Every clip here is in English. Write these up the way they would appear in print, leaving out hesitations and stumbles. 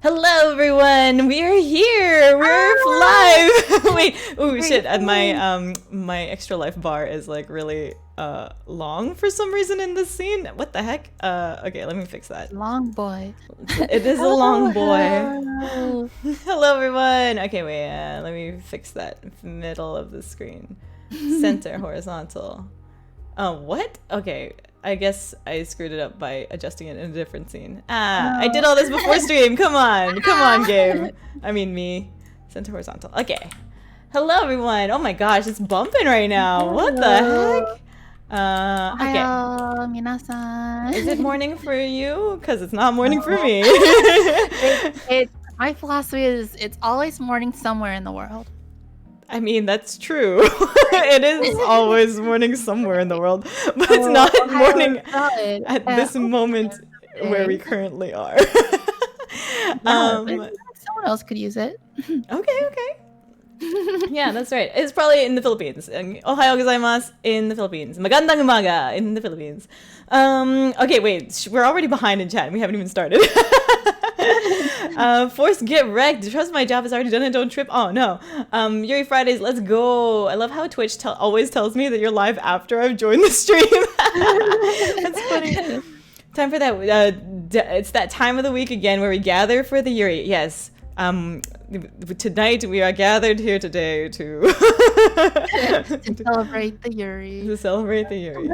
Hello, everyone. We are here. We're live. Wait. Oh shit. And my extra life bar is like really long for some reason in this scene. What the heck? Okay, let me fix that. Long boy. It is a long boy. Hello. Hello, everyone. Okay, wait. Let me fix that middle of the screen. Center horizontal. Oh, what? Okay. I guess I screwed it up by adjusting it in a different scene. I did all this before stream. Come on, game. I mean me. Center horizontal. Okay. Hello, everyone. Oh my gosh, it's bumping right now. What the heck? Okay. Hello, minasan. Is it morning for you? Because it's not morning for me. My philosophy is it's always morning somewhere in the world. I mean, that's true. It is always morning somewhere in the world, but it's not morning at this moment where we currently are. Someone else could use it. Okay. Yeah, that's right. It's probably in the Philippines. Ohayou gozaimasu in the Philippines. Magandang umaga in the Philippines. Okay, wait. We're already behind in chat. We haven't even started. Force get wrecked. Trust my job is already done and don't trip. Oh no. Yuri Fridays, let's go. I love how Twitch always tells me that you're live after I've joined the stream. That's funny. Time for that. It's that time of the week again where we gather for the Yuri. Yes. Tonight we are gathered here today to celebrate the Yuri. To celebrate the Yuri.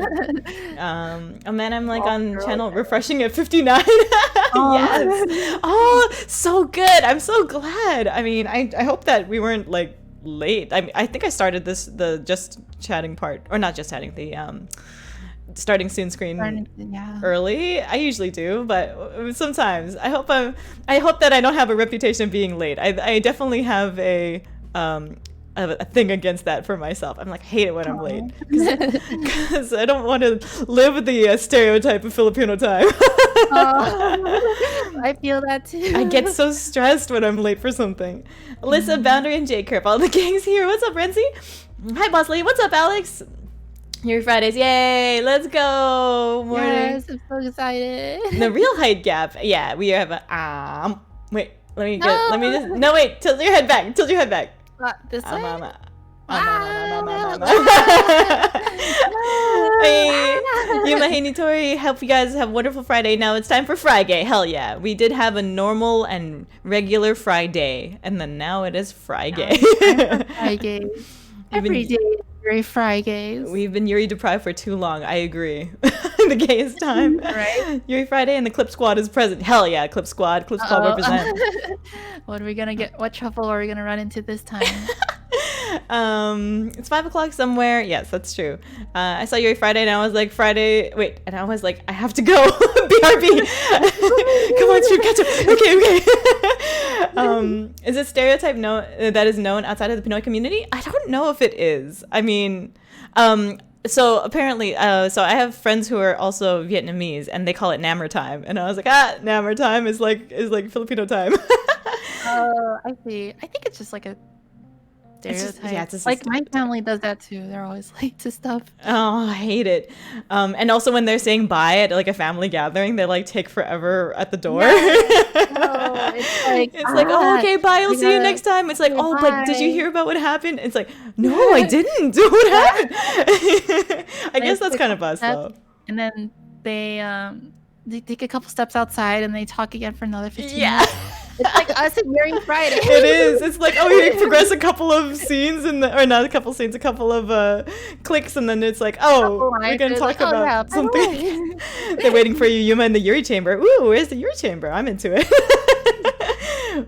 Oh man, I'm like on channel refreshing at 59. Yes. Oh, so good. I'm so glad. I mean, I hope that we weren't like late. I think I started the just chatting part, or not just chatting, the starting soon screen early. I usually do, but sometimes I hope that I don't have a reputation of being late. I definitely have a thing against that for myself. I'm like, hate it when I'm late because I don't want to live the stereotype of Filipino time. I feel that too. I get so stressed when I'm late for something. Alyssa, Boundary, and J Curve, all the gang's here. What's up, Renzi? Hi, Boss Lee. What's up, Alex? Yuri Fridays, yay! Let's go! Morning. Yes, I'm so excited. The real height gap. Yeah, we have a wait. Wait. Tilt your head back. This way. Hey, Yuma, hey, Nitori. Hope you guys have a wonderful Friday. Now it's time for Friday. Hell yeah, we did have a normal and regular Friday, and then now it is Friday. Friday. Every day. Yuri Fridays. We've been Yuri deprived for too long. I agree. The gayest time. Right? Yuri Friday and the Clip Squad is present. Hell yeah, Clip Squad. Clip Squad represent. What are we gonna get? What truffle are we gonna run into this time? It's 5 o'clock somewhere. Yes, that's true. I saw Yuri Friday and I was like, and I was like, I have to go. BRB. Come on, stream, catch up. Okay. Is it stereotype that is known outside of the Pinoy community? I don't know if it is. I mean, so apparently, so I have friends who are also Vietnamese and they call it Nammer time. And I was like, Nammer time is like Filipino time. Oh, I see. I think it's just like a stereotype. It's like my family does that too. They're always late to stuff. Oh, I hate it. And also when they're saying bye at like a family gathering, they like take forever at the door. No, it's like oh, okay, bye. I'll see you next time. It's like, oh, but did you hear about what happened? It's like, no, I didn't. What happened? I guess that's kind of us though. And then they take a couple steps outside and they talk again for another 15 minutes. It's like us and Yuri Friday. It is. It's like, you progress a couple of scenes or not a couple scenes, a couple of clicks, and then it's like, we're gonna talk about something. They're waiting for you, Yuma, in the Yuri chamber. Ooh, where's the Yuri chamber? I'm into it.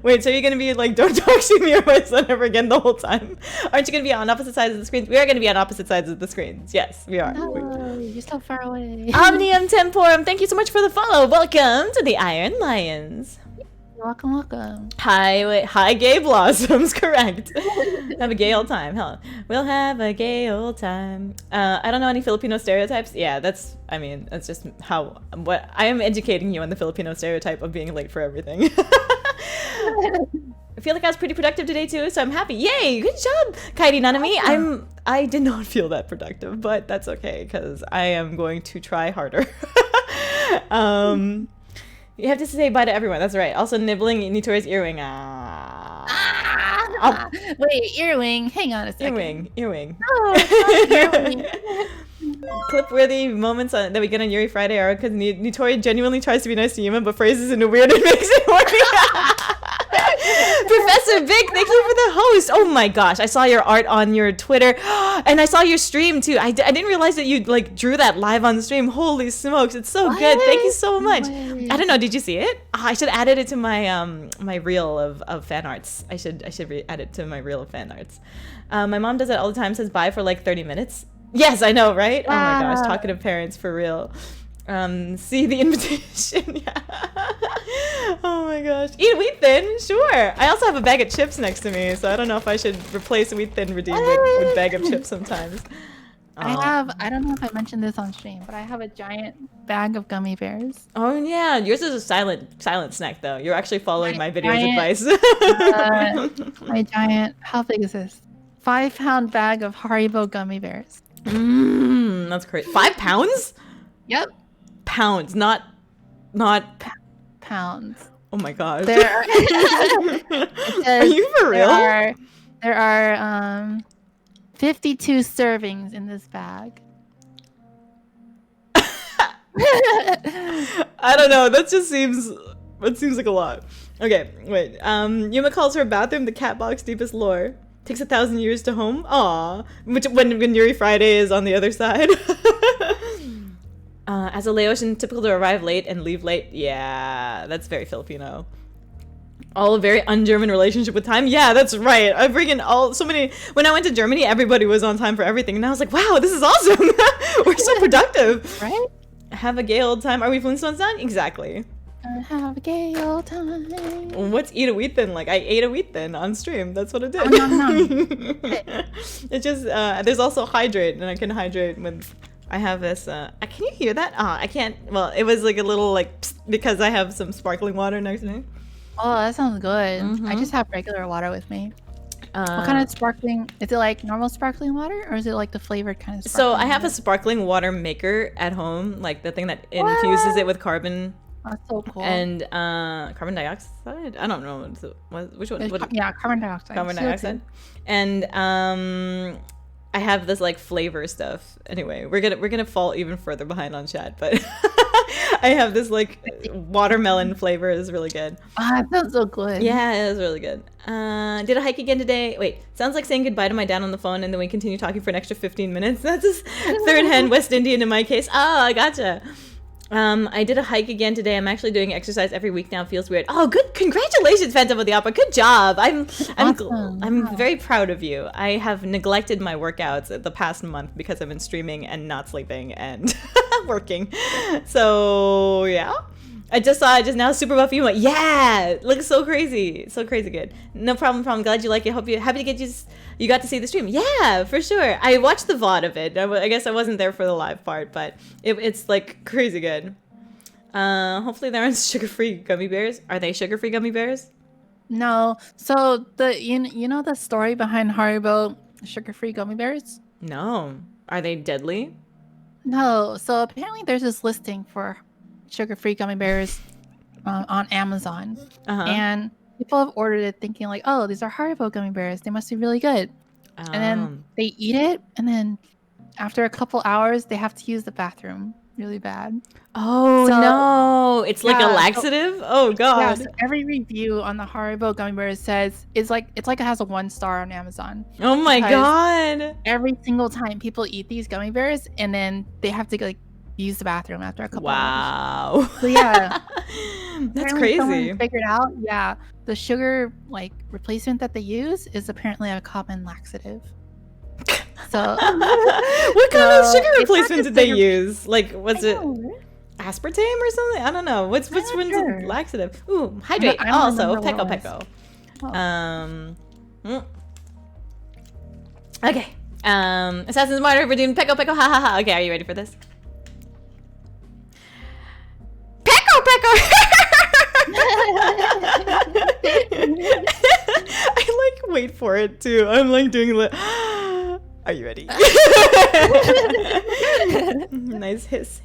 Wait, so you're gonna be like, don't talk to me or my son ever again the whole time? Aren't you gonna be on opposite sides of the screens? We are gonna be on opposite sides of the screens. Yes, we are. No, you're so far away. Omnium Temporum, thank you so much for the follow. Welcome to the Iron Lions. Welcome. Hi, gay blossoms. Correct. Have a gay old time. Hell, we'll have a gay old time. I don't know any Filipino stereotypes. Yeah, that's just what I am educating you on the Filipino stereotype of being late for everything. I feel like I was pretty productive today too, so I'm happy. Yay! Good job, Kairi Nanami. I did not feel that productive, but that's okay because I am going to try harder. You have to say bye to everyone. That's right. Also nibbling Nitori's earwing. Wait, earwing. Hang on a second. Earwing. Oh, it's not earwing. Clip-worthy moments that we get on Yuri Friday are because Nitori genuinely tries to be nice to Yuma, but phrases in a weird and makes it horny. Professor Vic, thank you for the host. Oh my gosh, I saw your art on your Twitter, and I saw your stream too. I didn't realize that you like drew that live on stream. Holy smokes, it's so good. Thank you so much. I don't know, did you see it? I should add it to my my reel of fan arts. I should add it to my reel of fan arts. My mom does that all the time. Says bye for like 30 minutes. Yes, I know, right? Oh my gosh, talkative parents for real. See the invitation. Yeah. Oh my gosh. Eat wheat thin? Sure. I also have a bag of chips next to me, so I don't know if I should replace wheat thin redeemed with bag of chips sometimes. I don't know if I mentioned this on stream, but I have a giant bag of gummy bears. Oh yeah, yours is a silent snack though. You're actually following my video's advice. My giant, how big is this? 5-pound bag of Haribo gummy bears. That's crazy. 5 pounds? Yep. Pounds, not pounds. Oh my gosh. Are you for real? There are 52 servings in this bag. I don't know. That seems like a lot. Okay, wait. Yuma calls her bathroom the cat box deepest lore. Takes 1,000 years to home. Aw. Which when Yuri Friday is on the other side. As a Laotian, typical to arrive late and leave late. Yeah, that's very Filipino. All a very un-German relationship with time. Yeah, that's right. I bring in so many. When I went to Germany, everybody was on time for everything, and I was like, wow, this is awesome. We're so productive. Right? Have a gay old time. Are we Flintstones done? Exactly. Have a gay old time. What's eat a wheat thin like? I ate a wheat thin on stream. That's what I did. It's just there's also hydrate, and I can hydrate with. I have this. Can you hear that? I can't. Well, it was like a little like psst, because I have some sparkling water next to me. Oh, that sounds good. I just have regular water with me. What kind of sparkling? Is it like normal sparkling water, or is it like the flavored kind of sparkling So I have water? a sparkling water maker at home, like the thing that infuses it with carbon. That's so cool. And carbon dioxide? I don't know. Which one? Yeah, carbon dioxide. Carbon dioxide. And I have this like flavor stuff. Anyway, we're gonna fall even further behind on chat, but I have this like watermelon flavor. Is really good. That sounds so good. Yeah, it is really good. Did a hike again today. Wait, sounds like saying goodbye to my dad on the phone, and then we continue talking for an extra 15 minutes. That's his third-hand West Indian in my case. Oh, I gotcha. I did a hike again today. I'm actually doing exercise every week now. Feels weird. Oh, good. Congratulations, Phantom of the Opera. Good job. I'm very proud of you. I have neglected my workouts the past month because I've been streaming and not sleeping and working. So, yeah. I just saw it just now. Super buff Yuma. Yeah, it looks so crazy good. No problem. Glad you like it. Happy to get you got to see the stream. Yeah, for sure. I watched the VOD of it. I guess I wasn't there for the live part, but it's like crazy good. Hopefully there aren't sugar-free gummy bears. Are they sugar-free gummy bears? No. So you know the story behind Haribo sugar-free gummy bears? No. Are they deadly? No. So apparently there's this listing for sugar-free gummy bears on Amazon, and people have ordered it thinking like, oh, these are Haribo gummy bears, they must be really good. And then they eat it, and then after a couple hours they have to use the bathroom really bad. Oh, so, no, it's like a laxative. Oh god. Yeah, so every review on the Haribo gummy bears says it's like it has a 1 star on Amazon. Oh my god. Every single time people eat these gummy bears, and then they have to like use the bathroom after a couple hours. Wow. So yeah. That's crazy. Someone figured out, yeah, the sugar like replacement that they use is apparently a common laxative. So what kind of sugar replacement did they use? Like, was it aspartame or something? I don't know. Which one's a laxative? Ooh, hydrate. Also, Pecco. Okay. Assassin's Martyr redeemed Pecco. Ha ha ha. Okay, are you ready for this? Pecco. I like wait for it too. I'm like doing the. Are you ready? Nice hiss.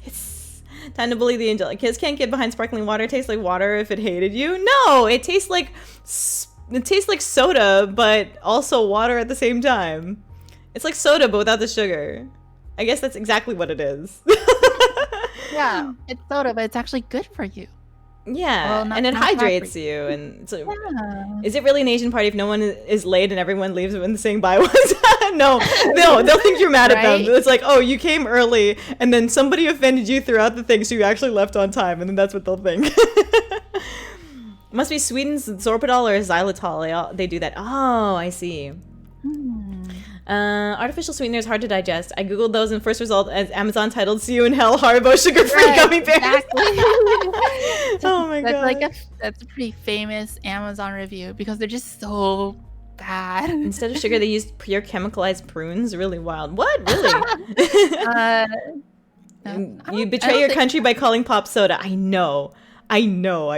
Time to bully the angelic. Kids can't get behind sparkling water. It tastes like water if it hated you. No, it tastes like soda, but also water at the same time. It's like soda, but without the sugar. I guess that's exactly what it is. Yeah, it's soda, but it's actually good for you. Yeah, well, and it hydrates you. And so, is it really an Asian party if no one is late and everyone leaves when saying bye once? No, they'll think you're mad at them. It's like, oh, you came early, and then somebody offended you throughout the thing, so you actually left on time, and then that's what they'll think. Must be Sweden's sorbitol or xylitol. They do that. Oh, I see. Artificial sweetener is hard to digest. I googled those and first result as Amazon titled "See You in Hell: Haribo Sugar-Free Gummy Bears." Exactly. Oh my god. That's a pretty famous Amazon review because they're just so bad. Instead of sugar, they used pure chemicalized prunes. Really wild. What? Really? You betray your country by calling pop soda. I know I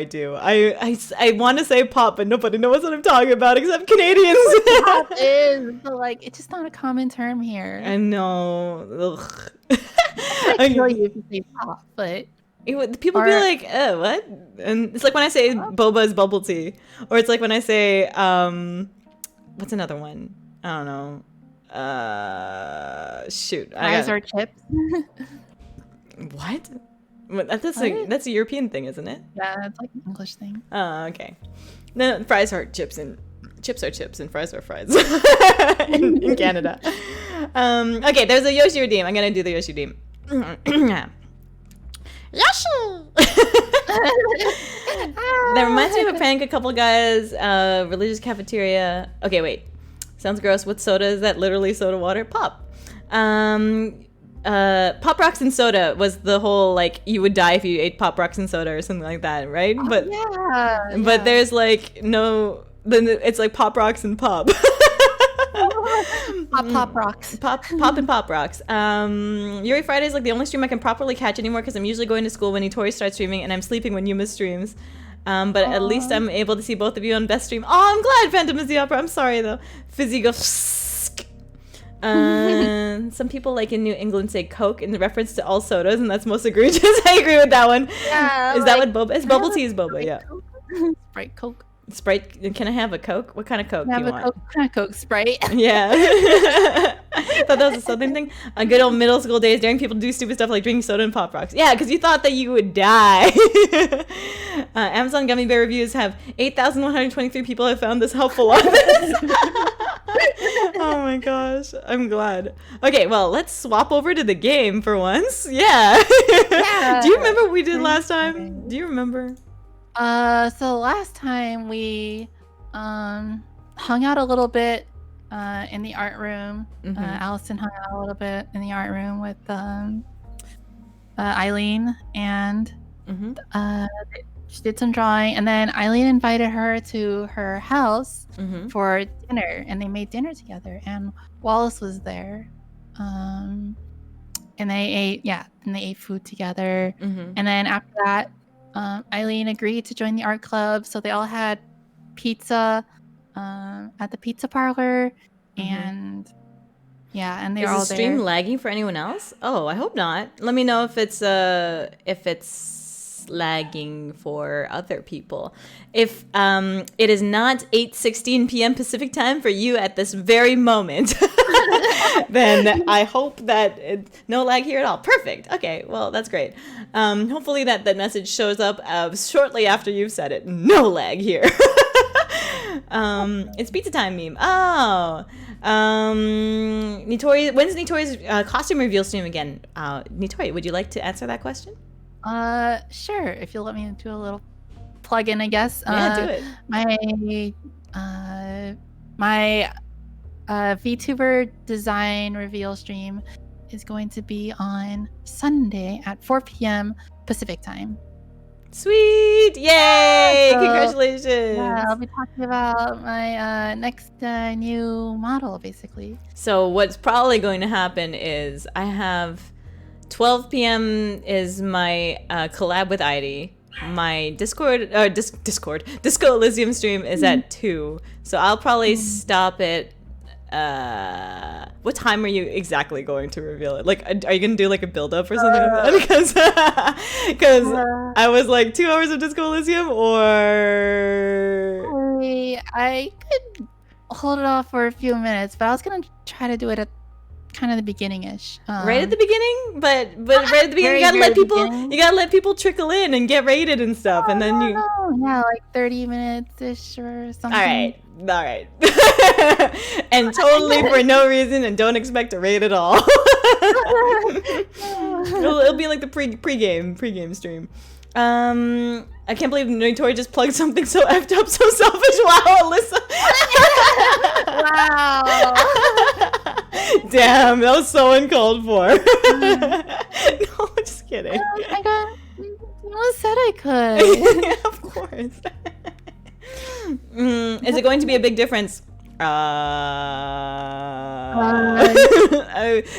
do. I want to say pop, but nobody knows what I'm talking about except Canadians. Pop is, but like, it's just not a common term here. I know. Ugh. I kill you if you say pop, but people be like, what? And it's like when I say boba is bubble tea, or it's like when I say, what's another one? I don't know. Shoot. Fries or chips. What? That's a European thing, isn't it? Yeah, it's like an English thing. Oh, okay. No, fries are chips and chips are chips and fries are fries in Canada. Okay, there's a Yoshi redeem. I'm gonna do the Yoshi redeem. Yoshi! That reminds me of a prank a couple guys, religious cafeteria. Okay, wait. Sounds gross. What soda is that? Literally soda water? Pop. Pop rocks and soda was the whole like you would die if you ate pop rocks and soda or something like that, right? But there's like no, then it's like pop rocks and pop. Pop rocks. Pop and pop rocks. Yuri Fridays is like the only stream I can properly catch anymore because I'm usually going to school when Nitori starts streaming and I'm sleeping when Yuma streams. But at least I'm able to see both of you on best stream. Oh, I'm glad Phantom is the opera. I'm sorry though. Fizzy goes. Some people like in New England say Coke in reference to all sodas, and that's most egregious. I agree with that one. Yeah, is that what boba is? Bubble tea is boba, yeah. Sprite Coke. Sprite. Can I have a Coke? What kind of Coke do you want? What kind of Coke? Sprite. Yeah. I thought that was a Southern thing. On good old middle school days, daring people to do stupid stuff like drinking soda and pop rocks. Yeah, because you thought that you would die. Amazon gummy bear reviews have 8,123 people have found this helpful on this. Oh my gosh, I'm glad. Okay, well, let's swap over to the game for once. Yeah. Do you remember what we did last time? Do you remember? So last time we hung out a little bit in the art room. Allison hung out a little bit in the art room with Eileen, and she did some drawing, and then Eileen invited her to her house for dinner, and they made dinner together, and Wallace was there, and they ate food together, and then after that Eileen agreed to join the art club, so they all had pizza at the pizza parlor, and and they were all there. Is the stream lagging for anyone else? Oh, I hope not. Let me know if it's lagging for other people. If it is not 8:16 p.m. Pacific time for you at this very moment, then I hope that no lag here at all. Perfect. Okay, well, that's great. Hopefully that message shows up shortly after you've said it. No lag here. It's pizza time meme. Oh. Nitori, when's Nitori's costume reveal stream again? Nitori, would you like to answer that question? Sure. If you'll let me do a little plug-in, I guess. Yeah, do it. My VTuber design reveal stream is going to be on Sunday at 4 p.m. Pacific time. Sweet! Yay! Congratulations! Yeah, I'll be talking about my next new model, basically. So what's probably going to happen is I have 12 p.m. is my collab with Heidi. My Disco Elysium stream is at 2. So I'll probably stop it what time are you exactly going to reveal it? Like, are you gonna do like a build up or something like that? Because I was like 2 hours of Disco Elysium, or I could hold it off for a few minutes, but I was gonna try to do it at kind of the beginning-ish. Right at the beginning, but right at the beginning, you gotta let people trickle in and get rated and stuff, and then you. Yeah, like 30 minutes ish or something. All right, and totally for no reason, and don't expect a raid at all. It'll be like the pre-game stream. I can't believe Nitori just plugged something so effed up, so selfish. Wow, Alyssa. Wow. Damn, that was so uncalled for. No, just kidding. I got. Who said I could? Yeah, of course. Is it going to be a big difference?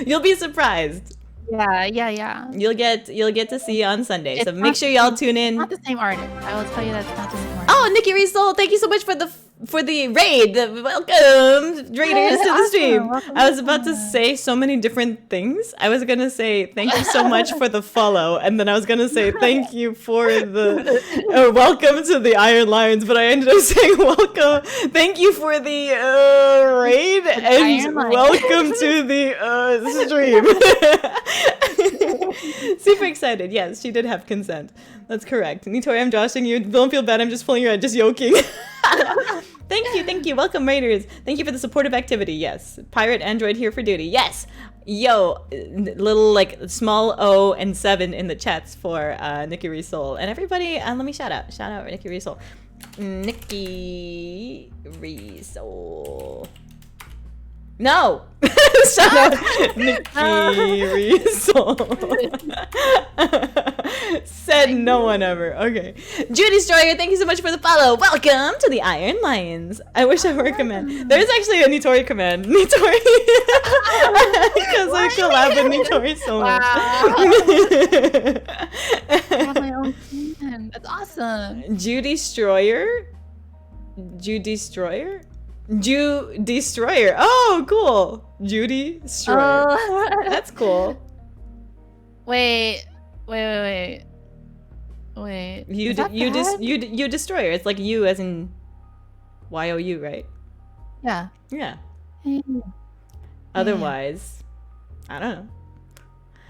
You'll be surprised. Yeah. You'll get to see on Sunday. So make sure y'all tune in. Not the same artist. I will tell you that's not the same artist. Oh, Nikki Riesel, thank you so much for the raid. Welcome, raiders, to the stream. I was about to say so many different things. I was gonna say thank you so much for the follow, and then I was gonna say thank you for the welcome to the Iron Lions, but I ended up saying welcome, thank you for the raid, and welcome to the stream. Super excited. Yes, she did have consent. That's correct. Nitori, I'm joshing you. Don't feel bad. I'm just pulling your head. Just yoking. Thank you. Welcome, Raiders. Thank you for the supportive activity. Yes. Pirate Android here for duty. Yes. Yo, little like small O and 7 in the chats for Nikki Riesel. And everybody, let me shout out Nikki Riesel. Nikki Riesel. No! Shout out Nikki Riesel. Said no one ever. Okay. Judy Stroyer, thank you so much for the follow. Welcome to the Iron Lions. I wish I were a command. There's actually a Nitori command. Nitori. Because I collab with Nitori so much. I have my own command. That's awesome. Judy Stroyer? Destroyer. Oh, cool. Judy Destroyer. Oh. That's cool. Wait. You Destroyer. It's like you as in YOU, right? Yeah. Otherwise, I don't know.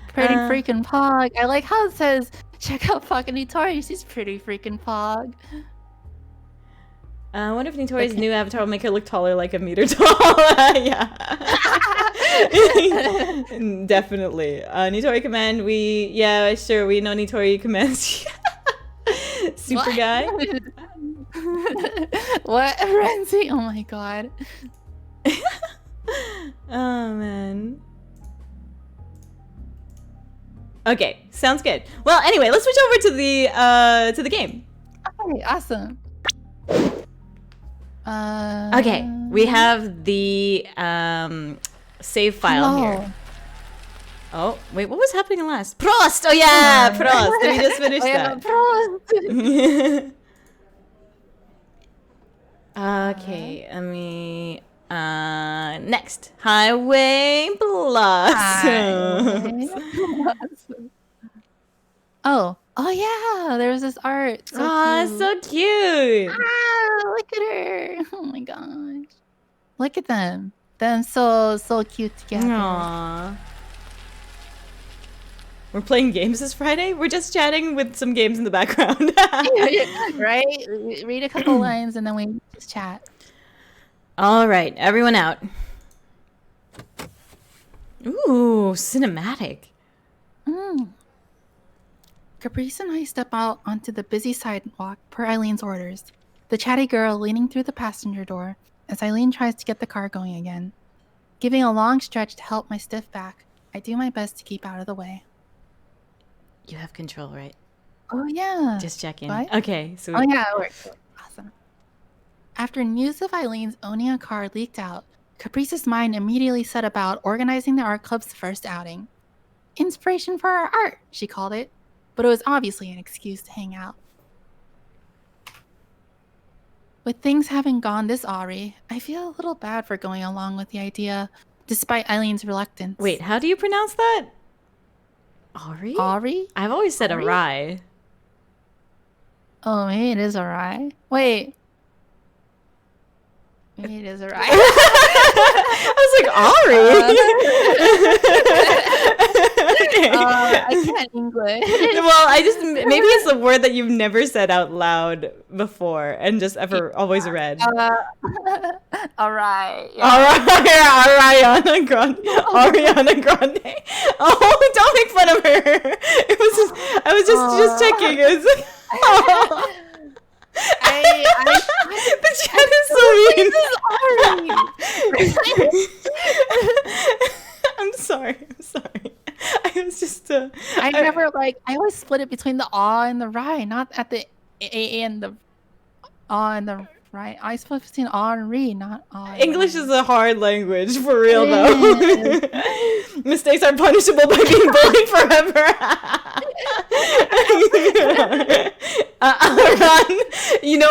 Pretty freaking pog. I like how it says, check out fucking Nitori. She's pretty freaking pog. I wonder if Nitori's new avatar will make her look taller, like a meter tall. Yeah. Definitely. Nitori command, we know Nitori commands. Super what? guy. What, Renzi? Oh my god. Oh man. Okay, sounds good. Well, anyway, let's switch over to the game. Okay, awesome. Okay, we have the save file here. Oh, wait, what was happening last? Prost! Oh yeah, Prost! Did we just finish that? Prost! Okay, I mean, next. Highway Blossoms. Oh yeah, there was this art. So cute. Look at her. Oh my gosh. Look at them. Them so cute together. Aww. We're playing games this Friday? We're just chatting with some games in the background. Right? Read a couple lines and then we just chat. All right, everyone out. Ooh, cinematic. Caprice and I step out onto the busy sidewalk per Eileen's orders, the chatty girl leaning through the passenger door as Eileen tries to get the car going again. Giving a long stretch to help my stiff back, I do my best to keep out of the way. You have control, right? Oh, yeah. Just checking. What? Okay, so oh, yeah, it works. Awesome. After news of Eileen's owning a car leaked out, Caprice's mind immediately set about organizing the art club's first outing. Inspiration for our art, she called it. But it was obviously an excuse to hang out. With things having gone this awry, I feel a little bad for going along with the idea, despite Eileen's reluctance. Wait, how do you pronounce that? Ari? Ari? I've always said Ari? awry. Oh, maybe it is awry. Wait. Maybe it is awry. I was like, Ari? Okay. I can't English. Well, maybe it's a word that you've never said out loud before and just always read. Alright. Yeah. Ariana Grande. Ariana Grande. Oh, don't make fun of her. I was just checking. It was like, oh. The chat is so mean. I'm sorry. I was just I always split it between the and the right, not at the a and the and the right. I split between and re, not English is a hard language for real though. Mistakes are punishable by being bullied forever.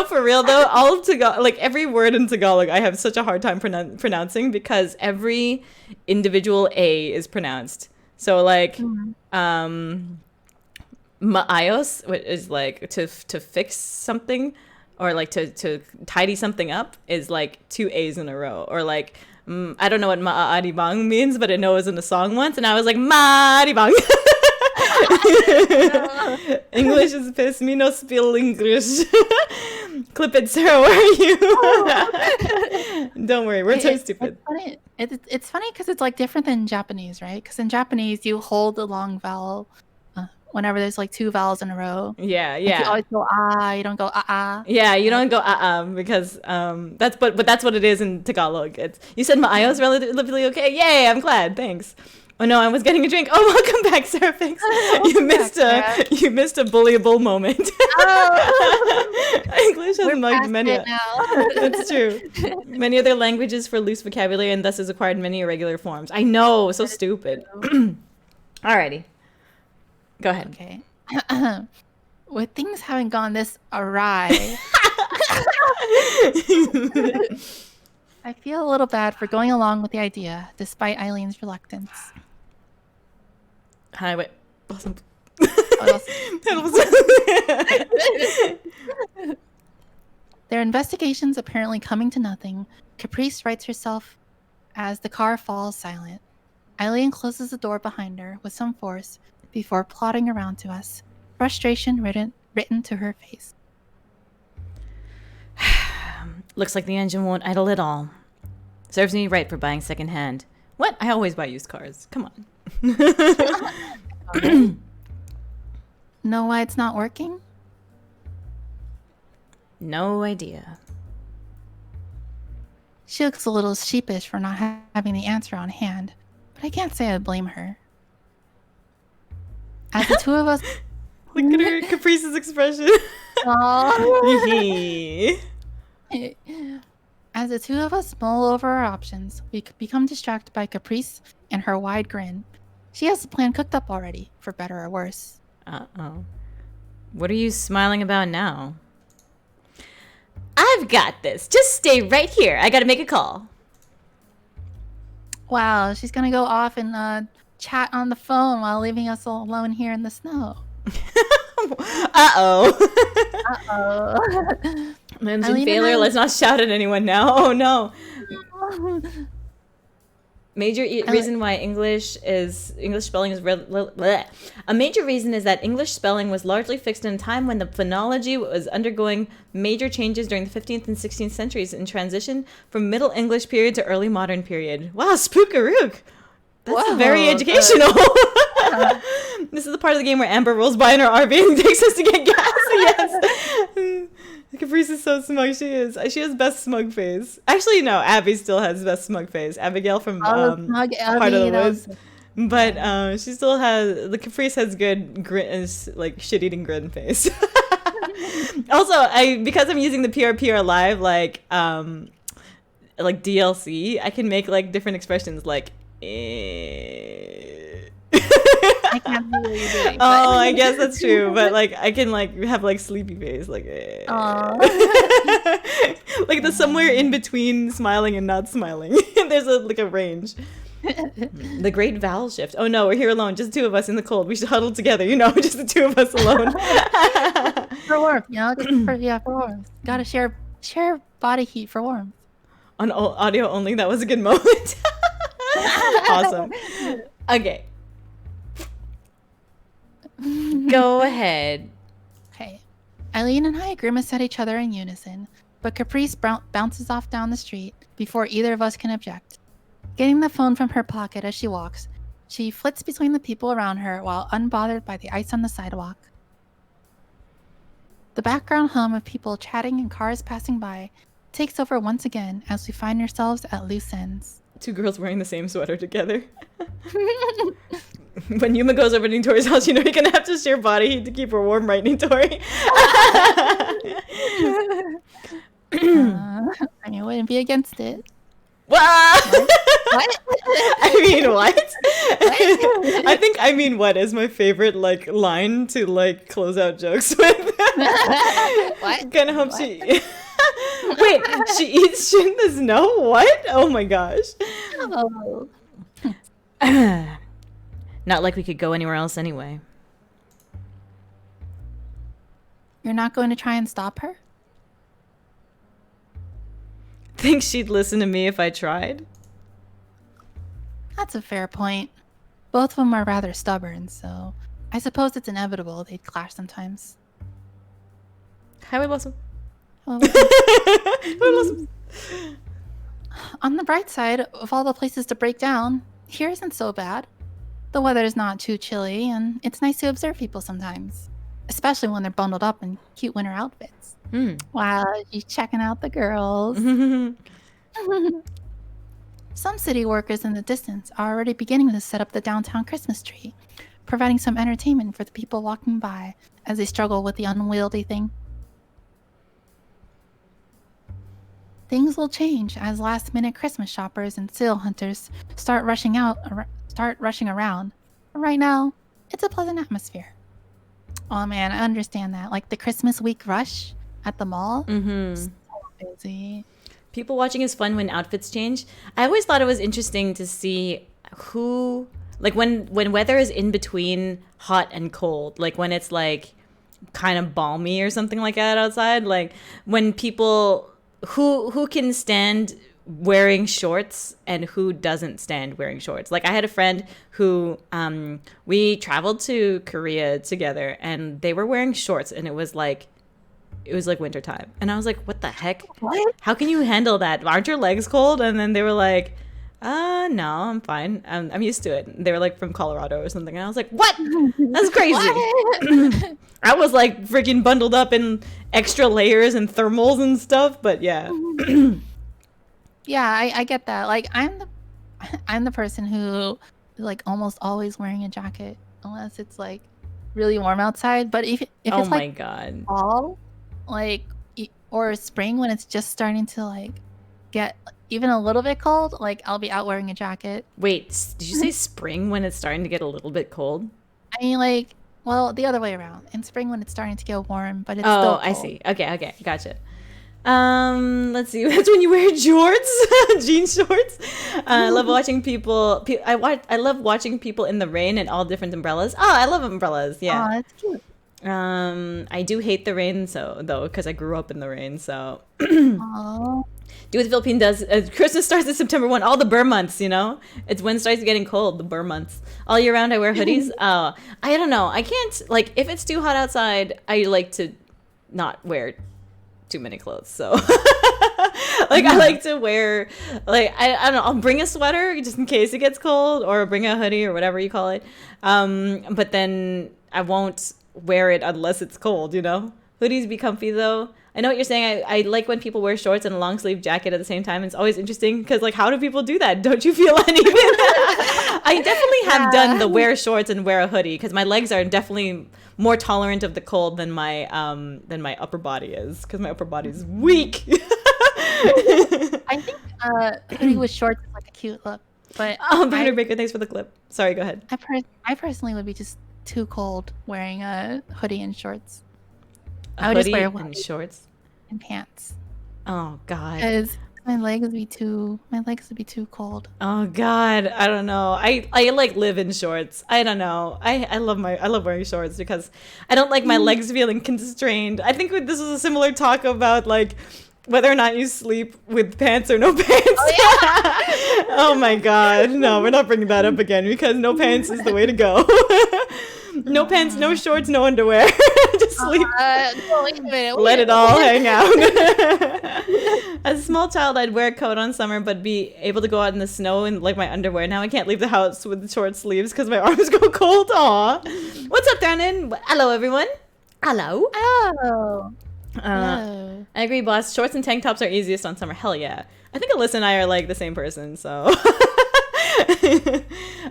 For real though, all of Tagalog, like every word in Tagalog, I have such a hard time pronouncing because every individual A is pronounced. So like, maayos, which is like to fix something, or like to tidy something up, is like 2 A's in a row. Or like, I don't know what maaaribang means, but I know it was in a song once, and I was like, maaribang. English is piss me no spill English. Clip it, Sarah. Where are you? Don't worry, we're so stupid. It's funny because it's like different than Japanese, right? Because in Japanese you hold the long vowel whenever there's like 2 vowels in a row. Yeah. Like you always go you don't go Yeah, you don't go because that's what it is in Tagalog. You said maayos relatively okay. Yay, I'm glad. Thanks. Oh no, I was getting a drink. Oh, welcome back, Sarah. Thanks. You missed a bullyable moment. English has mugged many. That's true. Many other languages for loose vocabulary and thus has acquired many irregular forms. I know, so stupid. Alrighty, go ahead. Okay. With things having gone this awry, I feel a little bad for going along with the idea, despite Eileen's reluctance. Hi, wait. Their investigations apparently coming to nothing, Caprice rights herself as the car falls silent. Eileen closes the door behind her with some force before plodding around to us, frustration written to her face. Looks like the engine won't idle at all. Serves me right for buying secondhand. What? I always buy used cars. Come on. Know why it's not working? No idea. She looks a little sheepish for not having the answer on hand, but I can't say I blame her. As the two of us... Look at her Caprice's expression. As the two of us mull over our options, we become distracted by Caprice and her wide grin. She has the plan cooked up already, for better or worse. Uh-oh. What are you smiling about now? I've got this. Just stay right here. I gotta make a call. Wow, she's gonna go off and chat on the phone while leaving us all alone here in the snow. Uh-oh. Uh-oh. Engine failure. Let's not shout at anyone now. Oh no. Major reason why English spelling is a major reason is that English spelling was largely fixed in a time when the phonology was undergoing major changes during the 15th and 16th centuries in transition from Middle English period to early modern period. Wow, spookarook. That's very educational. This is the part of the game where Amber rolls by in her RV and takes us to get gas. Yes. Caprice is so smug. She has best smug face. Actually, no. Abby still has best smug face. Abigail from Heart of the Woods. But she still has... The Caprice has good grin, like shit-eating grin face. Also, because I'm using the PRPR Live like DLC, I can make like different expressions like... I can't see what you're doing. Oh, I guess that's true. But like, I can like have like sleepy face, like. Like the somewhere in between smiling and not smiling. There's a range. The great vowel shift. Oh no, we're here alone. Just the two of us in the cold. We should huddle together. Just the two of us alone. For warmth, for warmth. Gotta share body heat for warmth. On audio only, that was a good moment. Awesome. Okay. Go ahead. Okay. Eileen and I grimace at each other in unison, but Caprice bounces off down the street before either of us can object. Getting the phone from her pocket as she walks, she flits between the people around her while unbothered by the ice on the sidewalk. The background hum of people chatting and cars passing by takes over once again as we find ourselves at loose ends. Two girls wearing the same sweater together. When Yuma goes over to Nitori's house, you're gonna have to share body heat to keep her warm, right, Nitori? I wouldn't be against it. What? I mean, what? What? I think "I mean what" is my favorite line to close out jokes with. What? Kinda hope she Wait, she eats shit in the snow? What? Oh my gosh. Oh. Not like we could go anywhere else anyway. You're not going to try and stop her? Think she'd listen to me if I tried? That's a fair point. Both of them are rather stubborn, so I suppose it's inevitable they'd clash sometimes. Highway Blossom. Oh, Highway Blossom. on the bright side, of all the places to break down, here isn't so bad. The weather is not too chilly, and it's nice to observe people sometimes, especially when they're bundled up in cute winter outfits. Wow, she's checking out the girls. Some city workers in the distance are already beginning to set up the downtown Christmas tree, providing some entertainment for the people walking by as they struggle with the unwieldy thing. Things will change as last-minute Christmas shoppers and sale hunters start rushing around. But right now, it's a pleasant atmosphere. Oh man, I understand that. Like the Christmas week rush at the mall. So busy. People watching is fun when outfits change. I always thought it was interesting to see who, when weather is in between hot and cold, when it's kind of balmy or something like that outside, when people who can stand wearing shorts and who doesn't stand wearing shorts. I had a friend who we traveled to Korea together and they were wearing shorts and it was wintertime. And I was like, what the heck? What? How can you handle that? Aren't your legs cold? And then they were like, no, I'm fine. I'm used to it. And they were from Colorado or something. And I was like, what? That's crazy. What? I was freaking bundled up in extra layers and thermals and stuff. But yeah. Yeah, I get that. I'm the person who is almost always wearing a jacket unless it's really warm outside. But if oh it's my God. fall, or spring when it's just starting to get even a little bit cold, I'll be out wearing a jacket. Wait, did you say spring when it's starting to get a little bit cold? I mean, well, the other way around. In spring when it's starting to get warm, but it's still cold. I see. Okay, gotcha. Let's see. That's when you wear jorts, jean shorts. I love watching people. I love watching people in the rain in all different umbrellas. Oh, I love umbrellas. Yeah. Oh, that's cute. I do hate the rain, because I grew up in the rain. So. Aww. Do what the Philippine does. Christmas starts at September 1. All the Burr months, It's when it starts getting cold, the Burr months. All year round, I wear hoodies. I don't know. I can't, if it's too hot outside, I like to not wear too many clothes. So, I like to wear, I don't know. I'll bring a sweater just in case it gets cold, or bring a hoodie or whatever you call it. But then I won't wear it unless it's cold, Hoodies be comfy, though. I know what you're saying. I like when people wear shorts and a long sleeve jacket at the same time. It's always interesting because, how do people do that? Don't you feel uneven? I definitely have done the wear shorts and wear a hoodie because my legs are definitely more tolerant of the cold than my upper body is, because my upper body is weak. I think hoodie with shorts is a cute look, but Banner Baker, thanks for the clip. Sorry, go ahead. I personally would be just too cold wearing a hoodie and shorts. I would just wear and shorts and pants. Oh God. Because my legs would be too cold. Oh God, I don't know. I like live in shorts. I don't know. I love wearing shorts because I don't like my legs feeling constrained. I think this was a similar talk about like whether or not you sleep with pants or no pants. Oh, yeah. Oh my God, no, we're not bringing that up again because no pants is the way to go. No pants, no shorts, no underwear. Just sleep. No, wait a minute, Let it all hang out. As a small child, I'd wear a coat on summer, but be able to go out in the snow in like my underwear. Now I can't leave the house with short sleeves because my arms go cold. Aw. What's up, Darren? Hello, everyone. Hello. Oh. Hello. I agree, boss. Shorts and tank tops are easiest on summer. Hell yeah. I think Alyssa and I are like the same person, so...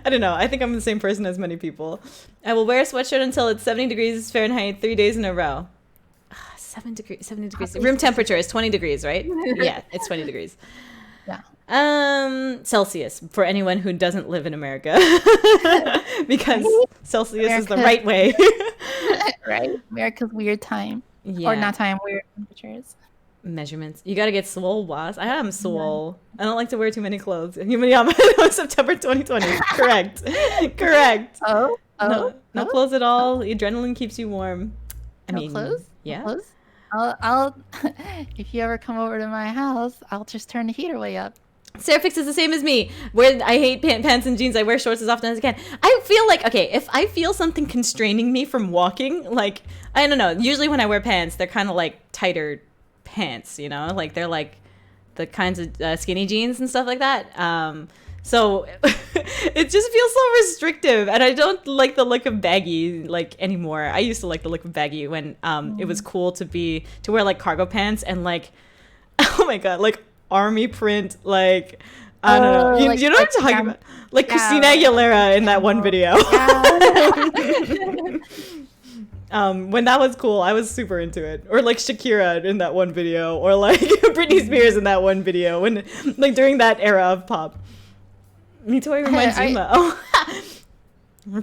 I don't know. I think I'm the same person as many people. I will wear a sweatshirt until it's 70 degrees Fahrenheit 3 days in a row. 70 degrees. Room temperature is 20 degrees, right? Yeah, it's 20 degrees. Yeah. Celsius for anyone who doesn't live in America. Because Celsius is the right way. Right? America's weird time. Yeah. Or not time, weird temperatures. Measurements. You gotta get swole, boss. I am swole. I don't like to wear too many clothes. September 2020. Correct. Correct. Oh? No clothes at all. Adrenaline keeps you warm. I mean, clothes? Yeah. No clothes? I'll if you ever come over to my house, I'll just turn the heater way up. Sarafix is the same as me. I hate pants and jeans. I wear shorts as often as I can. I feel like, okay, if I feel something constraining me from walking, like, I don't know. Usually when I wear pants, they're kind of like tighter pants, you know? Like, they're like the kinds of skinny jeans and stuff like that. So it just feels so restrictive, and I don't like the look of baggy like anymore. I used to like the look of baggy when it was cool to wear like cargo pants and like, oh my God, like army print, like I don't know. You know what I'm talking about? Like Christina Aguilera in that one video. When that was cool, I was super into it. Or like Shakira in that one video, or like Britney Spears in that one video, when like during that era of pop. Nitori reminds Yuma.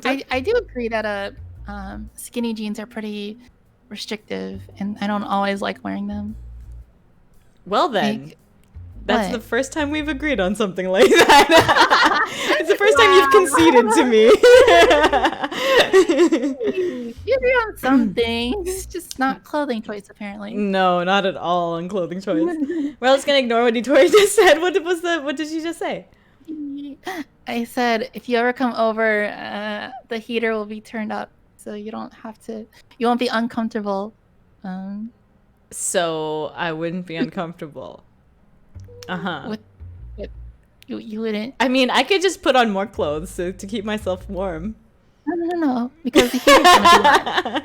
I do agree that skinny jeans are pretty restrictive, and I don't always like wearing them. Well then. Like, that's the first time we've agreed on something like that. It's the first time you've conceded to me. You agree on some things, just not clothing choice, apparently. No, not at all on clothing choice. We're just gonna ignore what Nitori just said. What did she just say? I said, if you ever come over, the heater will be turned up, so you won't be uncomfortable. So I wouldn't be uncomfortable. You wouldn't. I mean, I could just put on more clothes to keep myself warm. No, because the heater's gonna be on.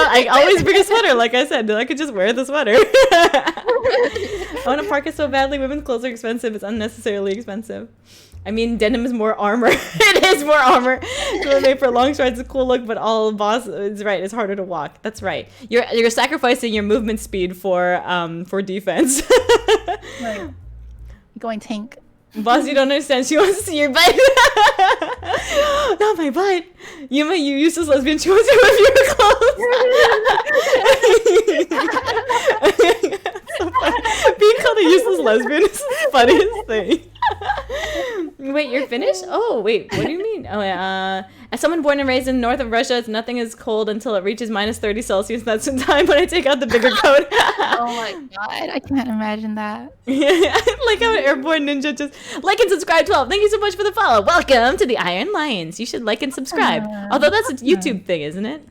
I always bring a sweater, like I said. I could just wear the sweater. I want to park it so badly. Women's clothes are expensive. It's unnecessarily expensive. I mean, denim is more armor. It is more armor. So made for long strides, it's a cool look, but all boss is right. It's harder to walk. That's right. You're sacrificing your movement speed for defense. Right. Going tank. Boss, you don't understand. She wants to see your butt. Not my butt. Yuma, you useless lesbian. She wants to remove your clothes. So funny. Being called a useless lesbian is the funniest thing. Wait, you're finished? Oh, wait. What do you mean? Oh, yeah. As someone born and raised in north of Russia, nothing is cold until it reaches minus 30 Celsius. That's the time when I take out the bigger coat. Oh my God, I can't imagine that. Like how an airborne ninja just like and subscribe 12. Thank you so much for the follow. Welcome to the Iron Lions. You should like and subscribe. Although that's a YouTube thing, isn't it?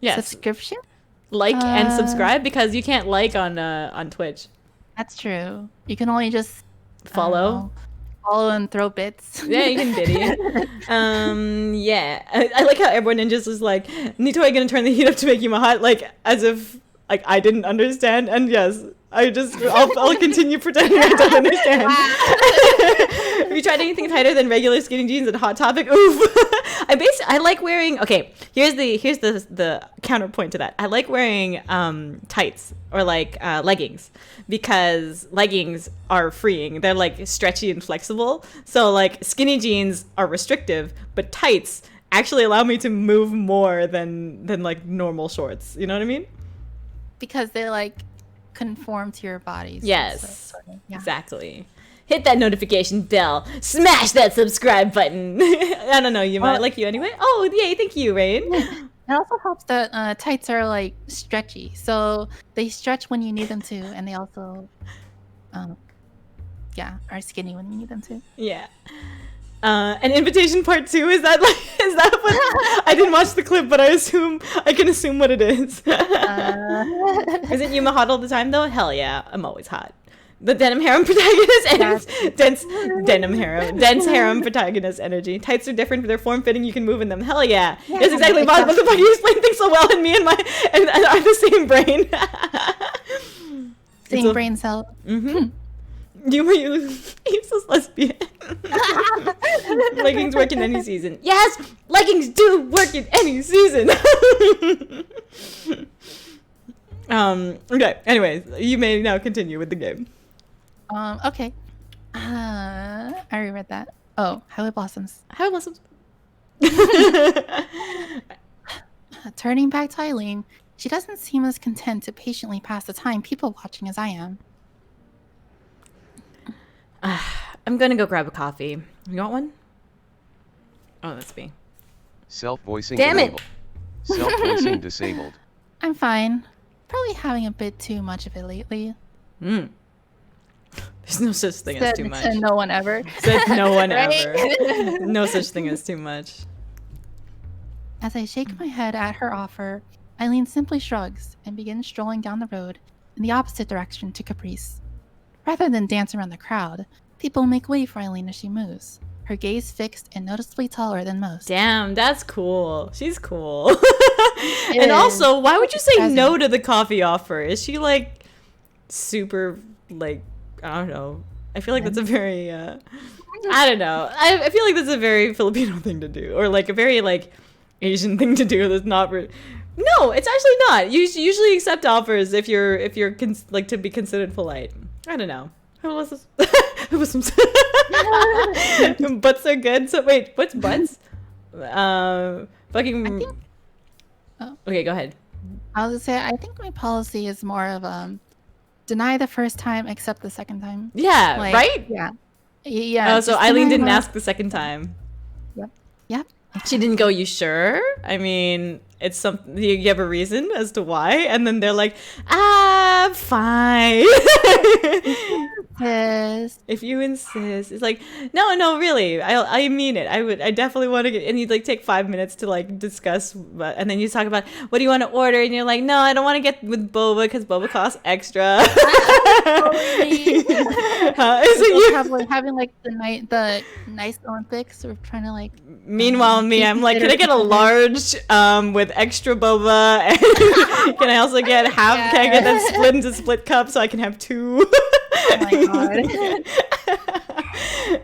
Yes. Subscription? Like and subscribe, because you can't like on Twitch. That's true. You can only just follow and throw bits. Yeah, you can biddy. Yeah. I like how Airborne Ninjas is like, Nitori gonna turn the heat up to make you hot, like as if like I didn't understand. And yes, I'll continue pretending I don't understand. Have you tried anything tighter than regular skinny jeans at Hot Topic? Oof. I like wearing, okay, here's the counterpoint to that. I like wearing tights or like leggings, because leggings are freeing. They're like stretchy and flexible. So like skinny jeans are restrictive, but tights actually allow me to move more than like normal shorts. You know what I mean? Because they're like conform to your bodies. Yes, exactly. Hit that notification bell. Smash that subscribe button. I don't know, you might like you anyway. Oh, yay, thank you, Rain. It also helps that tights are like stretchy, so they stretch when you need them to, and they also, are skinny when you need them to. Yeah. An invitation part 2, is that what? I didn't watch the clip, but I can assume what it is. Isn't Yuma hot all the time though? Hell yeah, I'm always hot. The denim harem protagonist and dense harem protagonist energy. Tights are different, but they're form-fitting. You can move in them. Hell yeah. Yes, exactly. What the fuck? You explain things so well, and me and are the same brain. Same brain cell. You're so lesbian. Leggings work in any season. Yes, leggings do work in any season. Okay. Anyways, you may now continue with the game. Okay. I already read that. Oh, Highway Blossoms. Highway Blossoms. Turning back to Eileen, she doesn't seem as content to patiently pass the time people watching as I am. I'm gonna go grab a coffee. You want one? Oh, that's me. Self-voicing enabled. Self-voicing disabled. I'm fine. Probably having a bit too much of it lately. There's no such thing as too much. No one ever. Said no one ever. No such thing as too much. As I shake my head at her offer, Eileen simply shrugs and begins strolling down the road in the opposite direction to Caprice. Rather than dance around the crowd, people make way for Eileen as she moves, her gaze fixed and noticeably taller than most. Damn, that's cool. She's cool. And also, why would you say no to the coffee offer? Is she like super like, I don't know. I feel like that's a very I don't know. I feel like that's a very Filipino thing to do, or like a very like Asian thing to do. That's not. No, it's actually not. You usually accept offers if you're like to be considered polite. I don't know. Who was this? Butts are good. So wait, what's butts? Fucking. Okay, go ahead. I was gonna say, I think my policy is more of deny the first time, accept the second time. Yeah, like, right? Yeah. Oh, so Eileen didn't ask the second time. Yep. She didn't go, you sure? I mean, it's something, you have a reason as to why? And then they're like, fine. Yes. If you insist. It's like, no, really. I mean it. I definitely want to get, and you'd like take 5 minutes to like discuss, and then you talk about, what do you want to order? And you're like, no, I don't want to get with boba because boba costs extra. Is it you having like the nice Olympics, or trying to like? Meanwhile, I'm like, can I get a large with extra boba? And can I also get half? Yeah. Can I get that split into split cup so I can have 2? Oh my god.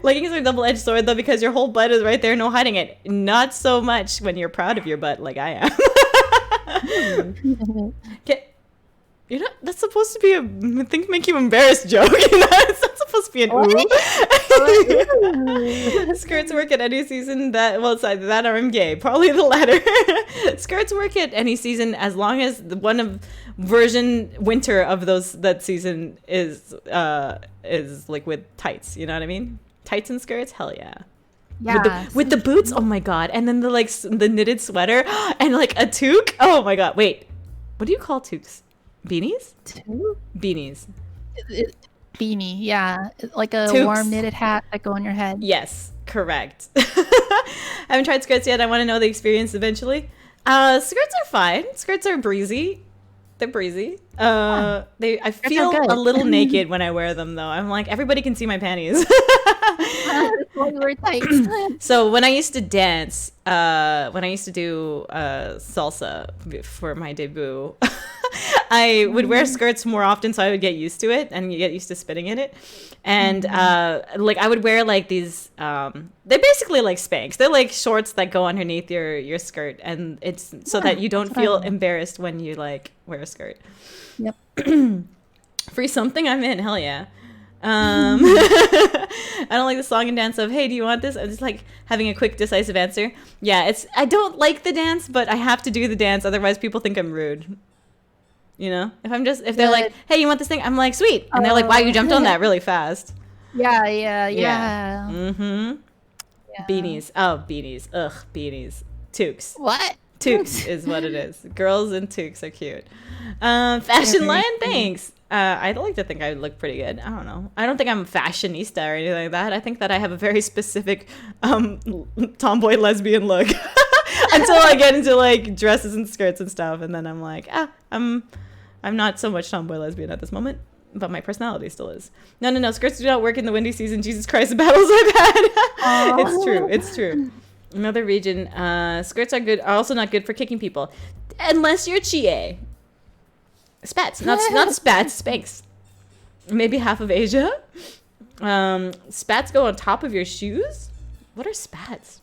Leggings are a double-edged sword though, because your whole butt is right there, no hiding it. Not so much when you're proud of your butt like I am. You're not, that's supposed to be a make you embarrassed joke. You know? It's not supposed to be an ooh. Skirts work at any season it's either that or I'm gay. Probably the latter. Skirts work at any season as long as one of version winter of that season is like with tights. You know what I mean? Tights and skirts, hell yeah. Yeah. With the boots, oh my god, and then the knitted sweater and like a toque. Oh my god, wait, what do you call toques? Beanies? Beanies. Beanie, yeah. Like a Toques. Warm knitted hat that go on your head. Yes, correct. I haven't tried skirts yet. I want to know the experience eventually. Skirts are fine. Skirts are breezy. They're breezy. I feel a little naked when I wear them though. I'm like, everybody can see my panties. So when I used to dance, when I used to do salsa for my debut, I would wear skirts more often, so I would get used to it and get used to spinning in it. And like I would wear like these they're basically like Spanx. They're like shorts that go underneath your skirt, and it's so that you don't feel embarrassed when you like wear a skirt. Yep. Free something, I'm in. Hell yeah. I don't like the song and dance of, hey, do you want this? I'm just like having a quick decisive answer. Yeah, I don't like the dance, but I have to do the dance, otherwise people think I'm rude. You know, if they're like, hey, you want this thing? I'm like, sweet. And they're like, wow, you jumped on that really fast. Yeah. Mm-hmm. Yeah. Beanies. Oh, beanies. Ugh, beanies. Toques. What? Toques is what it is. Girls in toques are cute. Fashion line, thanks. I'd like to think I look pretty good. I don't know. I don't think I'm a fashionista or anything like that. I think that I have a very specific tomboy lesbian look until I get into like dresses and skirts and stuff, and then I'm like, I'm not so much tomboy lesbian at this moment, but my personality still is. No. Skirts do not work in the windy season. Jesus Christ, the battles I've had. It's true. Another region, skirts are also not good for kicking people, unless you're Chie. Spats, not spats, Spanx. Maybe half of Asia. Spats go on top of your shoes. What are spats?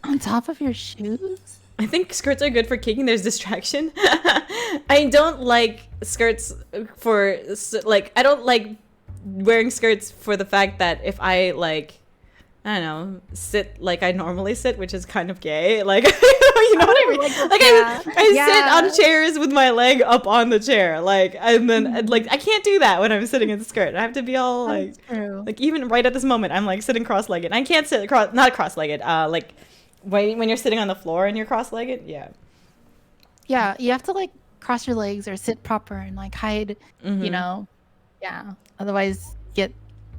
On top of your shoes? I think skirts are good for kicking. There's distraction. I don't like skirts for like. I don't like wearing skirts for the fact that if I like, I don't know, sit like I normally sit, which is kind of gay. Like, you know what I mean? Like, I sit on chairs with my leg up on the chair. Like, and then, like, I can't do that when I'm sitting in the skirt. I have to be all, like, even right at this moment, I'm, like, sitting cross-legged. I can't sit, not cross-legged, like, when you're sitting on the floor and you're cross-legged, yeah. Yeah, you have to, like, cross your legs or sit proper and, like, hide, you know? Yeah. Otherwise, get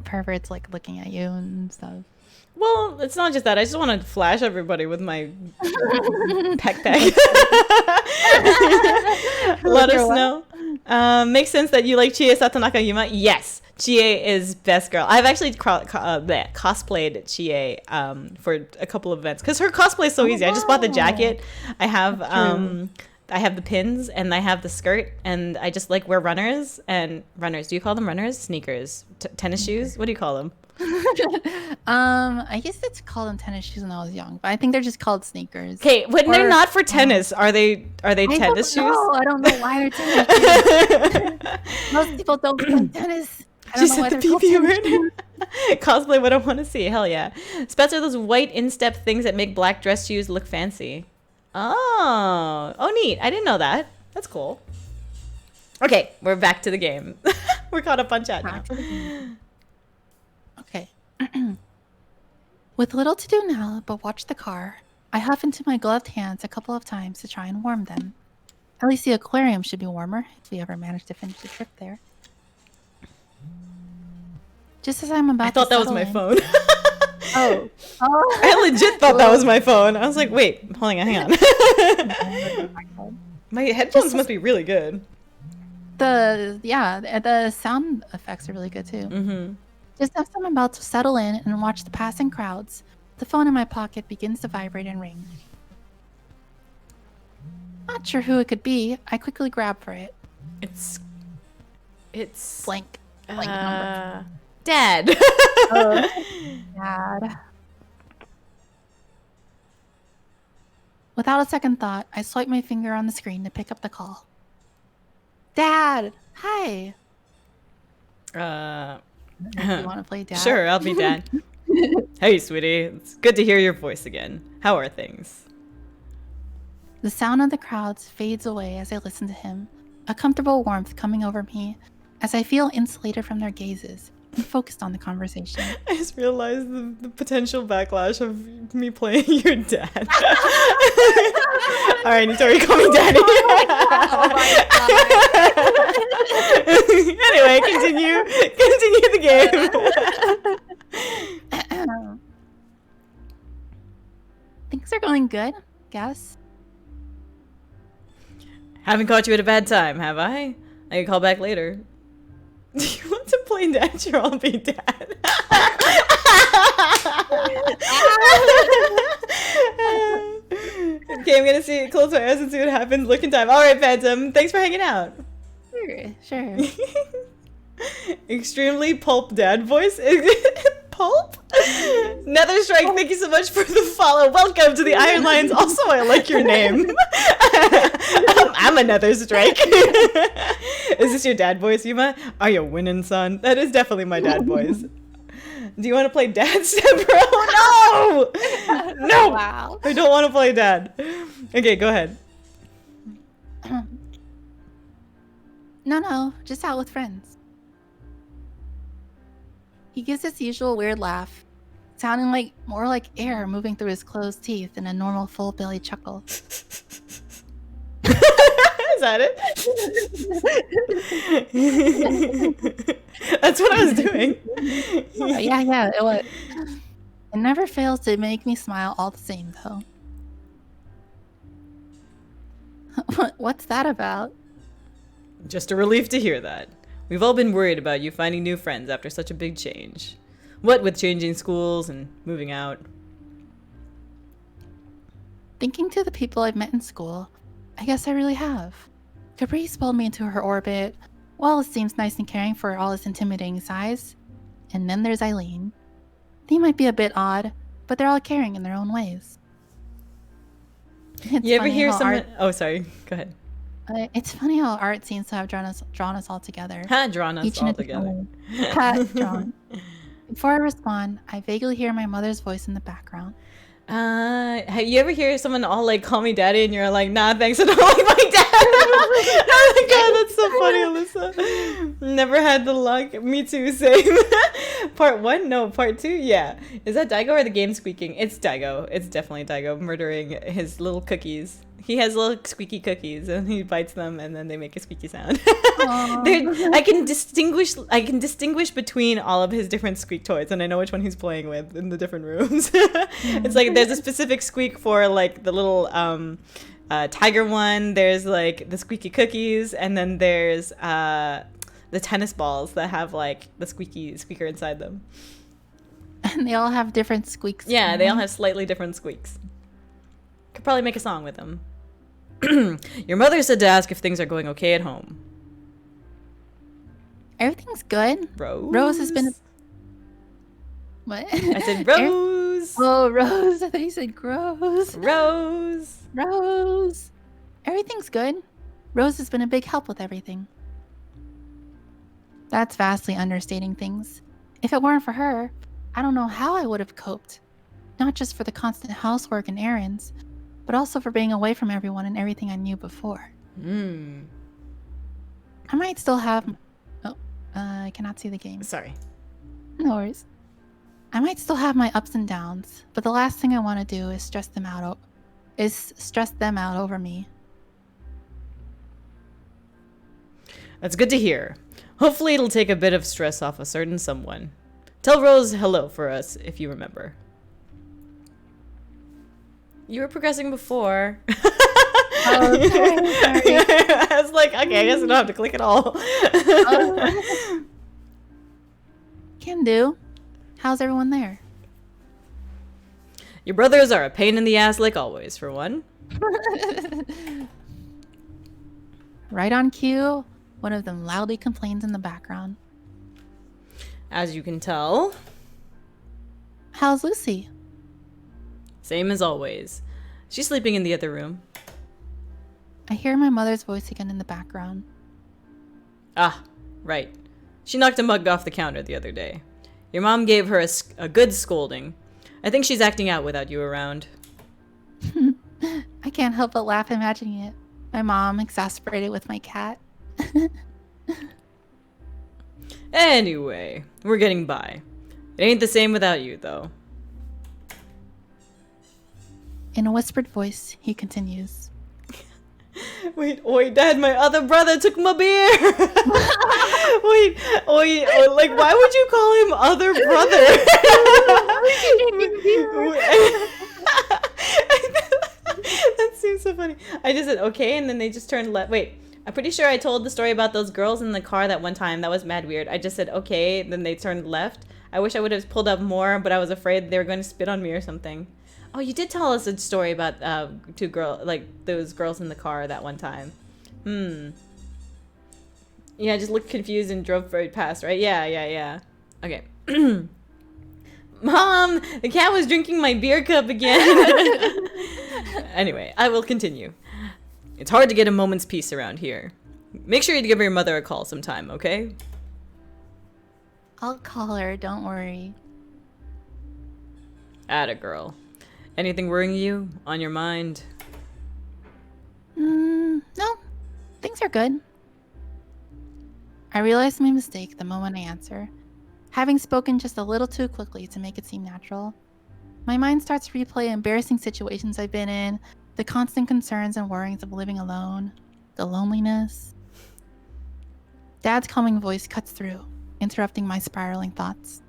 perverts, like, looking at you and stuff. Well, it's not just that. I just want to flash everybody with my peck. Let us know. Makes sense that you like Chie Satonaka Yuma. Yes, Chie is best girl. I've actually cosplayed Chie for a couple of events because her cosplay is so easy. I just bought the jacket. I have the pins and I have the skirt and I just like wear runners. Do you call them runners? Sneakers, tennis shoes? What do you call them? I guess it's called them tennis shoes when I was young, but I think they're just called sneakers. Okay, when they're not for tennis, are they tennis shoes? I don't know why they're tennis shoes. Most people don't play tennis. I don't know why they're called tennis shoes. Cosplay what I want to see. Hell yeah. Spats are those white instep things that make black dress shoes look fancy. Oh, neat. I didn't know that. That's cool. Okay, we're back to the game. We're caught up on chat now. Okay. With little to do now but watch the car, I huff into my gloved hands a couple of times to try and warm them. At least the aquarium should be warmer if we ever manage to finish the trip there. Just as I'm about to I thought that was my phone. Oh. I legit thought that was my phone. I was like, wait, hang on. My headphones must be really good. The sound effects are really good too. Mm-hmm. Just as I'm about to settle in and watch the passing crowds, the phone in my pocket begins to vibrate and ring. Not sure who it could be. I quickly grab for it. It's blank number. Dad. Dad. Without a second thought, I swipe my finger on the screen to pick up the call. Dad, hi. You want to play Dad? Sure, I'll be Dad. Hey, sweetie. It's good to hear your voice again. How are things? The sound of the crowds fades away as I listen to him, a comfortable warmth coming over me as I feel insulated from their gazes and focused on the conversation. I just realized the potential backlash of me playing your dad. All right, Nitori, call me Daddy. Oh my God. Anyway, continue the game. Things are going good, guess. Haven't caught you at a bad time, have I? I can call back later. Do you want to play Dad? Sure, I'll be Dad. Okay, I'm gonna close my eyes and see what happens. Look in time. All right, Phantom. Thanks for hanging out. Sure. Extremely pulp dad voice. Pulp? Nether Strike, thank you so much for the follow. Welcome to the Iron Lions. Also, I like your name. I'm a Nether Strike. Is this your dad voice, Yuma? Are you winning, son? That is definitely my dad voice. Do you want to play Dad, Step Bro? No! No! Wow. I don't want to play Dad. Okay, go ahead. No, just out with friends. He gives his usual weird laugh, sounding like more like air moving through his closed teeth than a normal full belly chuckle. Is that it? That's what I was doing. Yeah, it was. It never fails to make me smile all the same, though. What's that about? Just a relief to hear that. We've all been worried about you finding new friends after such a big change. What with changing schools and moving out. Thinking to the people I've met in school, I guess I really have. Caprice pulled me into her orbit. Wallace seems nice and caring for all his intimidating size. And then there's Eileen. They might be a bit odd, but they're all caring in their own ways. You ever hear someone... Oh, sorry. Go ahead. It's funny how art seems to have drawn us all together. Drawn us all together. Drawn. Before I respond, I vaguely hear my mother's voice in the background. You ever hear someone all like call me daddy and you're like, nah, thanks, I don't like my dad. Oh my god, that's so funny, Alyssa. Never had the luck. Me too, same. Part 1? No, part 2? Yeah. Is that Daigo or the game squeaking? It's Daigo. It's definitely Daigo murdering his little cookies. He has little squeaky cookies and he bites them and then they make a squeaky sound. I can distinguish between all of his different squeak toys and I know which one he's playing with in the different rooms. It's like there's a specific squeak for like the little tiger one, there's like the squeaky cookies, and then there's the tennis balls that have like the squeaker inside them. And they all have different squeaks. Yeah, they all have slightly different squeaks. Could probably make a song with them. Your mother said to ask if things are going okay at home. Everything's good. Rose has been... What? I said Rose. Oh, Rose. I thought you said gross. Rose. Everything's good. Rose has been a big help with everything. That's vastly understating things. If it weren't for her, I don't know how I would have coped. Not just for the constant housework and errands, but also for being away from everyone and everything I knew before. I might still have... Oh, I cannot see the game. Sorry. No worries. I might still have my ups and downs, but the last thing I want to do is stress them out over me. That's good to hear. Hopefully it'll take a bit of stress off a certain someone. Tell Rose hello for us, if you remember. You were progressing before. Oh, sorry. I was like, okay, I guess I don't have to click at all. Can do. How's everyone there? Your brothers are a pain in the ass like always, for one. Right on cue, one of them loudly complains in the background. As you can tell. How's Lucy? Same as always. She's sleeping in the other room. I hear my mother's voice again in the background. Ah, right. She knocked a mug off the counter the other day. Your mom gave her a good scolding. I think she's acting out without you around. I can't help but laugh imagining it. My mom exasperated with my cat. Anyway, we're getting by. It ain't the same without you, though. In a whispered voice, he continues. Wait, oi, Dad, my other brother took my beer! Wait, oi, like, why would you call him other brother? That seems so funny. I just said, okay, and then they just turned left. Wait, I'm pretty sure I told the story about those girls in the car that one time. That was mad weird. I just said, okay, then they turned left. I wish I would have pulled up more, but I was afraid they were going to spit on me or something. Oh, you did tell us a story about those girls in the car that one time. Yeah, I just looked confused and drove right past, right? Yeah. Okay. Mom, the cat was drinking my beer cup again. Anyway, I will continue. It's hard to get a moment's peace around here. Make sure you give your mother a call sometime, okay? I'll call her, don't worry. Atta girl. Anything worrying you? On your mind? No. Things are good. I realize my mistake the moment I answer, having spoken just a little too quickly to make it seem natural. My mind starts to replay embarrassing situations I've been in, the constant concerns and worries of living alone, the loneliness. Dad's calming voice cuts through, interrupting my spiraling thoughts.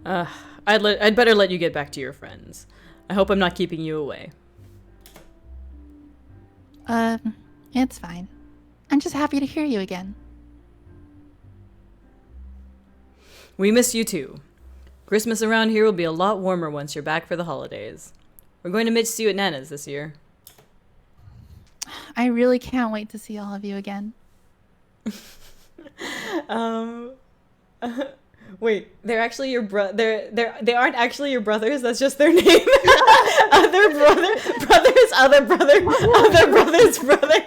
I'd better let you get back to your friends. I hope I'm not keeping you away. It's fine. I'm just happy to hear you again. We miss you too. Christmas around here will be a lot warmer once you're back for the holidays. We're going to miss you at Nana's this year. I really can't wait to see all of you again. Wait, they're actually your they aren't actually your brothers, that's just their name. Other brother's brother.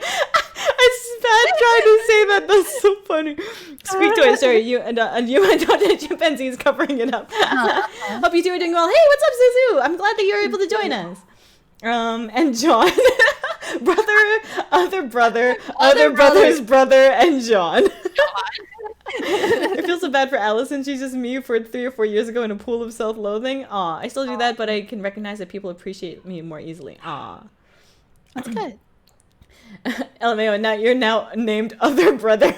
I spat trying to say that. That's so funny. Speak to it. Sorry, you and Dr. Chimpanzee is covering it up. Hope you two are doing well. Hey, what's up, Suzu? I'm glad that you're able to join us. And John, other brother's brother, and John. I feel so bad for Allison. She's just me for 3 or 4 years ago in a pool of self-loathing. Aw, I still do that, but I can recognize that people appreciate me more easily. Aw. That's good. LMAO, now you're now named Other Brother.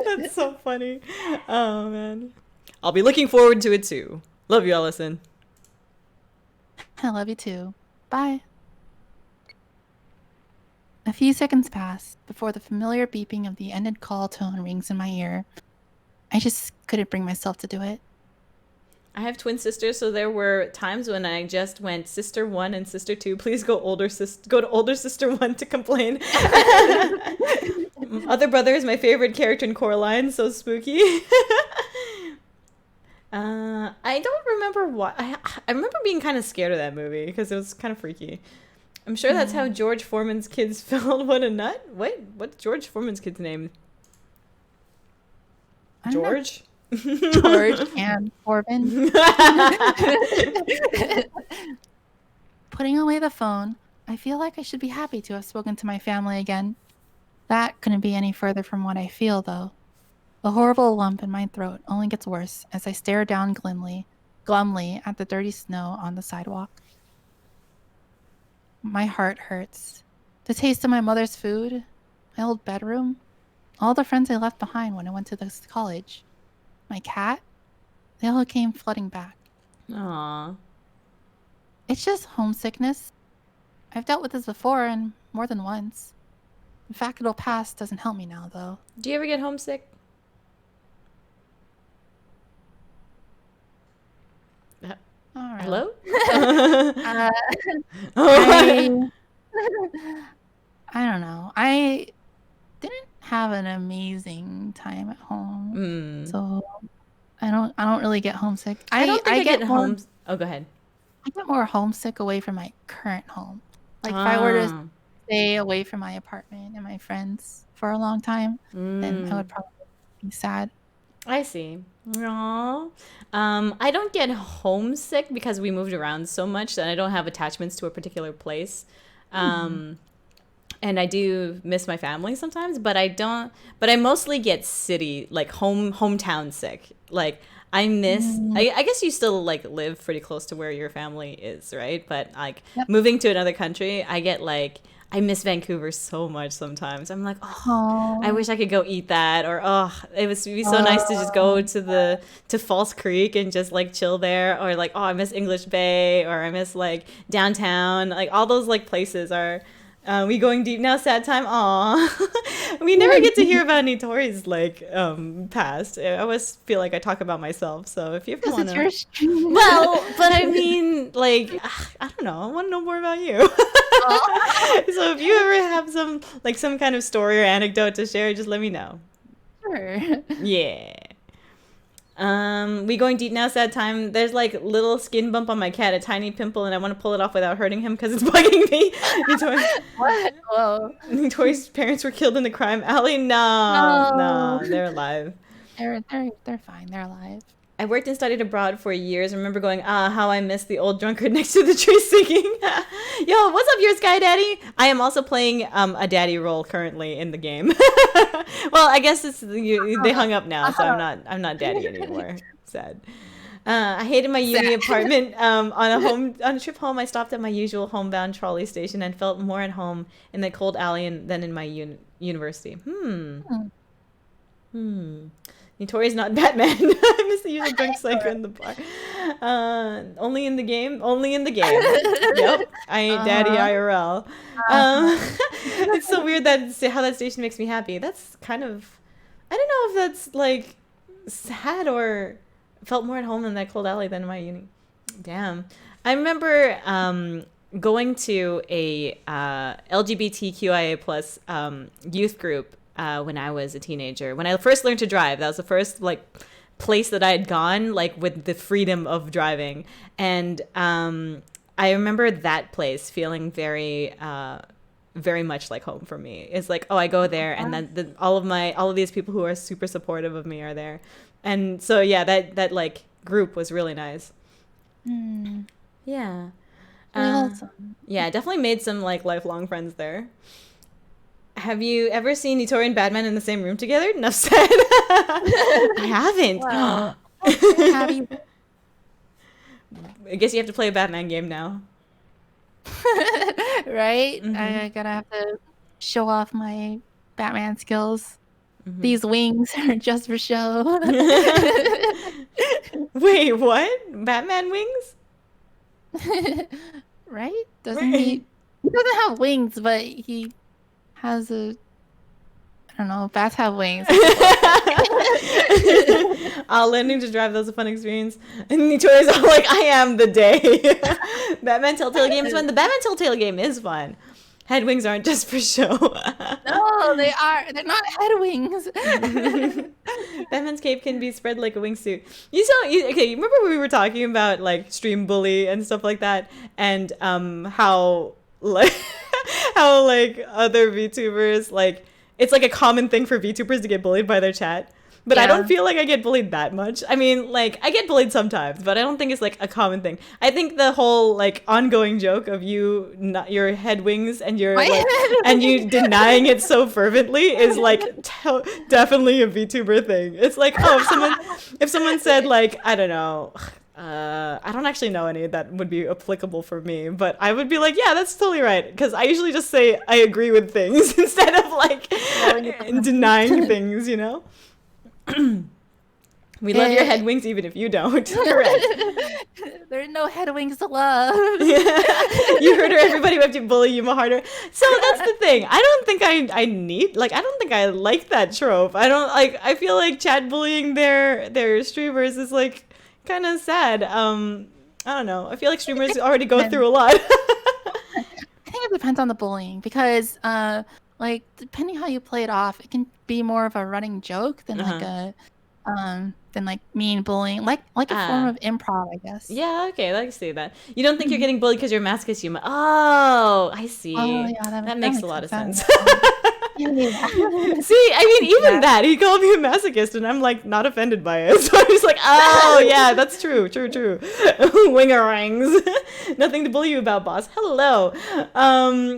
That's so funny. Oh, man. I'll be looking forward to it, too. Love you, Allison. I love you, too. Bye. A few seconds pass before the familiar beeping of the ended call tone rings in my ear. I just couldn't bring myself to do it. I have twin sisters, so there were times when I just went sister 1 and sister 2. Please go to older sister 1 to complain. Other Brother is my favorite character in Coraline. So spooky. I don't remember why. I remember being kind of scared of that movie because it was kind of freaky. I'm sure that's how George Foreman's kids felt. What a nut. Wait, what's George Foreman's kid's name? George? George and Corbin. Putting away the phone, I feel like I should be happy to have spoken to my family again. That couldn't be any further from what I feel, though. The horrible lump in my throat only gets worse as I stare down glumly at the dirty snow on the sidewalk. My heart hurts. The taste of my mother's food, my old bedroom, all the friends I left behind when I went to this college. My cat, they all came flooding back. Aww. It's just homesickness. I've dealt with this before and more than once. The fact it'll pass doesn't help me now, though. Do you ever get homesick? Right. Hello? I don't know. I didn't have an amazing time at home, so I don't really get homesick. I get more. Oh, go ahead. I get more homesick away from my current home. Like if I were to stay away from my apartment and my friends for a long time, then I would probably be sad. I see. Aww. I don't get homesick because we moved around so much that I don't have attachments to a particular place. And I do miss my family sometimes, but I mostly get city, like hometown sick. Like I miss, I guess you still like live pretty close to where your family is, right? But like moving to another country, I get like, I miss Vancouver so much sometimes. I'm like, oh, I wish I could go eat that. Or, it would be so nice to just go to False Creek and just like chill there. Or like, I miss English Bay, or I miss like downtown. Like all those like places are, we going deep now, sad time. Aw. We never get to hear about Nitori's like past. I always feel like I talk about myself. So if you ever want to, well, but I mean, like, I don't know. I want to know more about you. So if you ever have some kind of story or anecdote to share, just let me know. Sure. Yeah. We going deep now, sad time. There's like little skin bump on my cat, a tiny pimple, and I want to pull it off without hurting him because it's bugging me. What? Whoa. Nitori's parents were killed in the crime alley. No, they're alive. They're fine. They're alive. I worked and studied abroad for years. I remember going, how I miss the old drunkard next to the tree singing. Yo, what's up, your Sky Daddy? I am also playing a daddy role currently in the game. Well, I guess they hung up now, so I'm not daddy anymore. Sad. I hated my uni apartment. On a trip home, I stopped at my usual homebound trolley station and felt more at home in the cold alley than in my university. Nitori's not Batman. I miss the usual drunk psycho in the bar. Only in the game. Yep. I ain't daddy IRL. It's so weird how that station makes me happy. That's kind of, I don't know if that's like sad or felt more at home in that cold alley than in my uni. Damn. I remember going to a LGBTQIA plus youth group when I was a teenager. When I first learned to drive, that was the first like place that I had gone like with the freedom of driving. And I remember that place feeling very much like home for me. It's like, oh, I go there, and then all of these people who are super supportive of me are there. And so yeah, that like group was really nice. Yeah. Awesome. Yeah, definitely made some like lifelong friends there. Have you ever seen Nitori and Batman in the same room together? Enough said. I haven't. Wow. Have you? I guess you have to play a Batman game now. Right? I gotta have to show off my Batman skills. These wings are just for show. Wait, what? Batman wings? Right? He doesn't have wings, but he has I don't know, bats have wings. Learning to drive, that was a fun experience. And Nitori's all like, I am the day. Batman Telltale game is fun. The Batman Telltale game is fun. Head wings aren't just for show. No, they are. They're not head wings. Batman's cape can be spread like a wingsuit. You remember when we were talking about like stream bully and stuff like that, and how like other VTubers, like it's like a common thing for VTubers to get bullied by their chat. But yeah. I don't feel like I get bullied that much. I mean, like, I get bullied sometimes, but I don't think it's, like, a common thing. I think the whole, like, ongoing joke of your head wings and and you denying it so fervently is, like, definitely a VTuber thing. It's like, oh, if someone said, like, I don't know, I don't actually know any that would be applicable for me, but I would be like, yeah, that's totally right. Because I usually just say I agree with things instead of, like, denying things, you know? We love your head wings even if you don't. Correct. There are no head wings to love. You heard her, everybody who have to bully you harder. So that's the thing. I don't think I need, like, I don't think I like that trope. I feel like chat bullying their streamers is like kind of sad. I don't know. I feel like streamers already go through a lot. I think it depends on the bullying because like depending how you play it off, it can be more of a running joke than like mean bullying, like a form of improv, I guess. Yeah, okay, I can see that. You don't think you're getting bullied because you're masochist human. Oh, I see. Oh, yeah, that makes a lot of sense. See, I mean, even that, he called me a masochist, and I'm like not offended by it. So I'm just like, oh yeah, that's true. Wingerangs. Nothing to bully you about, boss. Hello.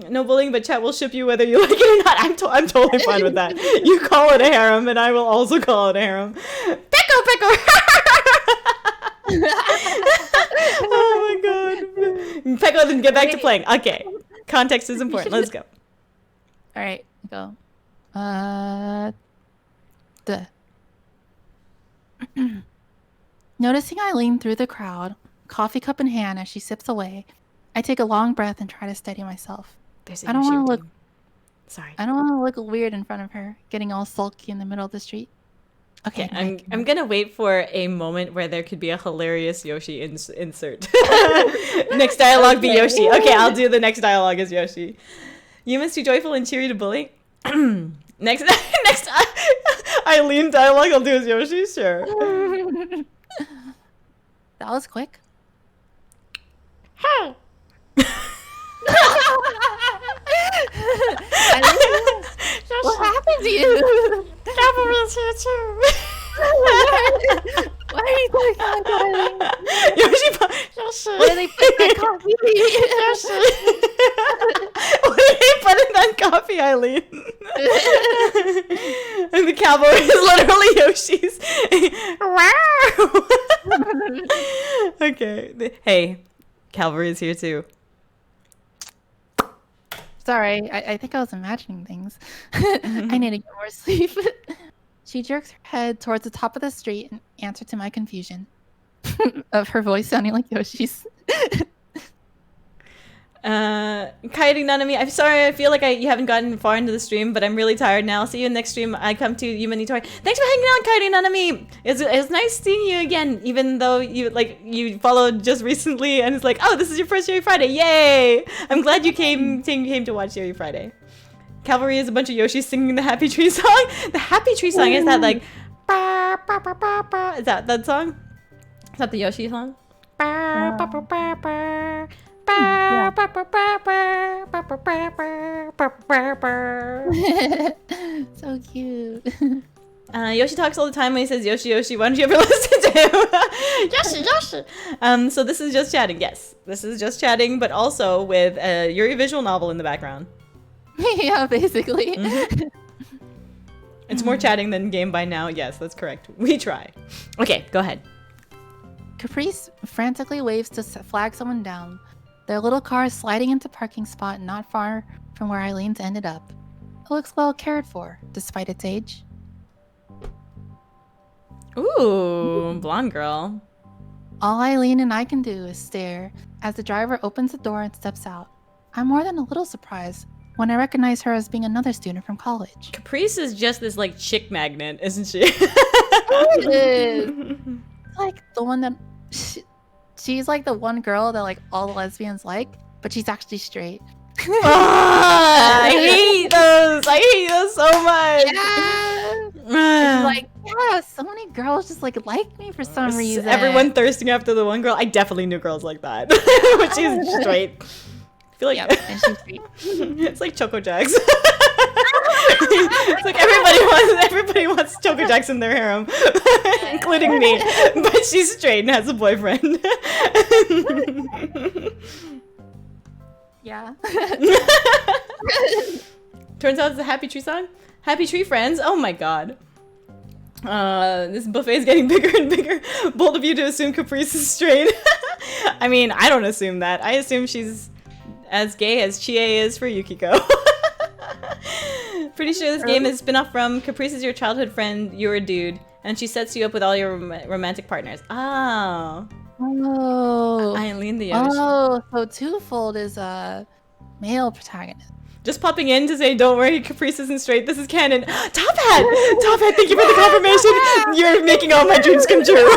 No bullying, but chat will ship you whether you like it or not. I'm totally fine with that. You call it a harem, and I will also call it a harem. Pecco. Oh my god. Pecco, then get back to playing. Okay. Context is important. Let's go. All right, go. Noticing I lean through the crowd, coffee cup in hand as she sips away, I take a long breath and try to steady myself. I don't want to look. Sorry. I don't want to look weird in front of her, getting all sulky in the middle of the street. Okay, I'm gonna wait for a moment where there could be a hilarious Yoshi insert. Next dialogue be Yoshi. Okay, I'll do the next dialogue as Yoshi. You must be joyful and cheery to bully. Next Eileen dialogue I'll do as Yoshi. Sure. That was quick. Hey. What happened to you? Cavalry's here too. Why are are you talking about, darling? Yoshi, What did they put in that coffee? what did they put in that coffee, Eileen? And the cowboy is literally Yoshi's. Okay. Hey, Calvary is here too. Sorry, I think I was imagining things. I need to get more sleep. She jerks her head towards the top of the street in answer to my confusion of her voice sounding like Yoshi's. Kiting Nanami, I'm sorry, I feel like you haven't gotten far into the stream, but I'm really tired now. See you next stream. I come to you, nitori. Thanks for hanging out, Kiting Nanami. It's nice seeing you again, even though you followed just recently, and it's like, oh, this is your first Yuri Friday, yay! I'm glad you came to watch Yuri Friday. Cavalry is a bunch of Yoshis singing the Happy Tree song. The Happy Tree song is that like, is that song? Is that the Yoshi song? So cute. Yoshi talks all the time when he says Yoshi Yoshi. Why don't you ever listen to him? Yoshi Yoshi. So this is just chatting. Yes, this is just chatting, but also with a Yuri visual novel in the background. Yeah, basically. It's more chatting than game by now. Yes, that's correct. We try. Okay, go ahead. Caprice frantically waves to flag someone down. Their little car is sliding into parking spot not far from where Eileen's ended up. It looks well cared for, despite its age. Ooh, blonde girl. All Eileen and I can do is stare as the driver opens the door and steps out. I'm more than a little surprised when I recognize her as being another student from college. Caprice is just this like chick magnet, isn't she? It is. Like the one that she's like the one girl that like all the lesbians like, but she's actually straight. I hate those. I hate those so much. Yeah. She's like, yeah, so many girls just like me for some reason. Everyone thirsting after the one girl. I definitely knew girls like that, but she's straight. I feel like and she's straight. It's like Choco Jacks. It's like everybody wants Choco Jacks in their harem, including me. But she's straight and has a boyfriend. Yeah. Turns out it's a Happy Tree song. Happy Tree friends. Oh my god. This buffet is getting bigger and bigger. Bold of you to assume Caprice is straight. I mean, I don't assume that. I assume she's as gay as Chie is for Yukiko. Pretty sure this game is a spin-off from Caprice is your childhood friend, you're a dude, and she sets you up with all your romantic partners. Oh. Oh. Eileen the Yoshi. Oh, so Twofold is a male protagonist. Just popping in to say, don't worry, Caprice isn't straight. This is canon. Top Hat! Top Hat, thank you for the confirmation. You're making all my dreams come true.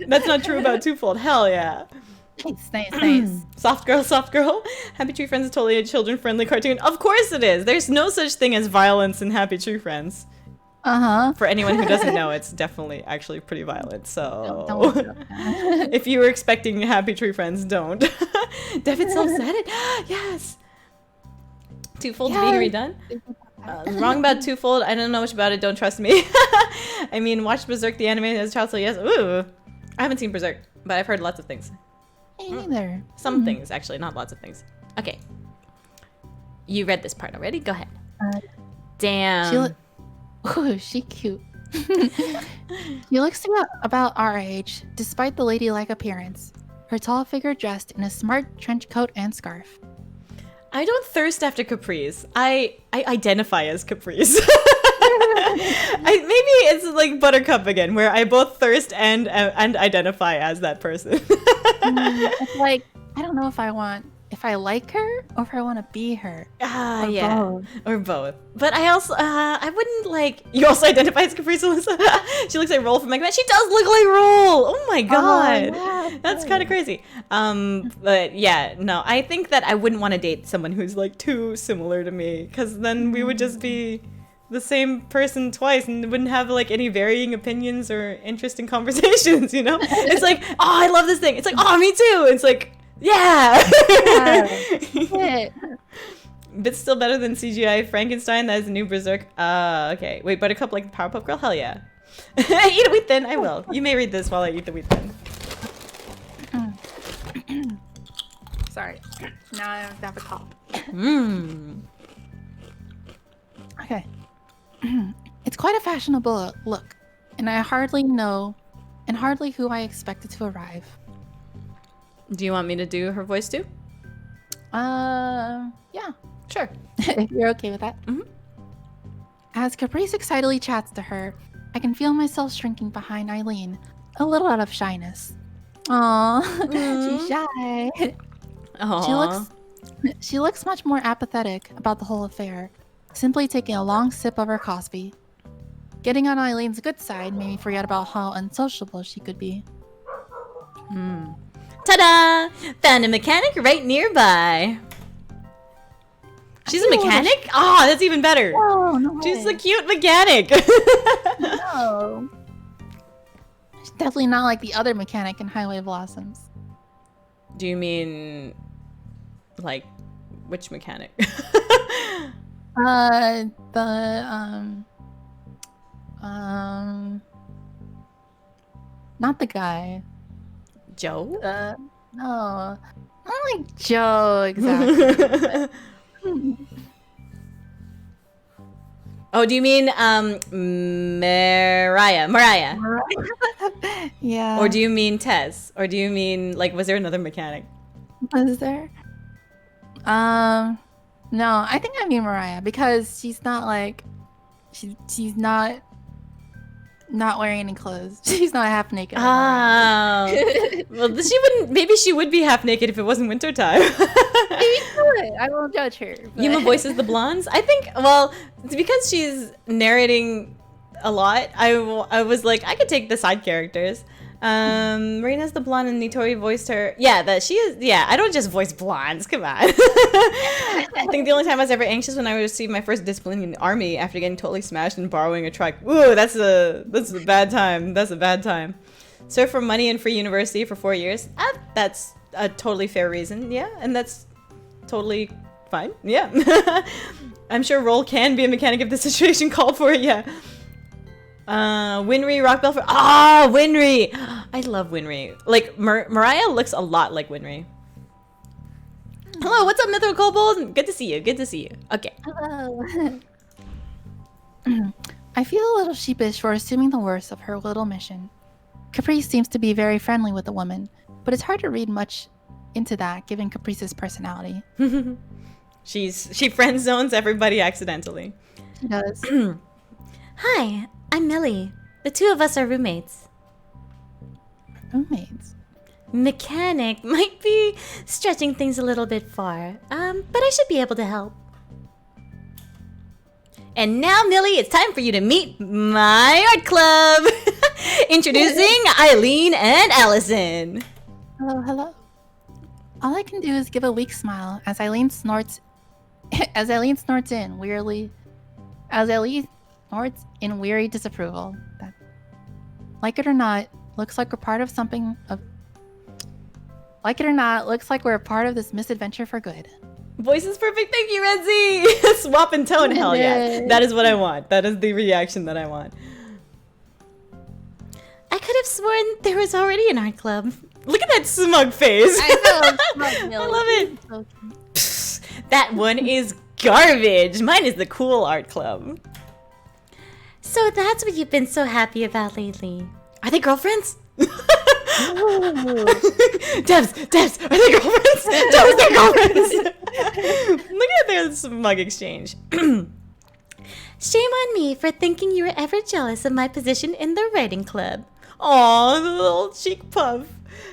That's not true about Twofold. Hell yeah. Nice. Soft girl, soft girl. Happy Tree Friends is totally a children-friendly cartoon. Of course it is. There's no such thing as violence in Happy Tree Friends. For anyone who doesn't know, it's definitely actually pretty violent. So don't if you were expecting Happy Tree Friends, don't. Dev itself said it. Yes. Twofold to be redone. Wrong about Twofold. I don't know much about it. Don't trust me. I mean, watched Berserk the anime as a child, so yes. Ooh, I haven't seen Berserk, but I've heard lots of things. Me neither. Some things, actually, not lots of things. Okay. You read this part already? Go ahead. Damn. She cute. She looks about our age, despite the ladylike appearance. Her tall figure dressed in a smart trench coat and scarf. I don't thirst after Caprice. I identify as Caprice. Maybe it's like Buttercup again, where I both thirst and identify as that person. It's like, I don't know if I like her or if I want to be her. Both. Or both. But I also, I wouldn't like. You also identify as Caprice, Alyssa? She looks like Roll from Mega Man. She does look like Roll. Oh my god, that's kind of crazy. But yeah, no, I think that I wouldn't want to date someone who's like too similar to me, because then we would just be the same person twice and wouldn't have like any varying opinions or interesting conversations. You know, it's like, oh, I love this thing. It's like, oh, me too. It's like. Yeah. But still better than CGI Frankenstein. That is a new Berserk. Okay. Wait, Buttercup like the Powerpuff Girl? Hell yeah. Eat a wheat thin. I will. You may read this while I eat the wheat thin. Sorry. Now I have a cough. Okay. It's quite a fashionable look, and I hardly know, and hardly who I expected to arrive. Do you want me to do her voice too? Yeah, sure. If you're okay with that. As Caprice excitedly chats to her, I can feel myself shrinking behind Eileen, a little out of shyness. Aww, she's shy. Aww. She looks much more apathetic about the whole affair, simply taking a long sip of her coffee. Getting on Eileen's good side made me forget about how unsociable she could be. Ta-da! Found a mechanic right nearby. She's a mechanic? Ah, that's even better. Oh, no She's way. a cute mechanic. No. She's definitely not like the other mechanic in Highway Blossoms. Do you mean, like, which mechanic? Not the guy. Joe? No. Not like Joe, exactly. Oh, do you mean, Mariah? Yeah. Or do you mean Tess? Or do you mean, like, was there another mechanic? Was there? No, I think I mean Mariah because she's not like she's not wearing any clothes. She's not half naked. Oh. Well, she wouldn't. Maybe she would be half naked if it wasn't wintertime. Maybe she would. I won't judge her. But... Yuma voices the blondes. I think. Well, it's because she's narrating a lot. I was like, I could take the side characters. Marina's the blonde, and Nitori voiced her. Yeah, that she is. Yeah, I don't just voice blondes. Come on. I think the only time I was ever anxious when I received my first discipline in the army after getting totally smashed and borrowing a truck. Ooh, that's a bad time. That's a bad time. Serve for money and free university for 4 years. That's a totally fair reason. Yeah, and that's totally fine. Yeah. I'm sure Roll can be a mechanic if the situation called for it. Yeah. Winry, Rock Belfort. Ah, Winry! I love Winry. Like, Mariah looks a lot like Winry. Hello, what's up, Mythical Kobold? Good to see you, good to see you. Okay. Hello. I feel a little sheepish for assuming the worst of her little mission. Caprice seems to be very friendly with the woman, but it's hard to read much into that given Caprice's personality. She friend zones everybody accidentally. She does. Hi, I'm Millie. The two of us are roommates. Roommates. Mechanic might be stretching things a little bit far, but I should be able to help. And now, Millie, it's time for you to meet my art club. Introducing Eileen and Allison. Hello, hello. All I can do is give a weak smile as Eileen snorts in weirdly. As Eileen snorts in weary disapproval. That, like it or not, looks like we're part of something of. Like it or not, looks like we're a part of this misadventure for good. Voice is perfect. Thank you, Renzi. Swap and tone. Hell yeah. That is what I want. That is the reaction that I want. I could have sworn there was already an art club. Look at that smug face. I know. I love it. Psst, that one is garbage. Mine is the cool art club. So that's what you've been so happy about lately. Are they girlfriends? Devs, are they girlfriends? Devs, they're girlfriends. Look at their smug exchange. Shame on me for thinking you were ever jealous of my position in the writing club. Aw, the little cheek puff.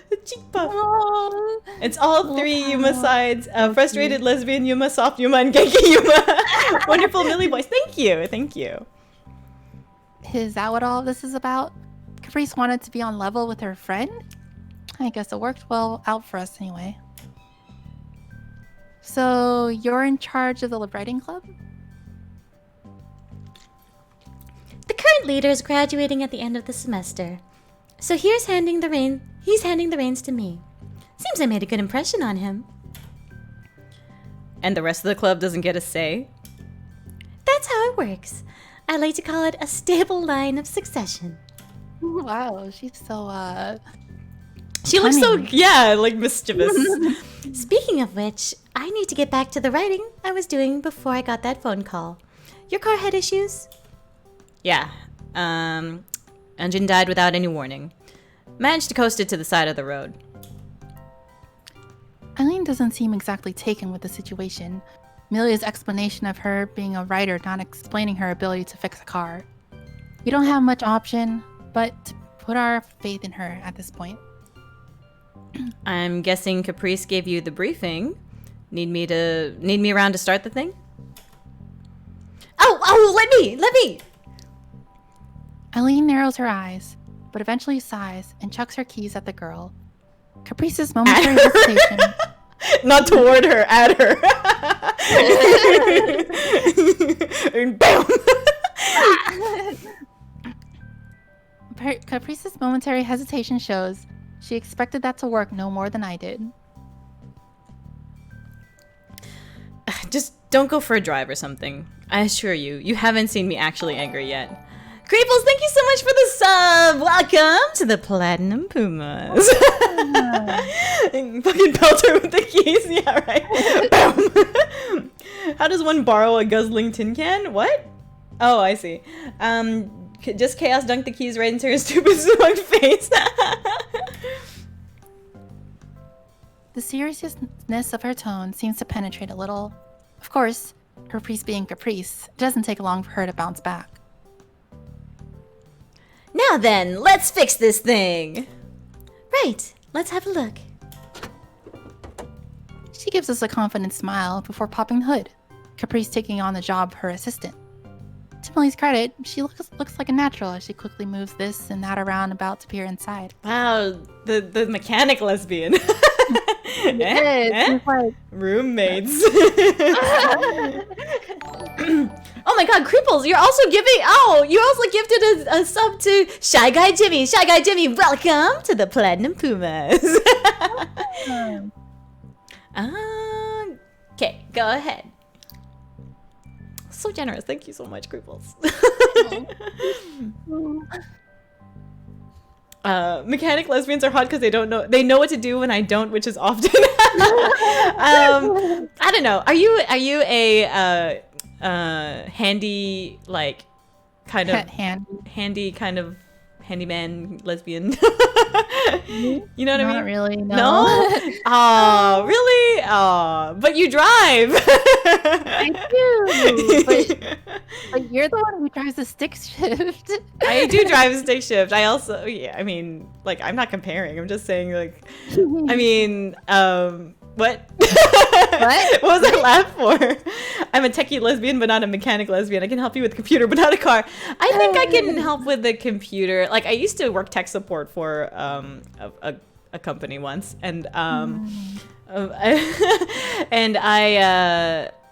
The cheek puff. Aww. It's all three Yuma sides. Frustrated lesbian Yuma, soft Yuma, and Genki Yuma. Wonderful Millie voice. Thank you. Thank you. Is that what all of this is about? Caprice wanted to be on level with her friend? I guess it worked well out for us anyway. So, you're in charge of the writing club? The current leader is graduating at the end of the semester. So he's handing the reins to me. Seems I made a good impression on him. And the rest of the club doesn't get a say? That's how it works. I like to call it a stable line of succession. Wow, she's so She looks so, yeah, like mischievous. Speaking of which, I need to get back to the writing I was doing before I got that phone call. Your car had issues? Yeah. Engine died without any warning. Managed to coast it to the side of the road. Eileen doesn't seem exactly taken with the situation. Amelia's explanation of her being a writer not explaining her ability to fix a car. We don't have much option, but to put our faith in her at this point. I'm guessing Caprice gave you the briefing. Need me around to start the thing? Oh, let me! Eileen narrows her eyes, but eventually sighs and chucks her keys at the girl. Caprice's momentary hesitation. Not toward her, at her. And bam! Caprice's momentary hesitation shows she expected that to work no more than I did. Just don't go for a drive or something. I assure you, you haven't seen me actually angry yet. Creeples, thank you so much for the sub! Welcome to the Platinum Pumas. Fucking pelter with the keys, yeah, right? Boom. How does one borrow a guzzling tin can? What? Oh, I see. Just chaos dunk the keys right into her stupid smug face. The seriousness of her tone seems to penetrate a little. Of course, Caprice being Caprice, it doesn't take long for her to bounce back. Now then, let's fix this thing. Right, let's have a look. She gives us a confident smile before popping the hood, Caprice taking on the job of her assistant. To Millie's credit, she looks like a natural as she quickly moves this and that around about to peer inside. Wow, the mechanic lesbian. Like... Roommates. Oh my god, Creeples, you're also giving, you also gifted a sub to Shy Guy Jimmy. Shy Guy Jimmy, welcome to the Platinum Pumas. Okay, go ahead. So generous, thank you so much, Creeples. Mechanic lesbians are hot because they know what to do when I don't, which is often. I don't know. Are you a handy, like, kind of handy kind of handyman lesbian? You know what I mean? Not really. No. Oh, really? Oh, but you drive. I do. But you're the one who drives the stick shift. I do drive a stick shift. I also, yeah. I mean, like, I'm not comparing. I'm just saying, like, I mean, what? What was I laugh for? I'm a techie lesbian, but not a mechanic lesbian. I can help you with a computer, but not a car. I think I can help with the computer. Like, I used to work tech support for a company once, and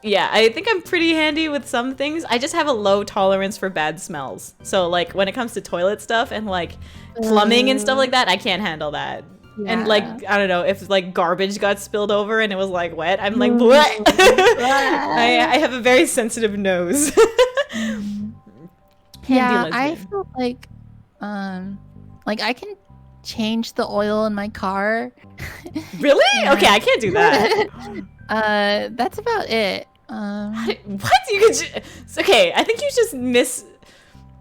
yeah, I think I'm pretty handy with some things. I just have a low tolerance for bad smells. So, like, when it comes to toilet stuff and, like, plumbing and stuff like that, I can't handle that. Yeah. And, like, I don't know, if, like, garbage got spilled over and it was, like, wet, I'm like, what? I have a very sensitive nose. Yeah, I feel like I can change the oil in my car. Really? Okay, I can't do that. That's about it. What? You could okay, I think you just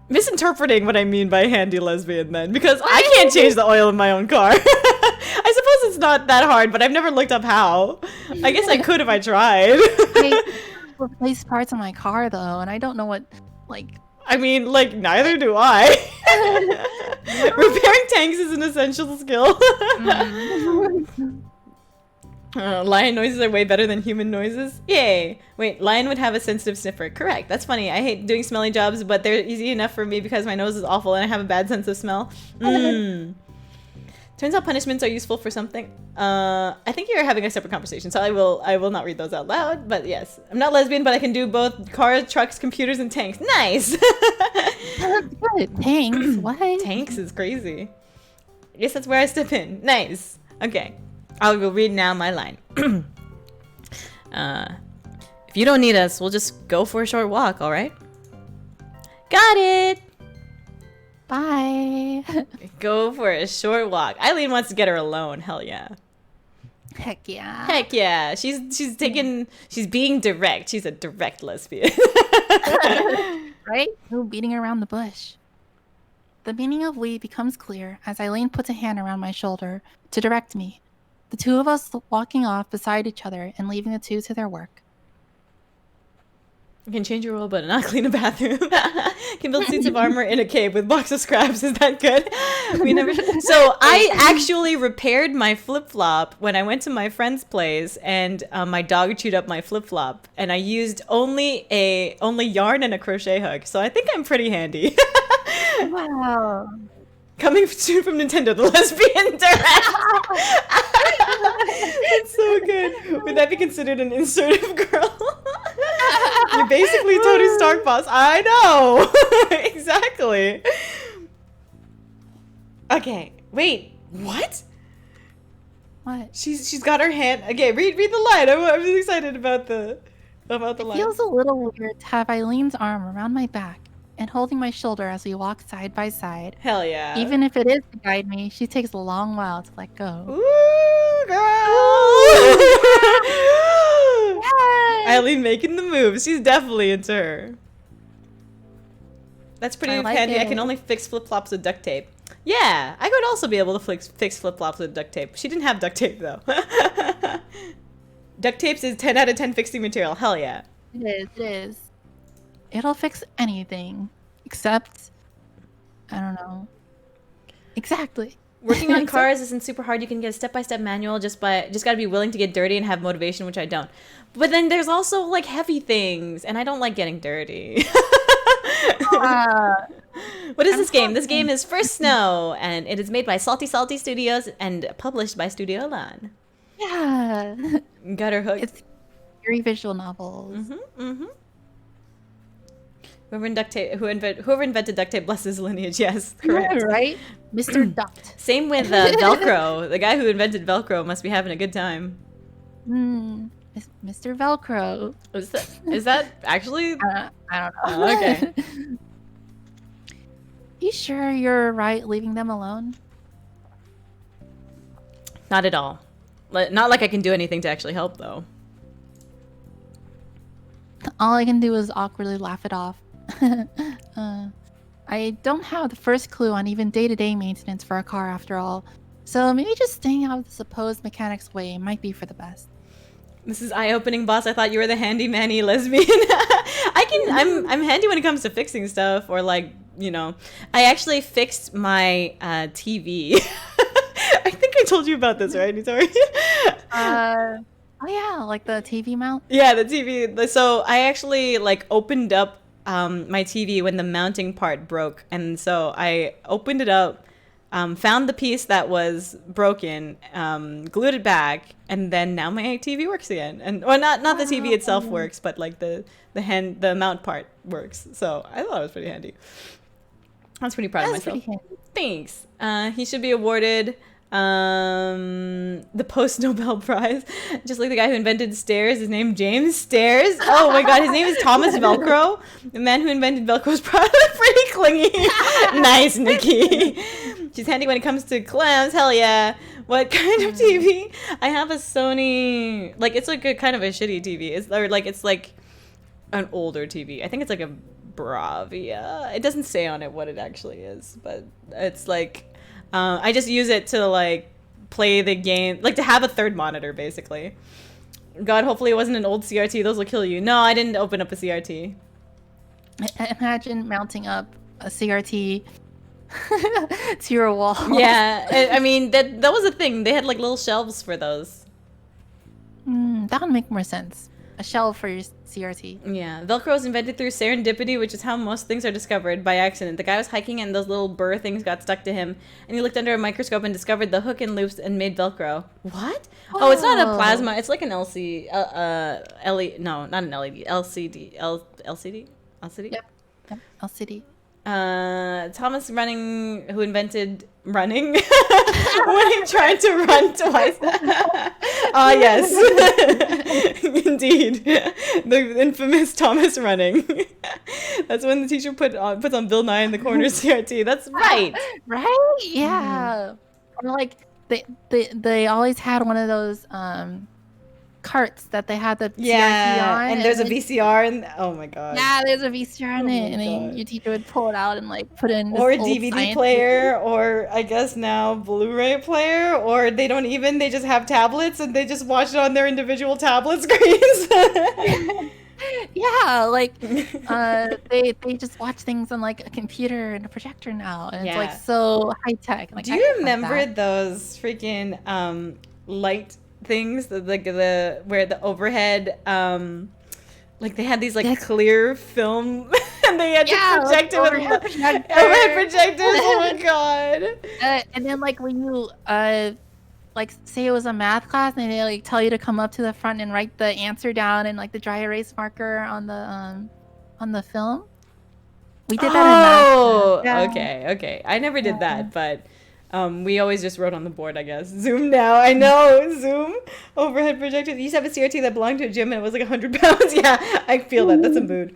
misinterpreting what I mean by handy lesbian then, because I can't change the oil in my own car. I suppose it's not that hard, but I've never looked up how. I guess I could if I tried. I replace parts of my car though, and I don't know what, like... I mean, like, neither do I. Repairing tanks is an essential skill. Lion noises are way better than human noises. Yay! Wait, lion would have a sensitive sniffer. Correct. That's funny. I hate doing smelly jobs, but they're easy enough for me because my nose is awful and I have a bad sense of smell. Turns out punishments are useful for something. I think you're having a separate conversation, so I will not read those out loud. But yes, I'm not lesbian, but I can do both cars, trucks, computers, and tanks. Nice. That's good. Tanks? What? Tanks is crazy. I guess that's where I step in. Nice. Okay. I'll go read now my line. If you don't need us, we'll just go for a short walk, all right? Got it! Bye. Go for a short walk. Eileen wants to get her alone. Hell yeah. Heck yeah. Heck yeah. She's being direct. She's a direct lesbian. Right? No beating around the bush. The meaning of we becomes clear as Eileen puts a hand around my shoulder to direct me. The two of us walking off beside each other and leaving the two to their work. You can change your role, but not clean a bathroom. Can build suits of armor in a cave with box of scraps. Is that good? So I actually repaired my flip-flop when I went to my friend's place, and my dog chewed up my flip-flop, and I used only yarn and a crochet hook. So I think I'm pretty handy. Wow. Coming soon from Nintendo, the lesbian direct. That's so good. Would that be considered an insertive girl? You're basically Tony Stark, boss. I know. Exactly. Okay. Wait. What? What? She's got her hand. Okay. Read the line. I'm really excited about the line. It feels a little weird to have Eileen's arm around my back and holding my shoulder as we walk side by side. Hell yeah. Even if it is to guide me, she takes a long while to let go. Ooh, girl. Yay! Eileen making the moves. She's definitely into her. That's pretty handy. I can only fix flip-flops with duct tape. Yeah, I could also be able to fix flip-flops with duct tape. She didn't have duct tape, though. Duct tapes is 10 out of 10 fixing material. Hell yeah. It is. It'll fix anything. Except... I don't know. Exactly. Working on cars isn't super hard. You can get a step-by-step manual. Just gotta be willing to get dirty and have motivation, which I don't. But then there's also like heavy things, and I don't like getting dirty. What is this game? This game is First Snow, and it is made by Salty Salty Studios and published by Studio Lan. Yeah. Got her hooked. It's very visual novels. Whoever invented duct tape bless his lineage. Yes, correct. Yeah, right? Mr. Duct. Same with Velcro. The guy who invented Velcro must be having a good time. Mr. Velcro. Is that actually? I don't know. Oh, okay. You sure you're right leaving them alone? Not at all. Not like I can do anything to actually help, though. All I can do is awkwardly laugh it off. I don't have the first clue on even day-to-day maintenance for a car after all, so maybe just staying out of the supposed mechanic's way might be for the best. This is eye-opening, boss. I thought you were the handy-manny lesbian. I'm handy when it comes to fixing stuff, or like, you know, I actually fixed my TV. I think I told you about this, right, Nitori? Oh yeah, like the TV mount? Yeah, the TV. So I actually like opened up my TV when the mounting part broke, and so I opened it up, found the piece that was broken, glued it back, and then now my TV works again. And well, not the TV itself works, but like the mount part works. So I thought it was pretty handy. I was pretty proud of myself. Thanks. He should be awarded the post-Nobel Prize. Just like the guy who invented stairs. His name James Stairs. Oh my god, his name is Thomas Velcro. The man who invented Velcro is probably pretty clingy. Nice, Nikki. She's handy when it comes to clams. Hell yeah. What kind of TV? I have a Sony, like it's like a kind of a shitty TV. It's like an older TV. I think it's like a Bravia. It doesn't say on it what it actually is, but it's like I just use it to like play the game, like to have a third monitor basically. God, hopefully it wasn't an old CRT. Those will kill you. No, I didn't open up a CRT. Imagine mounting up a CRT to your wall. Yeah, I mean that was a thing. They had like little shelves for those. That would make more sense. A shelf for your CRT. Yeah, Velcro was invented through serendipity, which is how most things are discovered, by accident. The guy was hiking and those little burr things got stuck to him, and he looked under a microscope and discovered the hook and loops and made Velcro. What? Oh, it's not a plasma. It's like an LCD. LED. No, not an LED. LCD. LCD. LCD. Yep. LCD. Thomas who invented running when he tried to run twice. Ah, yes. Indeed. The infamous Thomas running. That's when the teacher puts on Bill Nye in the corner CRT. That's right. Right? Yeah. Or like they always had one of those carts that they had the CRT on. And there's a VCR and oh my god. Yeah, there's a VCR in it, and then your teacher would pull it out and like put in this or old DVD science player, or I guess now Blu-ray player, or they just have tablets and they just watch it on their individual tablet screens. Yeah, like they just watch things on like a computer and a projector now, and it's like so high tech. Like, do you remember those freaking light things, the where the overhead like they had these like clear film and they had to project it with overhead projectors. Oh my god. And then like when you like say it was a math class and they like tell you to come up to the front and write the answer down and like the dry erase marker on the film. We did that in math class. Okay. I never did that, but we always just wrote on the board, I guess. Zoom now. I know. Zoom. Overhead projector. You used to have a CRT that belonged to a gym and it was like 100 pounds. Yeah, I feel that. That's a mood.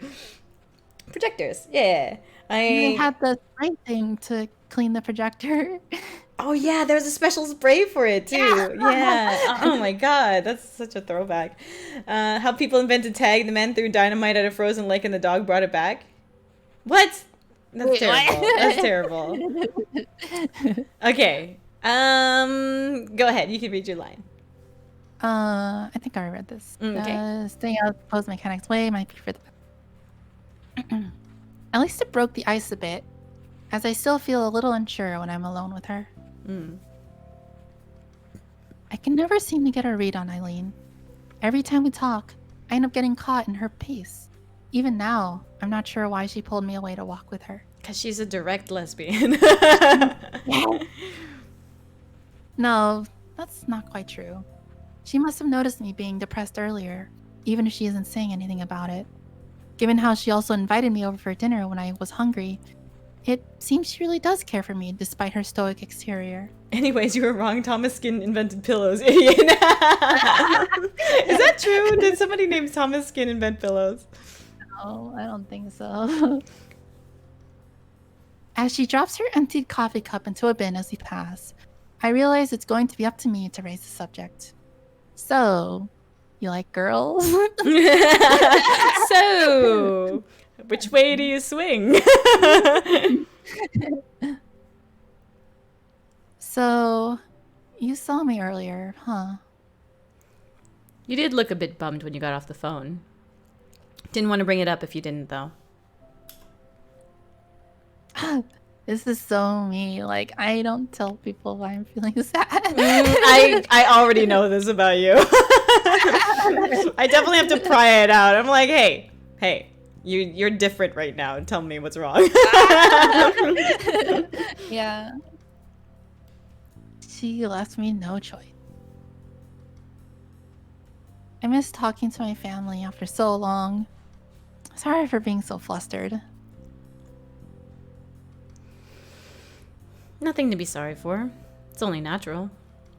Projectors. Yeah. They had the spray thing to clean the projector. Oh, yeah. There was a special spray for it, too. Yeah. Oh, my God. That's such a throwback. How people invented tag. The man threw dynamite at a frozen lake and the dog brought it back. What? That's terrible. That's terrible. Okay. Go ahead. You can read your line. I think I read this. Okay. Staying out of the proposed mechanics way might be for the At least it broke the ice a bit, as I still feel a little unsure when I'm alone with her. I can never seem to get a read on Eileen. Every time we talk, I end up getting caught in her pace. Even now, I'm not sure why she pulled me away to walk with her. Because she's a direct lesbian. No, that's not quite true. She must have noticed me being depressed earlier, even if she isn't saying anything about it. Given how she also invited me over for dinner when I was hungry, it seems she really does care for me despite her stoic exterior. Anyways, you were wrong. Thomas Skin invented pillows, idiot. Is that true? Did somebody named Thomas Skin invent pillows? No, I don't think so. As she drops her emptied coffee cup into a bin as we pass, I realize it's going to be up to me to raise the subject. So, you like girls? So, which way do you swing? So, you saw me earlier, huh? You did look a bit bummed when you got off the phone. Didn't want to bring it up if you didn't, though. This is so me. Like, I don't tell people why I'm feeling sad. I already know this about you. I definitely have to pry it out. I'm like, hey, you're different right now. Tell me what's wrong. Yeah. She left me no choice. I miss talking to my family after so long. Sorry for being so flustered. Nothing to be sorry for. It's only natural.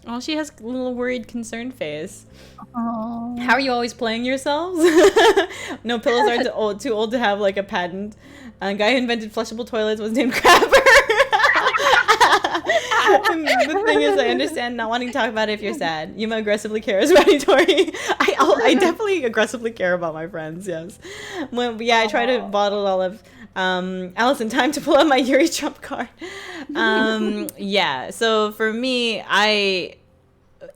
Oh, she has a little worried, concerned face. Oh. How are you always playing yourselves? No, pillows aren't too old to have like a patent. A guy who invented flushable toilets was named Crapper. The thing is, I understand not wanting to talk about it if you're sad. Yuma aggressively cares about nitori. I definitely aggressively care about my friends, yes. I try to bottle all of Allison, time to pull out my Yuri trump card. Yeah, so for me,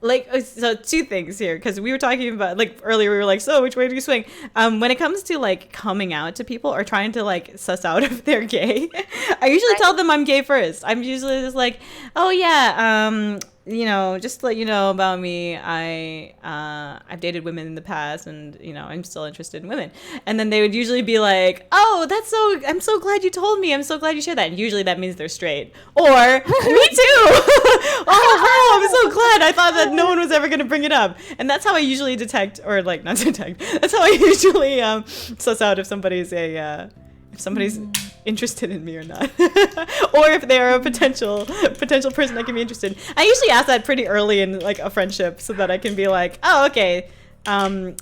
so two things here, because we were talking about, like, earlier we were like, so which way do you swing? When it comes to, like, coming out to people or trying to, like, suss out if they're gay, I usually tell them I'm gay first. I'm usually just like, oh yeah, you know, just to let you know about me, I've dated women in the past, and you know, I'm still interested in women. And then they would usually be like, oh, I'm so glad you told me. I'm so glad you shared that. And usually that means they're straight. Or me too. Oh, I'm so glad. I thought that no one was ever gonna bring it up. And that's how I usually detect, or like not detect. That's how I usually suss out if somebody's interested in me or not, or if they are a potential person that can be interested in. I usually ask that pretty early in like a friendship so that I can be like, oh, okay, I'm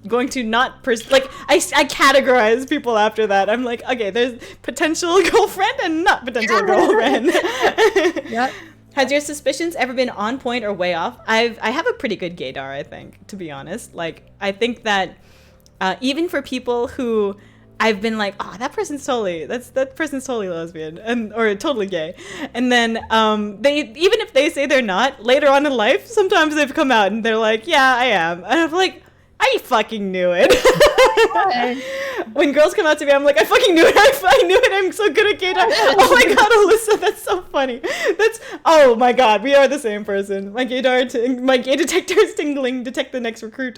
going to not like I categorize people after that. I'm like, okay, there's potential girlfriend and not potential girlfriend. Yep. Has your suspicions ever been on point or way off? I have a pretty good gaydar, I think, to be honest. Like, I think that even for people who I've been like, oh, that person's totally lesbian or totally gay, and then they, even if they say they're not, later on in life, sometimes they've come out and they're like, yeah, I am, and I'm like, I fucking knew it. When girls come out to me, I'm like, I fucking knew it. I knew it. I'm so good at gaydar. Oh my god, Alyssa, that's so funny. Oh my god, we are the same person. My gay detector is tingling. Detect the next recruit.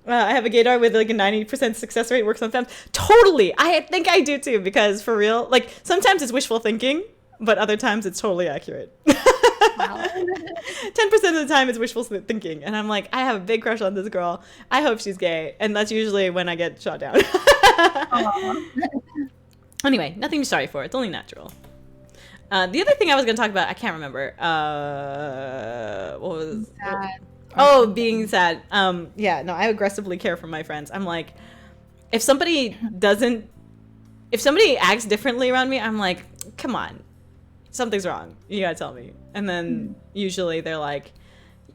I have a gaydar with like a 90% success rate. Works sometimes. Totally. I think I do too, because for real, like sometimes it's wishful thinking, but other times it's totally accurate. 10% of the time it's wishful thinking, and I'm like, I have a big crush on this girl. I hope she's gay, and that's usually when I get shot down. Anyway, nothing to be sorry for. It's only natural. The other thing I was gonna talk about, I can't remember. What was? Sad. Oh, being sad. Yeah, no, I aggressively care for my friends. I'm like, if somebody acts differently around me, I'm like, come on, something's wrong. You gotta tell me. And then usually they're like,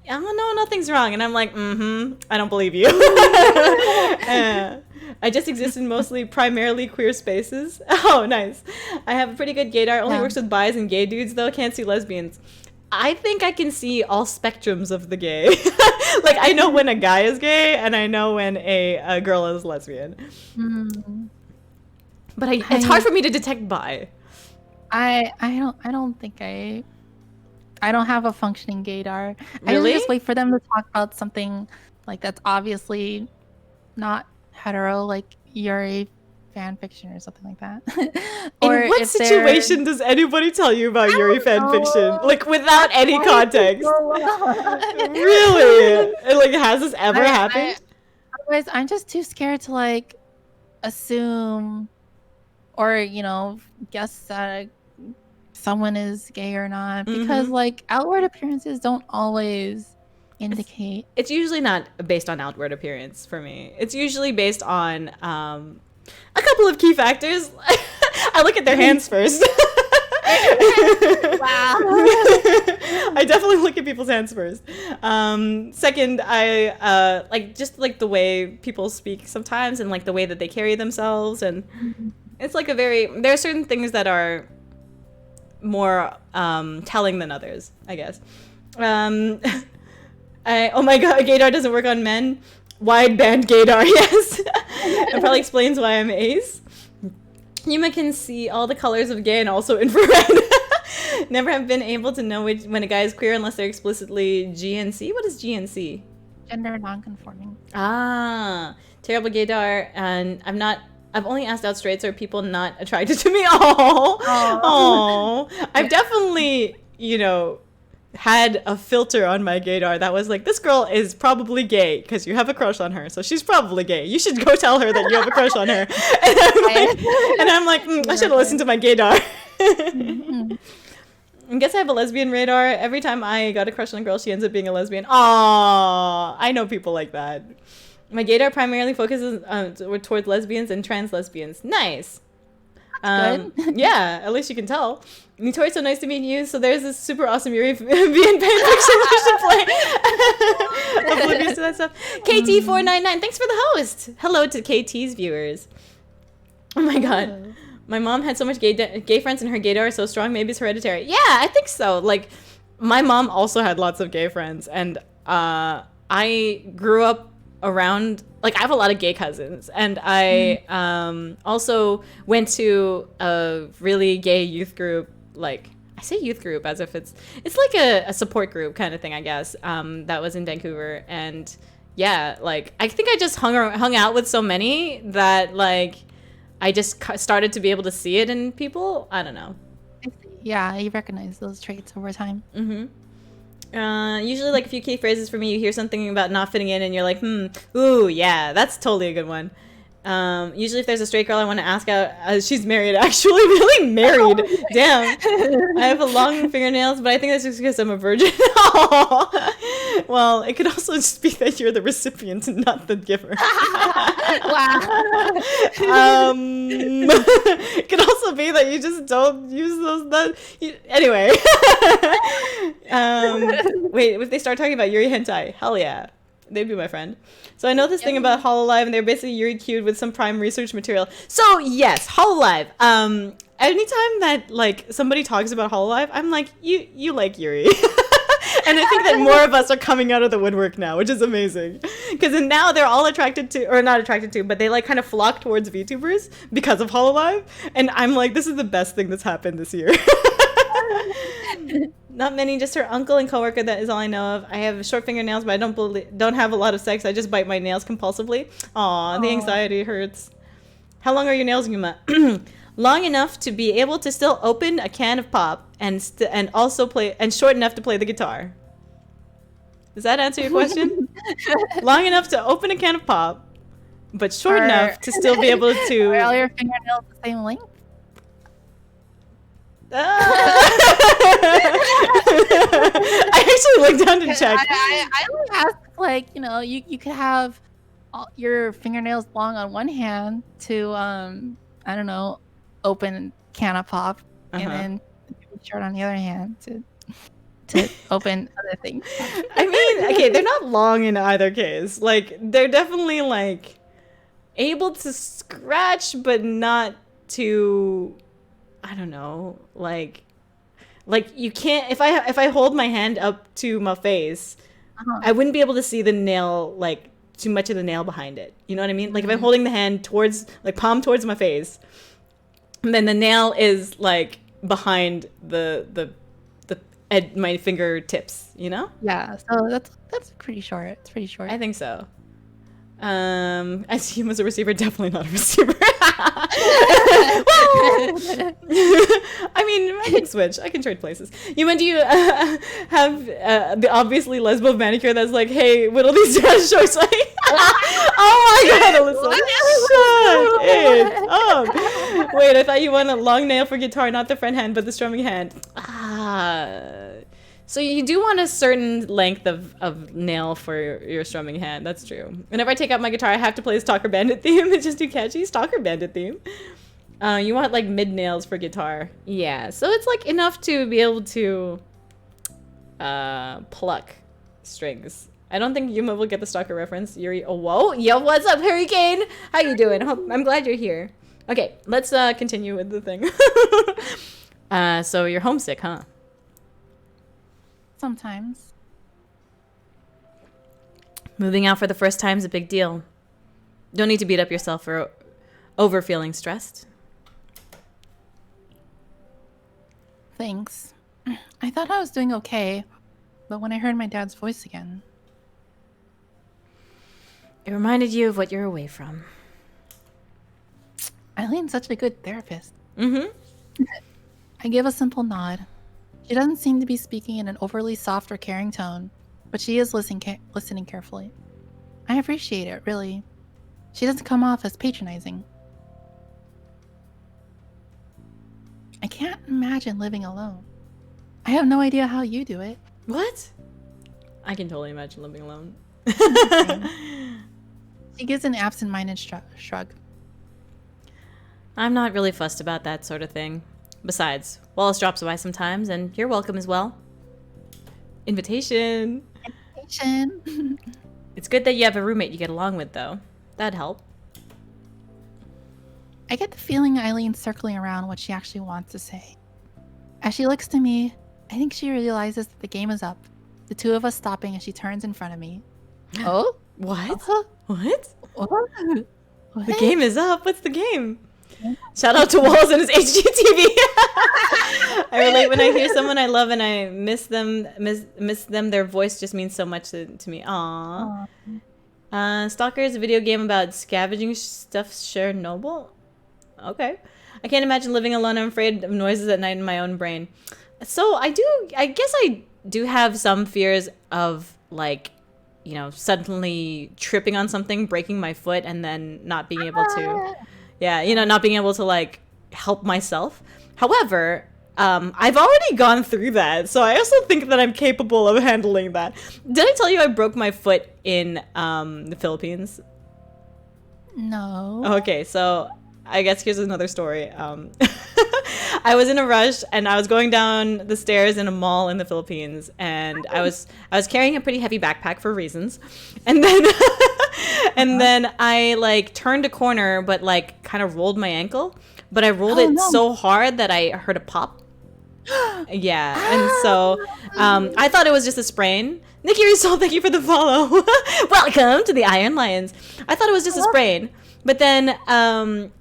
oh no, nothing's wrong. And I'm like, I don't believe you. I just exist in primarily queer spaces. Oh, nice. I have a pretty good gaydar. Only works with bis and gay dudes though. Can't see lesbians. I think I can see all spectrums of the gay. Like, I know when a guy is gay and I know when a girl is lesbian. But it's hard for me to detect bi. I don't think I don't have a functioning gaydar. Really? I just wait for them to talk about something like that's obviously not hetero, like Yuri fan fiction or something like that. Or in what situation does anybody tell you about Yuri fan fiction? Like, without any context. Really? Like, has this ever happened? Otherwise, I'm just too scared to like assume or, you know, guess that someone is gay or not, because like outward appearances don't always indicate. It's usually not based on outward appearance for me. It's usually based on a couple of key factors. I look at their hands first. Wow. I definitely look at people's hands first. Second, I like just like the way people speak sometimes, and like the way that they carry themselves, and it's like there are certain things that are more telling than others, I guess. Oh my god, gaydar doesn't work on men. Wideband gaydar, yes. It probably explains why I'm ace. Yuma can see all the colors of gay and also infrared. Never have been able to know when a guy is queer unless they're explicitly GNC. What is GNC? Gender non-conforming. Ah, terrible gaydar, and I've only asked out straights or people not attracted to me. Oh. I've definitely, had a filter on my gaydar that was like, this girl is probably gay because you have a crush on her, so she's probably gay. You should go tell her that you have a crush on her. And I'm like, I should have listened to my gaydar. I guess I have a lesbian radar. Every time I got a crush on a girl, she ends up being a lesbian. Aww, I know people like that. My gaydar primarily focuses towards lesbians and trans lesbians. Nice. Good. Yeah, at least you can tell. Nitori, so nice to meet you. So there's this super awesome Yuri fan fiction we should play. Oblivious to that stuff. KT499, thanks for the host. Hello to KT's viewers. Oh my god. My mom had so much gay friends, and her gaydar is so strong. Maybe it's hereditary. Yeah, I think so. Like, my mom also had lots of gay friends, and I grew up around, like, I have a lot of gay cousins, and I also went to a really gay youth group. Like, I say youth group as if it's like a support group kind of thing, I guess, that was in Vancouver. And yeah, like, I think I just hung out with so many that, like, I just started to be able to see it in people. I don't know. Yeah, you recognize those traits over time. Usually, like, a few key phrases for me. You hear something about not fitting in, and you're like, ooh, yeah, that's totally a good one. Usually if there's a straight girl I want to ask out, she's married, actually. Really married. Damn. I have a long fingernails, but I think that's just because I'm a virgin. Well, it could also just be that you're the recipient and not the giver. Wow. It could also be that you just don't use those. Anyway. Wait, if they start talking about Yuri hentai, hell yeah. They'd be my friend. So I know this thing about Hololive, and they're basically Yuri cued with some prime research material. So yes, Hololive. Anytime that like somebody talks about Hololive, I'm like, you like Yuri. And I think that more of us are coming out of the woodwork now, which is amazing. Because now they're all attracted to, or not attracted to, but they like kind of flock towards VTubers because of Hololive. And I'm like, this is the best thing that's happened this year. Not many, just her uncle and coworker. That is all I know of. I have short fingernails, but I don't have a lot of sex. I just bite my nails compulsively. Aw, the anxiety hurts. How long are your nails, Yuma? Long enough to be able to still open a can of pop and also play, and short enough to play the guitar. Does that answer your question? Long enough to open a can of pop, but short enough to still be able to. Are all your fingernails the same length? I actually looked down to check. I would ask, like, you know, you could have your fingernails long on one hand to I don't know, open can of pop, and then short on the other hand to open other things. I mean, okay, they're not long in either case. Like, they're definitely like able to scratch, but not to, I don't know, like you can't, if I hold my hand up to my face, I wouldn't be able to see the nail, like too much of the nail behind it. You know what I mean? Like if I'm holding the hand towards, like palm towards my face, and then the nail is like behind my fingertips, you know? Yeah, so that's pretty short. It's pretty short. I think so. I see him as a receiver, definitely not a receiver. I mean, I can switch. I can trade places. When do you have the obviously lesbo manicure that's like, hey, whittle these down shorts? Like, oh my god, Alyssa. Shut it up. Wait, I thought you want a long nail for guitar, not the front hand, but the strumming hand. So you do want a certain length of nail for your strumming hand. That's true. Whenever I take out my guitar, I have to play the Stalker Bandit theme. It's just too catchy. Stalker Bandit theme. You want like mid nails for guitar. Yeah, so it's like enough to be able to pluck strings. I don't think Yuma will get the Stalker reference. Yuri, oh whoa, yo, what's up, Hurricane? How you doing? I'm glad you're here. Okay, let's continue with the thing. So you're homesick, huh? Sometimes. Moving out for the first time is a big deal. Don't need to beat up yourself for over feeling stressed. Thanks. I thought I was doing okay, but when I heard my dad's voice again... It reminded you of what you're away from. Eileen's such a good therapist. Mm-hmm. I give a simple nod. She doesn't seem to be speaking in an overly soft or caring tone, but she is listening carefully. I appreciate it, really. She doesn't come off as patronizing. I can't imagine living alone. I have no idea how you do it. What? I can totally imagine living alone. She gives an absent-minded shrug. I'm not really fussed about that sort of thing. Besides, Wallace drops by sometimes, and you're welcome as well. Invitation. Invitation. It's good that you have a roommate you get along with, though. That'd help. I get the feeling Eileen's circling around what she actually wants to say. As she looks to me, I think she realizes that the game is up. The two of us stopping as she turns in front of me. Oh? What? What? What? The game is up. What's the game? Shout out to Wallace and his HGTV. I relate when I hear someone I love and I miss them. Their voice just means so much to me. Aww. Stalker is a video game about scavenging stuff. Chernobyl. Okay. I can't imagine living alone. I'm afraid of noises at night in my own brain. So I guess I do have some fears of like suddenly tripping on something, breaking my foot, and then not being able to, not being able to like help myself. However, I've already gone through that, so I also think that I'm capable of handling that. Did I tell you I broke my foot in the Philippines? No. Okay, so I guess here's another story. I was in a rush and I was going down the stairs in a mall in the Philippines, and I was carrying a pretty heavy backpack for reasons, and then then I like turned a corner but like kind of rolled my ankle, but I rolled it so hard that I heard a pop. Yeah, and so I thought it was just a sprain. Nikki Russo, thank you for the follow. Welcome to the Iron Lions. I thought it was just a sprain, but then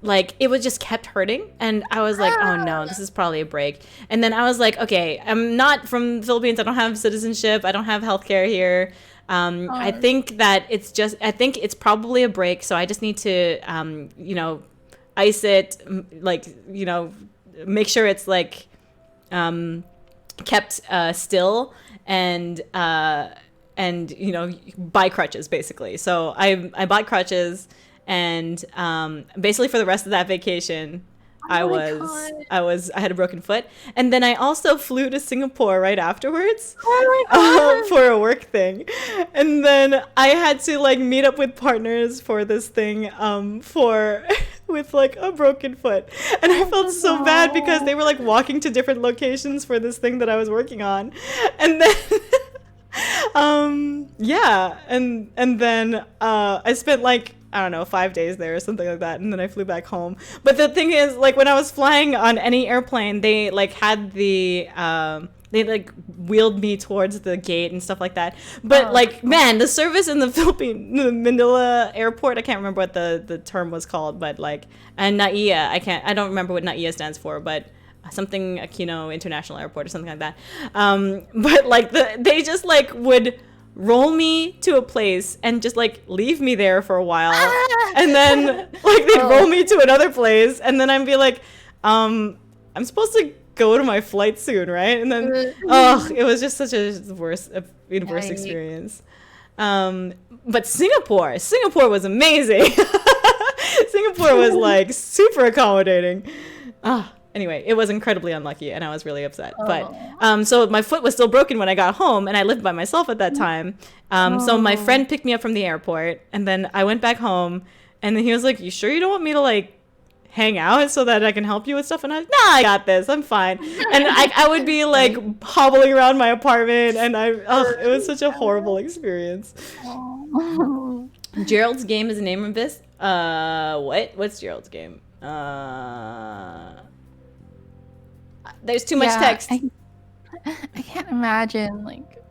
like it was just kept hurting, and I was like, oh no, this is probably a break. And then I was like, okay, I'm not from the Philippines. I don't have citizenship. I don't have healthcare here. I think that I think it's probably a break. So I just need to ice it, like make sure it's like kept still, and buy crutches basically. So I bought crutches, and basically for the rest of that vacation I had a broken foot, and then I also flew to Singapore right afterwards for a work thing, and then I had to like meet up with partners for this thing with like a broken foot, and I felt so bad because they were like walking to different locations for this thing that I was working on, and then and then I spent like, I don't know, 5 days there or something like that, and then I flew back home. But the thing is, like, when I was flying on any airplane, they like had the they like wheeled me towards the gate and stuff like that. But like, man, the service in the the Manila airport, I can't remember what the term was called, but like, and NAIA, I don't remember what NAIA stands for, but something Aquino International Airport or something like that. But like they just like would roll me to a place and just like leave me there for a while, and then like they'd roll me to another place, and then I'd be like, I'm supposed to go to my flight soon, right? And then it was just such a worse experience. But Singapore was amazing. Singapore was like super accommodating. Anyway, it was incredibly unlucky, and I was really upset. But so my foot was still broken when I got home, and I lived by myself at that time. So my friend picked me up from the airport, and then I went back home, and then he was like, "You sure you don't want me to like hang out so that I can help you with stuff?" And I was like, "Nah, I got this. I'm fine." And I would be like hobbling around my apartment, and it was such a horrible experience. Gerald's game is the name of this. What's Gerald's game? There's too much text. I can't imagine, like,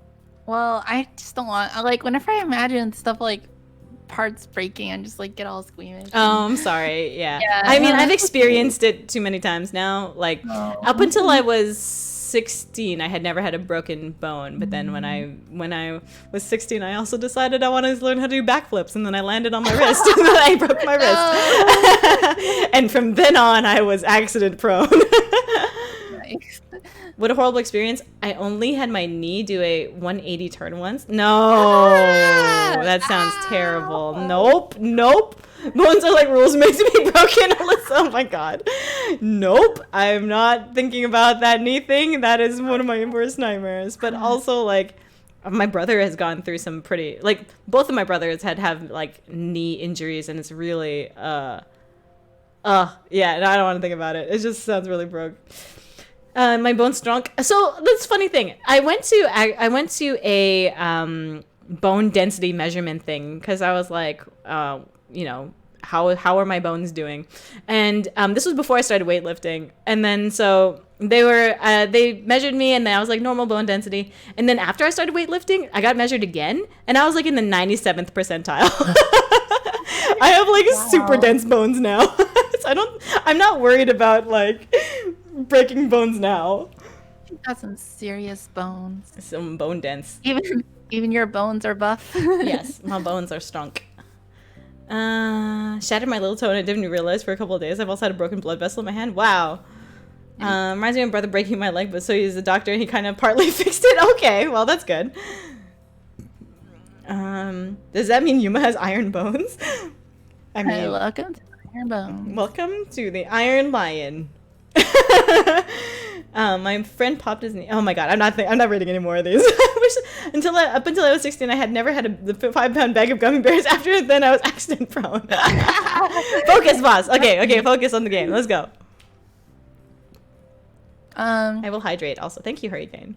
well, I just don't want, like, whenever I imagine stuff like parts breaking, I just like get all squeamish. Oh, I'm sorry. Yeah. I mean, I've experienced it too many times now. Like, up until I was 16, I had never had a broken bone. But then when I was 16, I also decided I wanted to learn how to do backflips, and then I landed on my wrist, and then I broke my wrist. And from then on, I was accident prone. What a horrible experience. I only had my knee do a 180 turn once. No, that sounds terrible. Nope. Bones are like rules meant to be broken. Oh my god. Nope. I'm not thinking about that knee thing. That is one of my worst nightmares. But also, like, my brother has gone through some pretty, like, both of my brothers have like knee injuries, and it's really yeah, I don't want to think about it. It just sounds really broke. My bone's drunk. So that's a funny thing. I went to a bone density measurement thing because I was like, how are my bones doing? And this was before I started weightlifting. And then so they measured me, and then I was like normal bone density. And then after I started weightlifting, I got measured again, and I was like in the 97th percentile. I have like super dense bones now. So I'm not worried about like breaking bones now. You got some serious bones. Some bone dense. Even your bones are buff. Yes, my bones are strong. Shattered my little toe, and I didn't realize for a couple of days. I've also had a broken blood vessel in my hand. Wow. Reminds me of my brother breaking my leg, but so he's a doctor, and he kind of partly fixed it. Okay, well, that's good. Does that mean Yuma has iron bones? I mean, welcome to Iron Bones. welcome to the Iron Lion. My friend popped his knee. Oh my god, I'm not reading any more of these. I wish up until I was 16, I had never had the 5-pound bag of gummy bears. After then, I was accident prone. Focus, boss. Okay, focus on the game. Let's go. I will hydrate. Also, thank you, Hurricane.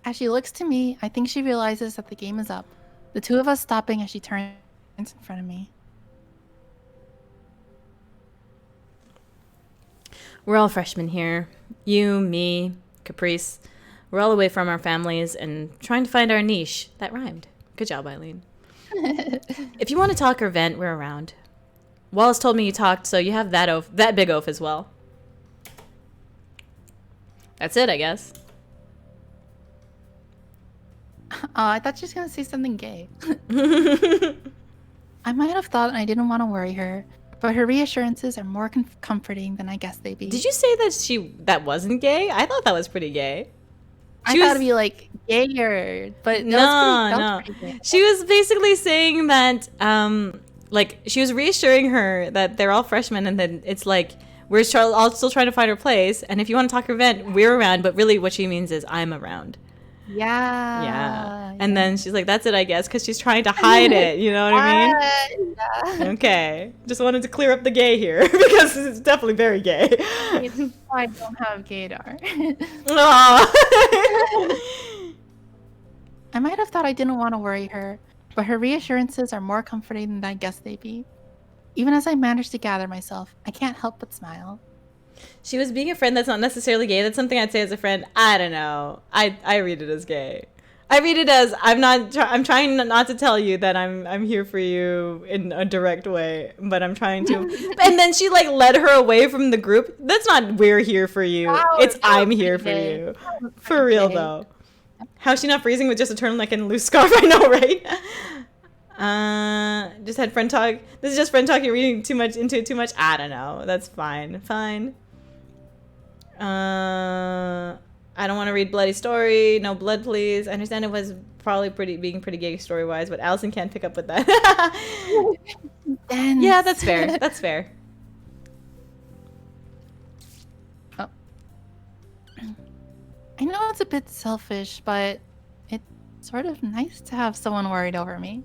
As she looks to me, I think she realizes that the game is up. The two of us stopping as she turns in front of me. We're all freshmen here. You, me, Caprice. We're all away from our families and trying to find our niche. That rhymed. Good job, Eileen. If you want to talk or vent, we're around. Wallace told me you talked, so you have that big oaf as well. That's it, I guess. I thought she was going to say something gay. I might have thought I didn't want to worry her, but her reassurances are more comforting than I guess they'd be. Did you say that wasn't gay? I thought that was pretty gay. I thought it'd be like gayer, but no. She was basically saying that, like, she was reassuring her that they're all freshmen and then it's like, we're all still trying to find our place. And if you want to talk or vent, we're around. But really what she means is I'm around. Yeah. And then she's like, that's it, I guess, because she's trying to hide it. You know what I mean? Yeah. Okay. Just wanted to clear up the gay here because it's definitely very gay. I don't have gaydar. I might have thought I didn't want to worry her, but her reassurances are more comforting than I guess they'd be. Even as I manage to gather myself, I can't help but smile. She was being a friend that's not necessarily gay. That's something I'd say as a friend. I don't know. I read it as gay. I read it as I'm trying not to tell you that I'm here for you in a direct way, but I'm trying to. And then she like led her away from the group. That's not we're here for you. It's I'm here for you. For real though. How's she not freezing with just a turtleneck and a loose scarf? I know, right? Just had friend talk. This is just friend talk. You're reading too much into it too much. I don't know. That's fine. Fine. I don't want to read bloody story. No blood, please. I understand it was probably being pretty gay story wise, but Allison can't pick up with that. Yeah, that's fair. That's fair. Oh. I know it's a bit selfish, but it's sort of nice to have someone worried over me.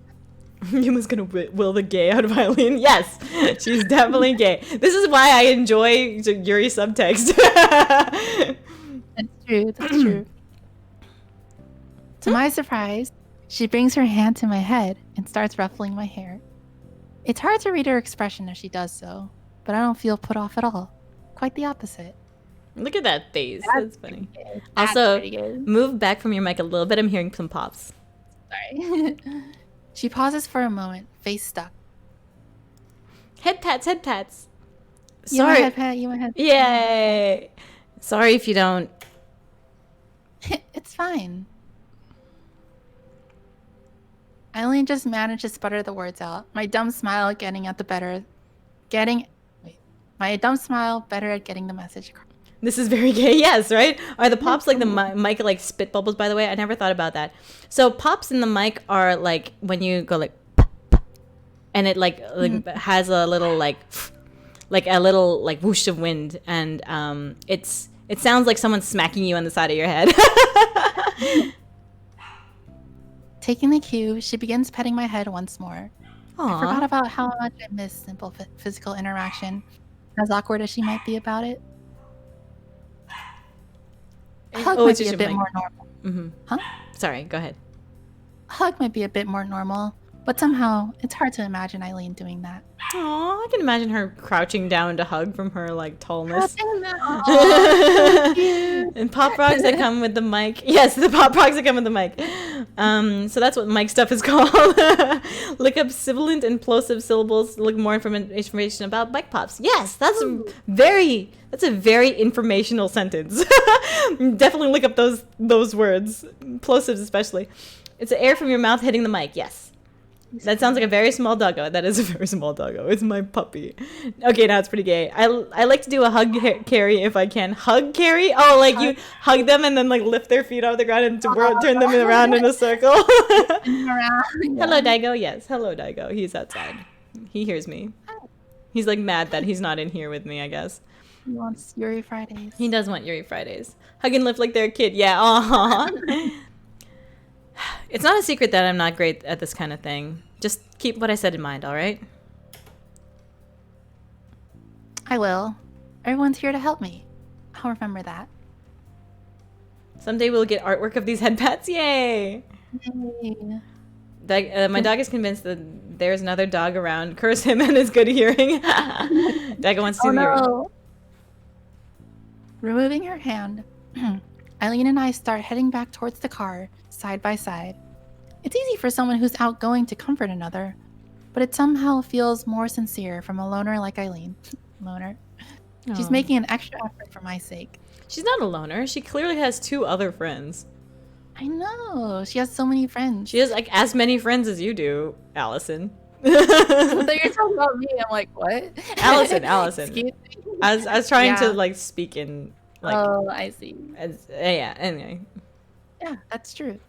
Yuma's gonna will the gay out of Eileen. Yes, she's definitely gay. This is why I enjoy Yuri subtext. That's true. That's true. To my surprise, she brings her hand to my head and starts ruffling my hair. It's hard to read her expression as she does so, but I don't feel put off at all. Quite the opposite. Look at that face. That's funny. Also, move back from your mic a little bit. I'm hearing some pops. Sorry. She pauses for a moment, face stuck. Head pats, head pats. Sorry. You head pat, you head pat. Yay. Sorry if you don't. It's fine. Eileen just managed to sputter the words out. My dumb smile better at getting the message across. This is very gay, yes, right? Are the pops like the mic like spit bubbles, by the way? I never thought about that. So pops in the mic are like when you go like, and it like has a little like a little like whoosh of wind, and it sounds like someone's smacking you on the side of your head. Taking the cue, she begins petting my head once more. Aww. I forgot about how much I miss simple physical interaction, as awkward as she might be about it. A hug might be a bit more normal. Mm-hmm. Huh? Sorry, go ahead. A hug might be a bit more normal, but somehow it's hard to imagine Eileen doing that. Oh, I can imagine her crouching down to hug from her like tallness. And pop rocks that come with the mic. Yes, the pop rocks that come with the mic. So that's what mic stuff is called. Look up sibilant and plosive syllables. Look more information about mic pops. Yes, that's a very informational sentence. Definitely look up those words, plosives especially. It's the air from your mouth hitting the mic. Yes. That sounds like a very small doggo. That is a very small doggo. It's my puppy. Okay, now it's pretty gay. I like to do a hug carry if I can. Hug carry? Oh, like you hug them and then like lift their feet off the ground and turn them around in a circle. Hello, Daigo. Yes, hello, Daigo. He's outside. He hears me. He's like mad that he's not in here with me, I guess. He wants Yuri Fridays. He does want Yuri Fridays. Hug and lift like they're a kid. Yeah, aww. It's not a secret that I'm not great at this kind of thing. Just keep what I said in mind, all right? I will. Everyone's here to help me. I'll remember that. Someday we'll get artwork of these head pats. Yay! Yay. My dog is convinced that there's another dog around. Curse him and his good hearing. Daigo wants to see the hearing. Removing her hand, Eileen and I start heading back towards the car, side by side. It's easy for someone who's outgoing to comfort another, but it somehow feels more sincere from a loner like Eileen. Loner. She's Aw. making an extra effort for my sake. She's not a loner. She clearly has 2 other friends. I know. She has so many friends. She has like as many friends as you do, Allison. So you're talking about me. I'm like, what? Allison. Excuse me? I was trying to Yeah. like speak in like. Oh, I see. Yeah. Anyway. Yeah, that's true.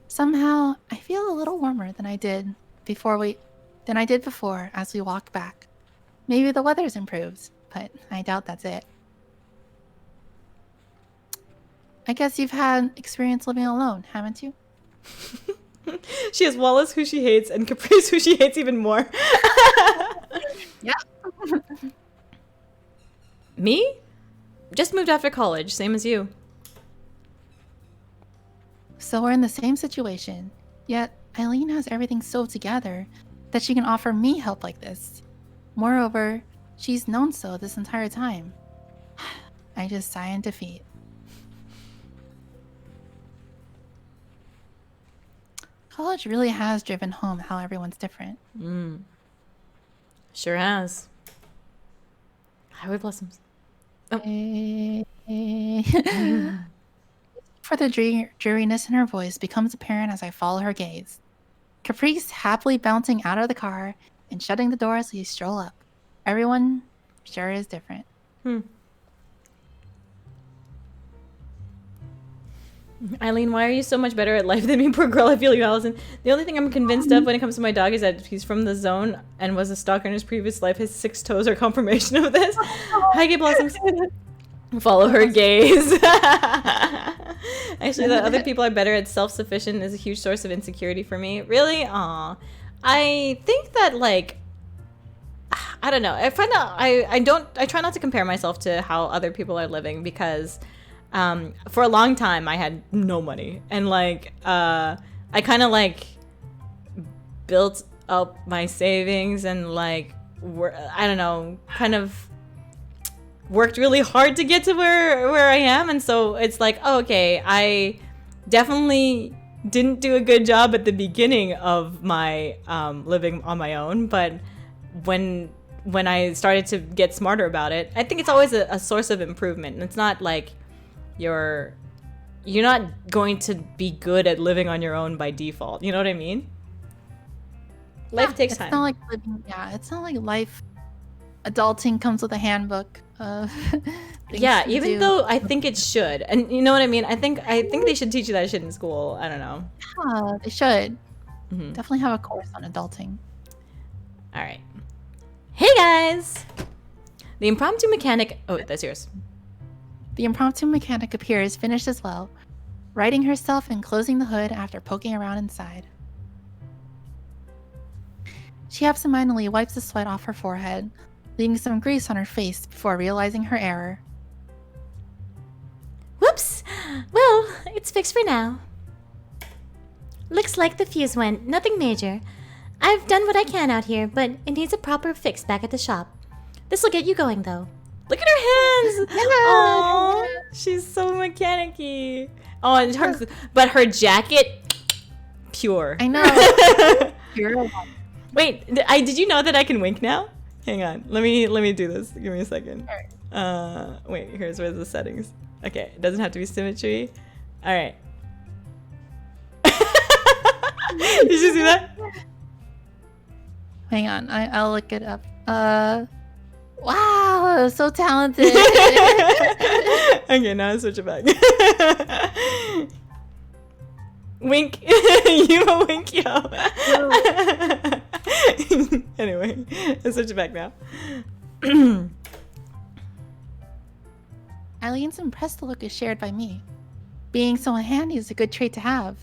Somehow, I feel a little warmer than I did before as we walk back. Maybe the weather's improved, but I doubt that's it. I guess you've had experience living alone, haven't you? She has Wallace, who she hates, and Caprice, who she hates even more. Yeah. Me? Just moved after college, same as you. So we're in the same situation, yet Eileen has everything so together that she can offer me help like this. Moreover, she's known so this entire time. I just sigh in defeat. College really has driven home how everyone's different. Sure has. Highway blossoms. For the dreariness in her voice becomes apparent as I follow her gaze. Caprice happily bouncing out of the car and shutting the door as we stroll up. Everyone sure is different. Eileen, why are you so much better at life than me? Poor girl, I feel you, Allison. The only thing I'm convinced of when it comes to my dog is that he's from the zone and was a stalker in his previous life. His 6 toes are confirmation of this. Hi, Gay Blossoms. Follow her gaze. Actually, that other people are better at self-sufficient is a huge source of insecurity for me. Really? Aw. I think that, like, I don't know. I find that I try not to compare myself to how other people are living because for a long time I had no money and like I kind of like built up my savings and like I don't know, kind of worked really hard to get to where I am, and so it's like, oh, okay, I definitely didn't do a good job at the beginning of my living on my own, but when I started to get smarter about it, I think it's always a source of improvement, and it's not like you're not going to be good at living on your own by default. You know what I mean? Life takes time. It's not like living. Yeah, it's not like life. Adulting comes with a handbook of yeah, even though I think it should, and you know what I mean. I think they should teach you that shit in school. I don't know. Yeah, they should. Mm-hmm. Definitely have a course on adulting. All right. Hey guys! The impromptu mechanic... Oh, that's yours. The impromptu mechanic appears finished as well, righting herself and closing the hood after poking around inside. She absentmindedly wipes the sweat off her forehead, leaving some grease on her face before realizing her error. Whoops! Well, it's fixed for now. Looks like the fuse went. Nothing major. I've done what I can out here, but it needs a proper fix back at the shop. This'll get you going, though. Look at her hands! Oh, she's so mechanic-y. Oh, and but her jacket, pure. I know. Pure. Wait, did you know that I can wink now? Hang on, let me do this. Give me a second. Wait, here's where the settings. Okay, it doesn't have to be symmetry. All right. Did you see that? Hang on, I'll look it up. Wow, so talented. Okay, now I switch it back. Wink. You a wink, yo. Anyway, let's switch it back now. Eileen's impressed look is shared by me. Being so handy is a good trait to have,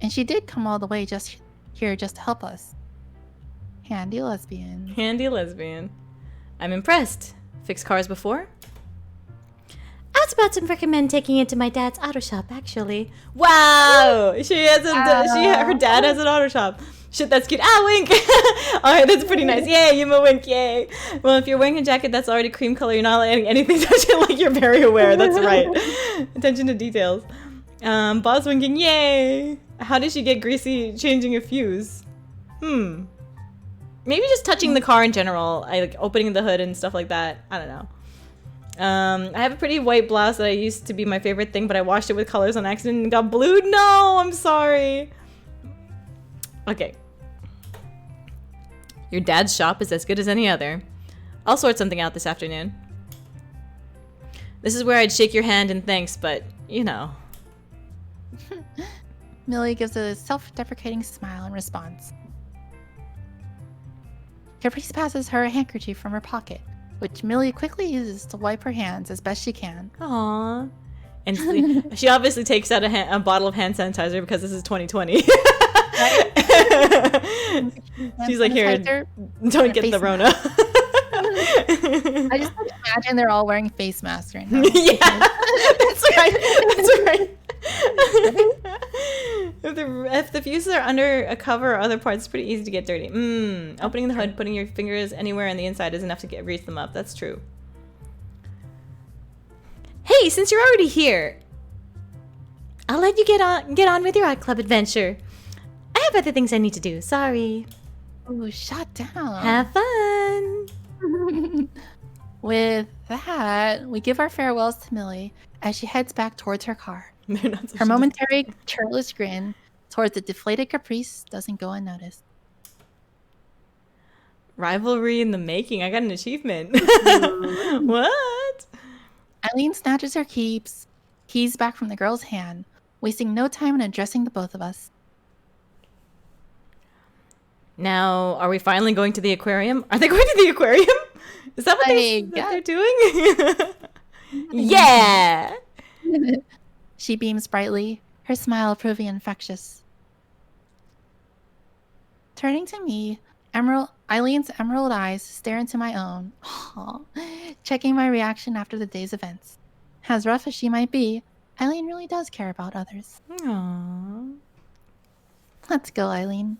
and she did come all the way just to help us. Handy lesbian. Handy lesbian. I'm impressed. Fixed cars before? I was about to recommend taking it to my dad's auto shop, actually. Wow! Her dad has an auto shop. Shit, that's cute. Ah, wink! Alright, that's pretty nice. Yay, Yuma wink, yay. Well, if you're wearing a jacket that's already cream color, you're not letting anything touch it, like you're very aware. That's right. Attention to details. Boss winking, yay! How did she get greasy changing a fuse? Maybe just touching the car in general, like opening the hood and stuff like that. I don't know. I have a pretty white blouse that I used to be my favorite thing, but I washed it with colors on accident and got blued. No, I'm sorry. Okay. Your dad's shop is as good as any other. I'll sort something out this afternoon. This is where I'd shake your hand in thanks, but, you know. Millie gives a self-deprecating smile in response. Caprice passes her a handkerchief from her pocket, which Millie quickly uses to wipe her hands as best she can. Aww. And she obviously takes out a bottle of hand sanitizer because this is 2020. She's like, here, don't get the Rona. I just imagine they're all wearing face masks right now. Yeah, that's right. That's right. If the fuses are under a cover or other parts, it's pretty easy to get dirty. Opening the hood, putting your fingers anywhere on the inside is enough to grease them up. That's true. Hey, since you're already here, I'll let you get on with your art club adventure. I have other things I need to do. Sorry. Oh, shut down. Have fun. With that, we give our farewells to Millie as she heads back towards her car. Her momentary churlish grin towards the deflated Caprice doesn't go unnoticed. Rivalry in the making. I got an achievement. What? Eileen snatches her keys back from the girl's hand, wasting no time in addressing the both of us. Now, are we finally going to the aquarium? Are they going to the aquarium? Is that what they're doing? Yeah! She beams brightly, her smile proving infectious. Turning to me, Eileen's emerald eyes stare into my own, checking my reaction after the day's events. As rough as she might be, Eileen really does care about others. Aww. Let's go, Eileen.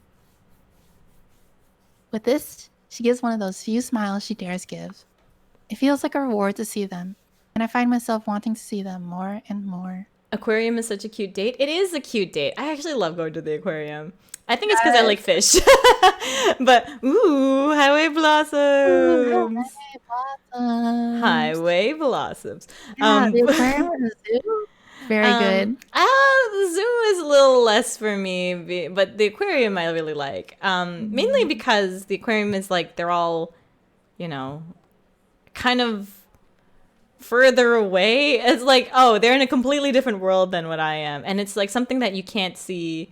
With this, she gives one of those few smiles she dares give. It feels like a reward to see them, and I find myself wanting to see them more and more. Aquarium is such a cute date. It is a cute date. I actually love going to the aquarium. I think it's because I like fish. But, ooh, highway blossoms. Highway blossoms. Yeah, the aquarium and the zoo. Very good. The zoo is a little less for me, but the aquarium I really like. Mainly because the aquarium is like, they're all, you know, kind of further away. It's like, oh, they're in a completely different world than what I am. And it's like something that you can't see.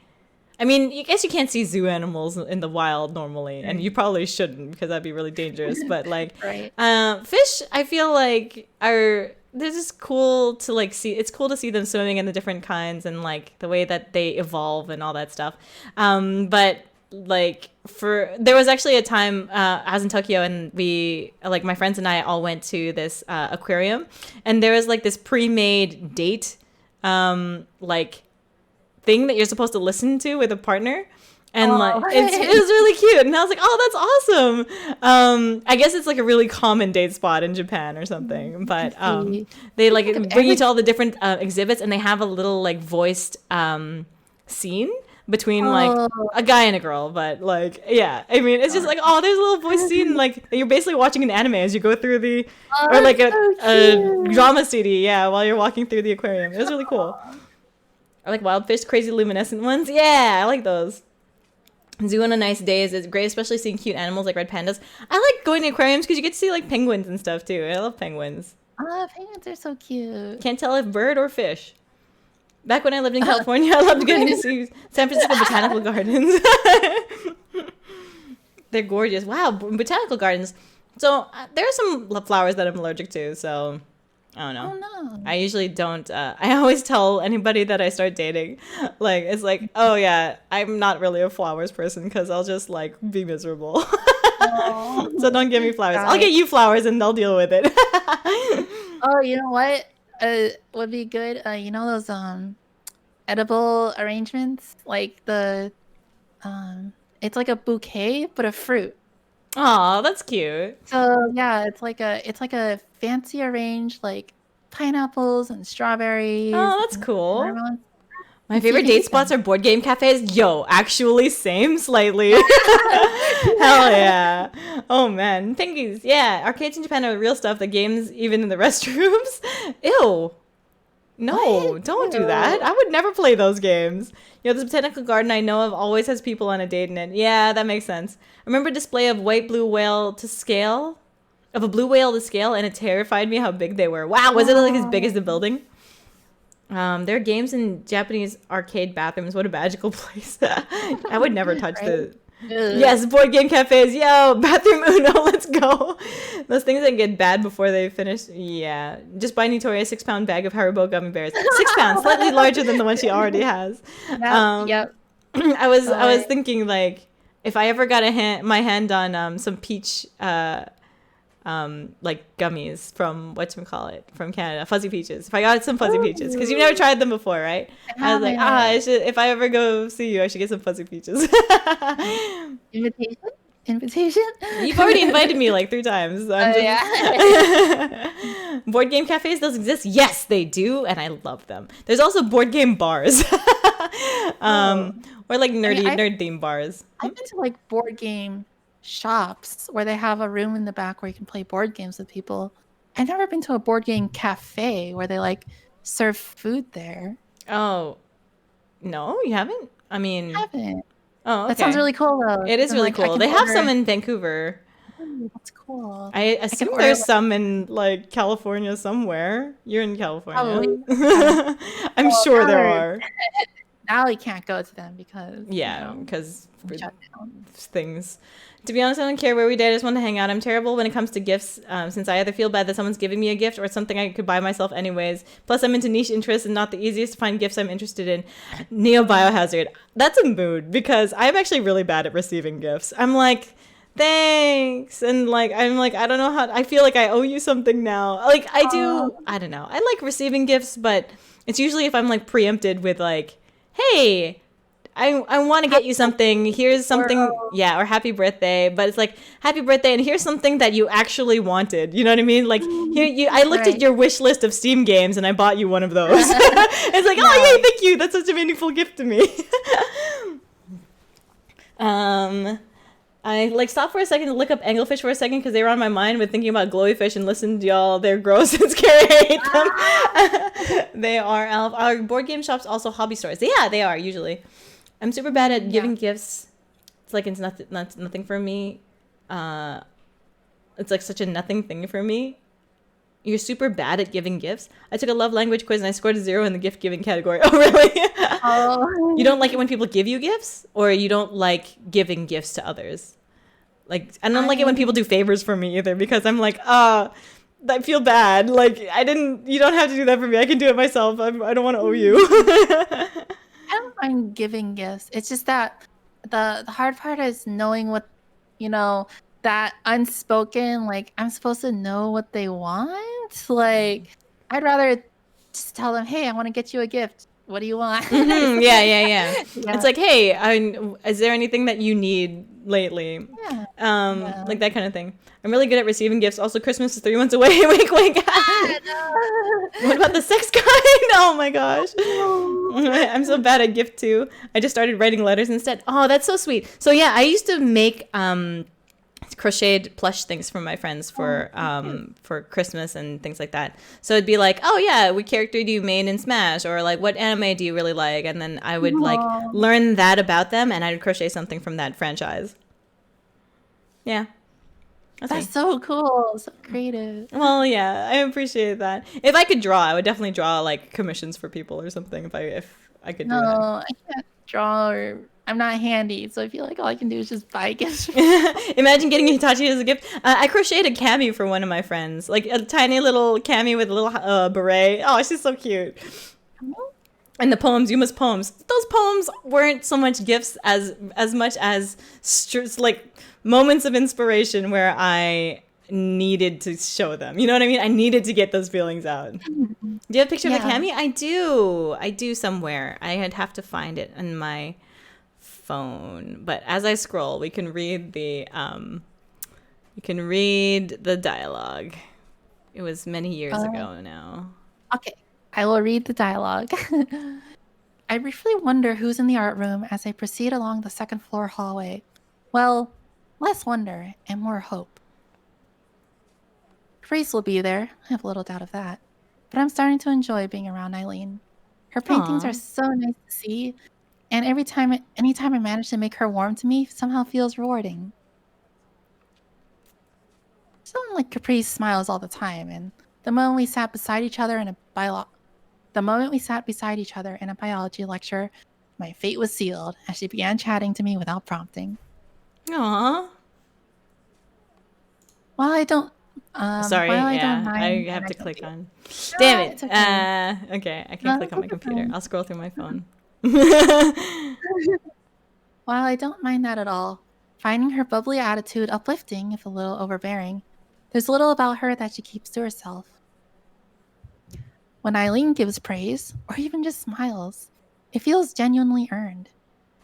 I mean, I guess you can't see zoo animals in the wild normally, and you probably shouldn't because that'd be really dangerous. But like, fish, I feel like they're just cool to like see. It's cool to see them swimming in the different kinds and like the way that they evolve and all that stuff. But like there was actually a time I was in Tokyo and we like my friends and I all went to this aquarium, and there was like this pre-made date like thing that you're supposed to listen to with a partner. And like it was really cute, and I was like, "Oh, that's awesome!" I guess it's like a really common date spot in Japan or something. But they like bring you to all the different exhibits, and they have a little like voiced scene between like a guy and a girl. But like, yeah, I mean, it's just like, oh, there's a little voice scene, like you're basically watching an anime as you go through the or like a drama CD, yeah, while you're walking through the aquarium. It was really cool. Or like wild fish, crazy luminescent ones. Yeah, I like those. Zoo on a nice day is great, especially seeing cute animals like red pandas. I like going to aquariums because you get to see like penguins and stuff too. I love penguins. Oh, penguins are so cute. Can't tell if bird or fish. Back when I lived in California, I loved getting to see San Francisco Botanical Gardens. They're gorgeous. Wow, botanical gardens. So there are some flowers that I'm allergic to, so I don't know. Oh no. I usually don't. I always tell anybody that I start dating, like, it's like, oh yeah, I'm not really a flowers person because I'll just like be miserable. So don't give me flowers. I'll get you flowers and they'll deal with it. Oh, you know what? Would be good. You know those edible arrangements, like the it's like a bouquet but of fruit. Aw, that's cute. So yeah, it's like a fancy arranged like pineapples and strawberries. Oh, that's and cool. watermelons. My favorite date spots are board game cafes. Yo, actually, same slightly. Hell yeah. Oh man, pinkies. Yeah, arcades in Japan are real stuff. The games, even in the restrooms. Ew. No, What? don't do that. I would never play those games. You know, this botanical garden I know of always has people on a date in it. Yeah, that makes sense. I remember a display of white blue whale to scale, of a blue whale to scale, and it terrified me how big they were. Wow, was it like as big as the building? There are games in Japanese arcade bathrooms. What a magical place. I would never touch the... Yes, board game cafes. Yo, bathroom Uno, let's go. Those things that get bad before they finish. Yeah. Just buy Nitori a 6-pound bag of Haribo gummy bears. 6 pounds, slightly larger than the one she already has. Yep. I was thinking, like, if I ever got my hand on some peach like gummies from whatchamacallit from Canada, fuzzy peaches. If I got some fuzzy peaches, because you've never tried them before, right? I was like, I should. If I ever go see you, I should get some fuzzy peaches. Invitation. You've already invited me like 3 times. So Yeah. Board game cafes, those exist. Yes, they do, and I love them. There's also board game bars, or like nerd theme bars. I've been to like board game shops where they have a room in the back where you can play board games with people. I've never been to a board game cafe where they like serve food there. Oh, no, you haven't? I mean, I haven't. oh, okay. That sounds really cool though. It is And, really like, I cool. can They have order- some in Vancouver. Ooh, that's cool. I assume order, there's like- some in like California somewhere. You're in California. Probably. I'm Well, sure now there they're- are. Now we can't go to them because Yeah, because shut down. things. To be honest, I don't care where we date. I just want to hang out. I'm terrible when it comes to gifts, since I either feel bad that someone's giving me a gift or it's something I could buy myself anyways. Plus, I'm into niche interests and not the easiest to find gifts I'm interested in. Neo Biohazard. That's a mood because I'm actually really bad at receiving gifts. I'm like, thanks. And like, I'm like, I don't know how, I feel like I owe you something now. Like, I do, I don't know. I like receiving gifts, but it's usually if I'm like preempted with like, hey, I want to get you something. Here's something, or happy birthday. But it's like happy birthday, and here's something that you actually wanted. You know what I mean? Like here, I looked at your wish list of Steam games, and I bought you one of those. It's like, oh yay, thank you. That's such a meaningful gift to me. I like stopped for a second to look up anglefish for a second because they were on my mind with thinking about glowy fish and listened to y'all. They're gross and scary. I hate them. They are. Our board game shops also hobby stores. Yeah, they are usually. I'm super bad at giving gifts. It's like it's nothing for me. It's like such a nothing thing for me. You're super bad at giving gifts. I took a love language quiz and I scored a 0 in the gift giving category. Oh, really? Oh. You don't like it when people give you gifts, or you don't like giving gifts to others? Like, I don't like it when people do favors for me either, because I'm like, I feel bad. Like, you don't have to do that for me. I can do it myself. I don't want to owe you. I don't mind giving gifts. It's just that the hard part is knowing what, that unspoken, like, I'm supposed to know what they want. Like, I'd rather just tell them, hey, I want to get you a gift. What do you want? Yeah. It's like, hey, is there anything that you need lately? Yeah. Like that kind of thing. I'm really good at receiving gifts. Also, Christmas is 3 months away. Wink, wink. What about the sex kind? Oh my gosh. I'm so bad at gift too. I just started writing letters instead. Oh, that's so sweet. So yeah, I used to make crocheted plush things from my friends for Christmas and things like that. So it'd be like, oh yeah, what character do you main in Smash, or like what anime do you really like, and then I would like learn that about them, and I'd crochet something from that franchise. Yeah. That's so cool. So creative. Well, yeah, I appreciate that. If I could draw, I would definitely draw like commissions for people or something if I could do that. No, I can't draw, or I'm not handy, so I feel like all I can do is just buy gifts. Imagine getting Hitachi as a gift. I crocheted a cami for one of my friends, like a tiny little cami with a little beret. Oh, she's so cute. And the poems, Yuma's poems. Those poems weren't so much gifts as much as like moments of inspiration where I needed to show them. You know what I mean? I needed to get those feelings out. Do you have a picture of the cami? I do somewhere. I'd have to find it in my phone. But as I scroll, we can read the dialogue. It was many years ago now. Okay, I will read the dialogue. I briefly wonder who's in the art room as I proceed along the second floor hallway. Well, less wonder and more hope. Grace will be there, I have little doubt of that. But I'm starting to enjoy being around Eileen. Her paintings are so nice to see, and anytime I manage to make her warm to me, somehow feels rewarding. Someone like Caprice smiles all the time, and the moment we sat beside each other in a biology lecture, my fate was sealed as she began chatting to me without prompting. Aww. While I don't Sorry, I have to click on. Damn it. Okay. Okay, I can't click on my computer. I'll scroll through my phone. While I don't mind that at all, finding her bubbly attitude uplifting, if a little overbearing, there's little about her that she keeps to herself. When Eileen gives praise, or even just smiles, it feels genuinely earned.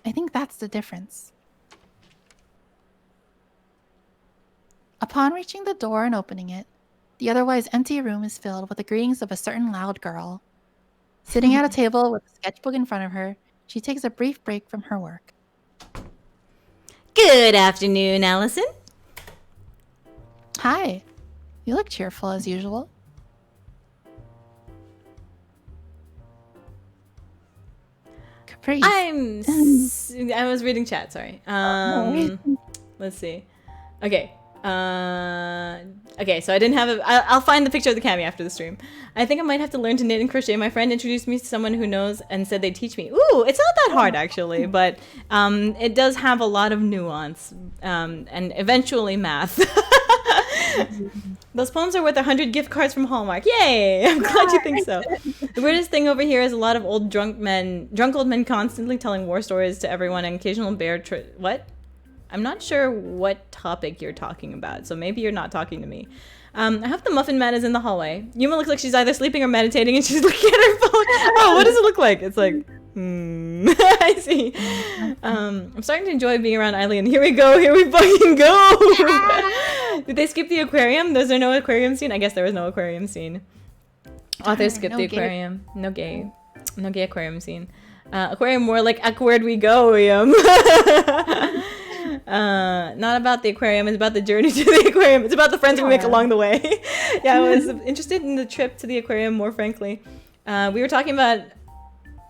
I think that's the difference. Upon reaching the door and opening it, the otherwise empty room is filled with the greetings of a certain loud girl. Sitting at a table with a sketchbook in front of her, she takes a brief break from her work. Good afternoon, Allison. Hi. You look cheerful as usual. Caprice. I was reading chat, sorry. Let's see. Okay. Okay, so I didn't have I'll find the picture of the cami after the stream. I think I might have to learn to knit and crochet. My friend introduced me to someone who knows and said they'd teach me. Ooh, it's not that hard actually, but it does have a lot of nuance and eventually math. Those poems are worth 100 gift cards from Hallmark. Yay! I'm glad you think so. The weirdest thing over here is a lot of drunk old men constantly telling war stories to everyone, and occasional bear what? I'm not sure what topic you're talking about, so maybe you're not talking to me. I hope the Muffin Man is in the hallway. Yuma looks like she's either sleeping or meditating, and she's looking at her phone. Oh, what does it look like? It's like, I see. I'm starting to enjoy being around Eileen. Here we go. Here we fucking go. Did they skip the aquarium? Was there no aquarium scene? I guess there was no aquarium scene. Authors skipped the aquarium. No gay aquarium scene. Aquarium more like awkward we go, not about the aquarium, it's about the journey to the aquarium. It's about the friends we make along the way. Yeah, I was interested in the trip to the aquarium more frankly. We were talking about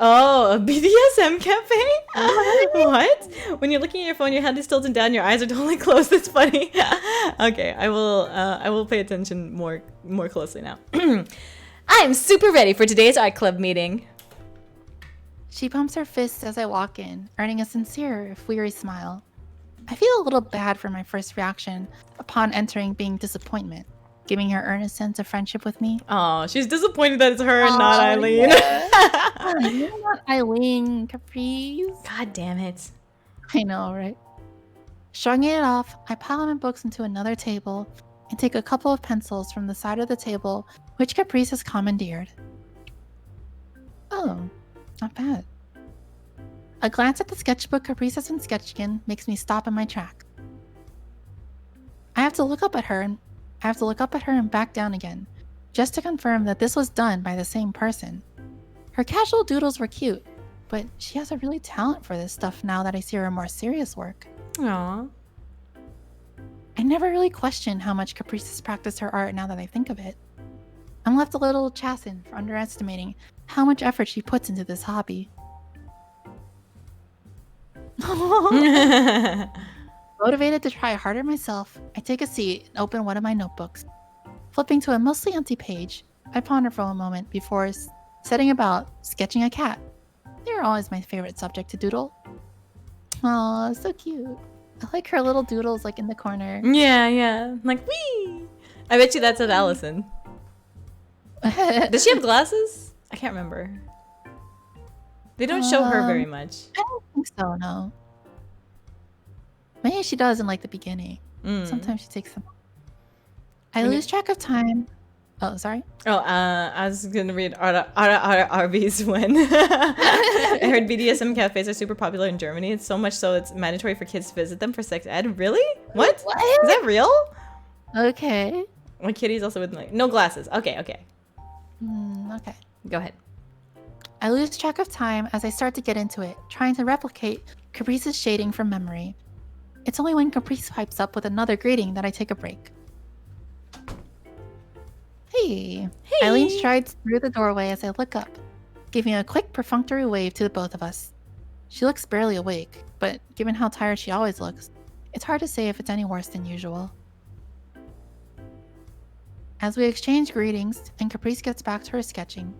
a BDSM cafe? What? When you're looking at your phone, your head is tilted down, your eyes are totally closed. That's funny. Okay, I will pay attention more closely now. I'm super ready for today's art club meeting. She pumps her fists as I walk in, earning a sincere, if weary smile. I feel a little bad for my first reaction upon entering being disappointment, giving her earnest sense of friendship with me. Oh, she's disappointed that it's her and not Eileen. Yeah. You're not Eileen, Caprice. God damn it. I know, right? Shrugging it off, I pile my books into another table and take a couple of pencils from the side of the table, which Caprice has commandeered. Oh, not bad. A glance at the sketchbook Caprice has been sketching in makes me stop in my track. I have to look up at her and back down again, just to confirm that this was done by the same person. Her casual doodles were cute, but she has a really talent for this stuff now that I see her more serious work. Aww. I never really questioned how much Caprice has practiced her art now that I think of it. I'm left a little chastened for underestimating how much effort she puts into this hobby. Motivated to try harder myself, I take a seat and open one of my notebooks. Flipping to a mostly empty page, I ponder for a moment before setting about sketching a cat. They're always my favorite subject to doodle. Oh, so cute. I like her little doodles like in the corner. Yeah. Like, wee! I bet you that's at Allison. Does she have glasses? I can't remember. They don't show her very much. I don't think so, no. Maybe she does in like the beginning. Sometimes she takes them off. I lose track of time. Oh, sorry. Oh, I was gonna read Arby's when I heard BDSM cafes are super popular in Germany. It's so much so it's mandatory for kids to visit them for sex ed. Really? What? Is that real? Okay. My kitty's also with like no glasses. Okay. Okay. Go ahead. I lose track of time as I start to get into it, trying to replicate Caprice's shading from memory. It's only when Caprice pipes up with another greeting that I take a break. Hey. Eileen strides through the doorway as I look up, giving a quick perfunctory wave to the both of us. She looks barely awake, but given how tired she always looks, it's hard to say if it's any worse than usual. As we exchange greetings and Caprice gets back to her sketching,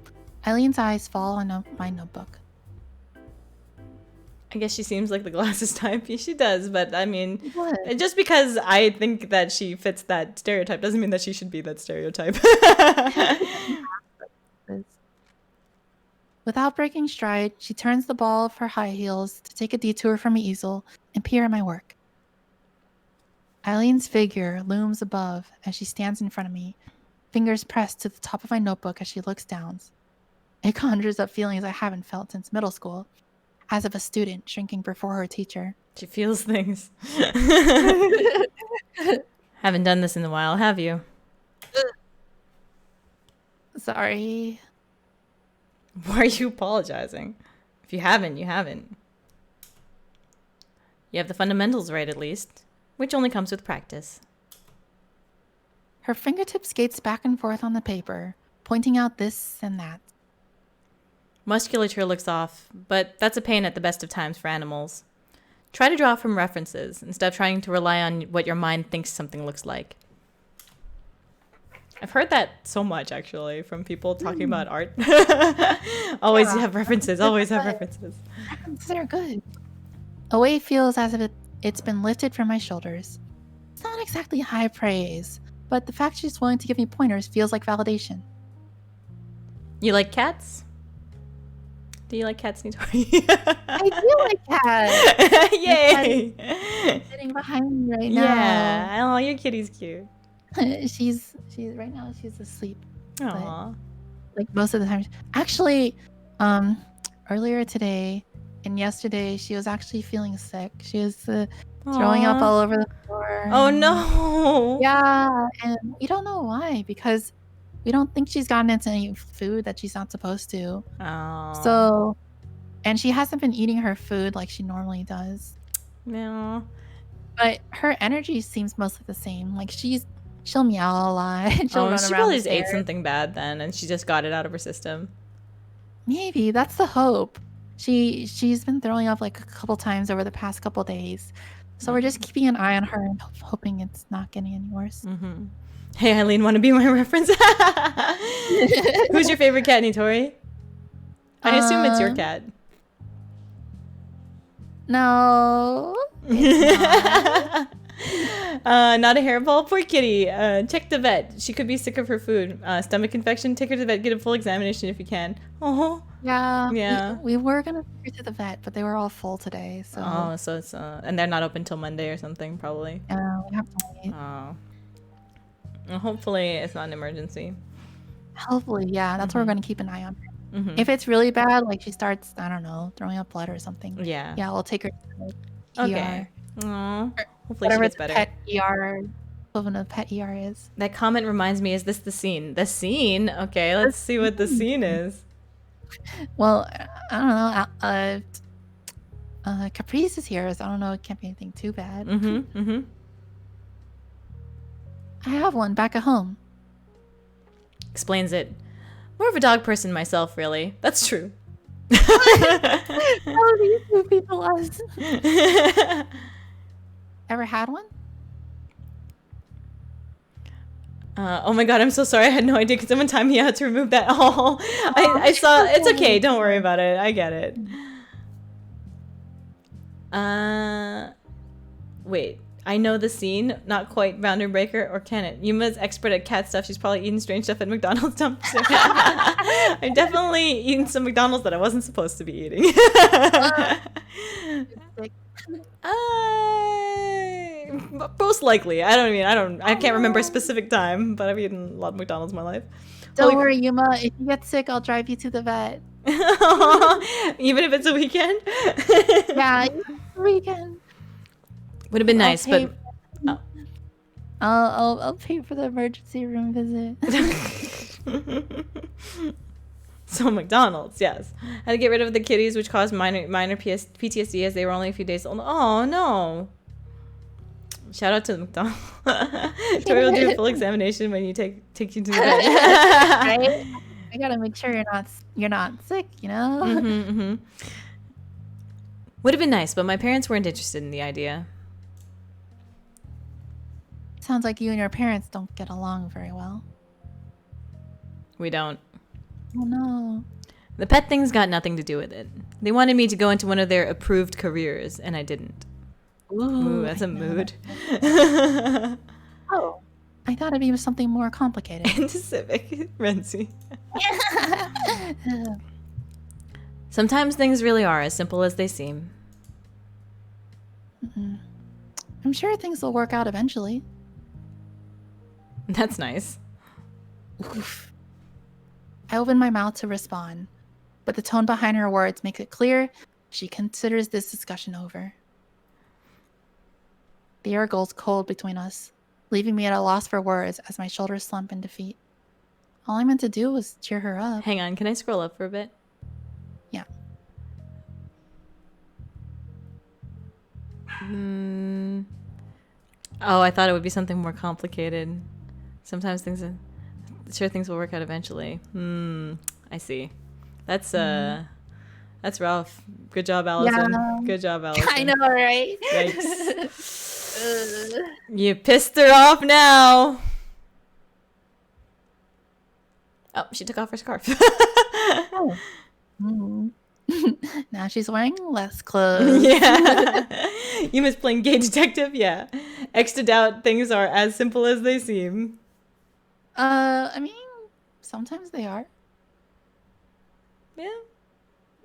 Eileen's eyes fall on my notebook. I guess she seems like the glasses type. She does, but I mean, just because I think that she fits that stereotype doesn't mean that she should be that stereotype. Without breaking stride, she turns the ball of her high heels to take a detour from my easel and peer at my work. Eileen's figure looms above as she stands in front of me, fingers pressed to the top of my notebook as she looks down. It conjures up feelings I haven't felt since middle school, as of a student shrinking before her teacher. She feels things. Haven't done this in a while, have you? Sorry. Why are you apologizing? If you haven't, you haven't. You have the fundamentals right, at least, which only comes with practice. Her fingertip skates back and forth on the paper, pointing out this and that. Musculature looks off, but that's a pain at the best of times for animals. Try to draw from references instead of trying to rely on what your mind thinks something looks like. I've heard that so much, actually, from people talking about art. Always have references, always have references. References are good. A weight feels as if it's been lifted from my shoulders. It's not exactly high praise, but the fact she's willing to give me pointers feels like validation. You like cats? Do you like cats, Nitori? I do like cats. Yay! Sitting behind me right now. Yeah. Oh, your kitty's cute. she's right now she's asleep. Aww. Like most of the time. Actually, earlier today and yesterday she was actually feeling sick. She was throwing up all over the floor. Oh no. Yeah, and we don't know why because we don't think she's gotten into any food that she's not supposed to. Oh. So, and she hasn't been eating her food like she normally does. No. But her energy seems mostly the same. Like she'll meow a lot. She'll run she around probably the just ate stairs. something bad then, and she just got it out of her system. Maybe that's the hope. She's been throwing up like a couple times over the past couple days. So we're just keeping an eye on her and hoping it's not getting any worse. Mm-hmm. Hey, Eileen, want to be my reference? Who's your favorite cat, Nitori? I assume it's your cat. No. Not a hairball. Poor kitty. Check the vet. She could be sick of her food. Stomach infection. Take her to the vet. Get a full examination if you can. Oh. Yeah. Yeah. We were gonna take her to the vet, but they were all full today. So. Oh, so it's and they're not open till Monday or something, probably. Yeah, we have to wait. Oh. Well, hopefully it's not an emergency. Hopefully, yeah. That's what we're gonna keep an eye on. Mm-hmm. If it's really bad, like she starts, I don't know, throwing up blood or something. Yeah. Yeah, we'll take her to the Okay. ER. Aw. Hopefully she Whatever gets the better. pet ER equivalent of pet ER is. That comment reminds me, is this the scene? The scene? Okay, let's see what the scene is. Well, I don't know. Caprice is here, so I don't know. It can't be anything too bad. Mm-hmm. Mm-hmm. I have one back at home. Explains it. More of a dog person myself, really. That's true. Oh, these two people us. Ever had one? Oh my god, I'm so sorry. I had no idea. Could someone time me out to remove that? Oh, I saw. It's okay. Don't worry about it. I get it. Wait. I know the scene. Not quite boundary breaker, or can it? Yuma's expert at cat stuff. She's probably eating strange stuff at McDonald's dumpster. I've definitely eaten some McDonald's that I wasn't supposed to be eating. Most likely. I can't remember a specific time, but I've eaten a lot of McDonald's in my life. Don't worry, Yuma. If you get sick, I'll drive you to the vet. Even if it's a weekend? Yeah, weekend. Would have been nice, but I'll pay for the emergency room visit. So McDonald's, yes. Had to get rid of the kitties, which caused minor PTSD as they were only a few days old. Oh no! Shout out to the McDonald's. Tori will do a full examination when you take you to the vet. Right? I gotta make sure you're not sick, you know. Would have been nice, but my parents weren't interested in the idea. Sounds like you and your parents don't get along very well. We don't. Oh no. The pet thing's got nothing to do with it. They wanted me to go into one of their approved careers, and I didn't. Ooh, that's a mood. Oh, I thought it'd be something more complicated. Into Civic, Renzi. Sometimes things really are as simple as they seem. I'm sure things will work out eventually. That's nice. Oof. I open my mouth to respond, but the tone behind her words makes it clear she considers this discussion over. The air goes cold between us, leaving me at a loss for words as my shoulders slump in defeat. All I meant to do was cheer her up. Hang on, can I scroll up for a bit? Yeah. Oh, I thought it would be something more complicated. Sometimes things will work out eventually. I see. That's rough. Good job, Allison. Yeah. Good job, Allison. I know, right? Yikes. You pissed her off now. Oh, she took off her scarf. Oh. Now she's wearing less clothes. Yeah. You miss playing gay detective? Yeah. Extra doubt things are as simple as they seem. I mean, sometimes they are. Yeah.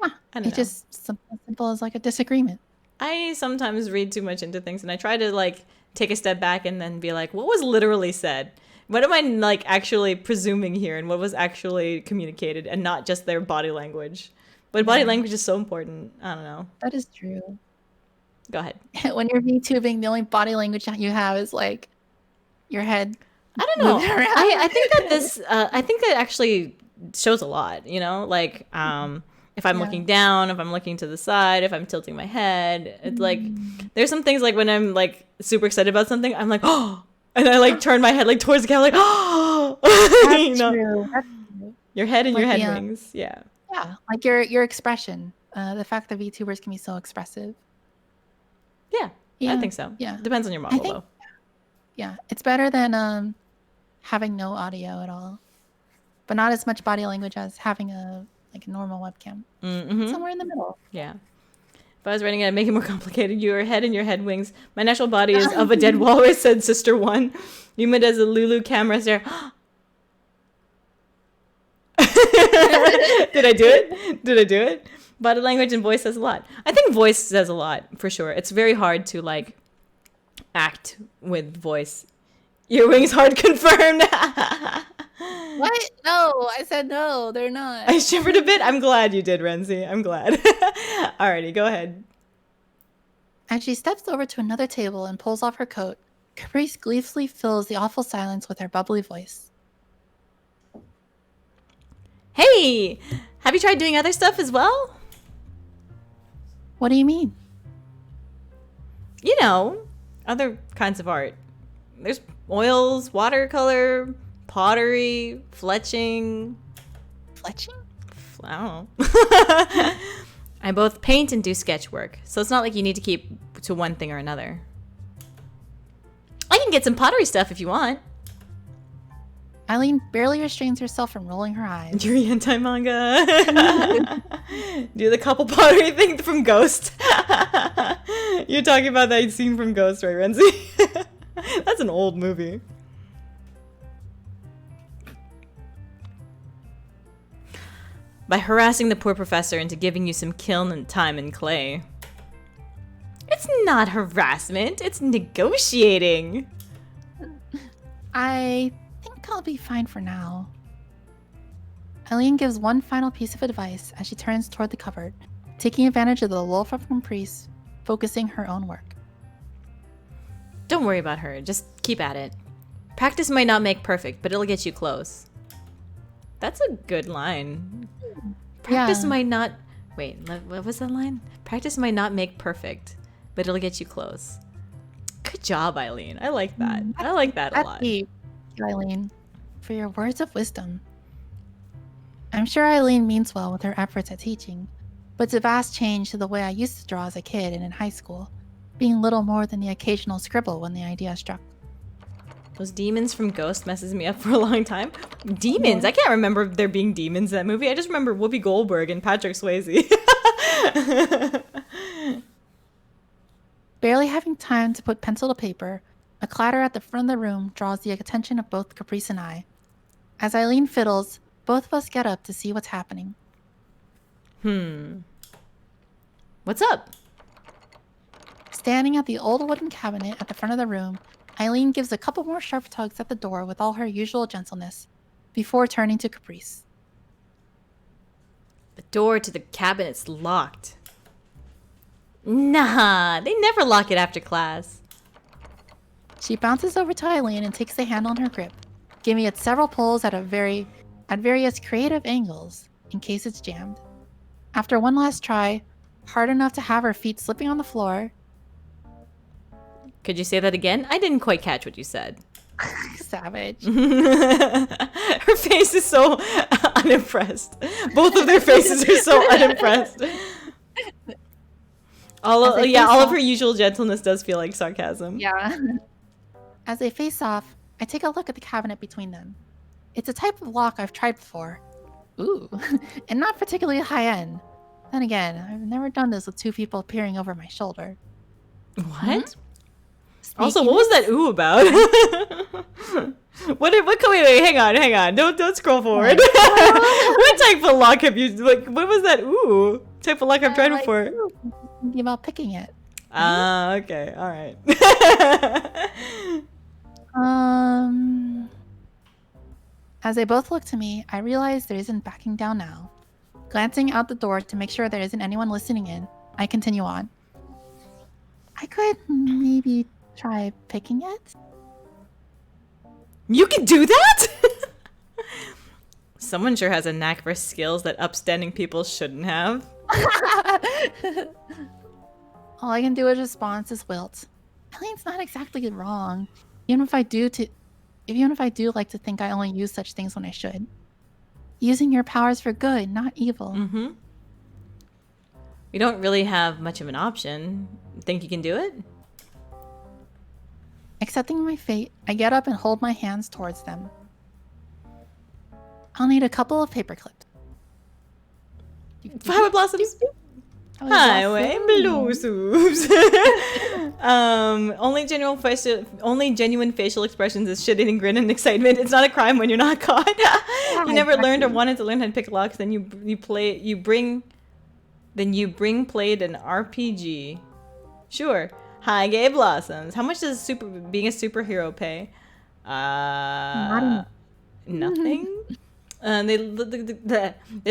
Yeah. I don't know. Just something as simple as like a disagreement. I sometimes read too much into things, and I try to like take a step back and then be like, what was literally said? What am I like actually presuming here, and what was actually communicated, and not just their body language? But body language is so important. I don't know. That is true. Go ahead. When you're VTubing, the only body language that you have is like your head. I don't know. I think that I think that actually shows a lot, you know, like if I'm looking down, if I'm looking to the side, if I'm tilting my head, it's like there's some things like when I'm like super excited about something, I'm like, oh, and I like turn my head like towards the camera, like, oh, That's you know, true. That's true. your head and Like your head the, wings, yeah. Yeah, like your expression. The fact that VTubers can be so expressive. Yeah, Yeah. I think so. Yeah. Depends on your model, think- though. Yeah, it's better than having no audio at all, but not as much body language as having a normal webcam. Somewhere in the middle. Yeah. If I was writing it, I'd make it more complicated. Your head and your head wings. My natural body is of a dead walrus, said Sister One. Yuma does a Lulu camera stare. Did I do it? Did I do it? Body language and voice says a lot. I think voice says a lot, for sure. It's very hard to, like, act with voice. Your wings hard confirmed. What? No, I said no. They're not. I shivered a bit. I'm glad you did, Renzi. I'm glad. Alrighty, go ahead. As she steps over to another table and pulls off her coat, Caprice gleefully fills the awful silence with her bubbly voice. Hey! Have you tried doing other stuff as well? What do you mean? You know, other kinds of art. There's oils, watercolor, pottery, fletching. Fletching? I don't know. I both paint and do sketch work, so it's not like you need to keep to one thing or another. I can get some pottery stuff if you want. Eileen barely restrains herself from rolling her eyes. Yuri hentai manga. Do the couple pottery thing from Ghost. You're talking about that scene from Ghost, right, Renzi? That's an old movie. By harassing the poor professor into giving you some kiln and time and clay. It's not harassment, it's negotiating. I think I'll be fine for now. Eileen gives one final piece of advice as she turns toward the cupboard, taking advantage of the lull from Caprice, focusing her own work. Don't worry about her, just keep at it. Practice might not make perfect, but it'll get you close. That's a good line. Practice might not... Wait, what was that line? Practice might not make perfect, but it'll get you close. Good job, Eileen. I like that. I like that a lot. Thank you, Eileen, for your words of wisdom. I'm sure Eileen means well with her efforts at teaching, but it's a vast change to the way I used to draw as a kid and in high school, being little more than the occasional scribble when the idea struck. Those demons from Ghost messes me up for a long time. Demons? Yeah. I can't remember there being demons in that movie. I just remember Whoopi Goldberg and Patrick Swayze. Barely having time to put pencil to paper, a clatter at the front of the room draws the attention of both Caprice and I. As Eileen fiddles, both of us get up to see what's happening. What's up? Standing at the old wooden cabinet at the front of the room, Eileen gives a couple more sharp tugs at the door with all her usual gentleness, before turning to Caprice. The door to the cabinet's locked. Nah, they never lock it after class. She bounces over to Eileen and takes the handle on her grip, giving it several pulls at various creative angles, in case it's jammed. After one last try, hard enough to have her feet slipping on the floor... Could you say that again? I didn't quite catch what you said. Savage. Her face is so unimpressed. Both of their faces are so unimpressed. All of her usual gentleness does feel like sarcasm. Yeah. As they face off, I take a look at the cabinet between them. It's a type of lock I've tried before. Ooh, and not particularly high-end. Then again, I've never done this with two people peering over my shoulder. What? Also, what was that ooh about? Wait, hang on. Don't scroll forward. What type of lock have you, what was that ooh? Type of lock I've tried before. Thinking about picking it. Okay, alright. As they both look to me, I realize there isn't backing down now. Glancing out the door to make sure there isn't anyone listening in, I continue on. I could maybe try picking it? You can do that? Someone sure has a knack for skills that upstanding people shouldn't have. All I can do is respond to Wilt. Eileen's not exactly wrong. Even if I do like to think I only use such things when I should. Using your powers for good, not evil. Mm-hmm. You don't really have much of an option. Think you can do it? Accepting my fate, I get up and hold my hands towards them. I'll need a couple of paper clips. Flower blossoms. Highway blues. Only genuine facial expressions is shit eating grin and excitement. It's not a crime when you're not caught. You never learned or wanted to learn how to pick locks, then you bring played an RPG. Sure. Hi, gay blossoms. How much does being a superhero pay? Nothing. They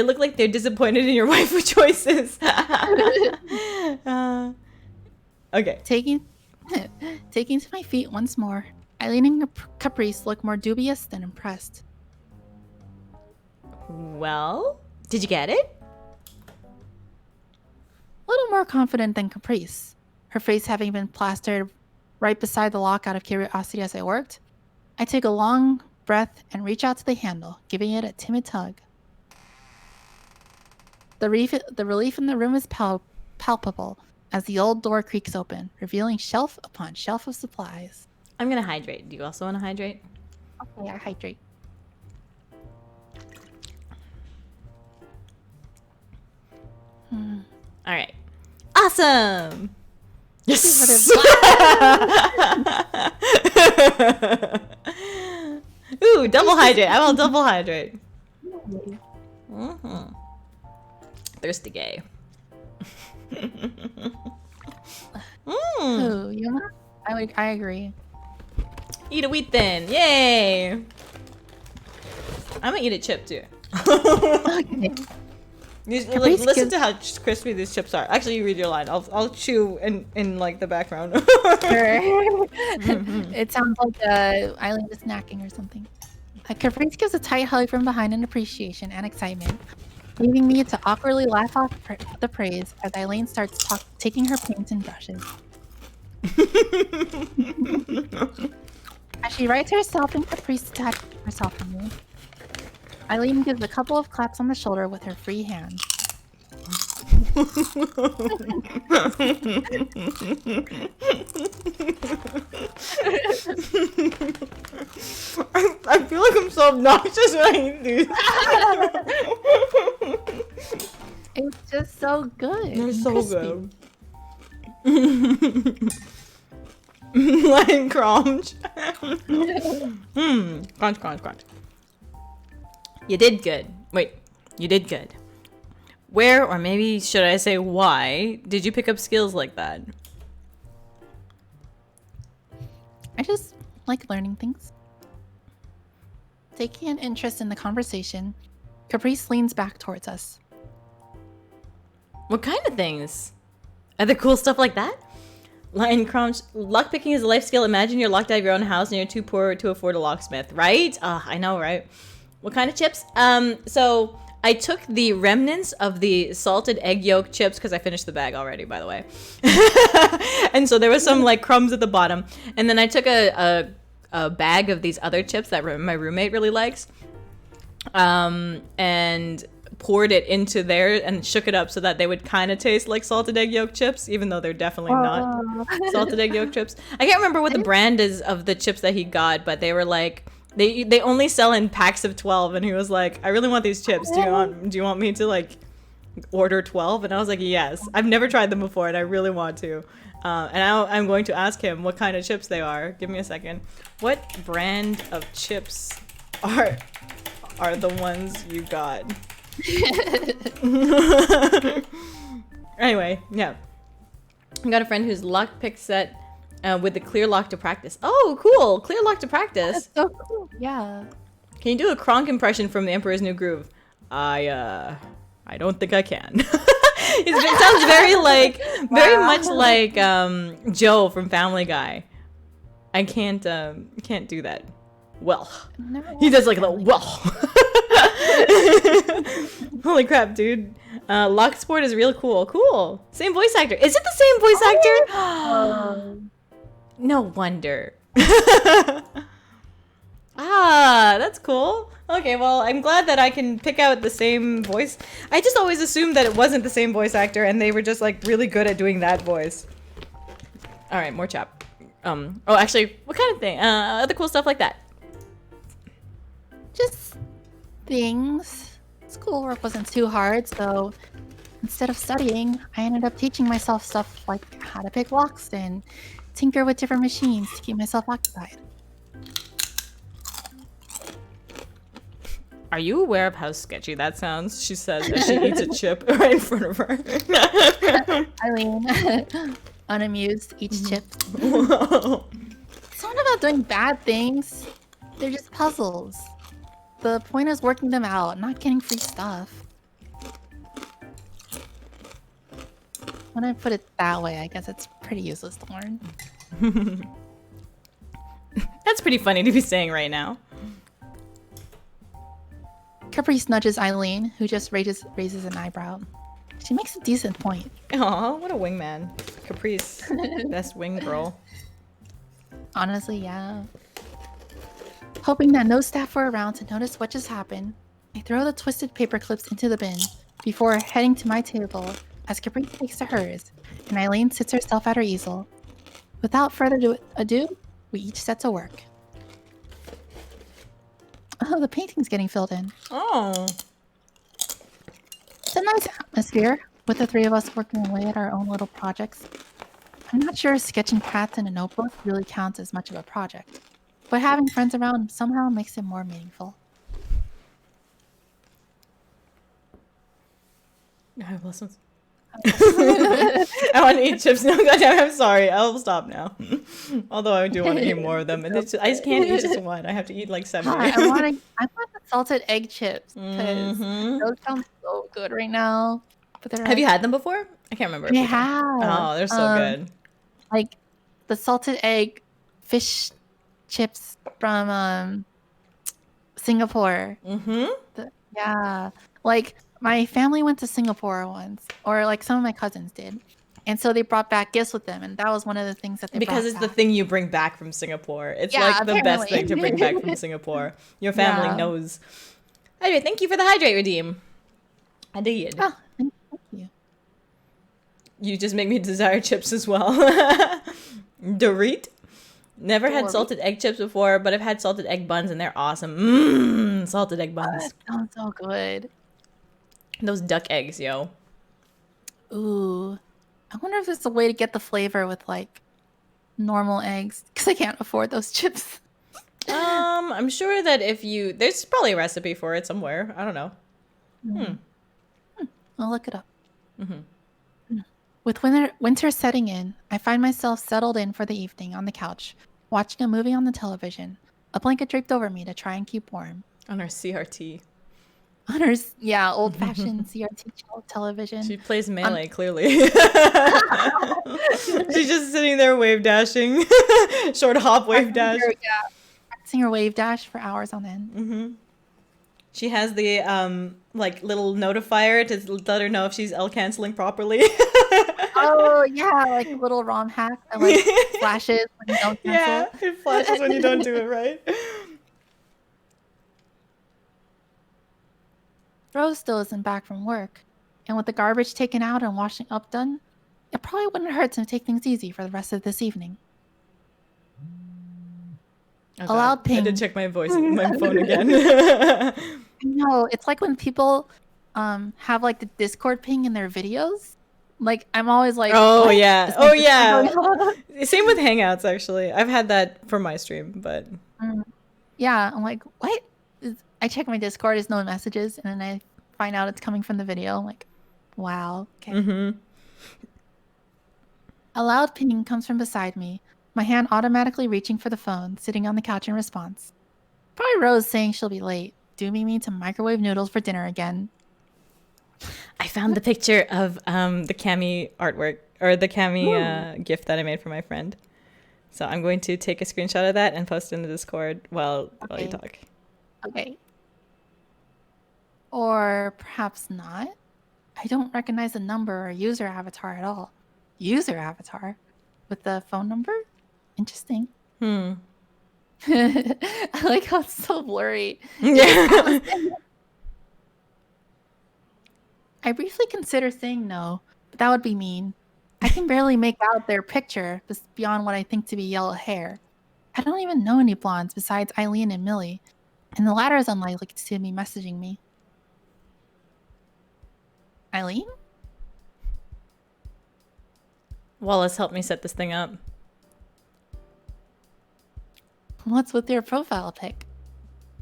look like they're disappointed in your waifu choices. Okay. Taking to my feet once more, Eileen and Caprice look more dubious than impressed. Well, did you get it? A little more confident than Caprice, her face having been plastered right beside the lock out of curiosity as I worked. I take a long breath and reach out to the handle, giving it a timid tug. The relief in the room is palpable as the old door creaks open, revealing shelf upon shelf of supplies. I'm gonna hydrate. Do you also want to hydrate? Okay, I hydrate. All right. Awesome. Yes. Ooh, double hydrate. I will double hydrate. Thirsty gay. Ooh, you know? I agree. Eat a wheat thin. Yay. I'm gonna eat a chip too. Okay. Listen to how crispy these chips are. Actually, you read your line. I'll chew in like the background. Sure. It sounds like Eileen is snacking or something. Caprice gives a tight hug from behind in appreciation and excitement, leaving me to awkwardly laugh off the praise as Eileen starts taking her paints and brushes. As she rights herself and Caprice detach herself from me, Eileen gives a couple of claps on the shoulder with her free hand. I feel like I'm so obnoxious when I eat these. It's just so good. They're so crispy. good. Line crunch. Crunch, crunch, crunch. You did good. Wait, you did good. Where, or maybe should I say why, did you pick up skills like that? I just like learning things. Taking an interest in the conversation, Caprice leans back towards us. What kind of things? Are there cool stuff like that? Lion crunch. Lockpicking is a life skill. Imagine you're locked out of your own house and you're too poor to afford a locksmith, right? I know, right? What kind of chips? So I took the remnants of the salted egg yolk chips because I finished the bag already, by the way. And so there was some like crumbs at the bottom. And then I took a bag of these other chips that my roommate really likes, and poured it into there and shook it up so that they would kind of taste like salted egg yolk chips, even though they're definitely not salted egg yolk chips. I can't remember what the brand is of the chips that he got, but they were like, they only sell in packs of 12, and he was like, I really want these chips. Do you want me to like order 12? And I was like, yes. I've never tried them before, and I really want to. And I'm going to ask him what kind of chips they are. Give me a second. What brand of chips are the ones you got? Anyway, yeah. I got a friend who's lockpick set with the clear lock to practice. Oh, cool! Clear lock to practice. That's so cool. Yeah. Can you do a Kronk impression from The Emperor's New Groove? I don't think I can. It sounds very much like Joe from Family Guy. I can't do that. Well, he does like the well. Holy crap, dude! Lock Sport is real cool. Cool. Same voice actor. Is it the same voice actor? No wonder. That's cool. Okay, well, I'm glad that I can pick out the same voice. I just always assumed that it wasn't the same voice actor and they were just like really good at doing that voice. All right, more chap. Oh, actually, what kind of thing? Other cool stuff like that. Just things. Schoolwork wasn't too hard, so instead of studying, I ended up teaching myself stuff like how to pick locks and tinker with different machines to keep myself occupied. Are you aware of how sketchy that sounds? She says as she eats a chip right in front of her. Eileen, unamused, eats chips. It's not about doing bad things. They're just puzzles. The point is working them out, not getting free stuff. When I put it that way, I guess it's pretty useless to learn. That's pretty funny to be saying right now. Caprice nudges Eileen, who just raises an eyebrow. She makes a decent point. Aw, what a wingman. Caprice, best wing girl. Honestly, yeah. Hoping that no staff were around to notice what just happened, I throw the twisted paper clips into the bin before heading to my table as Capri takes to hers, and Eileen sits herself at her easel. Without further ado, we each set to work. Oh, the painting's getting filled in. Oh. It's a nice atmosphere, with the three of us working away at our own little projects. I'm not sure sketching paths in a notebook really counts as much of a project, but having friends around somehow makes it more meaningful. I bless them. I want to eat chips. No, goddamn, I'm sorry. I'll stop now. Although I do want to eat more of them, and I just can't eat just one. I have to eat like 70. I want the salted egg chips because those sound so good right now. But have you had them before? I can't remember. I have. Oh, they're so good. Like the salted egg fish chips from Singapore. Yeah, like. My family went to Singapore once, or like some of my cousins did. And so they brought back gifts with them. And that was one of the things that they brought Because it's back. the thing you bring back from Singapore. It's Yeah, like the best thing to bring back from Singapore. Your family knows. Anyway, thank you for the hydrate redeem. I did. Oh, thank you. You just make me desire chips as well. Dorit. Never had salted egg chips before, but I've had salted egg buns and they're awesome. Salted egg buns. That sounds so good. Those duck eggs, yo. Ooh. I wonder if there's a way to get the flavor with like normal eggs, because I can't afford those chips. I'm sure that there's probably a recipe for it somewhere. I don't know. I'll look it up. With winter setting in, I find myself settled in for the evening on the couch, watching a movie on the television, a blanket draped over me to try and keep warm. On our CRT. On her, old-fashioned CRT television. She plays Melee, clearly. She's just sitting there wave dashing. Short hop wave dash. Practicing her wave dash for hours on end. She has the like little notifier to let her know if she's L canceling properly. Oh yeah, like a little ROM hack that like flashes when you don't cancel. Yeah, it flashes when you don't do it right. Rose still isn't back from work, and with the garbage taken out and washing up done, it probably wouldn't hurt to take things easy for the rest of this evening. Oh, A loud ping. I did check my my phone again. No, it's like when people have like the Discord ping in their videos. Like I'm always like, oh what? yeah, Same with Hangouts actually. I've had that for my stream, but yeah, I'm like, what? I check my Discord, there's no messages, and then I find out it's coming from the video. I'm like, wow. Okay. A loud ping comes from beside me, my hand automatically reaching for the phone, sitting on the couch in response. Probably Rose saying she'll be late, dooming me to microwave noodles for dinner again. I found the picture of the Cami artwork, or the Cami gift that I made for my friend. So I'm going to take a screenshot of that and post it in the Discord while you talk. Okay. Or perhaps not. I don't recognize the number or user avatar at all. User avatar? With the phone number? Interesting. I like how it's so blurry. Yeah. I briefly consider saying no, but that would be mean. I can barely make out their picture beyond what I think to be yellow hair. I don't even know any blondes besides Eileen and Millie, and the latter is unlikely to be messaging me. Eileen? Wallace, help me set this thing up. What's with your profile pic?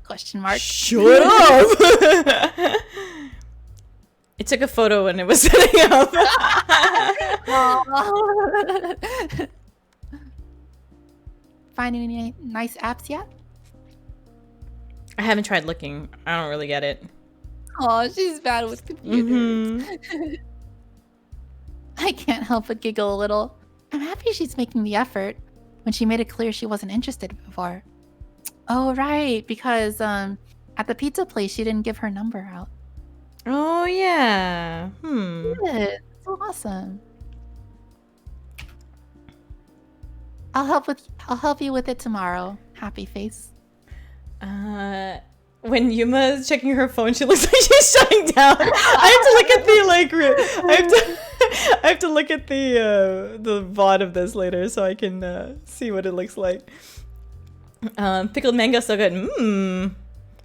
Question mark. Shut up! It took a photo when it was setting up. Finding any nice apps yet? I haven't tried looking. I don't really get it. Oh, she's bad with computers. I can't help but giggle a little. I'm happy she's making the effort when she made it clear she wasn't interested before. Oh, right, because at the pizza place, she didn't give her number out. Oh, yeah. Good. So awesome. I'll help you with it tomorrow. Happy face. When Yuma is checking her phone, she looks like she's shutting down. I have to look at the I have to look at the VOD of this later so I can see what it looks like. Pickled mango so good.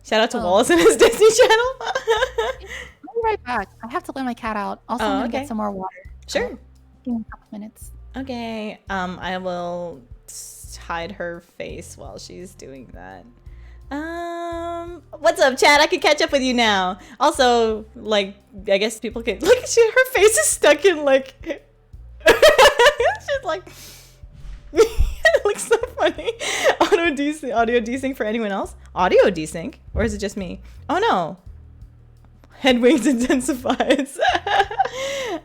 Shout out to Wallace and his Disney Channel. I'll be right back. I have to let my cat out. Also, I'm gonna get some more water. Sure. Give me a couple minutes. Okay. I will hide her face while she's doing that. What's up, Chad? I can catch up with you now. Also, like, I guess people can look. Her face is stuck in like. She's like. It looks so funny. Audio desync for anyone else? Audio desync, or is it just me? Oh no. Head wings intensifies.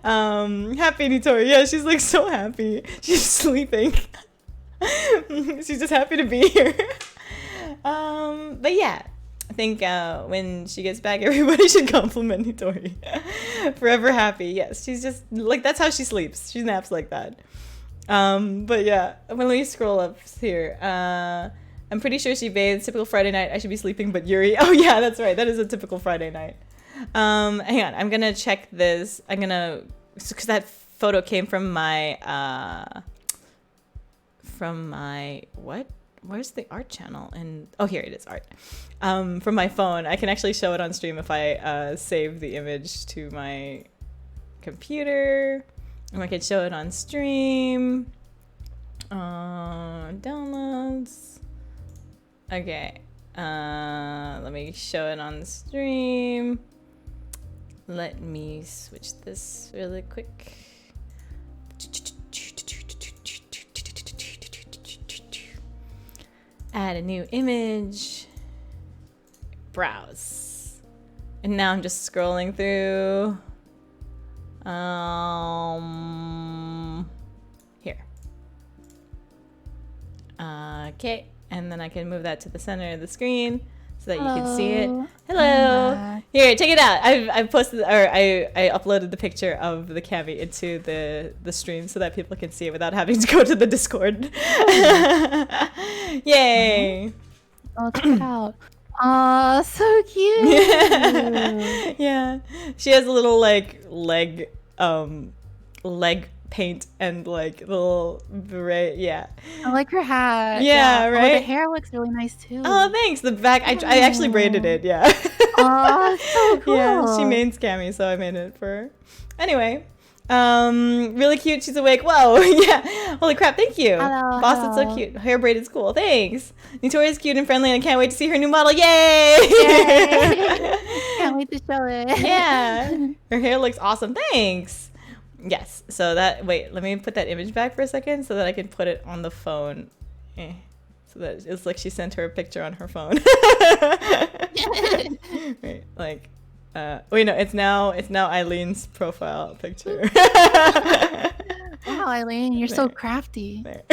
Happy Nitori. Yeah, she's like so happy. She's sleeping. She's just happy to be here. But yeah, I think when she gets back, everybody should compliment Nitori. Forever happy. Yes, she's just like, that's how she sleeps. She naps like that. But yeah, when we scroll up here, I'm pretty sure she bathes. Typical Friday night. I should be sleeping, but Yuri. Oh yeah, that's right. That is a typical Friday night. Hang on. I'm gonna check this. Because that photo came from my, what? Where's the art channel? And oh, here it is, art. From my phone. I can actually show it on stream if I save the image to my computer. And I can show it on stream. Downloads. Okay. Let me show it on stream. Let me switch this really quick. Add a new image. Browse. And now I'm just scrolling through. Here. Okay, and then I can move that to the center of the screen so that you can see it. Hello. Here, check it out. I've posted, or I uploaded the picture of the cami into the stream so that people can see it without having to go to the Discord. Yay. Oh, check it out. Aw, so cute. Yeah, she has a little like leg paint and like little beret. Yeah, I like her hat. Yeah, right. Oh, the hair looks really nice too. Oh, thanks. The back, I actually braided it. Yeah. Oh, so cool. Yeah, she mains Cammy, so I made it for her. Anyway, really cute. She's awake. Whoa, yeah. Holy crap! Thank you, hello, boss. hello. It's so cute. Hair braided's cool. Thanks. Nitori's cute and friendly, and I can't wait to see her new model. Yay! Yay. Can't wait to show it. Yeah, her hair looks awesome. Thanks. Yes. So that, wait, let me put that image back for a second so that I can put it on the phone. So that it's like she sent her a picture on her phone. Right, like, wait, no, it's now Eileen's profile picture. Wow, Eileen, you're so crafty. There.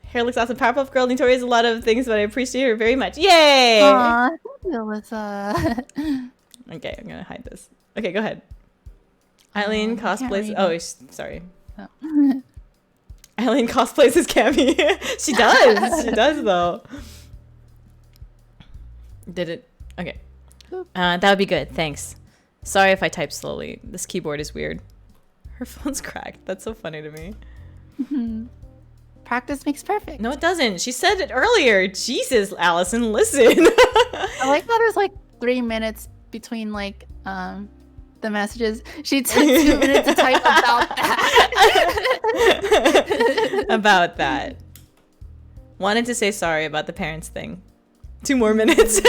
Hair looks awesome. Powerpuff Girl Nitori is a lot of things, but I appreciate her very much. Yay! Aw, thank you, Alyssa. Okay, I'm gonna hide this. Okay, go ahead. Eileen cosplays. Oh, sorry. Oh. Eileen cosplays as Cammy. She does. She does though. Did it? Okay. That would be good. Thanks. Sorry if I type slowly. This keyboard is weird. Her phone's cracked. That's so funny to me. Practice makes perfect. No, it doesn't. She said it earlier. Jesus, Allison, listen. I like how there's like 3 minutes between like the messages. She took 2 minutes to type about that. About that. Wanted to say sorry about the parents thing. 2 more minutes.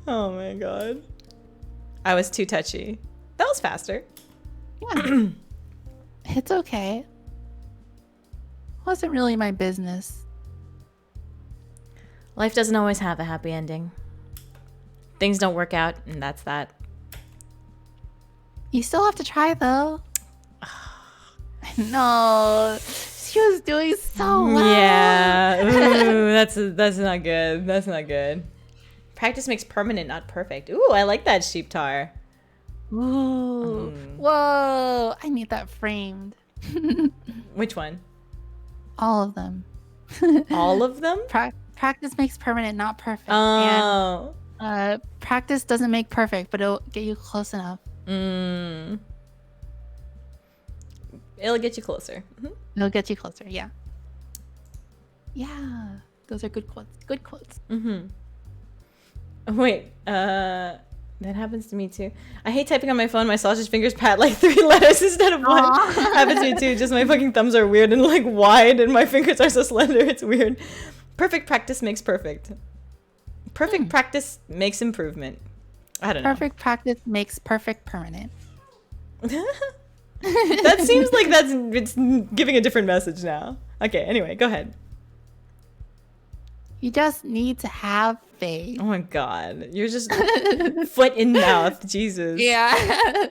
Oh my god. I was too touchy. That was faster. Yeah. It's okay. Wasn't really my business. Life doesn't always have a happy ending. Things don't work out, and that's that. You still have to try though. No, she was doing so well. Yeah. Ooh, that's not good. That's not good. Practice makes permanent, not perfect. Ooh, I like that sheep tar. Ooh. Whoa, I need that framed. Which one? All of them. All of them? Practice makes permanent, not perfect. Oh. And practice doesn't make perfect, but it'll get you close enough. It'll get you closer. It'll get you closer, yeah. Yeah. Those are good quotes. Good quotes. Wait, that happens to me too. I hate typing on my phone. My sausage fingers pat like 3 letters instead of 1. Happens to me too. Just my fucking thumbs are weird and like wide and my fingers are so slender. It's weird. Perfect practice makes perfect. Perfect practice makes improvement. I don't know. Perfect practice makes perfect permanent. That seems like it's giving a different message now. Okay, anyway, go ahead. You just need to have faith. Oh my god. You're just foot in mouth. Jesus. Yeah.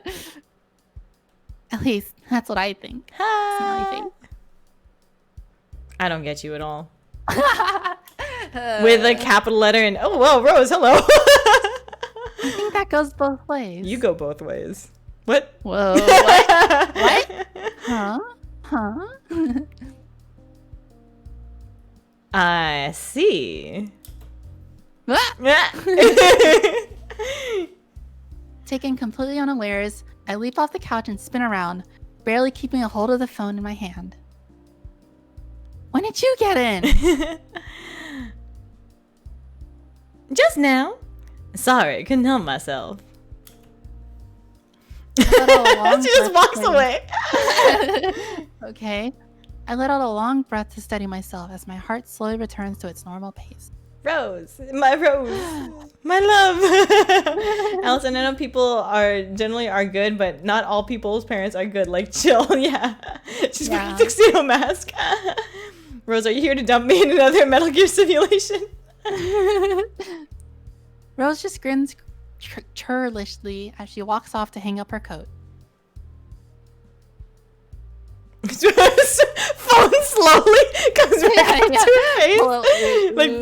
At least that's what I think. Smiley face. I don't get you at all. With a capital letter and oh well, Rose, hello. I think that goes both ways. You go both ways. What? Whoa. What? What? Huh? I see. Taken completely unawares, I leap off the couch and spin around, barely keeping a hold of the phone in my hand. When did you get in? Just now. Sorry, couldn't help myself. She just walks away. Okay. I let out a long breath to steady myself as my heart slowly returns to its normal pace. Rose, my love. Allison, I know people are generally good, but not all people's parents are good. Like, chill, yeah. She's wearing a tuxedo mask. Rose, are you here to dump me in another Metal Gear simulation? Rose just grins churlishly as she walks off to hang up her coat. Phone slowly comes back up to her face. Like,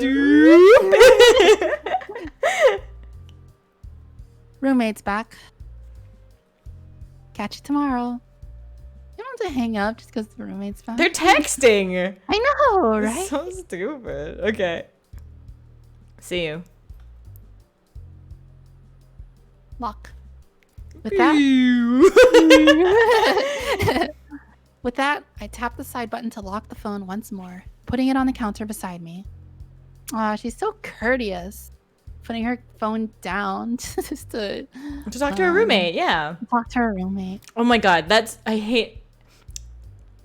roommate's back. Catch you tomorrow. You don't have to hang up just because the roommate's back. They're texting. I know, right? So stupid. Okay. See you. Lock. With that, I tap the side button to lock the phone once more, putting it on the counter beside me. Aw, she's so courteous. Putting her phone down just to talk to her roommate, yeah. Talk to her roommate. Oh my god, I hate...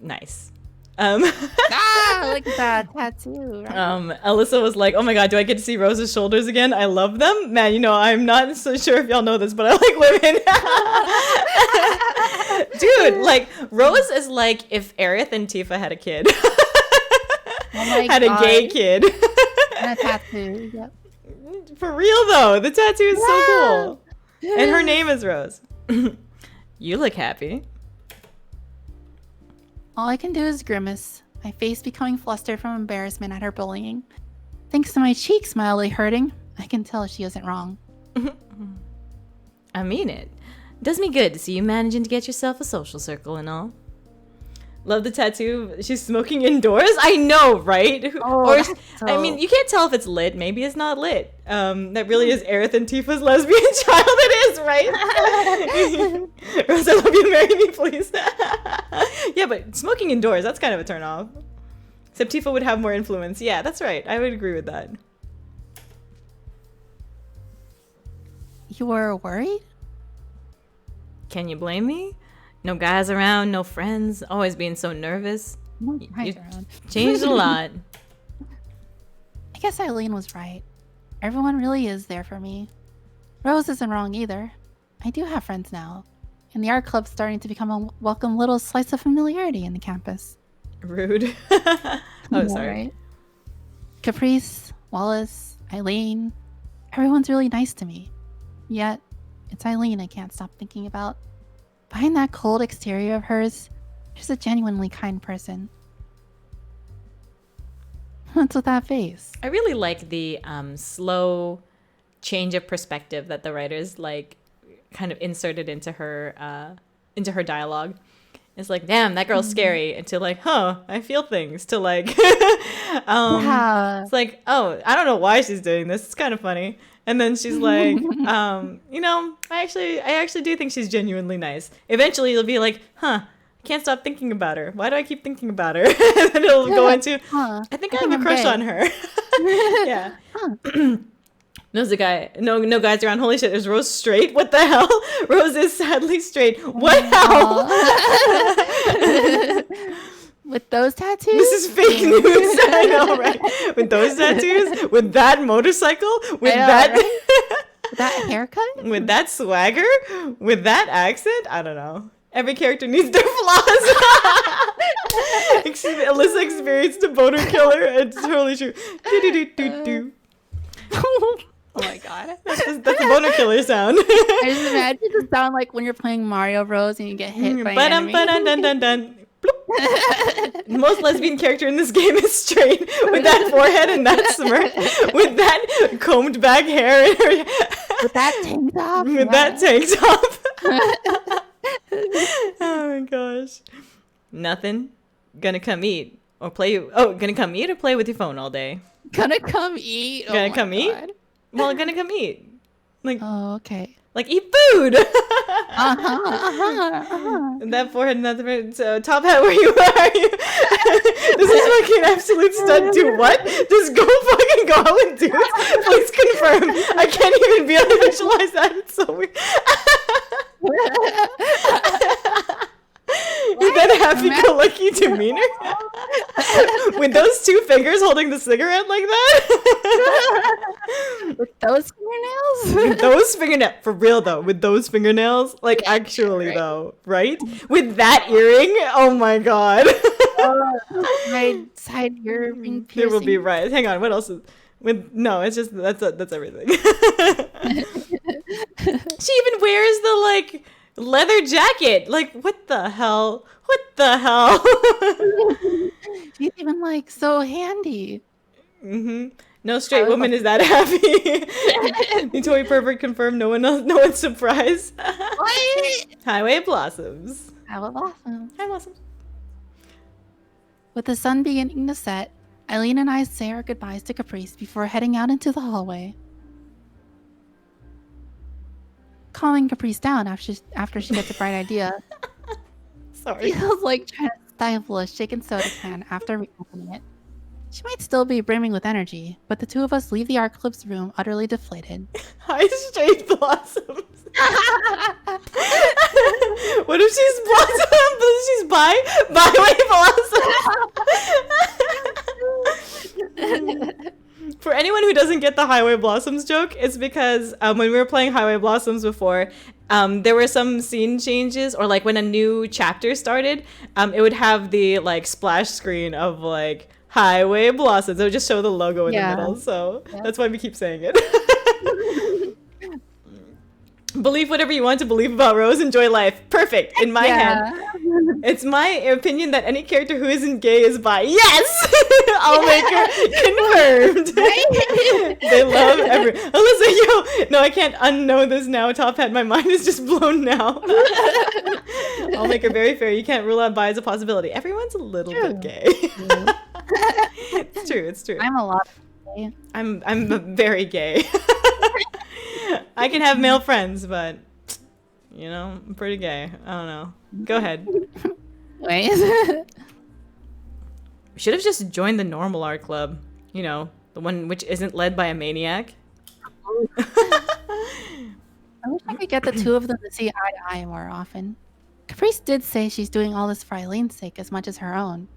Nice. Look at that tattoo. Right? Alyssa was like, oh my god, do I get to see Rose's shoulders again? I love them. Man, you know, I'm not so sure if y'all know this, but I like women. Dude, like, Rose is like if Aerith and Tifa had a kid. Had a gay kid. And a tattoo, yep. For real, though. The tattoo is so cool. And her name is Rose. You look happy. All I can do is grimace, my face becoming flustered from embarrassment at her bullying. Thanks to my cheeks mildly hurting, I can tell she isn't wrong. I mean it. Does me good to see you managing to get yourself a social circle and all. Love the tattoo. She's smoking indoors? I know, right? Oh, I mean, you can't tell if it's lit. Maybe it's not lit. That really is Aerith and Tifa's lesbian child. It is, right? Rose, I love you. Marry me, please. Yeah, but smoking indoors, that's kind of a turn off. Except Tifa would have more influence. Yeah, that's right. I would agree with that. You were worried? Can you blame me? No guys around, no friends, always being so nervous. No guys around. Changed a lot. I guess Eileen was right. Everyone really is there for me. Rose isn't wrong either. I do have friends now. And the art club's starting to become a welcome little slice of familiarity in the campus. Rude. Oh, sorry. Right? Caprice, Wallace, Eileen. Everyone's really nice to me. Yet, it's Eileen I can't stop thinking about. Behind that cold exterior of hers, she's a genuinely kind person. What's with that face? I really like the slow change of perspective that the writers like kind of inserted into her dialogue. It's like, damn, that girl's scary. And to like, huh, I feel things. To like, it's like, oh, I don't know why she's doing this. It's kind of funny. And then she's like, you know, I actually do think she's genuinely nice. Eventually, you'll be like, huh, I can't stop thinking about her. Why do I keep thinking about her? And then it'll go into, I think I have a crush on her. Yeah. Knows the guy. No guys around. Holy shit, is Rose straight? What the hell? Rose is sadly straight. What hell? With those tattoos? This is fake news. I know, right? With those tattoos? With that motorcycle? With that... Right? That haircut? With that swagger? With that accent? I don't know. Every character needs their flaws. Alyssa experienced a boner killer. It's totally true. Do-do-do-do-do. Oh my god. That's a boner killer sound. I just imagine it just sound like when you're playing Mario Bros and you get hit by an enemy. Ba-dum-ba-dum-dun-dun-dun. Bloop. Most lesbian character in this game is straight, with that forehead and that smirk, with that combed back hair, and her, with that tank top. With that tank top. Oh my gosh. Nothing. Gonna come eat or play. Oh, gonna come eat or play with your phone all day. Gonna come eat. Gonna come eat. Well, gonna come eat. Like. Oh, okay. Like eat food. And that forehead and that so top hat. Where you are? This is fucking absolute stunt. Do what? Just go fucking go out and do it. Please confirm. I can't even be able to visualize that. It's so weird. Is that happy-go-lucky demeanor? With those two fingers holding the cigarette like that? With those fingernails? With those fingernails. For real, though. With those fingernails? Like, actually, right. Though. Right? With that earring? Oh, my God. Side earring piercing. There will be, right. Hang on. What else is... No, it's just... That's everything. She even wears the, like... leather jacket. Like, what the hell? What the hell? She's even like so handy. No straight woman is that happy. Nitori pervert confirmed. No one's surprised. What? Highway blossoms. Highway blossoms. Hi blossoms. With the sun beginning to set, Eileen and I say our goodbyes to Caprice before heading out into the hallway. Calming Caprice down after she gets a bright idea. Sorry. Feels like trying to stifle a shaken soda can after reopening it. She might still be brimming with energy, but the two of us leave the Art Clip's room utterly deflated. Hi, straight blossoms. What if she's blossom? She's byway blossom. For anyone who doesn't get the Highway Blossoms joke, it's because when we were playing Highway Blossoms before, there were some scene changes, or like when a new chapter started, it would have the like splash screen of like Highway Blossoms. It would just show the logo in the middle, so that's why we keep saying it. Believe whatever you want to believe about Rose. Enjoy life. Perfect. In my head. It's my opinion that any character who isn't gay is bi. Yes! I'll make her confirmed. They love Alyssa, yo! No, I can't unknow this now. Top hat, my mind is just blown now. I'll make her very fair. You can't rule out bi as a possibility. Everyone's a little bit gay. It's true, it's true. I'm a lot gay. I'm very gay. I can have male friends, but you know, I'm pretty gay. I don't know. Go ahead. Wait. Should have just joined the normal art club. You know, the one which isn't led by a maniac. I wish I could get the two of them to see eye to eye more often. Caprice did say she's doing all this for Eileen's sake as much as her own.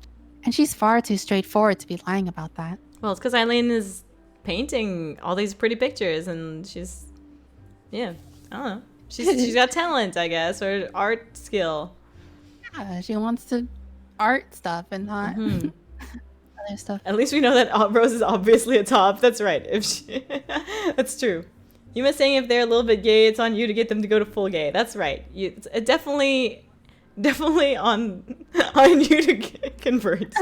And she's far too straightforward to be lying about that. Well, it's because Eileen is painting all these pretty pictures and she's... Yeah, I don't know. She's got talent, I guess, or art skill. Yeah, she wants to art stuff and not other stuff. At least we know that Rose is obviously a top. That's right. That's true. You were saying if they're a little bit gay, it's on you to get them to go to full gay. That's right. It's definitely on you to convert.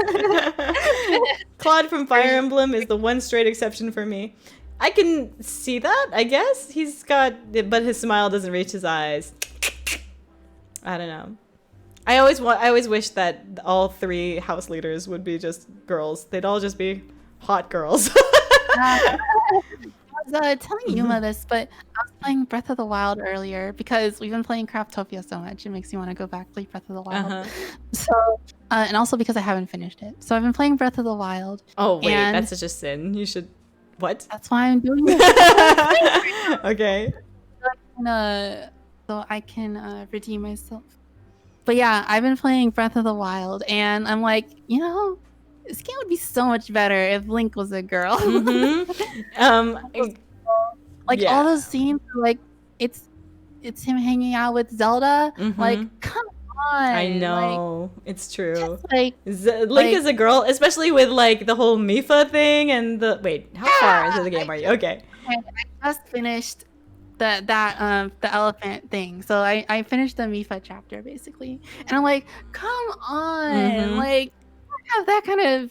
Claude from Fire Emblem is the one straight exception for me. I can see that, I guess. But his smile doesn't reach his eyes. I don't know. I always wish that all 3 house leaders would be just girls. They'd all just be hot girls. I was telling Yuma this, but I was playing Breath of the Wild earlier because we've been playing Craftopia so much. It makes me want to go back play Breath of the Wild. So, and also because I haven't finished it. So I've been playing Breath of the Wild. Oh wait, that's such a sin. You should. What? That's why I'm doing it. Okay. So I can redeem myself. But yeah, I've been playing Breath of the Wild, and I'm like, this game would be so much better if Link was a girl. All those scenes, like it's him hanging out with Zelda. Like, come on. I know, it's true. Just, like, Link is a girl, especially with like the whole Mifa thing and the how far into the game are you? Okay. I just finished the elephant thing. So I finished the Mifa chapter basically, and I'm like, come on, like have that kind of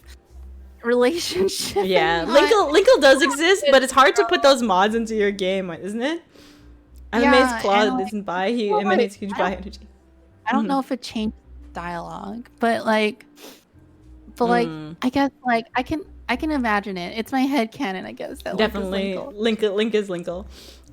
relationship. Yeah, Linkle does exist, but it's hard to put those mods into your game, isn't it? I'm amazed Claude isn't by. He emanates huge bi energy. I don't know if it changed dialogue, but I guess I can imagine it. It's my headcanon, I guess. That definitely, Link is Linkle.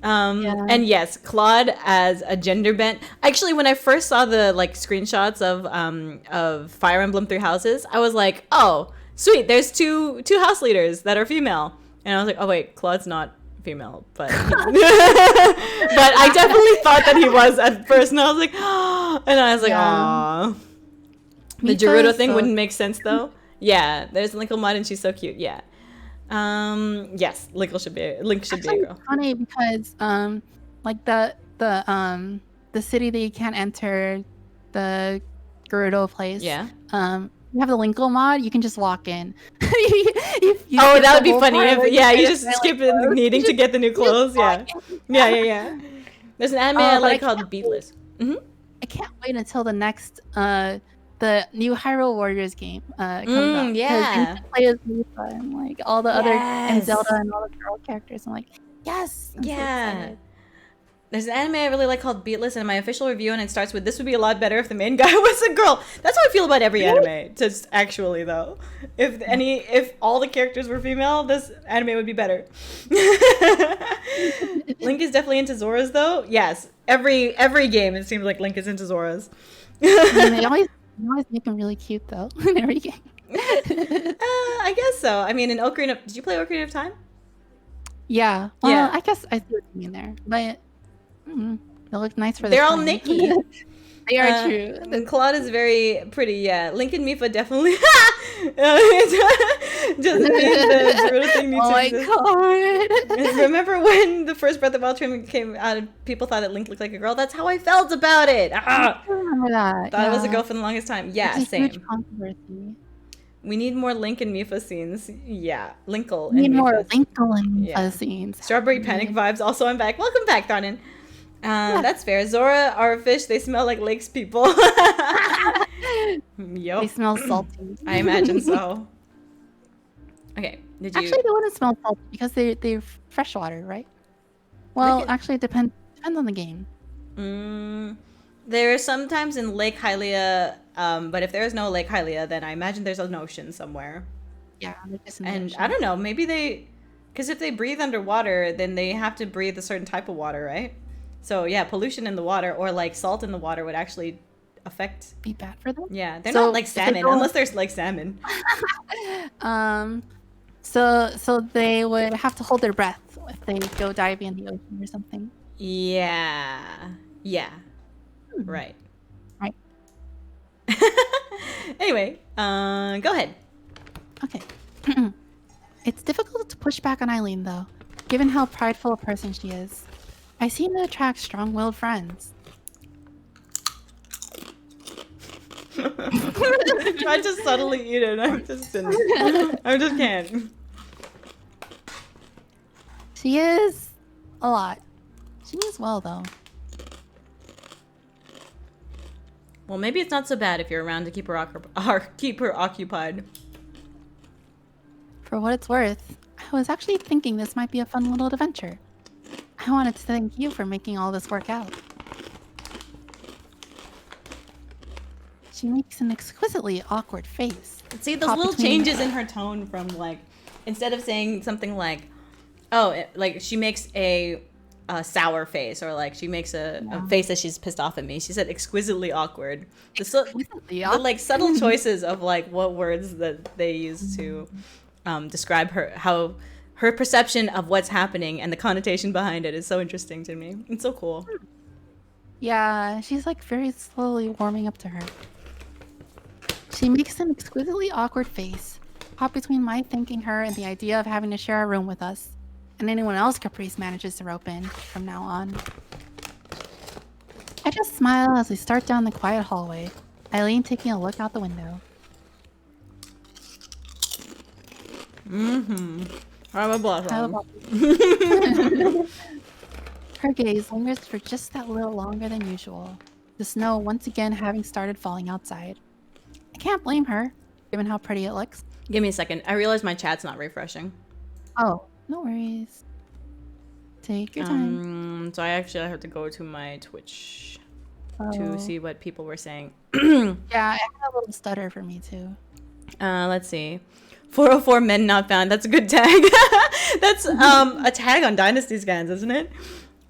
And yes, Claude as a gender bent. Actually, when I first saw the screenshots of Fire Emblem 3 Houses, I was like, oh, sweet. There's two house leaders that are female, and I was like, oh wait, Claude's not female, but but I definitely thought that he was at first, and I was like, oh, and I was like, aw. The Gerudo thing wouldn't make sense though. Yeah, there's Linkle mod, and she's so cute. Yeah. Yes, Link should be a girl. It's funny because the city that you can't enter, the Gerudo place. Yeah. You have the Linkle mod, you can just walk in. That would be funny. You just skip it needing to get the new clothes. Yeah. There's an anime I like called Beatless. I can't wait until the next the new Hyrule Warriors game comes out. Yeah. And play as Mifa and all the other and Zelda and all the girl characters. I'm like, yes. I'm so excited. There's an anime I really like called Beatless, and my official review, and it starts with, "This would be a lot better if the main guy was a girl." That's how I feel about every anime. Just actually though, if all the characters were female, this anime would be better. Link is definitely into Zoras though. Yes, every game it seems like Link is into Zoras. They always make them really cute though in every game. I guess so. I mean, in Ocarina, did you play Ocarina of Time? Yeah. Well, I guess I see what you mean there, but. They look nice for They're all Nikki. They are true. And Claude is very pretty, yeah. Link and Mifa definitely just mean the Gerudo thing needs to exist. God. Remember when the first Breath of the Wild trailer came out and people thought that Link looked like a girl? That's how I felt about it. I remember that. Thought it was a girl for the longest time. Yeah, it's same. Huge controversy. We need more Link and Mifa scenes. Yeah, Linkle. We need more Linkle and Mifa scenes. Strawberry Panic vibes. Also, I'm back. Welcome back, Tharnan. That's fair. Zora are fish. They smell like lakes people. Yup. They smell salty. I imagine so. Okay. Actually, they wouldn't smell salty because they're freshwater, right? Well, actually, it depends on the game. There are sometimes in Lake Hylia, but if there is no Lake Hylia, then I imagine there's an ocean somewhere. Yeah, and I don't know. Maybe because if they breathe underwater, then they have to breathe a certain type of water, right? So yeah, pollution in the water or salt in the water would actually be bad for them. Yeah, they're not like salmon unless there's salmon. So they would have to hold their breath if they go diving in the ocean or something. Yeah. Right. Anyway, go ahead. Okay. It's difficult to push back on Eileen though, given how prideful a person she is. I seem to attract strong-willed friends. Try to subtly eat it. I just can't. She is a lot. She means well though. Well, maybe it's not so bad if you're around to keep her occupied. For what it's worth, I was actually thinking this might be a fun little adventure. I wanted to thank you for making all this work out. She makes an exquisitely awkward face. See, those Caught little between- changes in her tone from like, instead of saying something like, oh, like she makes a sour face, or like she makes a face that she's pissed off at me. She said exquisitely awkward. The like subtle choices of like what words that they use to describe her perception of what's happening and the connotation behind it is so interesting to me. It's so cool. Yeah, she's like very slowly warming up to her. She makes an exquisitely awkward face, caught between my thanking her and the idea of having to share a room with us, and anyone else Caprice manages to rope in from now on. I just smile as we start down the quiet hallway, Eileen taking a look out the window. I'm a blossom. Her gaze lingers for just that little longer than usual, the snow once again having started falling outside. I can't blame her, given how pretty it looks. Give me a second. I realize my chat's not refreshing. Oh, no worries. Take your time. So I actually have to go to my Twitch to see what people were saying. Yeah, it had a little stutter for me too. Let's see. 404 men not found. That's a good tag. That's a tag on Dynasty Scans, isn't it?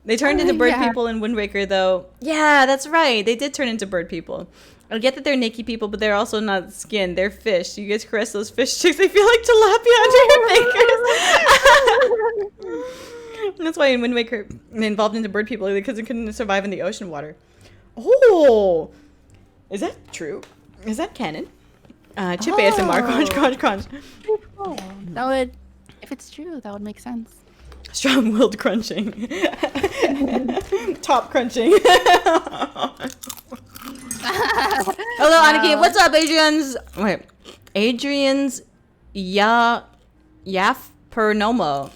They turned into bird people in Wind Waker, though. Yeah, that's right. They did turn into bird people. I get that they're naked people, but they're also not skin. They're fish. You guys caress those fish chicks. They feel like tilapia under your fingers. That's why in Wind Waker, they evolved into bird people because they couldn't survive in the ocean water. Oh, is that true? Is that canon? Chip ASMR, crunch. Oh, that would, if it's true, that would make sense. Strong-willed crunching. Top crunching. Hello, Aniki. What's up, Adrian's? Wait. Adrian's Pernomo.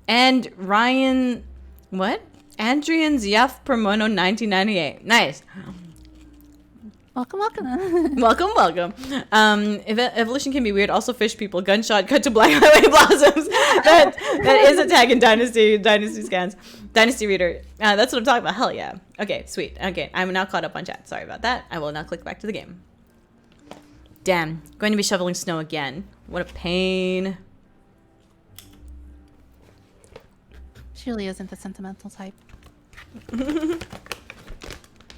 And Ryan. What? Adrian's Permono 1998. Nice. Welcome. Welcome. Evolution can be weird. Also, fish people. Gunshot cut to black highway blossoms. That is a tag in Dynasty Scans. Dynasty Reader. That's what I'm talking about. Hell yeah. Okay, sweet. Okay, I'm now caught up on chat. Sorry about that. I will now click back to the game. Damn. Going to be shoveling snow again. What a pain. She really isn't the sentimental type.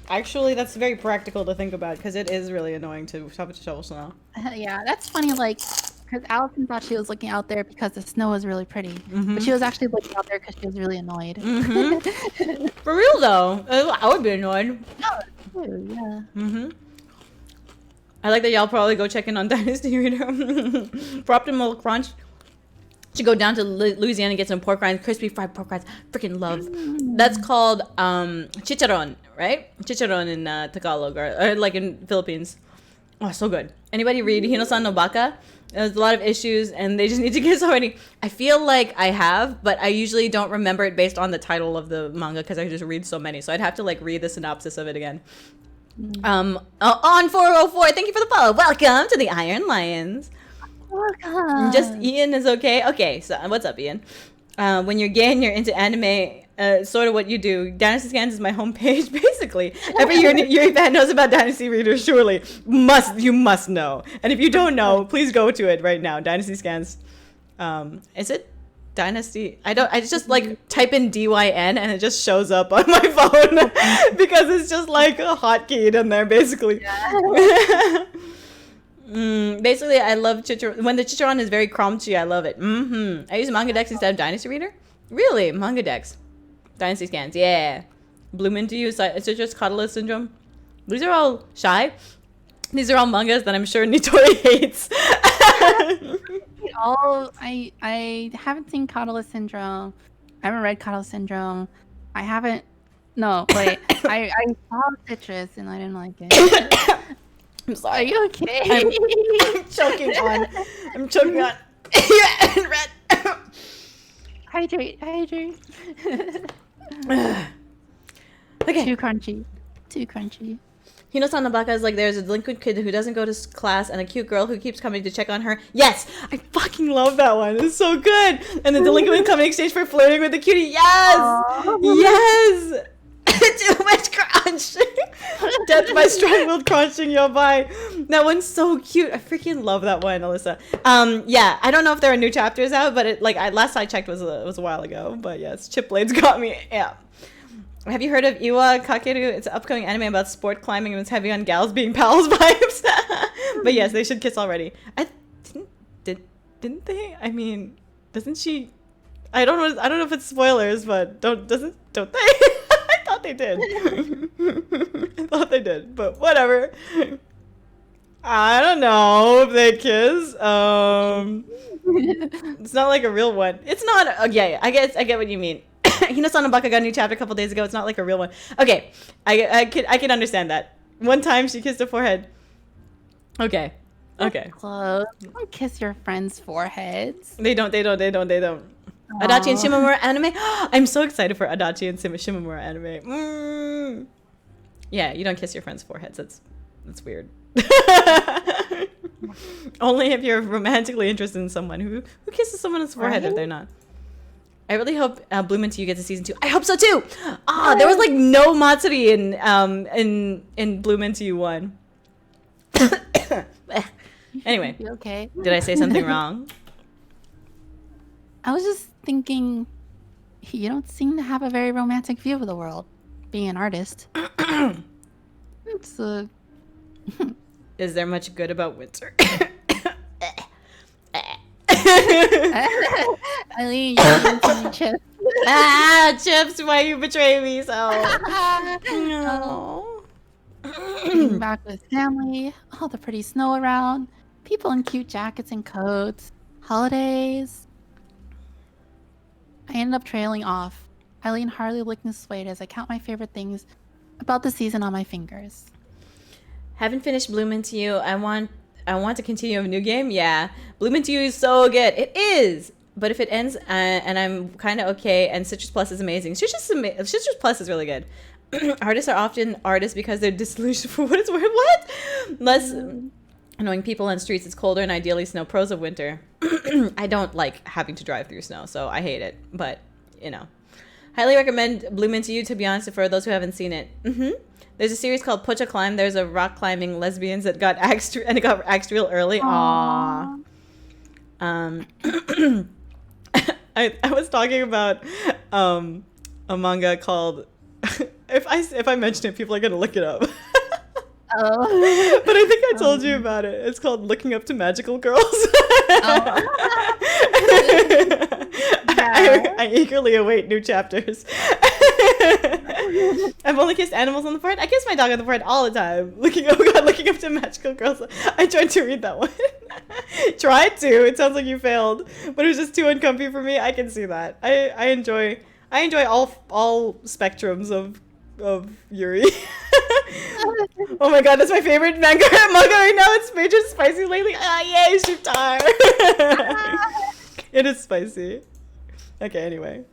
Actually, that's very practical to think about because it is really annoying to shovel snow. Yeah, that's funny. Like, because Allison thought she was looking out there because the snow was really pretty, but she was actually looking out there because she was really annoyed. For real though, I would be annoyed. No, true, yeah. I like that y'all probably go check in on Dynasty Reader. For optimal crunch, should go down to Louisiana and get some pork rinds, crispy fried pork rinds. Freaking love. That's called chicharron, right? Chicharron in Tagalog or like in Philippines. Oh, so good. Anybody read Hino-san no Baka? There's a lot of issues and they just need to get already. I feel like I have, but I usually don't remember it based on the title of the manga because I just read so many. So I'd have to like read the synopsis of it again. On 404, thank you for the follow. Welcome to the Iron Lions. Welcome. Just Ian is okay. Okay, so what's up, Ian? When you're gay and you're into anime, sort of what you do. Dynasty Scans is my homepage, basically. Every Yuri fan knows about Dynasty Reader, surely. You must know. And if you don't know, please go to it right now. Dynasty Scans. Is it Dynasty? I just like type in DYN and it just shows up on my phone because it's just like a hotkeyed in there, basically. Yeah. Basically, I love chicharron. When the chicharron is very crunchy, I love it. I use Manga Dex instead of Dynasty Reader. Really? Manga Dex. Dynasty Scans. Yeah. Bloom into you. Citrus Cautilus Syndrome. These are all shy. These are all mangas that I'm sure Nitori hates. I haven't seen Cautilus Syndrome. I haven't read Cautilus Syndrome. I haven't. No, wait. I saw Citrus and I didn't like it. I'm sorry. Are you okay? I'm choking on. Red. Hydrate. Okay. Too crunchy. Hino-san no Baka is like there's a delinquent kid who doesn't go to class and a cute girl who keeps coming to check on her. Yes! I fucking love that one. It's so good. And the delinquent come in exchange for flirting with the cutie. Yes! Aww. Yes! Too much crunch. Death by strong-willed crunching, yo, bye. That one's so cute. I freaking love that one, Alyssa. Yeah, I don't know if there are new chapters out, but it last I checked was a while ago. But yes, Chip Blades got me. Yeah. Have you heard of Iwa Kakeru? It's an upcoming anime about sport climbing and it's heavy on gals being pals vibes. But yes, they should kiss already. Didn't they? I mean, doesn't she? I don't know if it's spoilers, but don't they? I thought they did. I thought they did, but whatever. I don't know if they kiss. It's not like a real one. It's not. Yeah, I get what you mean. Hinasan Baka got a new chapter a couple days ago. It's not like a real one. Okay, I can understand that. One time she kissed her forehead. Okay. Close. Don't kiss your friends' foreheads. They don't. Adachi and Shimamura anime. I'm so excited for Adachi and Shimamura anime. Yeah, you don't kiss your friends' foreheads. That's weird. Only if you're romantically interested in someone. Who kisses someone's forehead if they're not? I really hope Bloom Into You gets a season 2. I hope so too. There was like no Matsuri in Bloom Into You 1. Anyway, You okay? did I say something wrong? I was just thinking, you don't seem to have a very romantic view of the world, being an artist. It's Is there much good about winter? Eileen, you chips. Chips, why you betray me so? No. Being back with family, all the pretty snow around, people in cute jackets and coats, holidays. I ended up trailing off. Eileen hardly licking swayed as I count my favorite things about the season on my fingers. Haven't finished Bloom Into You. I want to continue a new game. Yeah, Bloom Into You is so good. It is. But if it ends and I'm kind of okay, and Citrus Plus is amazing. Citrus Plus is really good. Artists are often artists because they're disillusioned for what it's worth. What? Less annoying people on streets. It's colder and ideally snow. Pros of winter. I don't like having to drive through snow, so I hate it. But, highly recommend Bloom Into You, to be honest, for those who haven't seen it. There's a series called Pocha Climb. There's a rock climbing lesbians that got axed, and it got axed real early. Aww. I was talking about a manga called if I mention it, people are gonna look it up. Oh. But I think I told you about it. It's called Looking Up to Magical Girls. I eagerly await new chapters. I've only kissed animals on the forehead. I kiss my dog on the forehead all the time. Looking up to Magical Girls. I tried to read that one. Tried to. It sounds like you failed, but it was just too uncomfy for me. I can see that. I enjoy all spectrums of Yuri. Oh my god, that's my favorite manga right now. It's major spicy lately. Yay, Shiftar. It is spicy. Okay, anyway.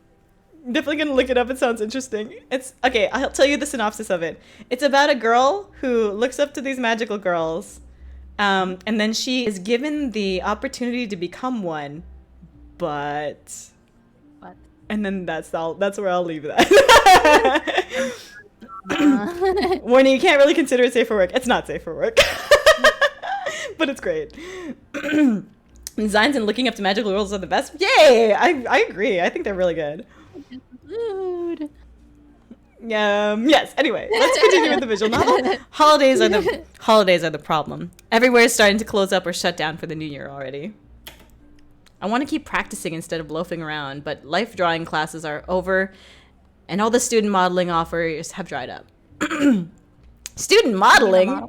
Definitely gonna look it up. It sounds interesting. It's okay. I'll tell you the synopsis of it. It's about a girl who looks up to these magical girls, and then she is given the opportunity to become one, but What? And then that's where I'll leave that. Warning: you can't really consider it safe for work. It's not safe for work, but it's great. Designs and Looking Up to Magical Girls are the best. Yay! I agree. I think they're really good. Food. Yes. Anyway, let's continue with the visual novel. Holidays are the problem. Everywhere is starting to close up or shut down for the new year already. I want to keep practicing instead of loafing around, but life drawing classes are over, and all the student modeling offers have dried up. Student modeling?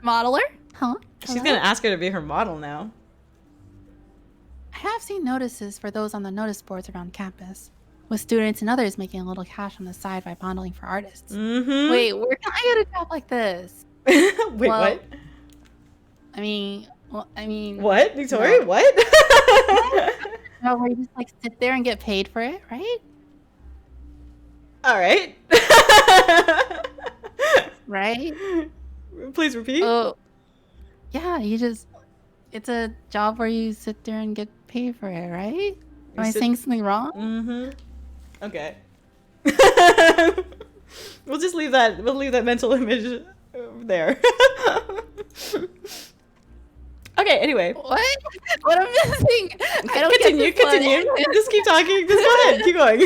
Modeler? Huh? She's gonna ask her to be her model now. I have seen notices for those on the notice boards around campus, with students and others making a little cash on the side by modeling for artists. Mm-hmm. Wait, where can I get a job like this? Wait, what? I mean, what? Nitori? No. What? No, where you just like sit there and get paid for it, right? All right. Right? Please repeat. Oh, yeah. It's a job where you sit there and get paid for it, right? Am I saying something wrong? Mm-hmm. Okay. We'll just leave that. We'll leave that mental image there. Okay. Anyway. What? What am I missing? I don't Continue. get this one. Continue. Just keep talking. Just go ahead. Keep going.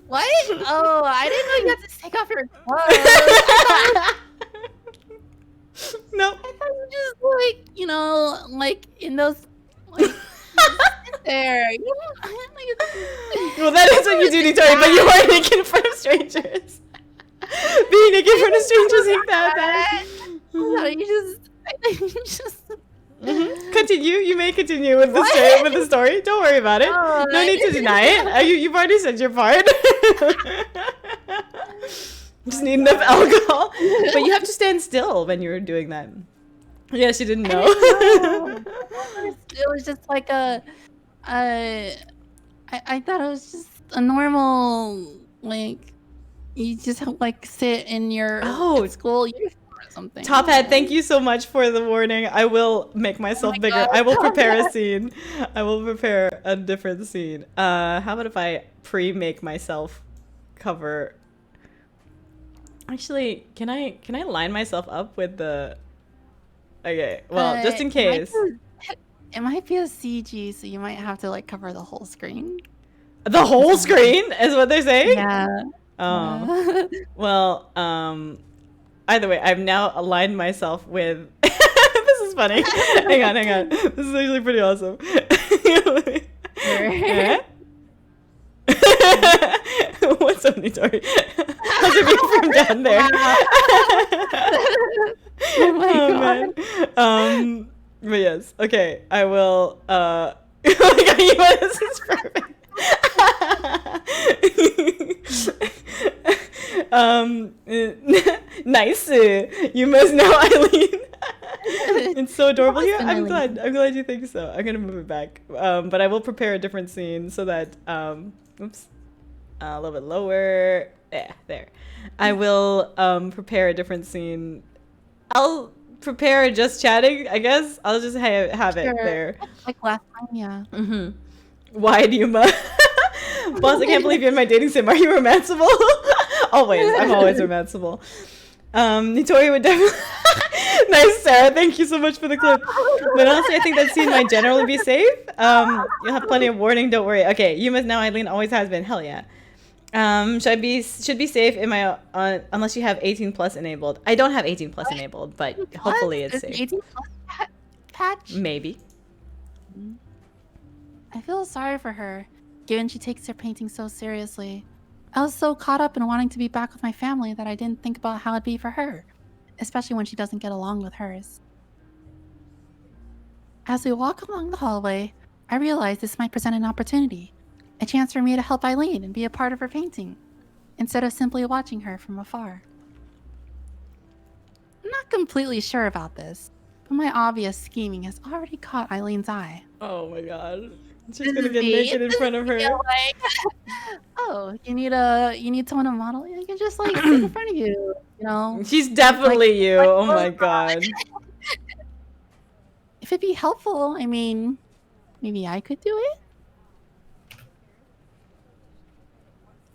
What? Oh, I didn't know you had to take off your clothes. No. I thought you just like in those like there. You know, Well, that is what you do, Nitori, but you are naked in front of strangers. Being naked in front of strangers ain't that bad. No, you just. Continue. You may continue with the story. Don't worry about it. Oh, No need to deny it. You've already said your part. Just need enough alcohol. But you have to stand still when you're doing that. Yeah, she didn't know. It was just like I thought it was just a normal, like, you just like sit in your school uniform or something. Top Hat, thank you so much for the warning. I will make myself bigger. God, I will prepare a scene. I will prepare a different scene. How about if I pre-make myself cover? Actually, can I line myself up with the? Okay, well, just in case. It might be a CG, so you might have to like cover the whole screen. The whole screen is what they're saying? Yeah. Oh. Well, either way, I've now aligned myself with this is funny. hang on. This is actually pretty awesome. What's up, Nitori? How's it feel from down there? Oh my God. Man. But yes, okay, I will, oh my God, this is perfect. Nice. You must know, Eileen. It's so adorable here. I'm glad you think so. I'm gonna move it back. But I will prepare a different scene so that, oops, a little bit lower. Yeah, there. I will prepare a different scene. I'll prepare just chatting, I guess. I'll just have it there. Like last time, yeah. Why do you Boss, I can't believe you're in my dating sim. Are you romanceable? Always. I'm always romanceable. Nitori would definitely... Nice, Sarah. Thank you so much for the clip. But honestly, I think that scene might generally be safe. You'll have plenty of warning. Don't worry. Okay, you must know Eileen always has been. Hell yeah. Should be safe in my unless you have 18 plus enabled. I don't have 18 plus enabled, but hopefully it's safe. 18 plus patch? Maybe. I feel sorry for her, given she takes her painting so seriously. I was so caught up in wanting to be back with my family that I didn't think about how it'd be for her, especially when she doesn't get along with hers. As we walk along the hallway, I realize this might present an opportunity. A chance for me to help Eileen and be a part of her painting, instead of simply watching her from afar. I'm not completely sure about this, but my obvious scheming has already caught Eileen's eye. Oh my God. She's gonna get naked in front of her. Like, oh, you need someone to model? You can just like sit in front of you, you know? She's definitely you. Oh my God. If it'd be helpful, I mean, maybe I could do it?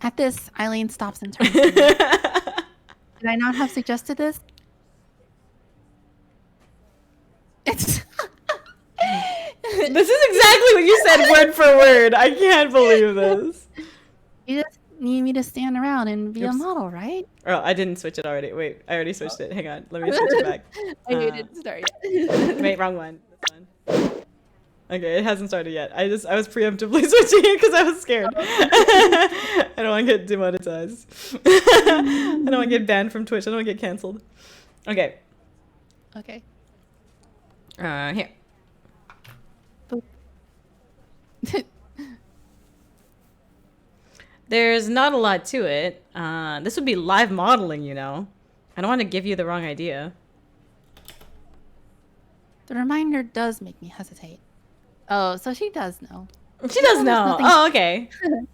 At this, Eileen stops and turns to me. Did I not have suggested this? It's... This is exactly what you said word for word. I can't believe this. You just need me to stand around and be a model, right? Oh, I didn't switch it already. Wait, I already switched it. Hang on. Let me switch it back. I didn't start yet. Wait, wrong one. This one. Okay, it hasn't started yet. I was preemptively switching it because I was scared. I don't want to get demonetized. I don't want to get banned from Twitch. I don't want to get canceled. Okay. Okay. Here. There's not a lot to it. This would be live modeling, you know. I don't want to give you the wrong idea. The reminder does make me hesitate. Oh, so she does know. She does know. Oh, okay. I know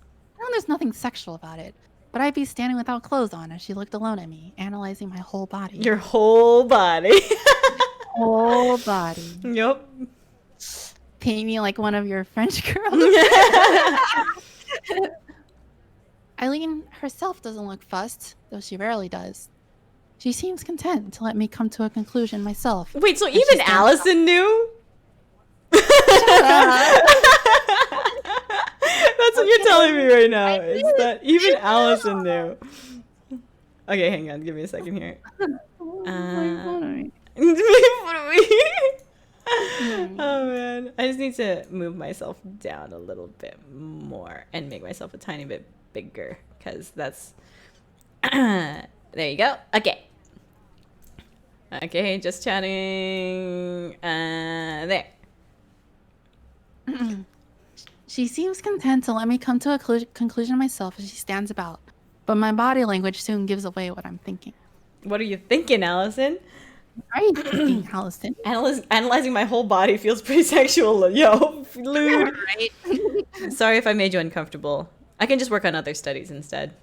there's nothing sexual about it, but I'd be standing without clothes on as she looked alone at me, analyzing my whole body. Your whole body. Whole body. Yup. Paint me like one of your French girls. I Eileen herself doesn't look fussed, though she rarely does. She seems content to let me come to a conclusion myself. Wait, so And she even stands Allison knew? That's what you're telling me right now. Is that even Allison knew? Okay, hang on. Give me a second here. Oh man, I just need to move myself down a little bit more and make myself a tiny bit bigger, because that's there you go. Okay, just chatting. There. She seems content to let me come to a conclusion myself as she stands about, but my body language soon gives away what I'm thinking. What are you thinking, Allison? Are you thinking, Allison? Analyzing my whole body feels pretty sexual. Yo, lewd. Right? Sorry if I made you uncomfortable. I can just work on other studies instead.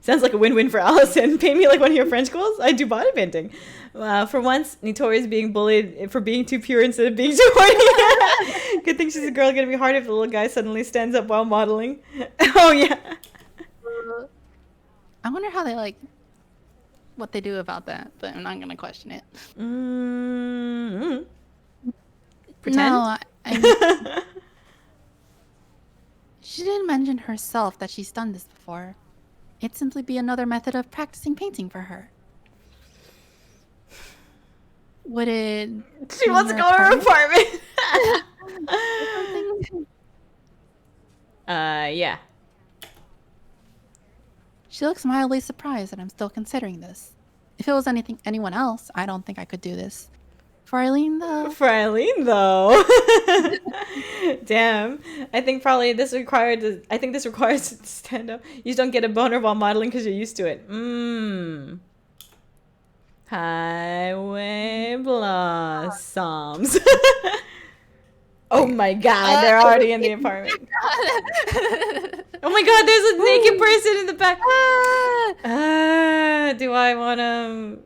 Sounds like a win-win for Allison. Paint me like one of your French girls? I do body painting. For once, Nitori is being bullied for being too pure instead of being too horny. Good thing she's a girl. Gonna be hard if the little guy suddenly stands up while modeling. Oh, yeah. I wonder how they what they do about that, but I'm not gonna question it. Mm-hmm. Pretend? No, she didn't mention herself that she's done this before. It'd simply be another method of practicing painting for her. Would it... She wants to go to her apartment. Yeah. She looks mildly surprised that I'm still considering this. If it was anyone else, I don't think I could do this. For Eileen, though... Damn. I think this requires to stand up. You just don't get a boner while modeling because you're used to it. Highway blossoms. Oh my god, they're already in the apartment. Oh my god, there's a naked person in the back. Do I want to...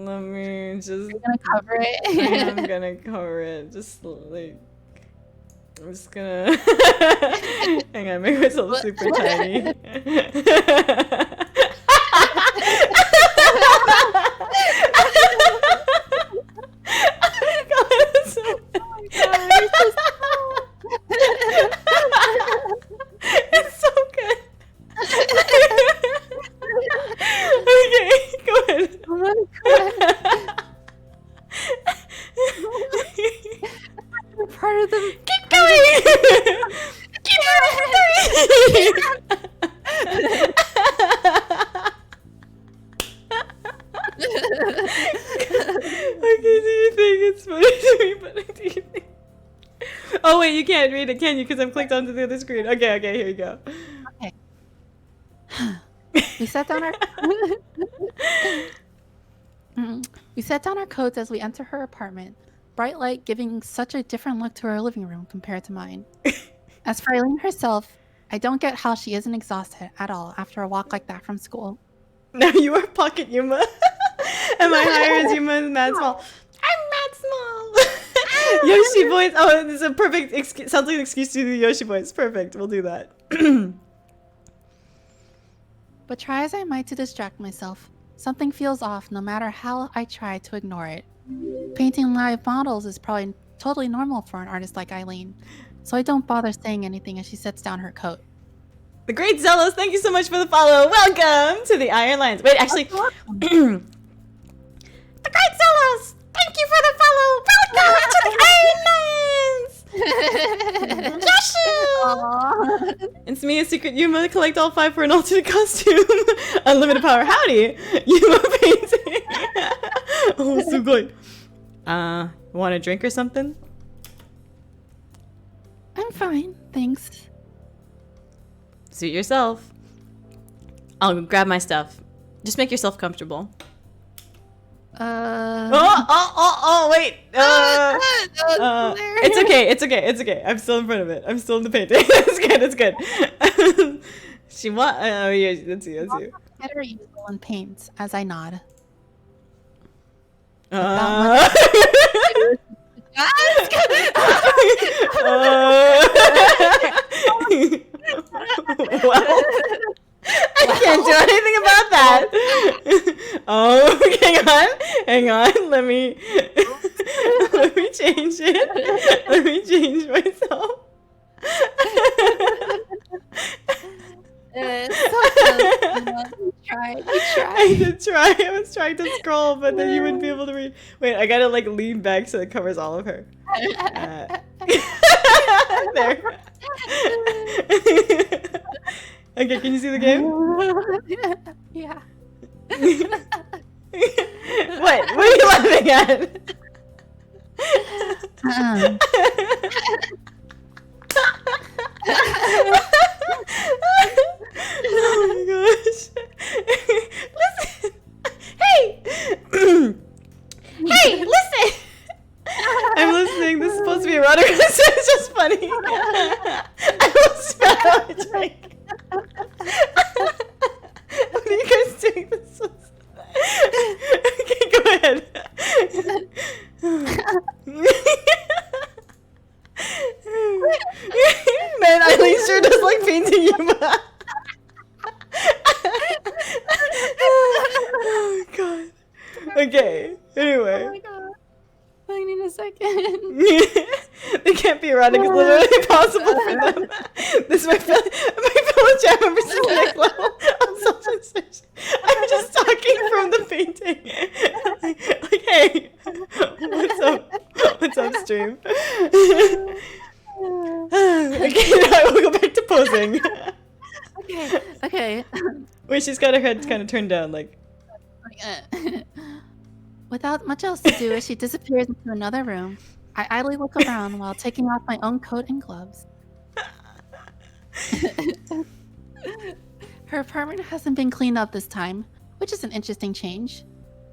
let me just... You're gonna cover it? I'm gonna cover it. Just like... I'm just gonna... Hang on, make myself super tiny. It's so good. Okay, go ahead. Oh my god. Part of them. Keep going. Keep Okay, do you think it's funny to me? But do you think... Oh wait, you can't read it, can you? Because I've clicked onto the other screen. Okay, here you go. Okay. We set down our we set down our coats as we enter her apartment. Bright light giving such a different look to her living room compared to mine. As for Eileen herself, I don't get how she isn't exhausted at all after a walk like that from school. Now you are Pocket Yuma. Am I higher as Yuma and Mad Small? I'm Mad Small. Yoshi voice. Oh, this is a perfect excuse. Sounds like an excuse to do the Yoshi voice. Perfect. We'll do that. But try as I might to distract myself, something feels off no matter how I try to ignore it. Painting live models is probably totally normal for an artist like Eileen, so I don't bother saying anything as she sets down her coat. The Great Zealous, thank you so much for the follow. Welcome to the Iron Lions. Wait, actually... The Great Zealous, thank you for the follow. Welcome to the Iron Lions. Joshua! It's me, a secret Yuma. Collect all 5 for an alternate costume. Unlimited power. Howdy. Yuma painting. Oh, so good. Want a drink or something? I'm fine, thanks. Suit yourself. I'll grab my stuff. Just make yourself comfortable. Wait. It's okay. I'm still in front of it. I'm still in the painting. It's good. She want? Oh yeah, that's you. Better easel and paints as I nod. Well, I can't do anything about that. Oh, hang on. Let me change it. Let me change myself. You tried. I did try. I was trying to scroll, but then you wouldn't be able to read. Wait, I gotta like lean back so it covers all of her. There. Okay, can you see the game? Yeah. What? What are you laughing at? Oh my gosh. Listen. Hey! Hey, listen! I'm listening. This is supposed to be erotic. This is just funny. I almost spelled out my drink. What are you guys doing? This was... Okay, go ahead. Man, Eileen sure does like painting you. Oh god. Okay. Anyway. Oh my god. I need a second. They can't be erotic. It's literally impossible for them. This is my fellow chat members to the next level of self-censorship. I'm just talking from the painting. Like, hey, what's up? What's up, stream? Okay, now I will go back to posing. Okay. Wait, she's got her head kind of turned down, like. Without much else to do, she disappears into another room. I idly look around while taking off my own coat and gloves. Her apartment hasn't been cleaned up this time, which is an interesting change.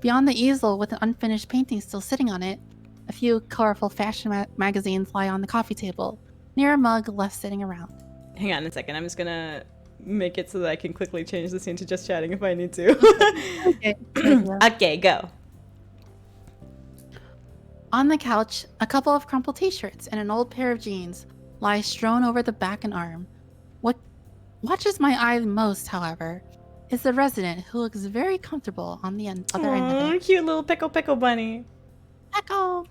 Beyond the easel with an unfinished painting still sitting on it, a few colorful fashion magazines lie on the coffee table, near a mug left sitting around. Hang on a second, I'm just gonna make it so that I can quickly change the scene to just chatting if I need to. Okay. Okay, go. On the couch, a couple of crumpled t-shirts and an old pair of jeans lie strewn over the back and arm. What watches my eye most, however, is the resident who looks very comfortable on the other end of it. Cute little pickle bunny. Echo!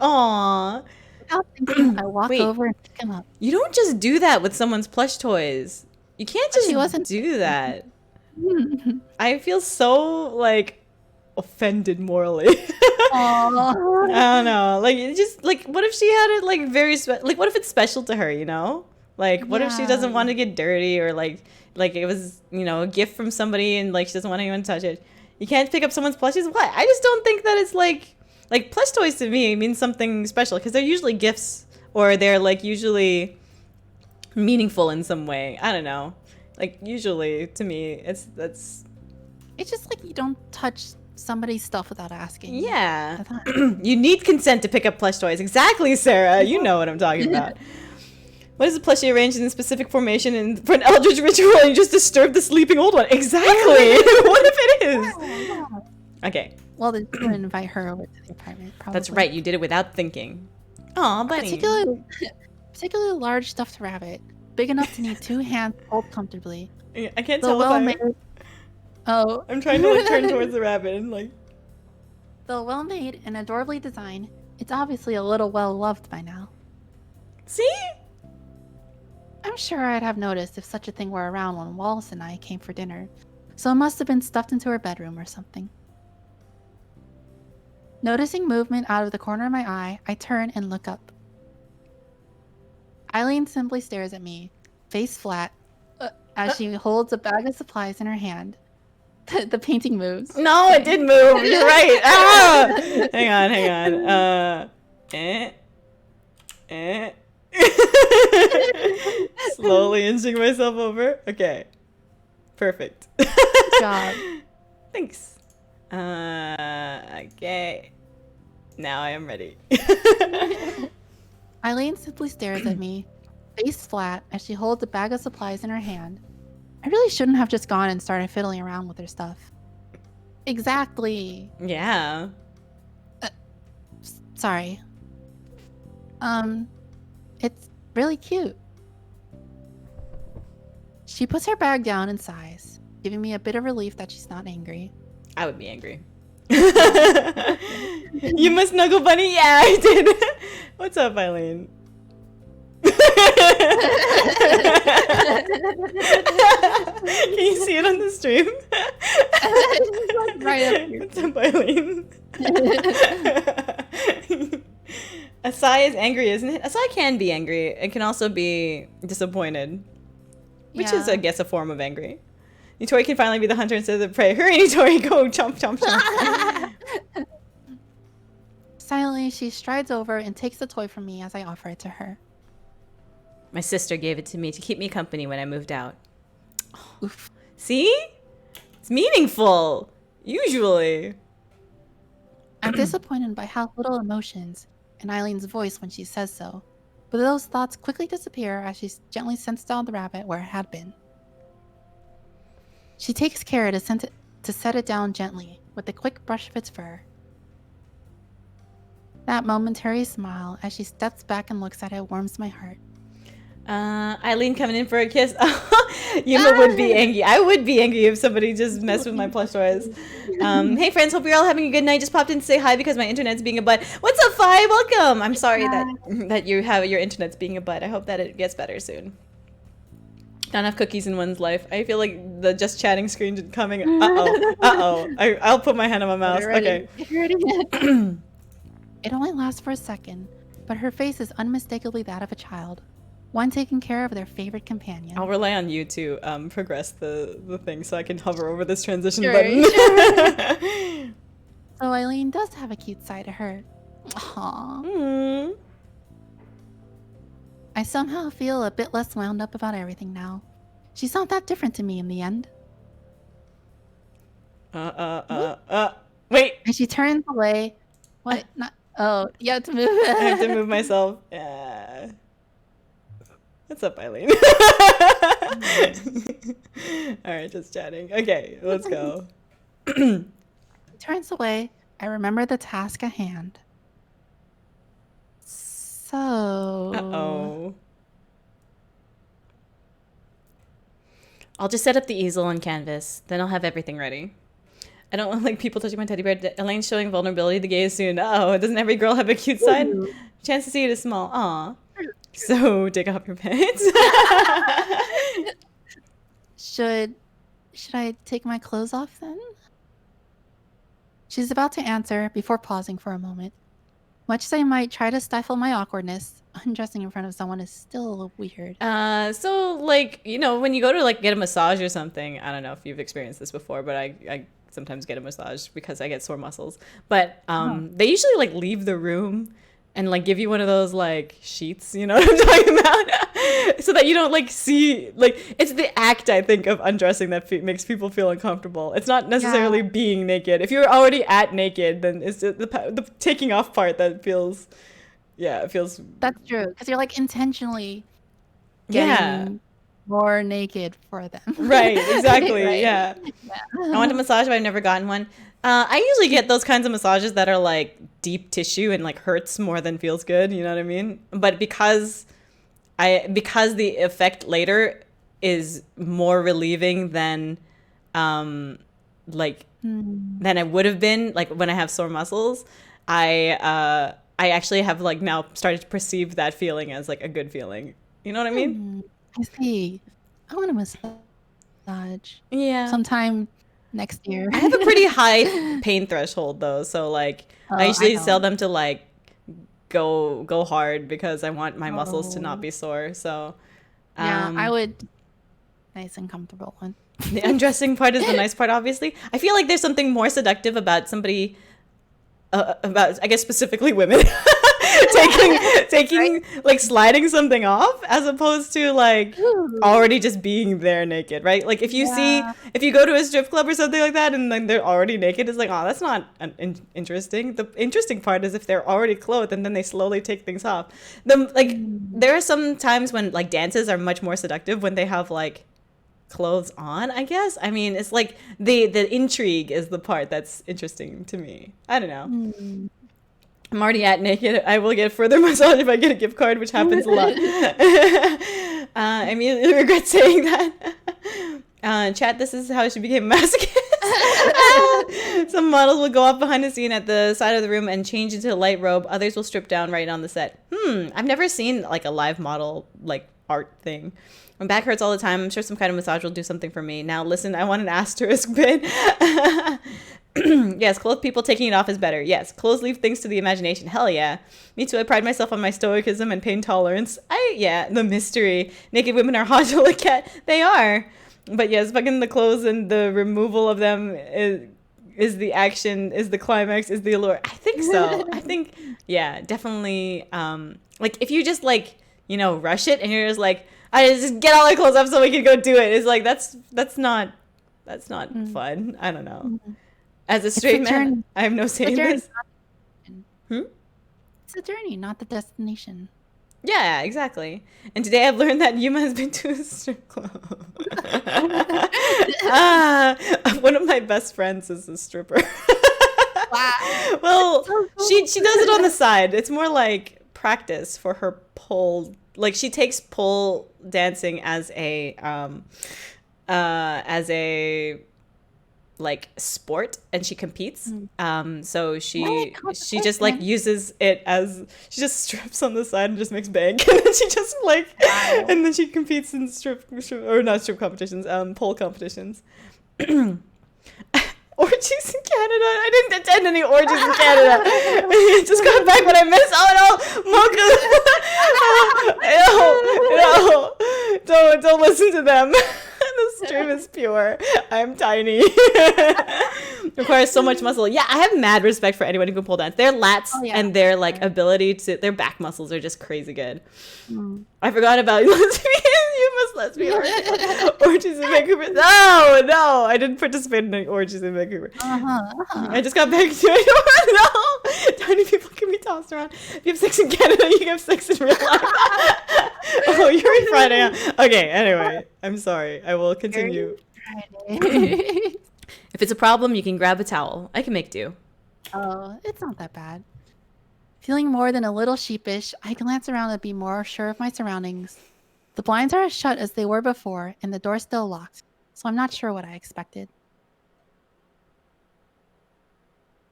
Aww. Without thinking, I walk Wait. over and pick him up. You don't just do that with someone's plush toys. You can't just She wasn't- do that. I feel so, like, offended morally. Aww. I don't know. Like, it just, like, what if she had it, like, very, like, what if it's special to her, you know? Like, what if she doesn't want to get dirty or, like it was, you know, a gift from somebody and, like, she doesn't want anyone to touch it. You can't pick up someone's plushies? What? I just don't think that it's, like, plush toys to me mean something special because they're usually gifts or they're, like, usually meaningful in some way. I don't know. Like, usually, to me, it's It's just like you don't touch somebody's stuff without asking. yeah. You need consent to pick up plush toys. Exactly, Sarah. You know what I'm talking about. What is a plushie arranged in a specific formation and for an eldritch ritual and you just disturb the sleeping old one? Exactly. What if it is? Okay. Well, then you would invite her over to the apartment, probably. That's right. You did it without thinking. Aw, bunny. Particularly large stuffed rabbit, big enough to need 2 hands to hold comfortably. I can't The tell well-made. if Oh. I'm trying to like turn towards the rabbit and like. Though well made and adorably designed, it's obviously a little well loved by now. See? I'm sure I'd have noticed if such a thing were around when Wallace and I came for dinner, so it must have been stuffed into her bedroom or something. Noticing movement out of the corner of my eye, I turn and look up. Eileen simply stares at me, face flat, as she holds a bag of supplies in her hand. The painting moves. No, it did move. You're right. Ah! Hang on. Slowly inching myself over. Okay. Perfect. Good job. Thanks. Okay. Now I am ready. Eileen simply stares at me, face flat, as she holds a bag of supplies in her hand. I really shouldn't have just gone and started fiddling around with her stuff. Exactly. Yeah. Sorry. It's really cute. She puts her bag down and sighs, giving me a bit of relief that she's not angry. I would be angry. You must snuggle bunny? Yeah, I did. What's up, Eileen? Can you see it on the stream? Right up here. What's up, Eileen? A sigh is angry, isn't it? A sigh can be angry. It can also be disappointed, which is, I guess, a form of angry. Nitori can finally be the hunter instead of the prey. Hurry, Nitori, go! Chomp, chomp, chomp. Silently, she strides over and takes the toy from me as I offer it to her. My sister gave it to me to keep me company when I moved out. Oof. See? It's meaningful. Usually. I'm disappointed by how little emotions in Eileen's voice when she says so, but those thoughts quickly disappear as she gently sets down the rabbit where it had been. She takes care to set it down gently with a quick brush of its fur. That momentary smile as she steps back and looks at it warms my heart. Eileen coming in for a kiss. Yuma would be angry. I would be angry if somebody just messed with my plush toys. Hey friends, hope you're all having a good night. Just popped in to say hi because my internet's being a butt. What's up, Fi? Welcome. I'm sorry that you have your internet's being a butt. I hope that it gets better soon. Not enough cookies in one's life. I feel like the just chatting screen is coming. Uh-oh. I'll put my hand on my mouth. Okay. It only lasts for a second, but her face is unmistakably that of a child. One taking care of their favorite companion. I'll rely on you to progress the thing so I can hover over this transition Sure, button. sure. So Eileen does have a cute side to her. Aww. Mm. I somehow feel a bit less wound up about everything now. She's not that different to me in the end. Wait. And she turns away. What? Not. Oh, you have to move. I have to move myself. What's up, Eileen? Alright, just chatting. Okay, let's go. Turns away. I remember the task at hand. So. Uh-oh. I'll just set up the easel on canvas. Then I'll have everything ready. I don't want like people touching my teddy bear. Elaine's showing vulnerability. The gay is soon. Uh-oh, doesn't every girl have a cute side? Chance to see it is small. Aw. So take off your pants. Should I take my clothes off then? She's about to answer before pausing for a moment. Much as I might try to stifle my awkwardness, undressing in front of someone is still a little weird. So like, you know, when you go to like get a massage or something, I don't know if you've experienced this before, but I sometimes get a massage because I get sore muscles. But they usually like leave the room and like give you one of those like sheets, you know what I'm talking about? So that you don't like see, like it's the act I think of undressing that makes people feel uncomfortable. It's not necessarily being naked. If you're already at naked, then it's the taking off part that feels, it feels. That's true, because you're like intentionally getting more naked for them. Right, exactly. Right? Yeah. I want a massage, but I've never gotten one. I usually get those kinds of massages that are like deep tissue and like hurts more than feels good. You know what I mean? But because the effect later is more relieving than than it would have been like when I have sore muscles, I actually have like now started to perceive that feeling as like a good feeling. You know what I mean? I see. I want a massage. Yeah. Sometime next year. I have a pretty high pain threshold though, so like I usually tell them to like go hard because I want my muscles to not be sore. So I would nice and comfortable one. The undressing part is the nice part, obviously. I feel like there's something more seductive about somebody about I guess specifically women taking like sliding something off as opposed to like already just being there naked, right? Like if you if you go to a strip club or something like that and like they're already naked, it's like, oh, that's not interesting. The interesting part is if they're already clothed and then they slowly take things off. There are some times when like dances are much more seductive when they have like clothes on, I guess. I mean, it's like the intrigue is the part that's interesting to me. I don't know. I'm already at naked. I will get further massage if I get a gift card, which happens a lot. I immediately regret saying that. Chat, this is how she became a masochist. Some models will go off behind the scene at the side of the room and change into a light robe. Others will strip down right on the set. I've never seen like a live model like art thing. My back hurts all the time. I'm sure some kind of massage will do something for me. Now listen, I want an asterisk bit. Yes, clothed people taking it off is better. Yes, clothes leave things to the imagination. Hell yeah. Me too. I pride myself on my stoicism and pain tolerance. The mystery. Naked women are hot to look at. They are. But yes, fucking the clothes and the removal of them is the action, is the climax, is the allure. I think so. I think, yeah, definitely. Like if you just like, you know, rush it and you're just like, I just get all my clothes up so we can go do it. It's like that's not fun. I don't know. As a straight man, I have no say in this. It's a journey, not the destination. Yeah, exactly. And today I've learned that Yuma has been to a strip club. One of my best friends is a stripper. Wow. Well, so cool. She does it on the side. It's more like practice for her pole. Like she takes pole dancing as a like sport, and she competes. So she just like uses it as, she just strips on the side and just makes bank, and then she just like and then she competes in strip or not strip competitions, pole competitions. Orgies in Canada. I didn't attend any orgies in Canada. Just got back when I missed. Oh no, no, don't listen to them. The stream is pure. I'm tiny. Requires so much muscle. Yeah, I have mad respect for anyone who can pole dance. Their lats and their like ability to, their back muscles are just crazy good. I forgot about lesbian orgies in Vancouver. No, I didn't participate in any orgies in Vancouver. I just got back to it. No, tiny people can be tossed around. If you have sex in Canada, you have sex in real life. Oh, Yuri Fridays. Okay, anyway, I'm sorry. I will continue. If it's a problem, you can grab a towel. I can make do. Oh, it's not that bad. Feeling more than a little sheepish, I glance around to be more sure of my surroundings. The blinds are as shut as they were before, and the door still locked, so I'm not sure what I expected.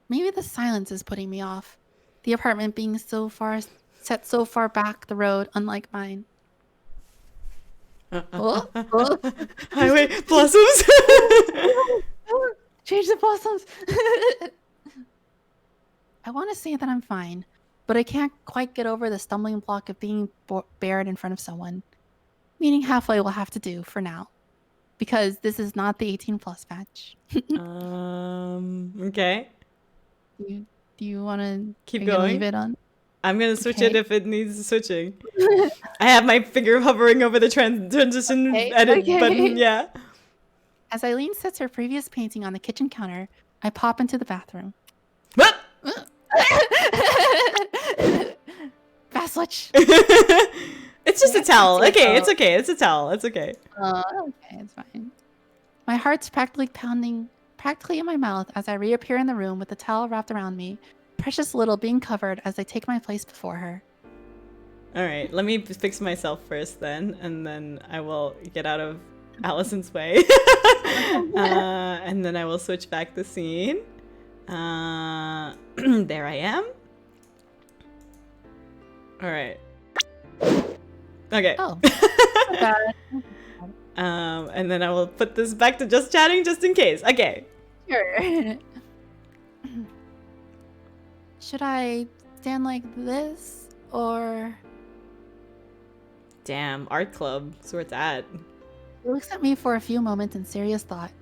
Maybe the silence is putting me off. The apartment being set so far back the road, unlike mine. Highway blossoms. Change the blossoms. I want to say that I'm fine, but I can't quite get over the stumbling block of being bared in front of someone. Meeting halfway will have to do for now, because this is not the 18+ patch. Okay. Do you want to keep going? Leave it on? I'm gonna switch it if it needs switching. I have my finger hovering over the transition edit button. Yeah. As Eileen sets her previous painting on the kitchen counter, I pop into the bathroom. What? Fast switch. It's just a towel. Okay, it's okay. It's a towel. It's okay. Okay, it's fine. My heart's practically in my mouth as I reappear in the room with the towel wrapped around me, precious little being covered as I take my place before her. All right, let me fix myself first then, and then I will get out of Allison's way. And then I will switch back the scene. There I am. All right. Okay. Oh. And then I will put this back to just chatting just in case. Okay. Sure. Should I stand like this or? Damn, art club. That's where it's at. She looks at me for a few moments in serious thought.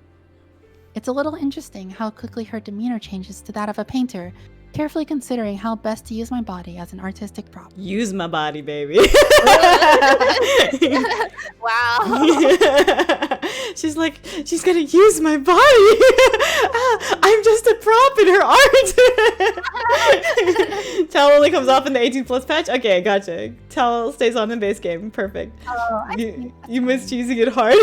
It's a little interesting how quickly her demeanor changes to that of a painter, carefully considering how best to use my body as an artistic prop. Use my body, baby. Wow. She's like, she's gonna use my body. I'm just a prop in her art. Towel only comes off in the 18+ patch? Okay, gotcha. Towel stays on in base game. Perfect. You miss cheesing it hard.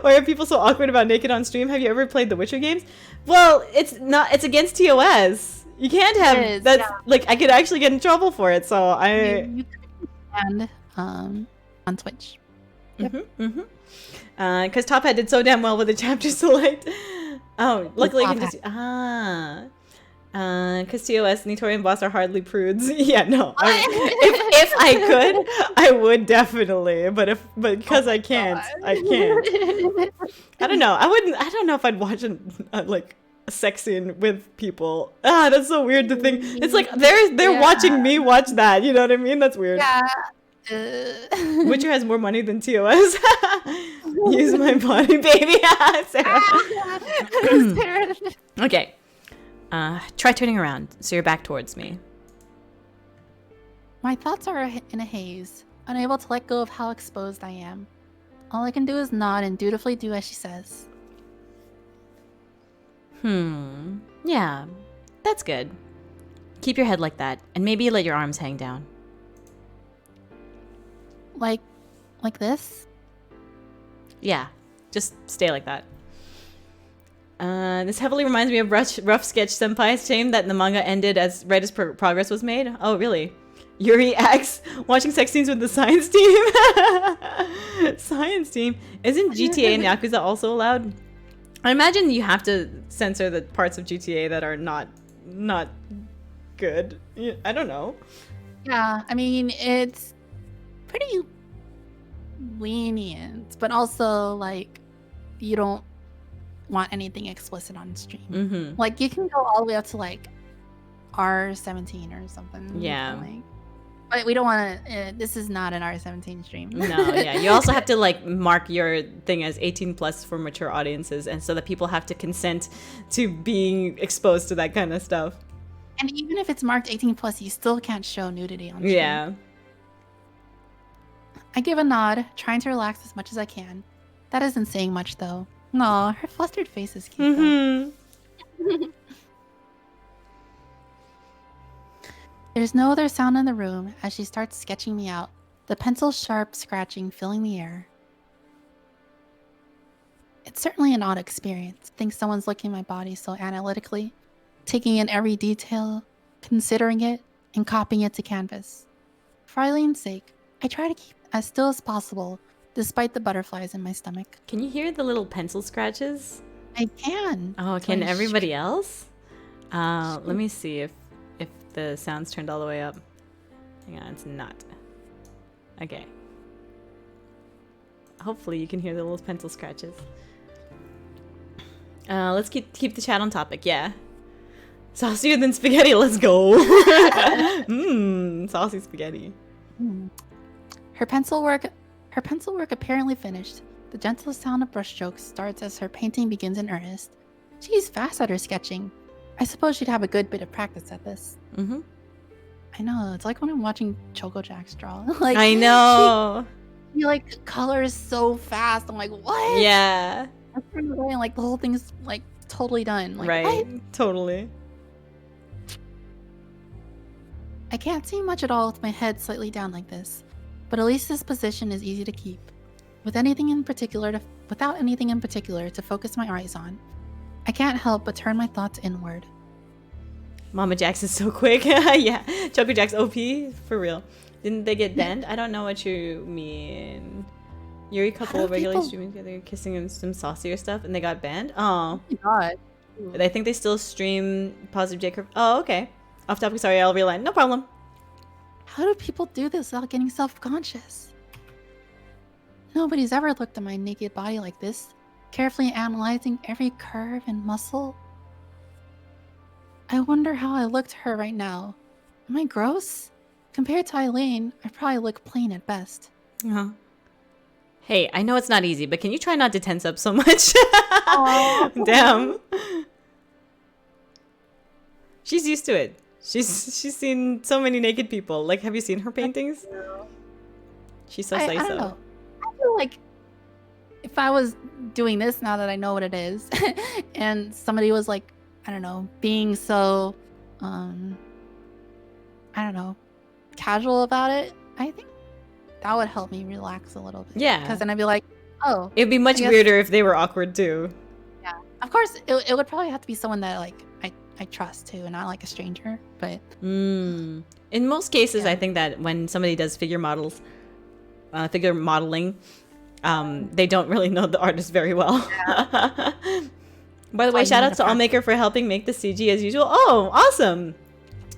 Why are people so awkward about naked on stream? Have you ever played the Witcher games? Well, it's against TOS. You can't have that's yeah. like I could actually get in trouble for it. So You can stand on Twitch. Yep. Because Top Hat did so damn well with the chapter select. Oh, luckily you can Top just because TOS, Nitori and Boss are hardly prudes. Yeah, no. If I could, I would definitely. But because I can't, I can't. I don't know. I don't know if I'd watch like a sex scene with people. That's so weird to think. It's like they're watching me watch that. You know what I mean? That's weird. Yeah. Witcher has more money than TOS. Use my body, baby. Sarah. Okay. Try turning around so you're back towards me. My thoughts are in a haze, unable to let go of how exposed I am. All I can do is nod and dutifully do as she says. Yeah, that's good. Keep your head like that, and maybe let your arms hang down. Like this? Yeah, just stay like that. This heavily reminds me of Rough Sketch Senpai's shame that the manga ended right as progress was made. Oh, really? Yuri X watching sex scenes with the science team. Science team. Isn't GTA and Yakuza also allowed? I imagine you have to censor the parts of GTA that are not good. I don't know. Yeah, I mean, it's pretty lenient, but also like you don't want anything explicit on stream. Like you can go all the way up to like R17 or something. Yeah. But we don't want to. This is not an R17 stream. No, yeah. You also have to like mark your thing as 18 plus for mature audiences, and so that people have to consent to being exposed to that kind of stuff. And even if it's marked 18 plus, you still can't show nudity on stream. Yeah. I give a nod, trying to relax as much as I can. That isn't saying much though. No, her flustered face is cute though. There's no other sound in the room as she starts sketching me out, the pencil's sharp scratching filling the air. It's certainly an odd experience. I think someone's looking at my body so analytically, taking in every detail, considering it, and copying it to canvas. For Eileen's sake, I try to keep as still as possible, despite the butterflies in my stomach. Can you hear the little pencil scratches? I can. Oh, can everybody else? Let me see if the sound's turned all the way up. Hang on, it's not. Okay. Hopefully you can hear the little pencil scratches. Let's keep the chat on topic. Yeah. Saucier than spaghetti. Let's go. Saucy spaghetti. Her pencil work apparently finished. The gentle sound of brushstrokes starts as her painting begins in earnest. She's fast at her sketching. I suppose she'd have a good bit of practice at this. I know, it's like when I'm watching Choco Jax draw. Like I know. She like colors so fast. I'm like, what? Yeah. I turn away and like the whole thing's like totally done. Like, right. What? Totally. I can't see much at all with my head slightly down like this, but at least this position is easy to keep. Without anything in particular to focus my eyes on, I can't help but turn my thoughts inward. Mama Jax is so quick. Yeah. Choco Jax OP? For real. Didn't they get banned? I don't know what you mean. Yuri couple regularly streaming together, kissing and some saucier stuff, and they got banned? Oh. Oh my god. I think they still stream Positive J Curve. Oh, okay. Off topic, sorry, I'll reline. No problem. How do people do this without getting self-conscious? Nobody's ever looked at my naked body like this, carefully analyzing every curve and muscle. I wonder how I look to her right now. Am I gross? Compared to Eileen, I probably look plain at best. Hey, I know it's not easy, but can you try not to tense up so much? Damn. She's used to it. She's seen so many naked people. Like, have you seen her paintings? She's so I don't know. I feel like if I was doing this now that I know what it is, and somebody was like, I don't know, being so, I don't know, casual about it, I think that would help me relax a little bit. Yeah. Because then I'd be like, oh. It'd be much weirder if they were awkward too. Yeah. Of course, it would probably have to be someone that like I I trust too, and not like a stranger. But In most cases, I think that when somebody does figure modeling, they don't really know the artist very well. Yeah. By the way, shout out to Allmaker for helping make the CG as usual. Oh, awesome!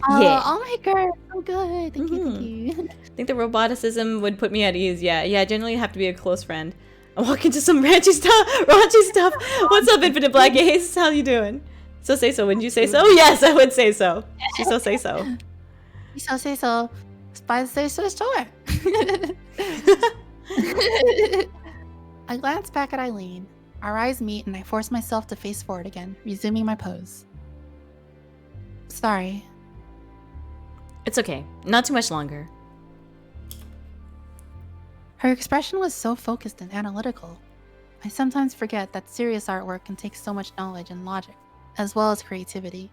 Yeah, Allmaker, so good. Thank you, thank you. I think the roboticism would put me at ease. Yeah. Generally, you have to be a close friend. I walk into some raunchy stuff. What's up, Infinite Black Ace? How you doing? So say so. Wouldn't you say so? Yes, I would say so. She so say so. You so say so. Spies say so sure. I glance back at Eileen. Our eyes meet and I force myself to face forward again, resuming my pose. Sorry. It's okay. Not too much longer. Her expression was so focused and analytical. I sometimes forget that serious artwork can take so much knowledge and logic, as well as creativity.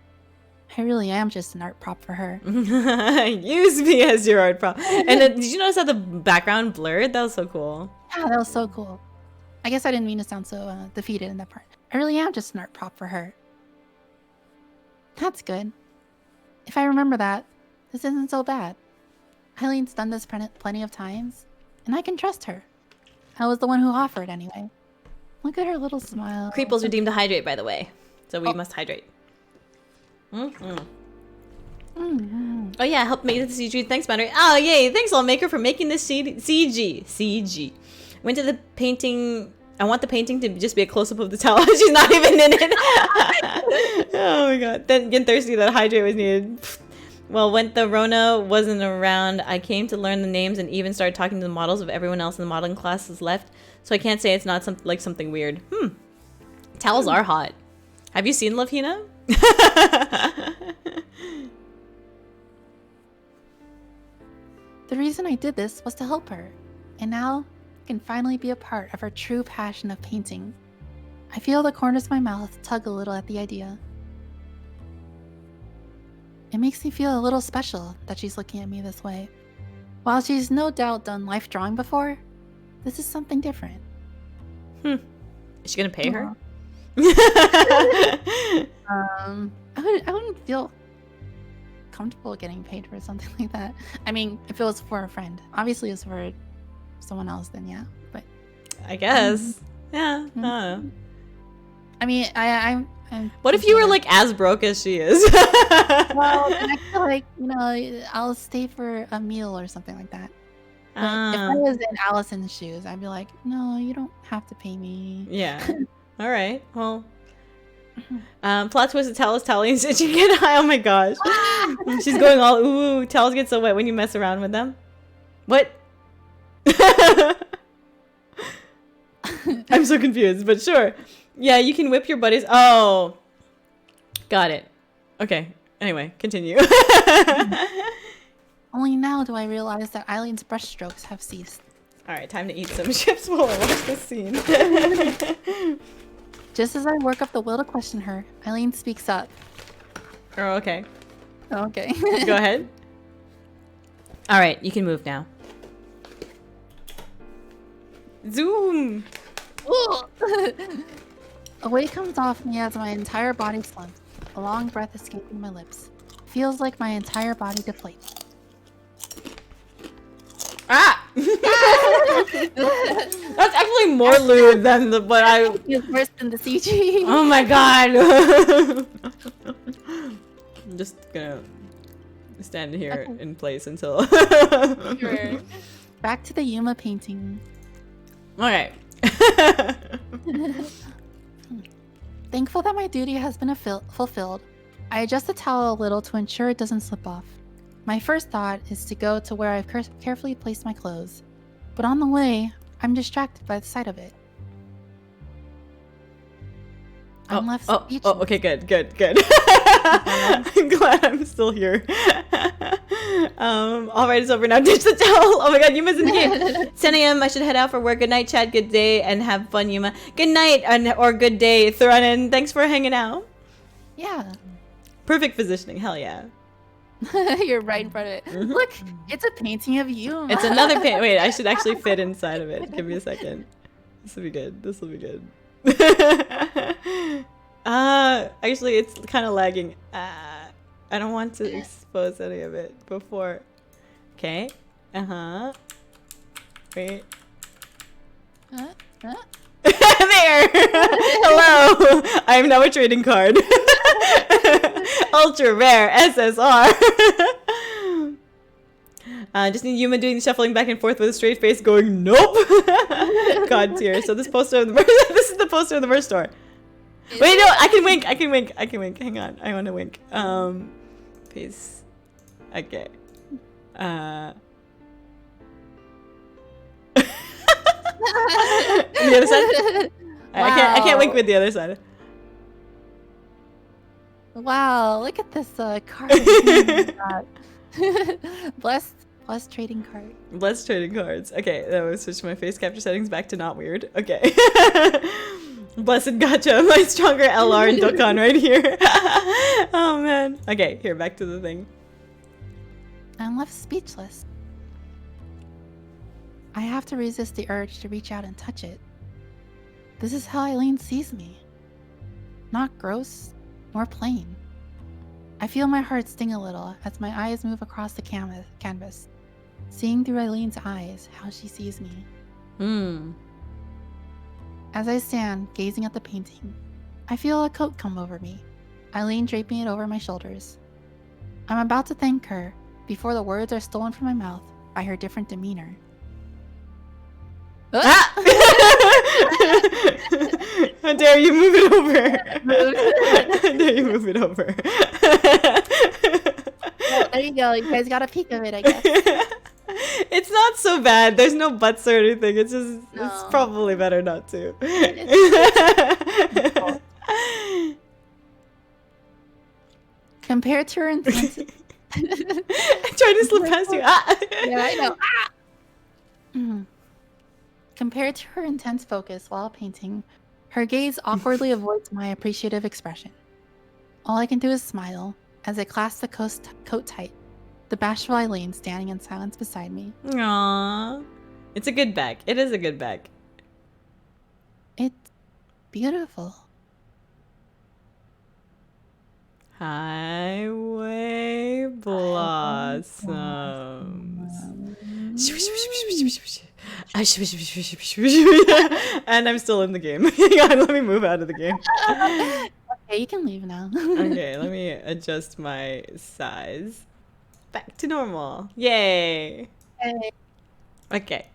I really am just an art prop for her. Use me as your art prop. And did you notice how the background blurred? That was so cool. Yeah, that was so cool. I guess I didn't mean to sound so defeated in that part. I really am just an art prop for her. That's good. If I remember that, this isn't so bad. Eileen's done this plenty of times, and I can trust her. I was the one who offered anyway. Look at her little smile. Creeples redeemed to hydrate, by the way. So we must hydrate. Oh yeah, help make the CG. Thanks, Battery. Oh yay! Thanks, Allmaker, for making this CG. Went to the painting. I want the painting to just be a close up of the towel. She's not even in it. Oh my god! Then getting thirsty. That hydrate was needed. Well, when the Rona wasn't around, I came to learn the names and even started talking to the models of everyone else in the modeling classes left. So I can't say it's not something weird. Towels are hot. Have you seen Love Hina? The reason I did this was to help her, and now I can finally be a part of her true passion of painting. I feel the corners of my mouth tug a little at the idea. It makes me feel a little special that she's looking at me this way. While she's no doubt done life drawing before, this is something different. Is she gonna pay her? I wouldn't feel comfortable getting paid for something like that. I mean, if it was for a friend. Obviously, it's for someone else, then yeah. But I guess, yeah. I don't know. I mean, I'm what if you were like as broke as she is? Well, then I feel like, I'll stay for a meal or something like that. But if I was in Allison's shoes, I'd be like, no, you don't have to pay me. Yeah. All right. Well, plot twist to tell us Tally and Stitch get high. Oh my gosh. She's going all ooh. Towels get so wet when you mess around with them. What? I'm so confused, but sure. Yeah, you can whip your buddies. Oh, got it. Okay. Anyway, continue. Only now do I realize that Eileen's brushstrokes have ceased. All right, time to eat some chips while I watch this scene. Just as I work up the will to question her, Eileen speaks up. Oh, okay. Okay. Go ahead. All right, you can move now. Zoom. A weight comes off me as my entire body slumps, a long breath escaping my lips. Feels like my entire body deflates. Ah! That's actually more lewd than the but I. It's worse than the CG. Oh my god! I'm just gonna stand here in place until. Sure. Back to the Yuma painting. Okay. Thankful that my duty has been fulfilled, I adjust the towel a little to ensure it doesn't slip off. My first thought is to go to where I've carefully placed my clothes, but on the way, I'm distracted by the sight of it. I'm left speechless. Oh, okay, good. I'm glad I'm still here. All right, it's over now. Ditch the towel. Oh my god, Yuma's in the game. 10 a.m. I should head out for work. Good night, Chad. Good day, and have fun, Yuma. Good night, or good day, Thranen. Thanks for hanging out. Yeah. Perfect positioning. Hell yeah. You're right in front of it. Look, it's a painting of you. It's another paint. Wait, I should actually fit inside of it. Give me a second. This will be good. Actually, it's kind of lagging. I don't want to expose any of it before. Okay. Wait. There! Hello! I am now a trading card. Ultra rare SSR. Just need Yuma doing the shuffling back and forth with a straight face going, nope! God tier. So this poster of the merch, this is the poster of the merch store. Wait, no, I can wink. Hang on. I want to wink. Peace. Okay. The other side? Wow. I can't wink with the other side. Wow, look at this card. Blessed trading card. Blessed trading cards. Okay, that was switch my face capture settings back to not weird. Okay. Blessed gotcha. My stronger LR and Dokkan right here. Oh man. Okay, here, back to the thing. I'm left speechless. I have to resist the urge to reach out and touch it. This is how Eileen sees me. Not gross, nor plain. I feel my heart sting a little as my eyes move across the canvas, seeing through Eileen's eyes how she sees me. As I stand, gazing at the painting, I feel a coat come over me, Eileen draping it over my shoulders. I'm about to thank her before the words are stolen from my mouth by her different demeanor. Ah! How dare you move it over? How dare you move it over? Well, there you go. You guys got a peek of it, I guess. It's not so bad. There's no butts or anything. It's just No. it's probably better not to. Compared to her intense... Trying to slip past you. Ah! Yeah, I know. Compared to her intense focus while painting, her gaze awkwardly avoids my appreciative expression. All I can do is smile as I clasp the coat tight, the bashful Eileen standing in silence beside me. Aww. It's a good bag. It is a good bag. It's beautiful. Highway blossoms. And I'm still in the game. Hang on, let me move out of the game. Okay, you can leave now. Okay, let me adjust my size. Back to normal. Yay. Hey. Okay.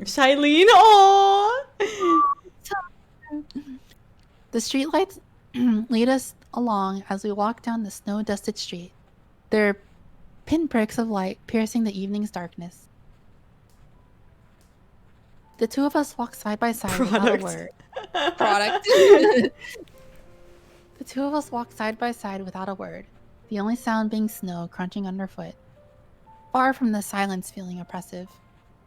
Shailene, oh! The streetlights lead us along as we walk down the snow-dusted street, their pinpricks of light piercing the evening's darkness. The two of us walk side by side without a word. Product. The two of us walk side by side without a word, the only sound being snow crunching underfoot. Far from the silence feeling oppressive,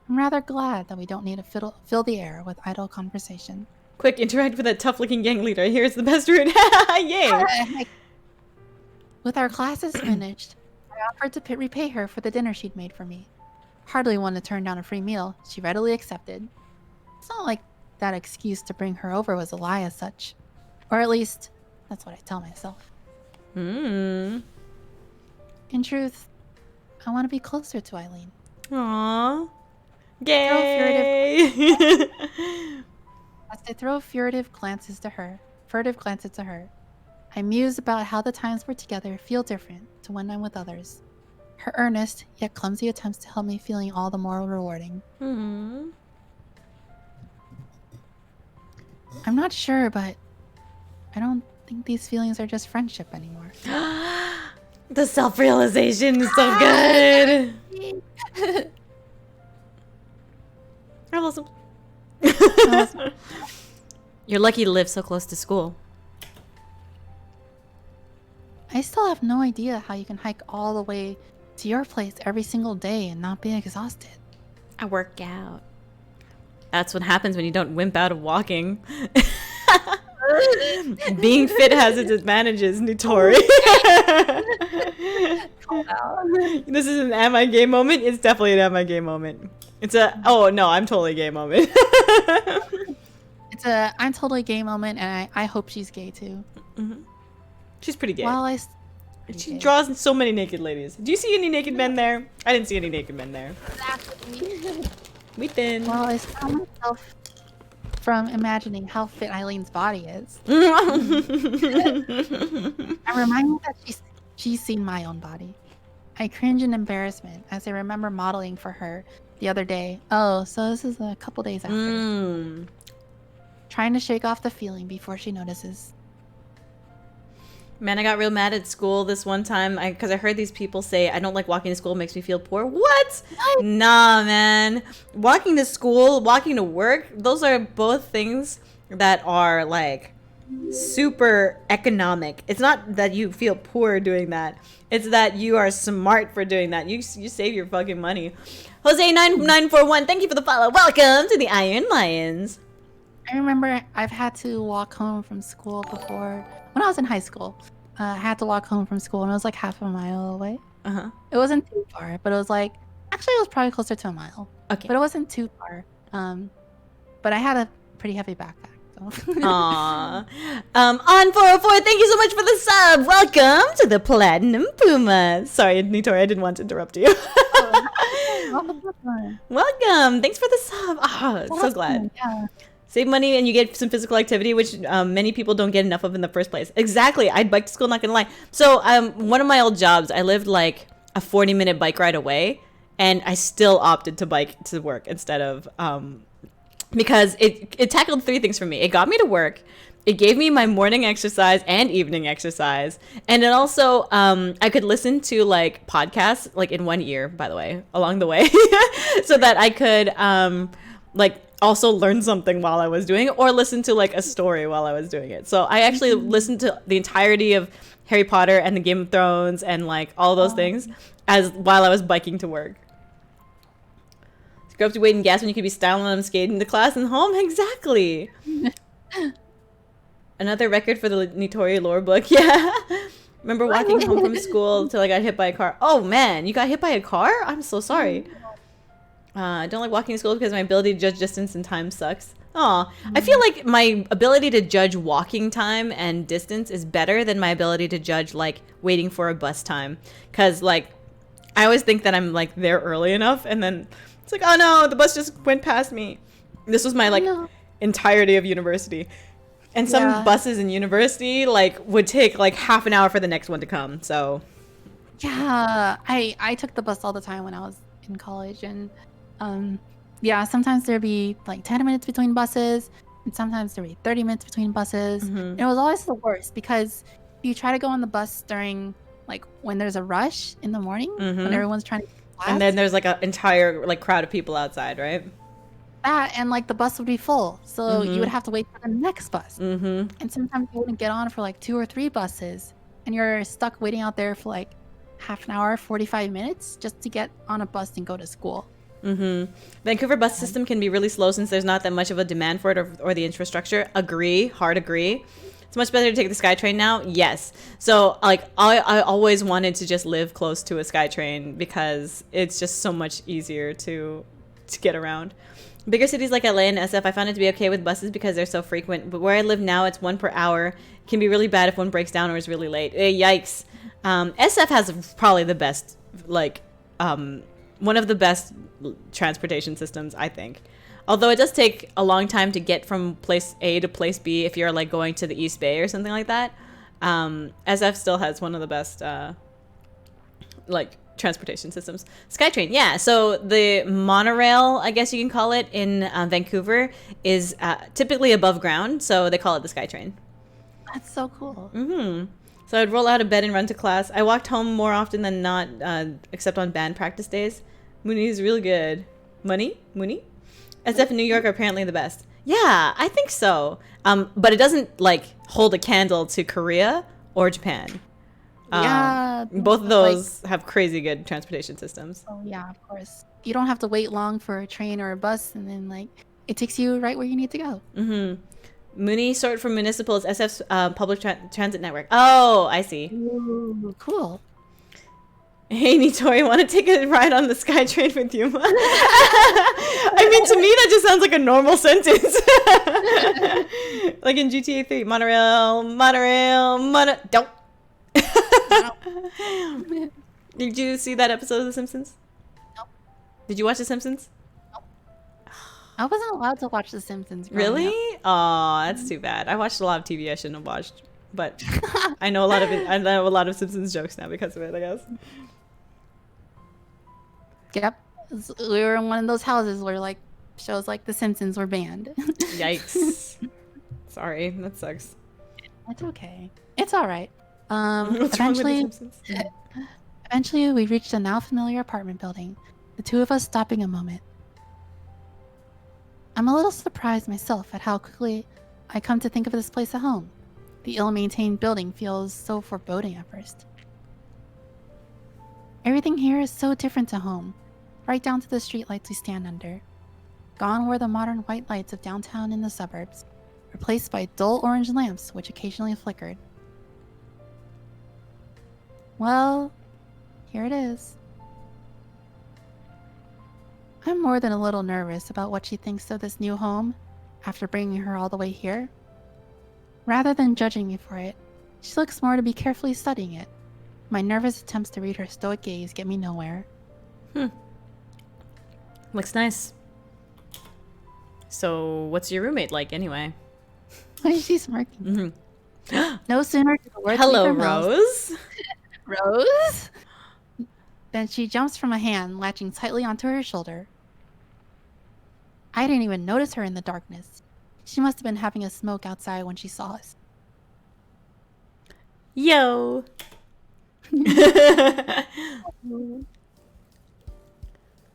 I'm rather glad that we don't need to fill the air with idle conversation. Quick, interact with that tough-looking gang leader. Here's the best route. Yay! With our classes finished, I offered to repay her for the dinner she'd made for me. Hardly one to turn down a free meal, she readily accepted. It's not like that excuse to bring her over was a lie as such. Or at least, that's what I tell myself. In truth, I want to be closer to Eileen. Aww. Gay! As I throw furtive glances to her, I muse about how the times we're together feel different to when I'm with others. Her earnest, yet clumsy attempts to help me feeling all the more rewarding. I'm not sure, but I don't think these feelings are just friendship anymore. The self-realization is so good! I love them. You're lucky to live so close to school. I still have no idea how you can hike all the way to your place every single day and not be exhausted. I work out. That's what happens when you don't wimp out of walking. Being fit has its advantages, nitori. This is an am I gay moment? It's definitely an am I gay moment. It's a, oh no, I'm totally gay moment. It's It's a I'm totally gay moment, and I hope she's gay too. She's pretty gay. Well, She draws so many naked ladies. Do you see any naked men there? I didn't see any naked men there. Exactly. We thin. Well, I stopped myself from imagining how fit Eileen's body is. I'm reminded that she's seen my own body. I cringe in embarrassment as I remember modeling for her the other day. Oh, so this is a couple days after. Trying to shake off the feeling before she notices. Man, I got real mad at school this one time because I heard these people say, I don't like walking to school, makes me feel poor. What? Nah, man. Walking to school, walking to work, those are both things that are like super economic. It's not that you feel poor doing that. It's that you are smart for doing that. You save your fucking money. Jose9941, thank you for the follow. Welcome to the Iron Lions. I remember I've had to walk home from school before. When I was in high school, I had to walk home from school, and it was like half a mile away. It wasn't too far, but it was like... Actually, it was probably closer to a mile. Okay. But it wasn't too far. But I had a pretty heavy backpack. So. Aww. On 404, thank you so much for the sub. Welcome to the Platinum Puma. Sorry, Nitori, I didn't want to interrupt you. Welcome. Thanks for the sub. Oh, so glad. Yeah. Save money and you get some physical activity, which many people don't get enough of in the first place. Exactly. I'd bike to school, not gonna lie. So one of my old jobs, I lived like a 40-minute bike ride away, and I still opted to bike to work instead of because it tackled three things for me. It got me to work, it gave me my morning exercise and evening exercise, and it also I could listen to like podcasts like in one ear, by the way, along the way, so that I could like also learn something while I was doing it, or listen to like a story while I was doing it. So I actually listened to the entirety of Harry Potter and the Game of Thrones and like all those things while I was biking to work. Go up to weight and gas when you could be styling on skating to class and home. Exactly. Another record for the Nitori lore book. Yeah. Remember walking home from school till I got hit by a car. Oh man, you got hit by a car? I'm so sorry. I don't like walking to school because my ability to judge distance and time sucks. Aw, I feel like my ability to judge walking time and distance is better than my ability to judge like waiting for a bus time. Cause like, I always think that I'm like there early enough, and then it's like, oh no, the bus just went past me. This was my like entirety of university. And some buses in university like would take like half an hour for the next one to come, so. Yeah, I took the bus all the time when I was in college, and yeah, sometimes there'd be like 10 minutes between buses, and sometimes there'd be 30 minutes between buses. And it was always the worst because you try to go on the bus during like when there's a rush in the morning when everyone's trying to get to class. And then there's like an entire like crowd of people outside, right? That, and like the bus would be full, so you would have to wait for the next bus. And sometimes you wouldn't get on for like 2 or 3 buses, and you're stuck waiting out there for like half an hour, 45 minutes just to get on a bus and go to school. Vancouver bus system can be really slow since there's not that much of a demand for it or the infrastructure. Hard agree. It's much better to take the SkyTrain now. Yes. So like I always wanted to just live close to a SkyTrain because it's just so much easier to get around. Bigger cities like LA and SF, I found it to be okay with buses because they're so frequent. But where I live now, it's 1 per hour. It can be really bad if one breaks down or is really late. Yikes. SF has probably the best, like, one of the best transportation systems, I think. Although it does take a long time to get from place A to place B if you're like going to the East Bay or something like that. SF still has one of the best, like, transportation systems. SkyTrain, yeah. So the monorail, I guess you can call it, in Vancouver is typically above ground, so they call it the SkyTrain. That's so cool. So I'd roll out of bed and run to class. I walked home more often than not, except on band practice days. Mooney is really good. Mooney? SF in New York are apparently the best. Yeah, I think so. But it doesn't like hold a candle to Korea or Japan. Yeah, both of those have crazy good transportation systems. Oh yeah, of course. You don't have to wait long for a train or a bus, and then like it takes you right where you need to go. Mooney, short for municipal, is SF's public transit network. Oh, I see. Ooh, cool. Hey, Nitori, want to take a ride on the SkyTrain with you? I mean, to me, that just sounds like a normal sentence. Like in GTA 3, monorail, don't. Did you see that episode of The Simpsons? Nope. Did you watch The Simpsons? Nope. I wasn't allowed to watch The Simpsons. Really? Aw, that's too bad. I watched a lot of TV I shouldn't have watched, but I know a lot of Simpsons jokes now because of it, I guess. Yep. We were in one of those houses where like shows like The Simpsons were banned. Yikes. Sorry, that sucks. It's okay. It's all right. What's wrong with The Simpsons? Eventually, we reached a now familiar apartment building, the two of us stopping a moment. I'm a little surprised myself at how quickly I come to think of this place a home. The ill-maintained building feels so foreboding at first. Everything here is so different to home, right down to the streetlights we stand under. Gone were the modern white lights of downtown in the suburbs, replaced by dull orange lamps which occasionally flickered. Well, here it is. I'm more than a little nervous about what she thinks of this new home after bringing her all the way here. Rather than judging me for it, she looks more to be carefully studying it. My nervous attempts to read her stoic gaze get me nowhere. Looks nice. So, what's your roommate like anyway? Why is she smirking? No sooner did the words Hello, leave her mouth- Rose. Rose? Then she jumps from a hand, latching tightly onto her shoulder. I didn't even notice her in the darkness. She must have been having a smoke outside when she saw us. Yo.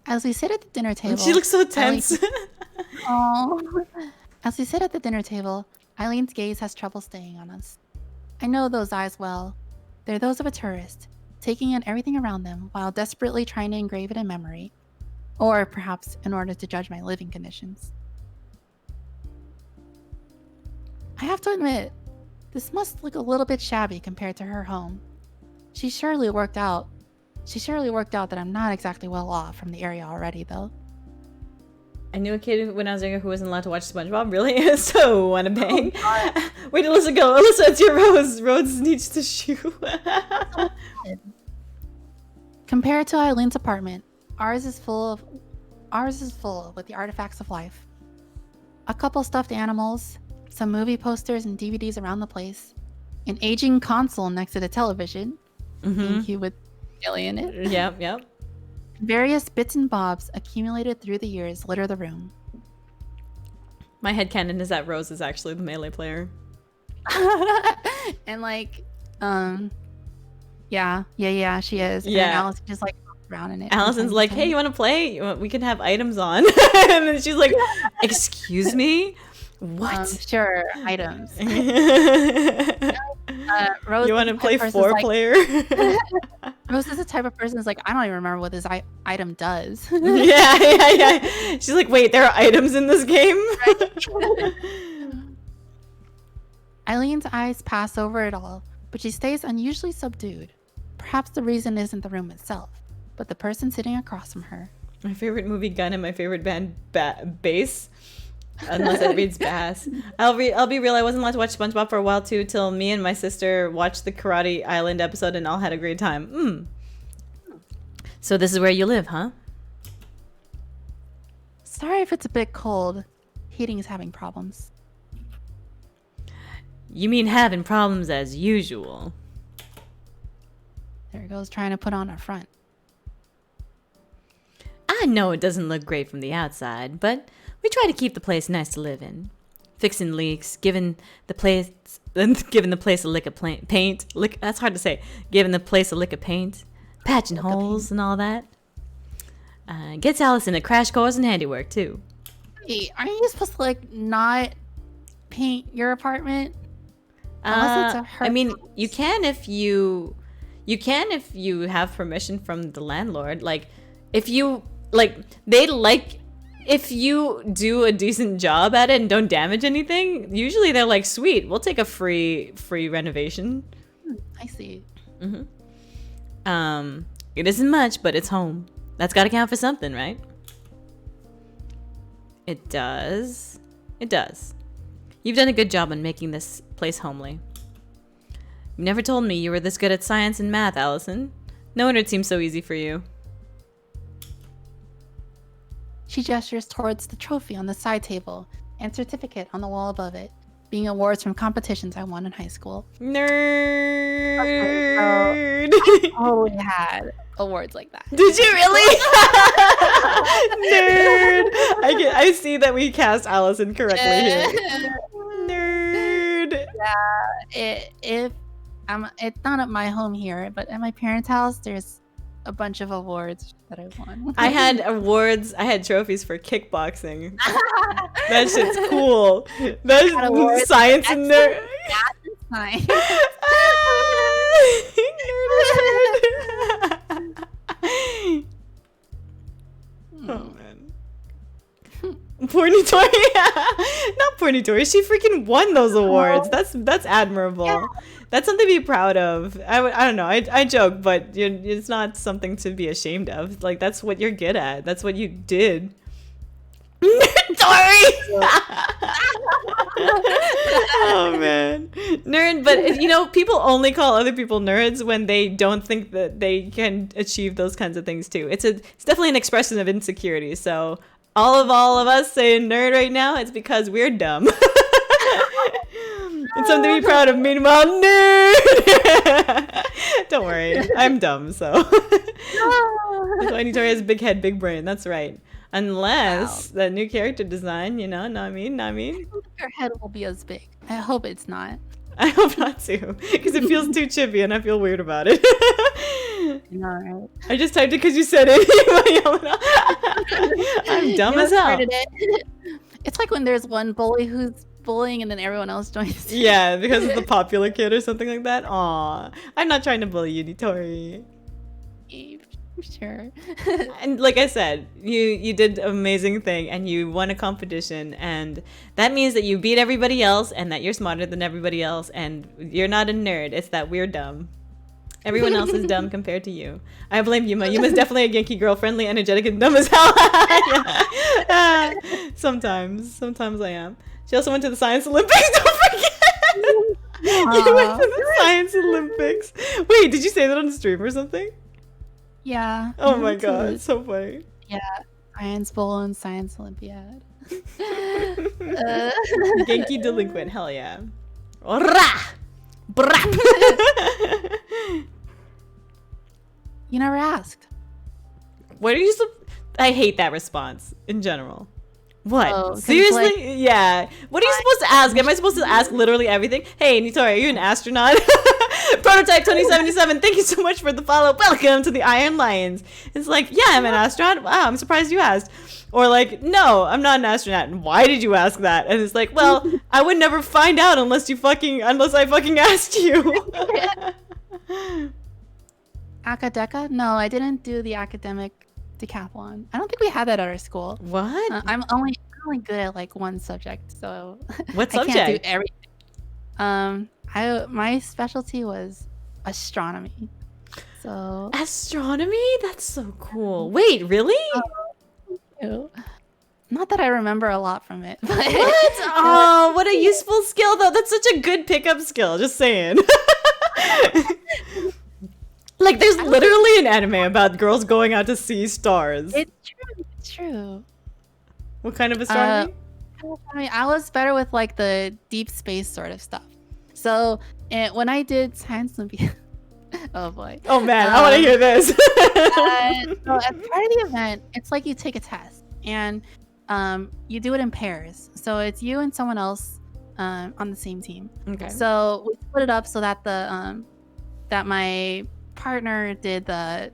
As we sit at the dinner table... She looks so tense. As we sit at the dinner table, Eileen's gaze has trouble staying on us. I know those eyes well. They're those of a tourist, taking in everything around them while desperately trying to engrave it in memory. Or perhaps in order to judge my living conditions. I have to admit, this must look a little bit shabby compared to her home. She surely worked out that I'm not exactly well off from the area already, though. I knew a kid when I was younger who wasn't allowed to watch SpongeBob. Really? So wanna bang? Wait, Alyssa, go. Alyssa, it's your Rose. Rose needs to shoe. Compared to Eileen's apartment, ours is full with the artifacts of life. A couple stuffed animals, some movie posters and DVDs around the place, an aging console next to the television, GameCube with alien in it. Yep. Various bits and bobs accumulated through the years litter the room. My headcanon is that Rose is actually the Melee player. And like, yeah, she is. And Yeah. Alice just like walks around in it. Allison's like, hey, you want to play? We can have items on. And then she's like, excuse me? What? Sure, items. Rose You want to play person's 4-player? Rose is the type of person who's like, I don't even remember what this item does. yeah. She's like, wait, there are items in this game? Eileen's eyes pass over it all, but she stays unusually subdued. Perhaps the reason isn't the room itself, but the person sitting across from her. My favorite movie Gun and my favorite band Bass. Unless it reads Bass. I'll be real, I wasn't allowed to watch SpongeBob for a while too, till me and my sister watched the Karate Island episode and all had a great time. So this is where you live, huh? Sorry if it's a bit cold. Heating is having problems. You mean having problems as usual. There goes trying to put on a front. I know it doesn't look great from the outside, but we try to keep the place nice to live in. Fixing leaks, giving the place a lick of paint. That's hard to say. Giving the place a lick of paint. Patching holes and all that. Gets Allison a crash course in handiwork, too. Hey, aren't you supposed to, like, not paint your apartment? Unless it's her. I mean, you can if you have permission from the landlord. Like, if you if you do a decent job at it and don't damage anything, usually they're like, sweet, we'll take a free renovation. I see. It isn't much, but it's home. That's gotta count for something, right? It does. It does. You've done a good job on making this place homely. You never told me you were this good at science and math, Allison. No wonder it seems so easy for you. She gestures towards the trophy on the side table and certificate on the wall above it, being awards from competitions I won in high school. Nerd! Oh, we had awards like that. Did you really? Nerd! I see that we cast Allison correctly here. Nerd! Yeah, it's not at my home here, but at my parents' house, there's a bunch of awards that I won. I had awards. I had trophies for kickboxing. That shit's cool. That's science and nerd. Science. Oh man. Poor Nitori. Not poor Nitori. She freaking won those awards. That's admirable. Yeah. That's something to be proud of. I don't know. I joke, but it's not something to be ashamed of. Like, that's what you're good at. That's what you did. Nitori! Oh man, nerd. But people only call other people nerds when they don't think that they can achieve those kinds of things too. It's definitely an expression of insecurity. So all of us saying nerd right now, it's because we're dumb. It's something to be proud of. Meanwhile, nerd. Don't worry, I'm dumb. So that's why Nitori has big head, big brain. That's right. Unless that new character design, know what I mean? Your head will be as big. I hope it's not. I hope not too, because it feels too chippy and I feel weird about it. No, right? I just typed it because you said it. I'm dumb as hell. It's like when there's one bully who's bullying and then everyone else joins. Yeah, because of the popular kid or something like that. Aw, I'm not trying to bully you, Nitori. Sure. And like I said, you did an amazing thing and you won a competition, and that means that you beat everybody else and that you're smarter than everybody else, and you're not a nerd. It's that we're dumb. Everyone else is dumb compared to you. I blame Yuma. Yuma's definitely a Genki girl, friendly, energetic, and dumb as hell. Sometimes I am. She also went to the Science Olympics. Don't forget. You went to the Science Olympics. Wait, did you say that on the stream or something? Yeah. Oh my god, it's so funny. Yeah, Science Bowl and Science Olympiad. Genki delinquent, hell yeah. Rah! Brap! You never asked. What are you I hate that response in general. What? Oh, seriously? Yeah. What are you supposed to ask? Am I supposed to ask literally everything? Hey, Nitori, are you an astronaut? Prototype 2077, thank you so much for the follow. Welcome to the Iron Lions. It's like, yeah, I'm an astronaut. Wow, I'm surprised you asked. Or like, no, I'm not an astronaut. And why did you ask that? And it's like, well, I would never find out unless I fucking asked you. Academica? No, I didn't do the academic decathlon. I don't think we had that at our school. What? I'm only good at like one subject, so what subject? I can't do everything. My specialty was astronomy. So astronomy? That's so cool. Wait, really? Not that I remember a lot from it. But what? Oh, what a useful skill though. That's such a good pickup skill. Just saying. Like, there's literally an anime about girls going out to see stars. It's true. It's true. What kind of astronomy? I was better with like the deep space sort of stuff. So when I did Science Olympiad, oh boy. Oh man, I want to hear this. So as part of the event, it's like you take a test and you do it in pairs. So it's you and someone else on the same team. Okay. So we split it up so that that my partner did the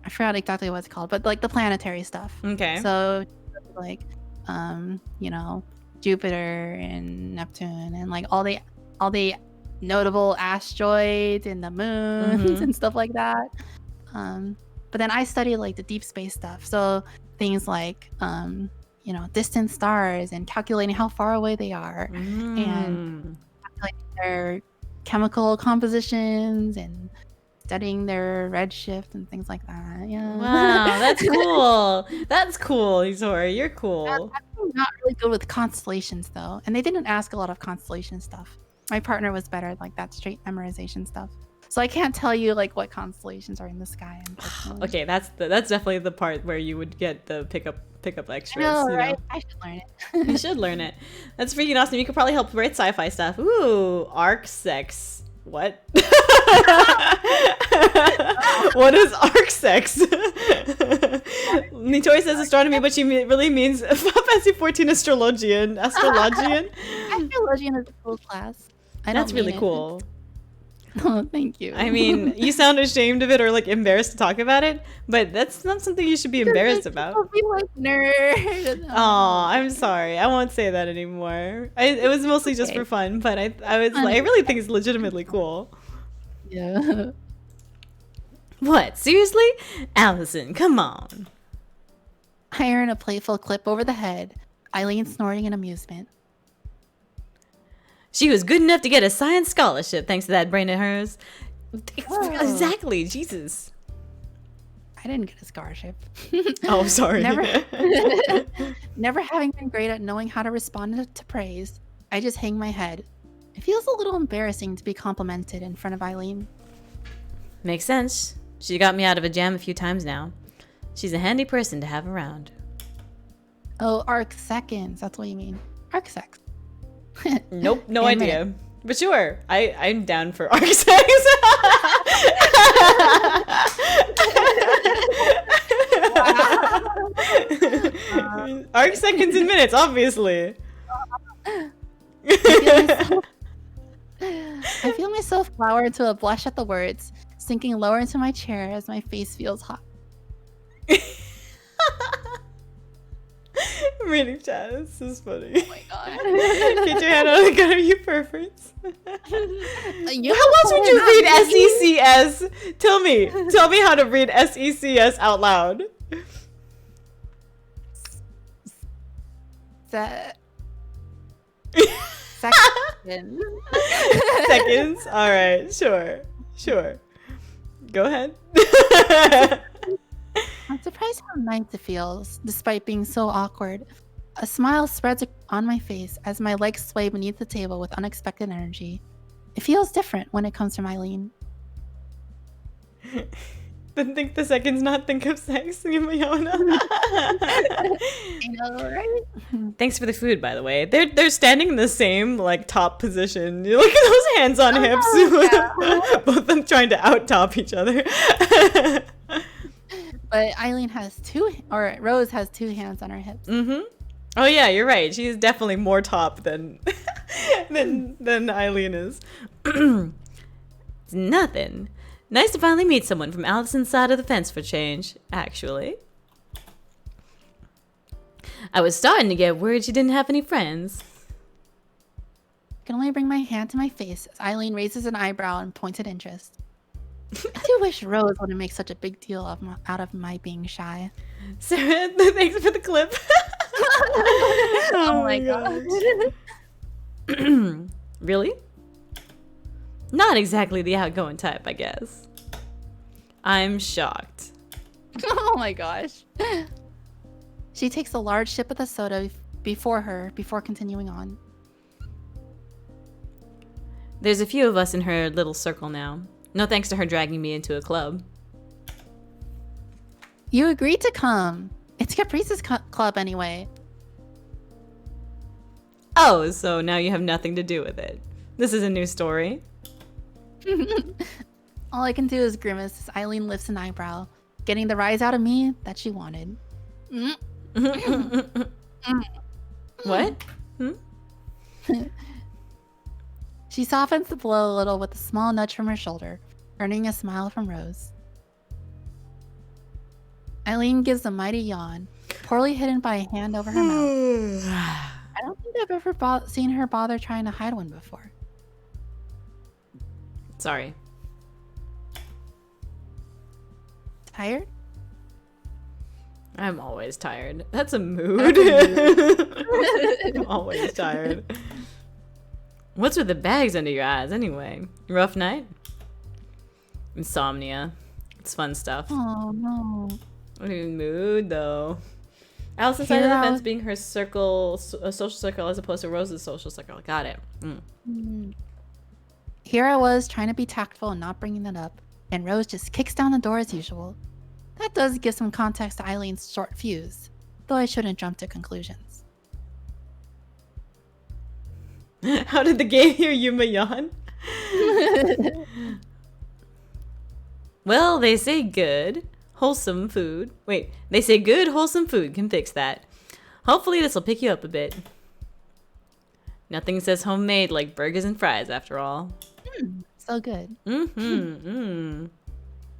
I forgot exactly what it's called, but like the planetary stuff. Okay. So like Jupiter and Neptune and like all the notable asteroids and the moons and stuff like that. But then I studied like the deep space stuff. So things like distant stars and calculating how far away they are and calculating their chemical compositions and studying their red shift and things like that. Yeah. Wow, that's cool. That's cool, Nitori. You're cool. I'm not really good with constellations though, and they didn't ask a lot of constellation stuff. My partner was better at like that straight memorization stuff. So I can't tell you like what constellations are in the sky. Okay, that's definitely the part where you would get the pickup extras. I know, you right? know? I should learn it. You should learn it. That's freaking awesome. You could probably help write sci-fi stuff. Ooh, arc sex. What? What is arc sex? Nitori says astronomy, but she really means Fancy 14 astrologian. Astrologian? Astrologian is a cool class. That's really cool. Oh, thank you. I mean, you sound ashamed of it or like embarrassed to talk about it, but that's not something you should be embarrassed about. Don't be like nerd. Aw, I'm sorry. I won't say that anymore. It was mostly just for fun, but I was like, I really think it's legitimately cool. Yeah. What? Seriously? Allison, come on. I earn a playful clip over the head. Eileen snorting in amusement. She was good enough to get a science scholarship thanks to that brain of hers. Exactly, Jesus. I didn't get a scholarship. Oh, sorry. Never having been great at knowing how to respond to praise, I just hang my head. It feels a little embarrassing to be complimented in front of Eileen. Makes sense. She got me out of a jam a few times now. She's a handy person to have around. Oh, arc seconds. That's what you mean. Arc sex. Nope, no idea. But sure, I'm down for arc sex. Arc seconds and minutes, obviously. I feel myself flower into a blush at the words, sinking lower into my chair as my face feels hot. I'm reading chat. This is funny. Oh my god. Get your hand on the gun, you perverts. How else would you read SECS? Tell me how to read SECS out loud. Seconds. Seconds? Alright, sure. Go ahead. I'm surprised how nice it feels, despite being so awkward. A smile spreads on my face as my legs sway beneath the table with unexpected energy. It feels different when it comes from Eileen. Then think the seconds, not think of sex. I know, right? Thanks for the food, by the way. They're standing in the same like top position. You look at those hands on hips. Yeah. Both of them trying to out top each other. But Eileen has Rose has two hands on her hips. Mm-hmm. Oh yeah, you're right. She is definitely more top than than Eileen is. It's nothing. Nice to finally meet someone from Allison's side of the fence for change, actually. I was starting to get worried she didn't have any friends. I can only bring my hand to my face as Eileen raises an eyebrow in pointed interest. I do wish Rose wouldn't make such a big deal out of my being shy. Sarah, thanks for the clip. Oh my god. Really? Not exactly the outgoing type, I guess. I'm shocked. Oh my gosh. She takes a large sip of the soda before continuing on. There's a few of us in her little circle now. No thanks to her dragging me into a club. You agreed to come. It's Caprice's club anyway. Oh, so now you have nothing to do with it. This is a new story. All I can do is grimace as Eileen lifts an eyebrow, getting the rise out of me that she wanted. What? She softens the blow a little with a small nudge from her shoulder, earning a smile from Rose. Eileen gives a mighty yawn, poorly hidden by a hand over her mouth. I don't think I've ever seen her bother trying to hide one before. Sorry. Tired? I'm always tired. That's a mood. I'm always tired. What's with the bags under your eyes anyway? Rough night? Insomnia. It's fun stuff. Oh no. What a mood though. Alice's side of the fence being her circle, a social circle, as opposed to Rose's social circle. Got it. Here I was trying to be tactful and not bringing that up, and Rose just kicks down the door as usual. That does give some context to Eileen's short fuse, though I shouldn't jump to conclusions. How did the game hear Yuma yawn? Well, they say good, wholesome food. Wait, they say good, wholesome food can fix that. Hopefully this will pick you up a bit. Nothing says homemade like burgers and fries, after all. So good.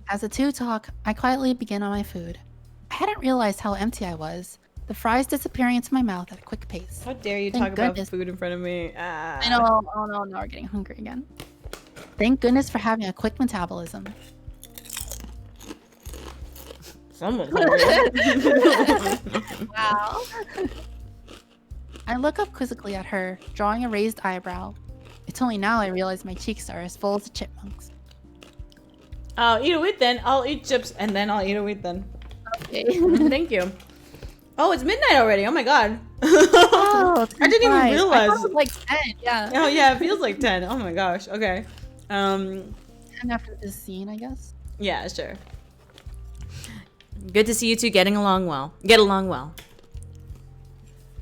As the two talk, I quietly begin on my food. I hadn't realized how empty I was, the fries disappearing into my mouth at a quick pace. How dare you Thank talk goodness. about food in front of me? I know, oh no, now we're getting hungry again. Thank goodness for having a quick metabolism. Someone's Wow. I look up quizzically at her, drawing a raised eyebrow. It's only now I realize my cheeks are as full as the chipmunks. I'll eat a wheat then. I'll eat chips and then I'll eat a wheat then. Okay. Thank you. Oh, it's midnight already. Oh my god. Oh, I didn't even realize. I thought it was like 10, yeah. Oh yeah, it feels like 10. Oh my gosh. Okay. And after this scene, I guess. Yeah, sure. Good to see you two getting along well. Get along well.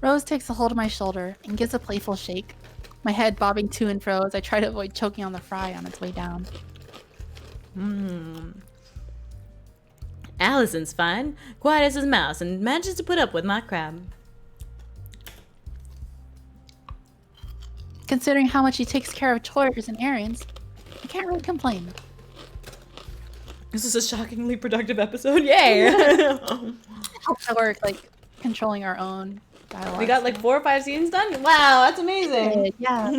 Rose takes a hold of my shoulder and gives a playful shake, my head bobbing to and fro as I try to avoid choking on the fry on its way down. Allison's fine, quiet as a mouse, and manages to put up with my crab. Considering how much he takes care of chores and errands, I can't really complain. This is a shockingly productive episode. Yay! So we're like controlling our own dialogue. We got like 4 or 5 scenes done. Wow, that's amazing. Yeah.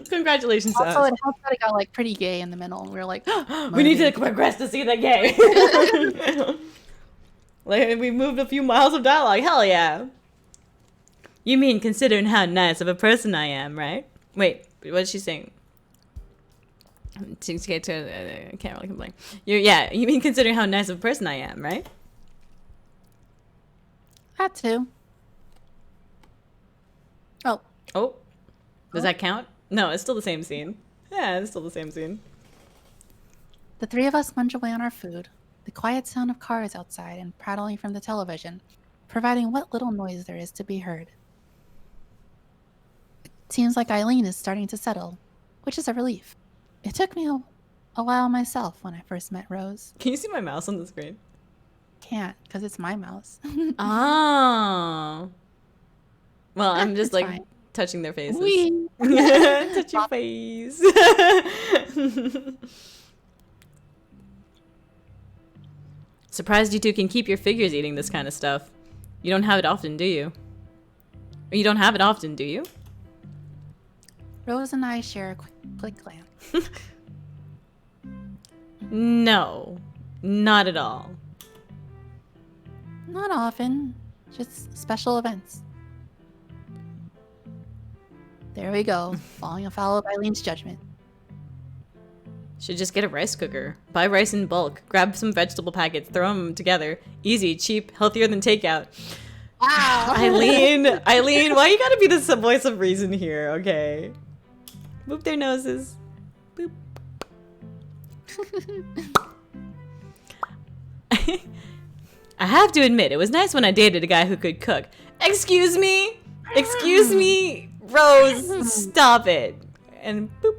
Congratulations to Also, us. it helped that it got like pretty gay in the middle. And we were like, We need to progress to see the gay. Like we moved a few miles of dialogue. Hell yeah. You mean considering how nice of a person I am, right? Wait, what is she saying? To get to, I can't really complain. You mean considering how nice of a person I am, right? That too. Oh. Oh, does that count? No, it's still the same scene. Yeah, it's still the same scene. The three of us munch away on our food, the quiet sound of cars outside and prattling from the television, providing what little noise there is to be heard. It seems like Eileen is starting to settle, which is a relief. It took me a while myself when I first met Rose. Can you see my mouse on the screen? Can't, because it's my mouse. Oh. Well, I'm just It's like fine. touching their faces. Wee. Touch your face. Surprised you two can keep your figures eating this kind of stuff. You don't have it often, do you? Or you don't have it often, do you? Rose and I share a quick glance. No, not at all. Not often, just special events. There we go, falling afoul of Eileen's judgment. Should just get a rice cooker. Buy rice in bulk. Grab some vegetable packets. Throw them together. Easy, cheap, healthier than takeout. Wow. Eileen, why you gotta be the voice of reason here? Okay. Boop their noses. Boop. I have to admit, it was nice when I dated a guy who could cook. Excuse me? Excuse me? Rose, stop it. And boop.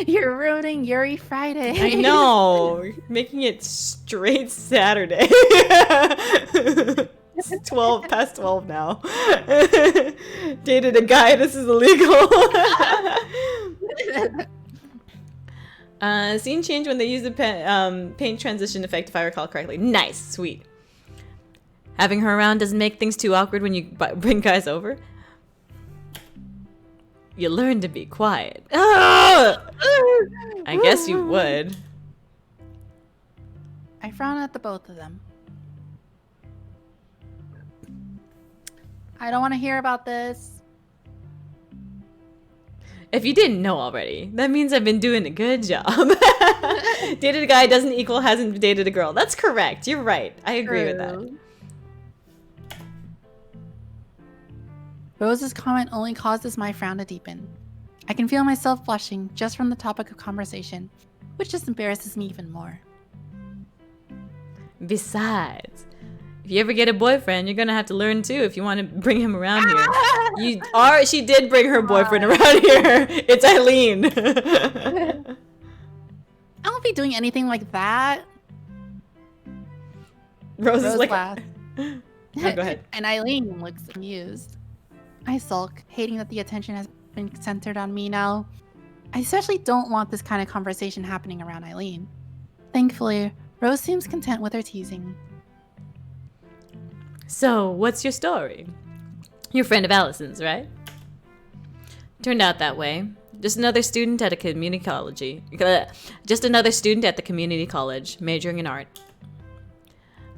You're ruining Yuri Fridays. I know. You're making it straight Saturday. It's 12 past 12 now. Dated a guy, this is illegal. Scene change when they use the paint transition effect, if I recall correctly. Nice, sweet. Having her around doesn't make things too awkward when you bring guys over. You learn to be quiet. Ah! I guess you would. I frown at the both of them. I don't want to hear about this. If you didn't know already, that means I've been doing a good job. Dated a guy doesn't equal hasn't dated a girl. That's correct. You're right. I agree with that. Rose's comment only causes my frown to deepen. I can feel myself blushing just from the topic of conversation, which just embarrasses me even more. Besides, if you ever get a boyfriend, you're gonna have to learn too if you want to bring him around here. She did bring her boyfriend around here. It's Eileen. I won't be doing anything like that. Rose is like, laughs. Oh, go ahead. And Eileen looks amused. I sulk, hating that the attention has been centered on me now. I especially don't want this kind of conversation happening around Eileen. Thankfully, Rose seems content with her teasing. So, what's your story? You're a friend of Allison's, right? Turned out that way. Just another student at a community college. Just another student at the community college, majoring in art.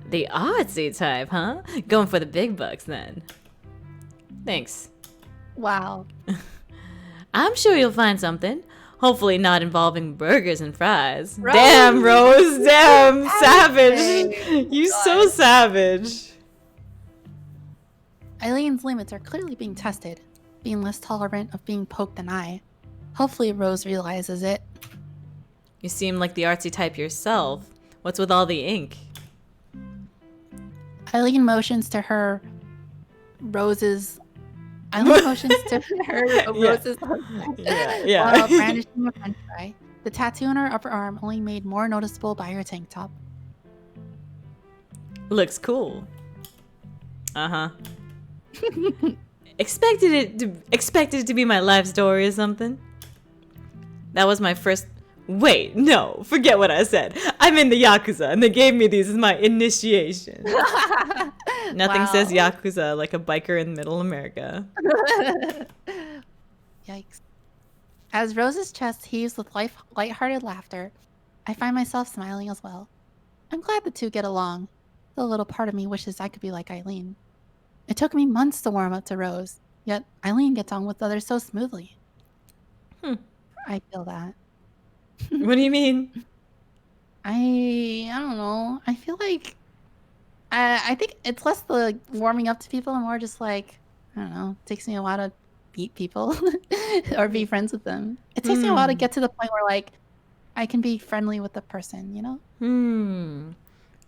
The artsy type, huh? Going for the big bucks, then. Thanks. Wow. I'm sure you'll find something. Hopefully not involving burgers and fries. Rose. Damn, Rose. Damn, savage. Hey, You God. so savage. Eileen's limits are clearly being tested, being less tolerant of being poked than I. Hopefully Rose realizes it. You seem like the artsy type yourself. What's with all the ink? Eileen motions to her Rose's... Eileen motions to her Rose's... Yeah. While brandishing a french fry. The tattoo on her upper arm only made more noticeable by her tank top. Looks cool. Uh-huh. Expected it to be my life story or something. That was my first... Wait, no, forget what I said. I'm in the Yakuza, and they gave me these as my initiation. Nothing says Yakuza like a biker in middle America. Yikes. As Rose's chest heaves with lighthearted laughter, I find myself smiling as well. I'm glad the two get along. Though a little part of me wishes I could be like Eileen. It took me months to warm up to Rose, yet Eileen gets on with others so smoothly. I feel that. What do you mean? I don't know. I feel like I think it's less the warming up to people and more just like, I don't know, it takes me a while to meet people or be friends with them. It takes me a while to get to the point where like I can be friendly with the person, you know?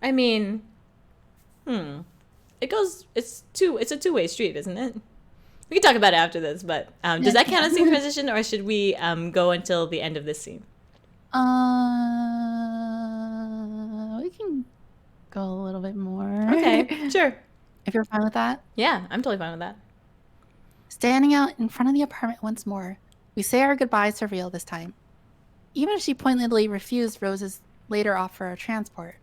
I mean, it's a two-way street, isn't it? We can talk about it after this, but does that count as scene transition, or should we go until the end of this scene? We can go a little bit more. Okay, sure. If you're fine with that. Yeah, I'm totally fine with that. Standing out in front of the apartment once more, we say our goodbyes to Real this time. Even if she pointedly refused Rose's later offer of transport,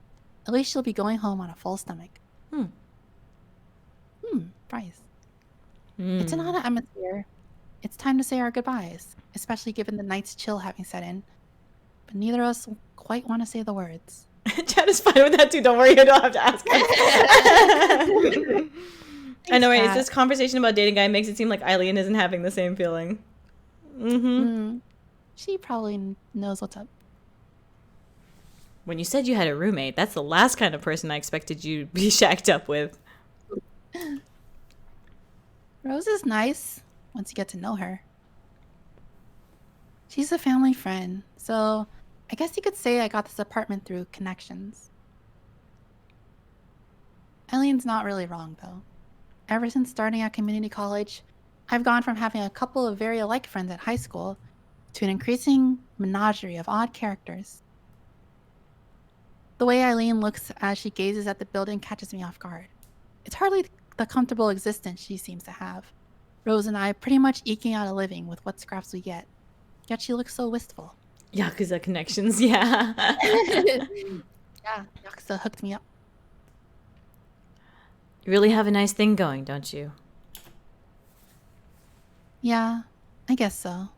at least she'll be going home on a full stomach. Price. It's an odd atmosphere. It's time to say our goodbyes, especially given the night's chill having set in. But neither of us quite want to say the words. Chad is fine with that too. Don't worry, you don't have to ask us. I know, right? It's this conversation about dating guy makes it seem like Eileen isn't having the same feeling. She probably knows what's up. When you said you had a roommate, that's the last kind of person I expected you to be shacked up with. Rose is nice once you get to know her. She's a family friend, so I guess you could say I got this apartment through connections. Eileen's not really wrong, though. Ever since starting at community college, I've gone from having a couple of very alike friends at high school to an increasing menagerie of odd characters. The way Eileen looks as she gazes at the building catches me off guard. It's hardly the comfortable existence she seems to have. Rose and I pretty much eking out a living with what scraps we get. Yet she looks so wistful. Yakuza connections, yeah. Yeah, Yakuza hooked me up. You really have a nice thing going, don't you? Yeah, I guess so.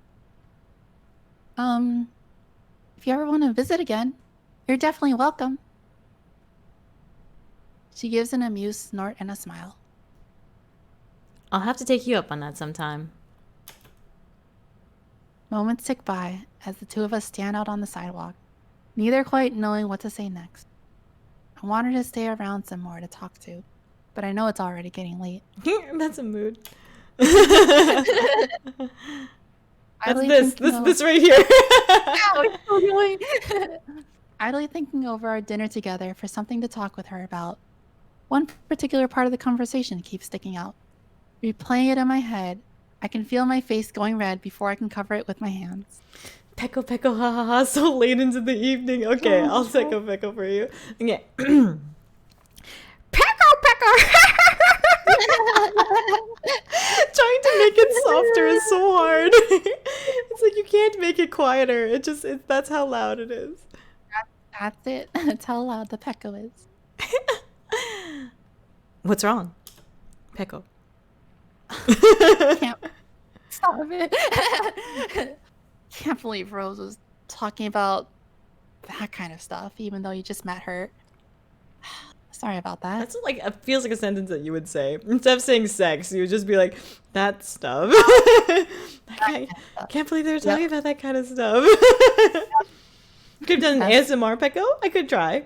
If you ever want to visit again, you're definitely welcome. She gives an amused snort and a smile. I'll have to take you up on that sometime. Moments tick by as the two of us stand out on the sidewalk, neither quite knowing what to say next. I want her to stay around some more to talk to, but I know it's already getting late. That's a mood. Idly This right here. Idly thinking over our dinner together for something to talk with her about. One particular part of the conversation keeps sticking out. Replaying it in my head, I can feel my face going red before I can cover it with my hands. Pecco, pecco, ha ha ha, so late into the evening. Okay, I'll take a pecco for you. Okay. Pecco, pecco. Trying to make it softer is so hard. It's like you can't make it quieter. That's how loud it is. That's it. That's how loud the pecco is. What's wrong? Pecco. Can't stop it. Can't believe Rose was talking about that kind of stuff, even though you just met her. Sorry about that. That's like it feels like a sentence that you would say instead of saying sex. You would just be like, "That stuff." I can't believe they were talking about that kind of stuff. Could have done an ASMR Pecco. I could try.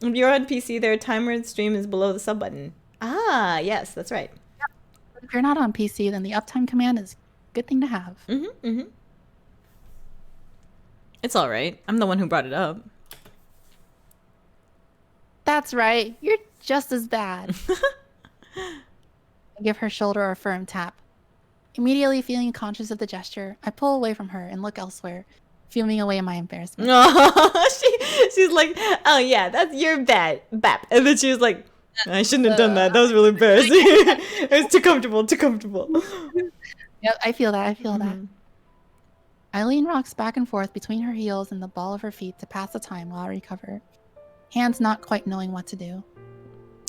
If you're on PC, their timer stream is below the sub button. Ah, yes, that's right. If you're not on PC, then the uptime command is a good thing to have. It's all right. I'm the one who brought it up. That's right. You're just as bad. I give her shoulder a firm tap. Immediately feeling conscious of the gesture, I pull away from her and look elsewhere, fuming away my embarrassment. She's like, "Oh yeah, that's your bad, bap." And then she was like, "I shouldn't have done that. That was really embarrassing. It was too comfortable, too comfortable." Yep, I feel that. that. Eileen rocks back and forth between her heels and the ball of her feet to pass the time while I recover. Hands not quite knowing what to do.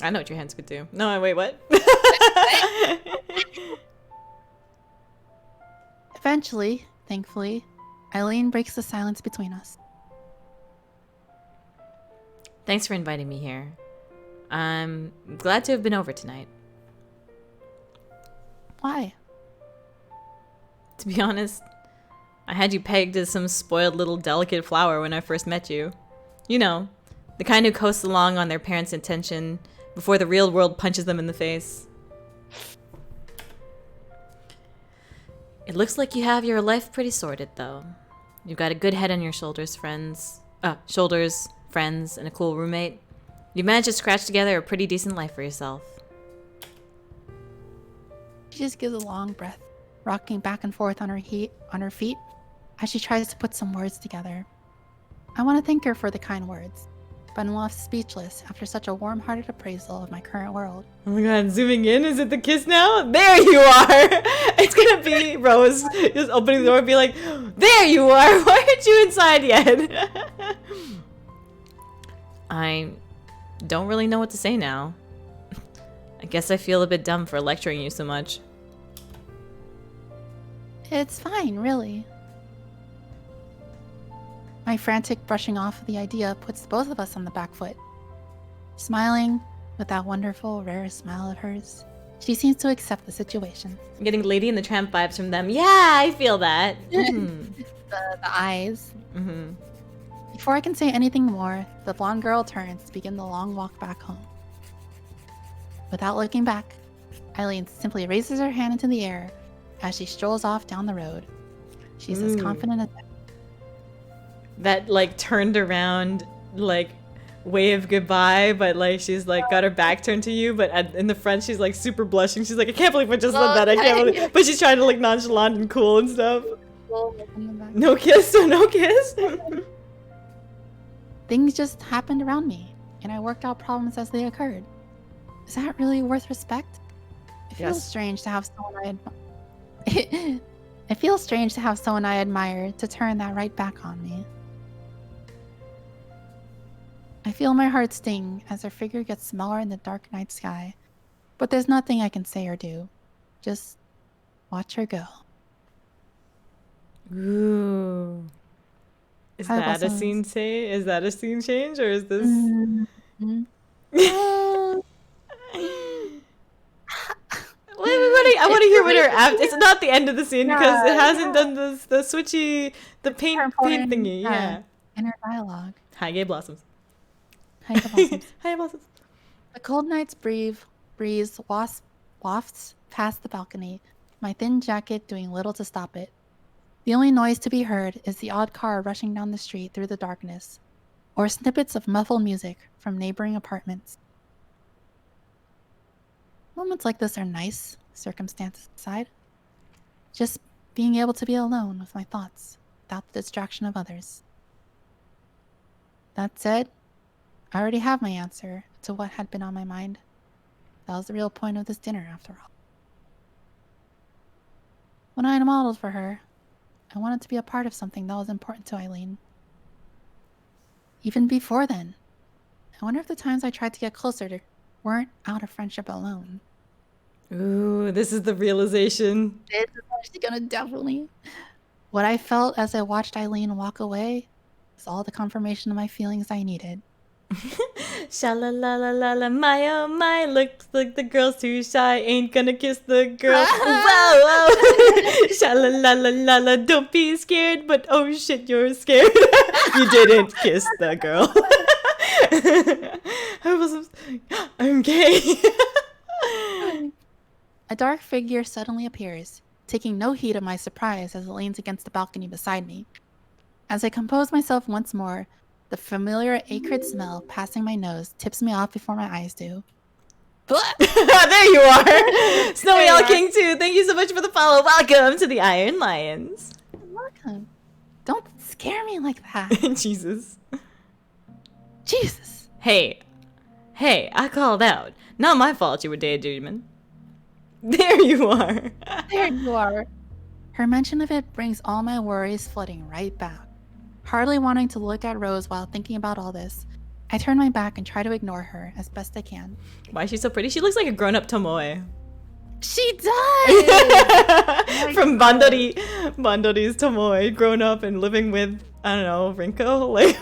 I know what your hands could do. No, wait, what? Eventually, thankfully, Eileen breaks the silence between us. Thanks for inviting me here. I'm glad to have been over tonight. Why? To be honest, I had you pegged as some spoiled little delicate flower when I first met you. You know, the kind who coasts along on their parents' intention before the real world punches them in the face. It looks like you have your life pretty sorted, though. You've got a good head on your shoulders, friends, and a cool roommate. You've managed to scratch together a pretty decent life for yourself. She just gives a long breath, rocking back and forth on her feet as she tries to put some words together. I want to thank her for the kind words, but I'm left speechless after such a warm-hearted appraisal of my current world. Oh my god, zooming in, is it the kiss now? There you are! It's gonna be Rose just opening the door and be like, "There you are! Why aren't you inside yet?" I don't really know what to say now. I guess I feel a bit dumb for lecturing you so much. It's fine, really. My frantic brushing off of the idea puts both of us on the back foot. Smiling, with that wonderful, rare smile of hers, she seems to accept the situation. I'm getting Lady and the Tramp vibes from them. Yeah, I feel that. The eyes. Before I can say anything more, the blonde girl turns to begin the long walk back home. Without looking back, Eileen simply raises her hand into the air as she strolls off down the road. She's as confident as ever. That like turned around, like wave goodbye, but like she's like got her back turned to you, but in the front she's like super blushing. She's like, "I can't believe I just said that. I can't believe," but she's trying to look nonchalant and cool and stuff. No kiss, no kiss. Things just happened around me, and I worked out problems as they occurred. Is that really worth respect? It feels strange to have someone It feels strange to have someone I admire to turn that right back on me. I feel my heart sting as her figure gets smaller in the dark night sky, but there's nothing I can say or do. Just watch her go. Ooh. Is that a scene change? Is that a scene change, or is this? I want to here with her after. It's not the end of the scene because it hasn't done the switchy, the paint thingy. Yeah. Inner dialogue. Hi, gay blossoms. Hi, gay blossoms. Hi, blossoms. The cold night's breeze wafts past the balcony, my thin jacket doing little to stop it. The only noise to be heard is the odd car rushing down the street through the darkness, or snippets of muffled music from neighboring apartments. Moments like this are nice, circumstances aside. Just being able to be alone with my thoughts without the distraction of others. That said, I already have my answer to what had been on my mind. That was the real point of this dinner, after all. When I modeled for her, I wanted to be a part of something that was important to Eileen. Even before then, I wonder if the times I tried to get closer to weren't out of friendship alone. Ooh, this is the realization. This is actually gonna definitely... What I felt as I watched Eileen walk away was all the confirmation of my feelings I needed. Sha-la-la-la-la-la, my oh my, looks like the girl's too shy, ain't gonna kiss the girl. Whoa, whoa. Sha-la-la-la-la-la, don't be scared, but oh shit, you're scared. You didn't kiss the girl. I'm gay. A dark figure suddenly appears, taking no heed of my surprise as it leans against the balcony beside me. As I compose myself once more, the familiar acrid smell passing my nose tips me off before my eyes do. There you are! Snowy Owl King 2, thank you so much for the follow. Welcome to the Iron Lions. Welcome. Don't scare me like that. Jesus. Jesus. Hey, I called out. Not my fault you were daydreaming. There you are. There you are. Her mention of it brings all my worries flooding right back. Hardly wanting to look at Rose while thinking about all this, I turn my back and try to ignore her as best I can. Why is she so pretty? She looks like a grown-up Tomoe. She does! From Bandori's Tomoe, grown up and living with, I don't know, Rinko? Like...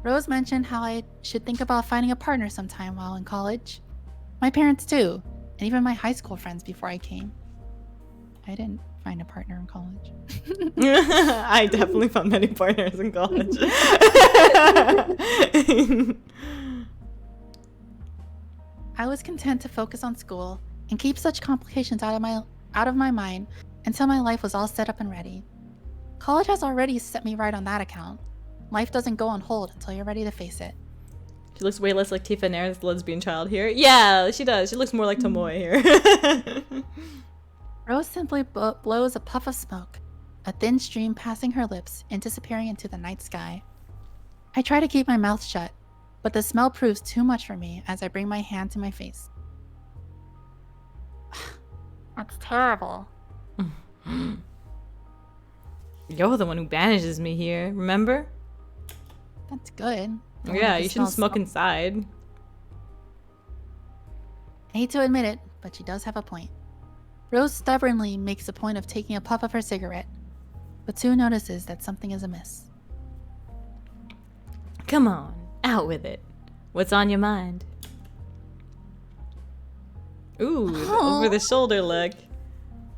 Rose mentioned how I should think about finding a partner sometime while in college. My parents too, and even my high school friends before I came. I didn't find a partner in college. I definitely found many partners in college. I was content to focus on school and keep such complications out of my mind until my life was all set up and ready. College has already set me right on that account. Life doesn't go on hold until you're ready to face it. She looks way less like Tifa Nair, the lesbian child here. Yeah, she does. She looks more like Tomoe here. Rose simply blows a puff of smoke, a thin stream passing her lips and disappearing into the night sky. I try to keep my mouth shut, but the smell proves too much for me as I bring my hand to my face. That's terrible. You're the one who banishes me here, remember? That's good. Yeah, you shouldn't smoke inside. I hate to admit it, but she does have a point. Rose stubbornly makes a point of taking a puff of her cigarette, but soon notices that something is amiss. Come on, out with it. What's on your mind? Ooh, the over the shoulder look.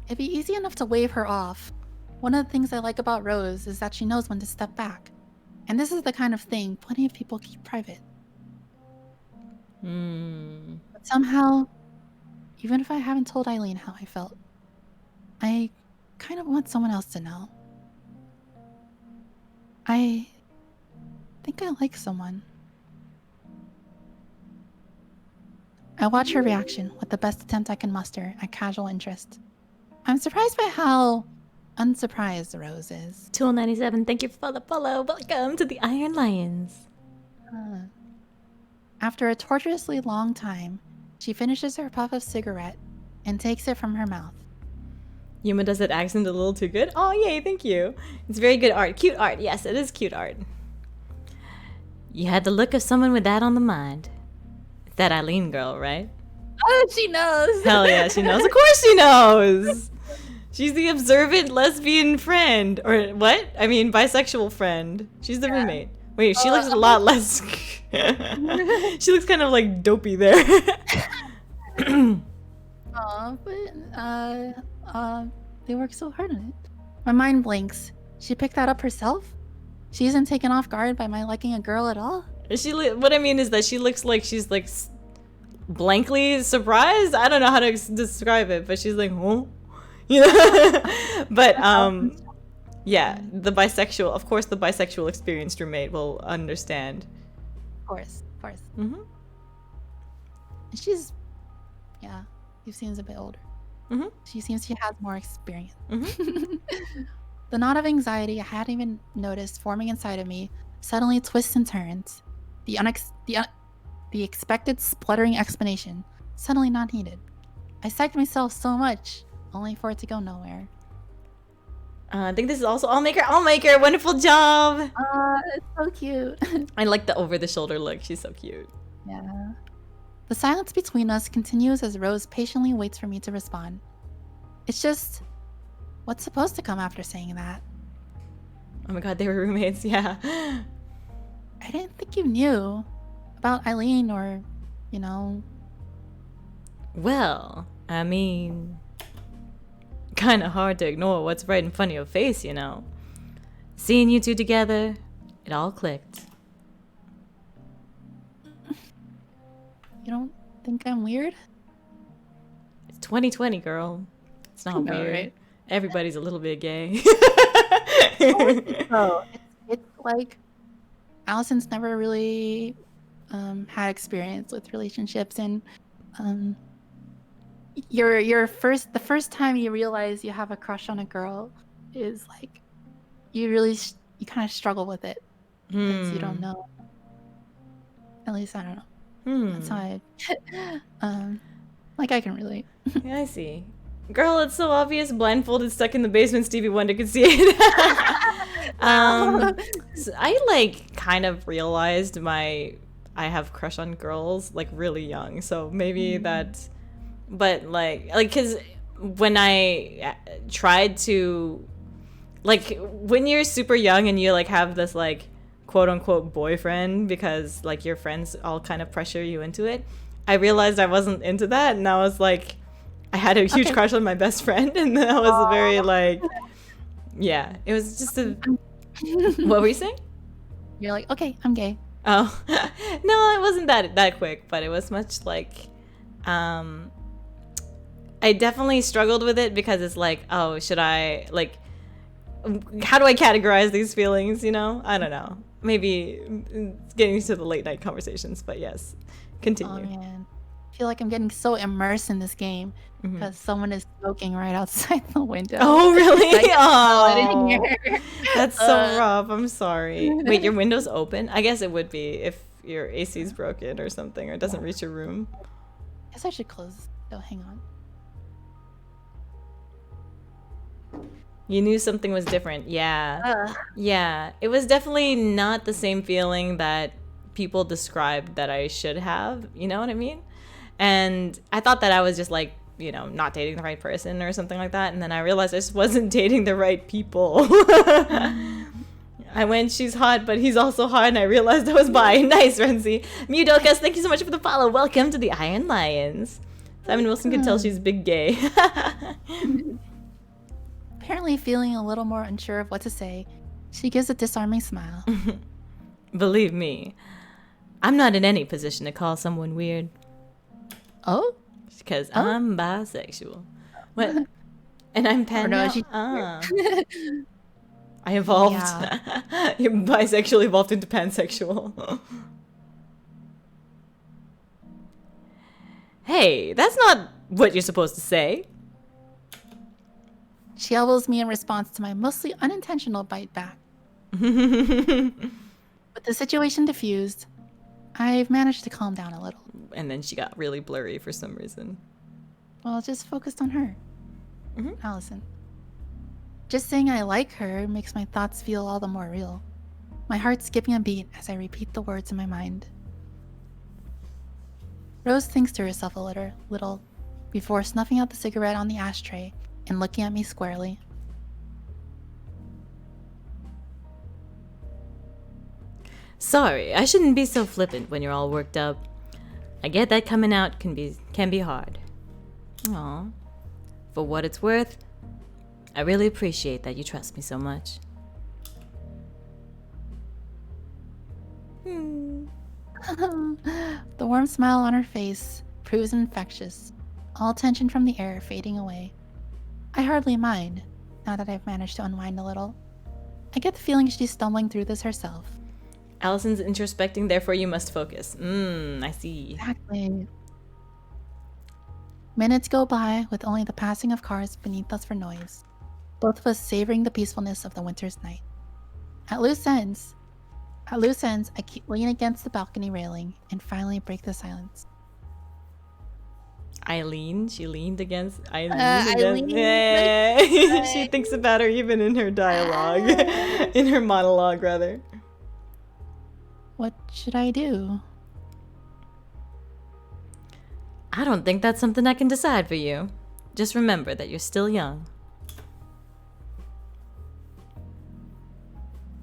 It'd be easy enough to wave her off. One of the things I like about Rose is that she knows when to step back. And this is the kind of thing plenty of people keep private. But somehow, even if I haven't told Eileen how I felt, I kind of want someone else to know. I think I like someone. I watch her reaction with the best attempt I can muster at casual interest. I'm surprised by how unsurprised Rose is. Tool97, thank you for the follow. Welcome to the Iron Lions. After a torturously long time, she finishes her puff of cigarette and takes it from her mouth. Yuma does that accent a little too good. Oh, yay, thank you. It's very good art. Cute art. Yes, it is cute art. You had the look of someone with that on the mind. It's that Eileen girl, right? Oh, she knows. Hell yeah, she knows. Of course she knows. She's the observant lesbian friend. Or what? I mean, bisexual friend. She's the roommate. Wait, she looks a lot less... She looks kind of like dopey there. But they work so hard on it. My mind blinks. She picked that up herself? She isn't taken off guard by my liking a girl at all? What I mean is that she looks like she's like blankly surprised. I don't know how to describe it, but she's like, huh? You know? But yeah, the bisexual experienced roommate will understand. Of course. Mm-hmm. She's, yeah, she seems a bit older. Mm-hmm. She seems she has more experience. Mm-hmm. The knot of anxiety I hadn't even noticed forming inside of me suddenly twists and turns. The expected spluttering explanation suddenly not needed. I psyched myself so much, only for it to go nowhere. I think this is also I'll make her. Wonderful job. It's so cute. I like the over-the-shoulder look. She's so cute. Yeah. The silence between us continues as Rose patiently waits for me to respond. It's just, what's supposed to come after saying that? Oh my god, they were roommates, yeah. I didn't think you knew about Eileen or, you know. Well, I mean, kind of hard to ignore what's right in front of your face, you know. Seeing you two together, it all clicked. You don't think I'm weird? It's 2020, girl. It's not know, weird. right? Everybody's a little bit gay. Oh, it's like Allison's never really had experience with relationships, and the first time you realize you have a crush on a girl is like you kind of struggle with it because you don't know. At least I don't know. That's how like I can relate. Yeah, I see. Girl, it's so obvious. Blindfolded, stuck in the basement. Stevie Wonder could see it. So I like kind of realized I have crush on girls like really young. So maybe that, but like because when I tried to, like when you're super young and you like have this like quote unquote boyfriend because like your friends all kind of pressure you into it, I realized I wasn't into that, and I was like, I had a huge crush on my best friend, and that was very like, yeah, it was just a. What were you saying? You're like, okay, I'm gay. Oh, no, it wasn't that quick, but it was much like, I definitely struggled with it because it's like, oh, should I like, how do I categorize these feelings? You know, I don't know. Maybe getting to the late night conversations, but yes, continue. Oh man, I feel like I'm getting so immersed in this game because someone is smoking right outside the window. Oh really? Like, Oh, that's so rough. I'm sorry. Wait, your window's open? I guess it would be if your AC's broken or something, or it doesn't reach your room. I guess I should close. Oh, hang on. You knew something was different. Yeah. Yeah. It was definitely not the same feeling that people described that I should have. You know what I mean? And I thought that I was just like, you know, not dating the right person or something like that. And then I realized I just wasn't dating the right people. I went, she's hot, but he's also hot. And I realized I was bi. Nice, Renzi. Mudokas, thank you so much for the follow. Welcome to the Iron Lions. Simon Wilson can tell she's big gay. Apparently feeling a little more unsure of what to say, she gives a disarming smile. Believe me, I'm not in any position to call someone weird. Oh? Because I'm bisexual. What? And I'm pan now? I evolved. Yeah. You're bisexual evolved into pansexual. Hey, that's not what you're supposed to say. She elbows me in response to my mostly unintentional bite back. With the situation diffused, I've managed to calm down a little. And then she got really blurry for some reason. Well, just focused on her. Allison. Just saying I like her makes my thoughts feel all the more real. My heart skipping a beat as I repeat the words in my mind. Rose thinks to herself a little before snuffing out the cigarette on the ashtray and looking at me squarely. Sorry, I shouldn't be so flippant when you're all worked up. I get that coming out can be hard. Aw. For what it's worth, I really appreciate that you trust me so much. The warm smile on her face proves infectious, all tension from the air fading away. I hardly mind, now that I've managed to unwind a little. I get the feeling she's stumbling through this herself. Allison's introspecting, therefore you must focus. I see. Exactly. Minutes go by with only the passing of cars beneath us for noise, both of us savoring the peacefulness of the winter's night. At loose ends, I keep leaning against the balcony railing and finally break the silence. Eileen? She leaned against Eileen. Yay. She thinks about her even in her dialogue. In her monologue, rather. What should I do? I don't think that's something I can decide for you. Just remember that you're still young.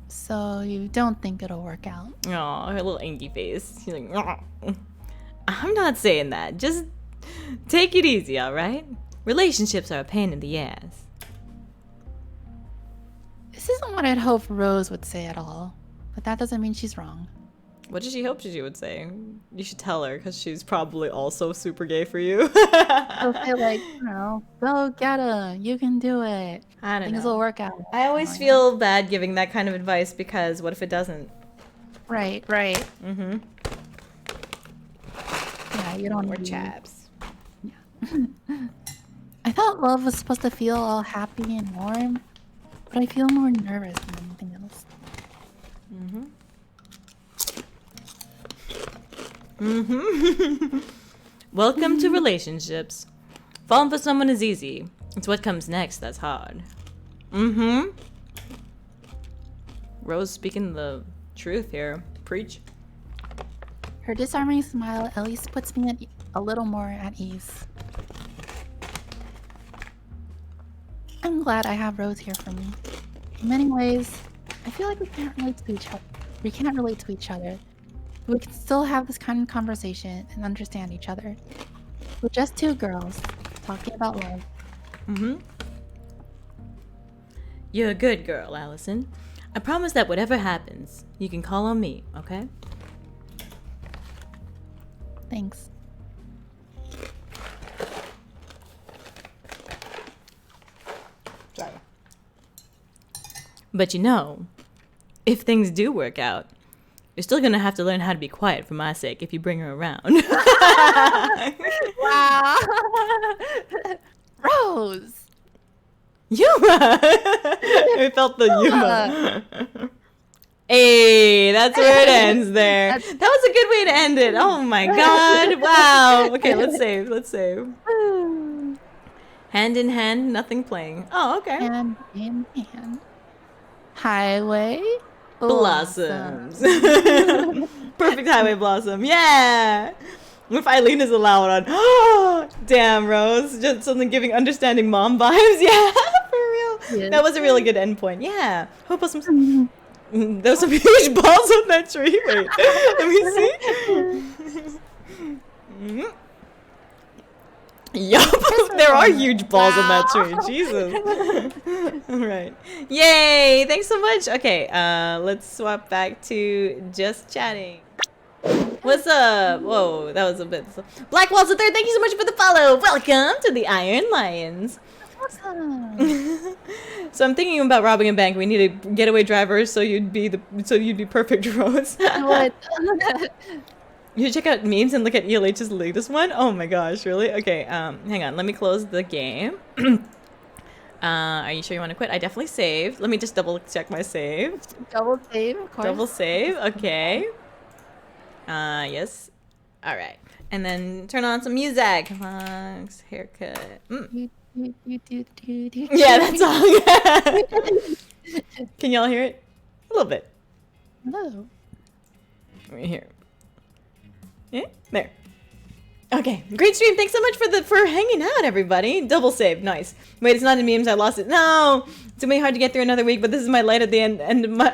So you don't think it'll work out? Oh, her little angry face. She's like, "Ugh." I'm not saying that. Just take it easy, alright? Relationships are a pain in the ass. This isn't what I'd hoped Rose would say at all, but that doesn't mean she's wrong. What did she hope she would say? You should tell her, because she's probably also super gay for you. She'll say like, you know, go get him, you can do it. I don't Things know. will work out. I always feel bad giving that kind of advice, because what if it doesn't? Right. Mm-hmm. Yeah, you don't Or need- chaps. I thought love was supposed to feel all happy and warm, but I feel more nervous than anything else. Mm-hmm. Mm-hmm. Welcome to relationships. Falling for someone is easy. It's what comes next that's hard. Mm-hmm. Rose speaking the truth here. Preach. Her disarming smile at least puts me a little more at ease. I'm glad I have Rose here for me. In many ways, I feel like we can't relate to each other. But we can still have this kind of conversation and understand each other. We're just two girls talking about love. Mm-hmm. You're a good girl, Allison. I promise that whatever happens, you can call on me, okay? Thanks. Sorry. But you know, if things do work out, you're still gonna have to learn how to be quiet for my sake if you bring her around. Wow. Rose. Yuma! I felt the Yuma. Hey, that's where it ends there. That was a good way to end it. Oh my god. Wow. Okay, let's save. Hand in hand, nothing playing. Oh, okay. Hand in hand. Highway Blossoms. Perfect highway blossom. Yeah. What if Eileen is allowed on? Oh, damn, Rose. Just something giving understanding mom vibes. Yeah, for real. Yeah. That was a really good endpoint. Yeah. Hope us some. There was some huge balls on that tree. Wait, let me see. Yup, there are huge balls on that tree. Jesus. All right. Yay! Thanks so much. Okay, let's swap back to just chatting. What's up? Whoa, that was a bit. Black Walls there. Thank you so much for the follow. Welcome to the Iron Lions. Awesome. So I'm thinking about robbing a bank. We need a getaway driver, so you'd be perfect, Rose. What? You should check out memes and look at ELH's latest one. Oh my gosh, really? Okay, hang on. Let me close the game. Are you sure you want to quit? I definitely saved. Let me just double check my save. Double save, of course. Double save. Okay. Yes. All right. And then turn on some music. Vlogs, haircut. Yeah, that song. Can y'all hear it? A little bit. Hello. Right here. Yeah, there. Okay, great stream. Thanks so much for hanging out, everybody. Double save, nice. Wait, it's not in memes. I lost it. No, it's gonna be hard to get through another week. But this is my light at the end of my.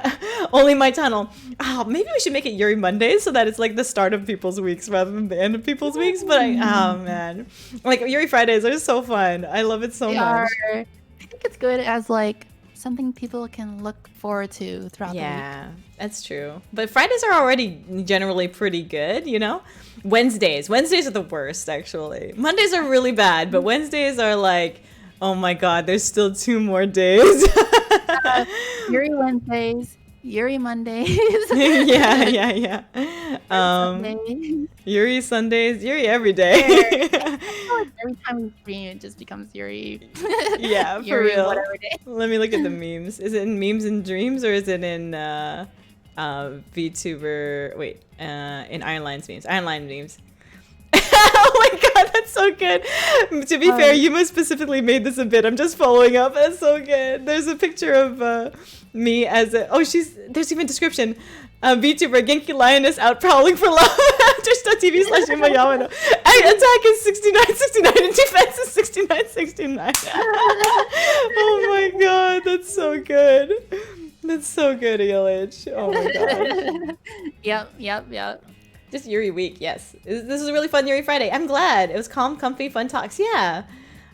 Only my tunnel. Oh, maybe we should make it Yuri Mondays so that it's like the start of people's weeks rather than the end of people's weeks. But oh man, like Yuri Fridays are so fun. I love it so much. I think it's good as like something people can look forward to throughout the week. Yeah, that's true. But Fridays are already generally pretty good, you know? Wednesdays are the worst, actually. Mondays are really bad, but Wednesdays are like, oh my god, there's still 2 more days. Yuri Wednesdays, Yuri Mondays. yeah. Sundays. Yuri Sundays, Yuri every day. Every time we stream, it just becomes Yuri. Yeah, for Yuri real. whatever day. Let me look at the memes. Is it in Memes and Dreams or is it in VTuber? Wait, in Iron Line's memes. Iron Line memes. Oh my god, that's so good. To be fair, Yuma specifically made this a bit. I'm just following up. That's so good. There's a picture of me as a. Oh, there's even description. VTuber Genki Lioness out prowling for love. Twitch.tv/Yuma Yamano. Attack is 69-69 and defense is 69-69. Oh my god, that's so good. That's so good, ELH. Oh my god. Yep. Just Yuri week, yes. This is a really fun Yuri Friday. I'm glad. It was calm, comfy, fun talks. Yeah.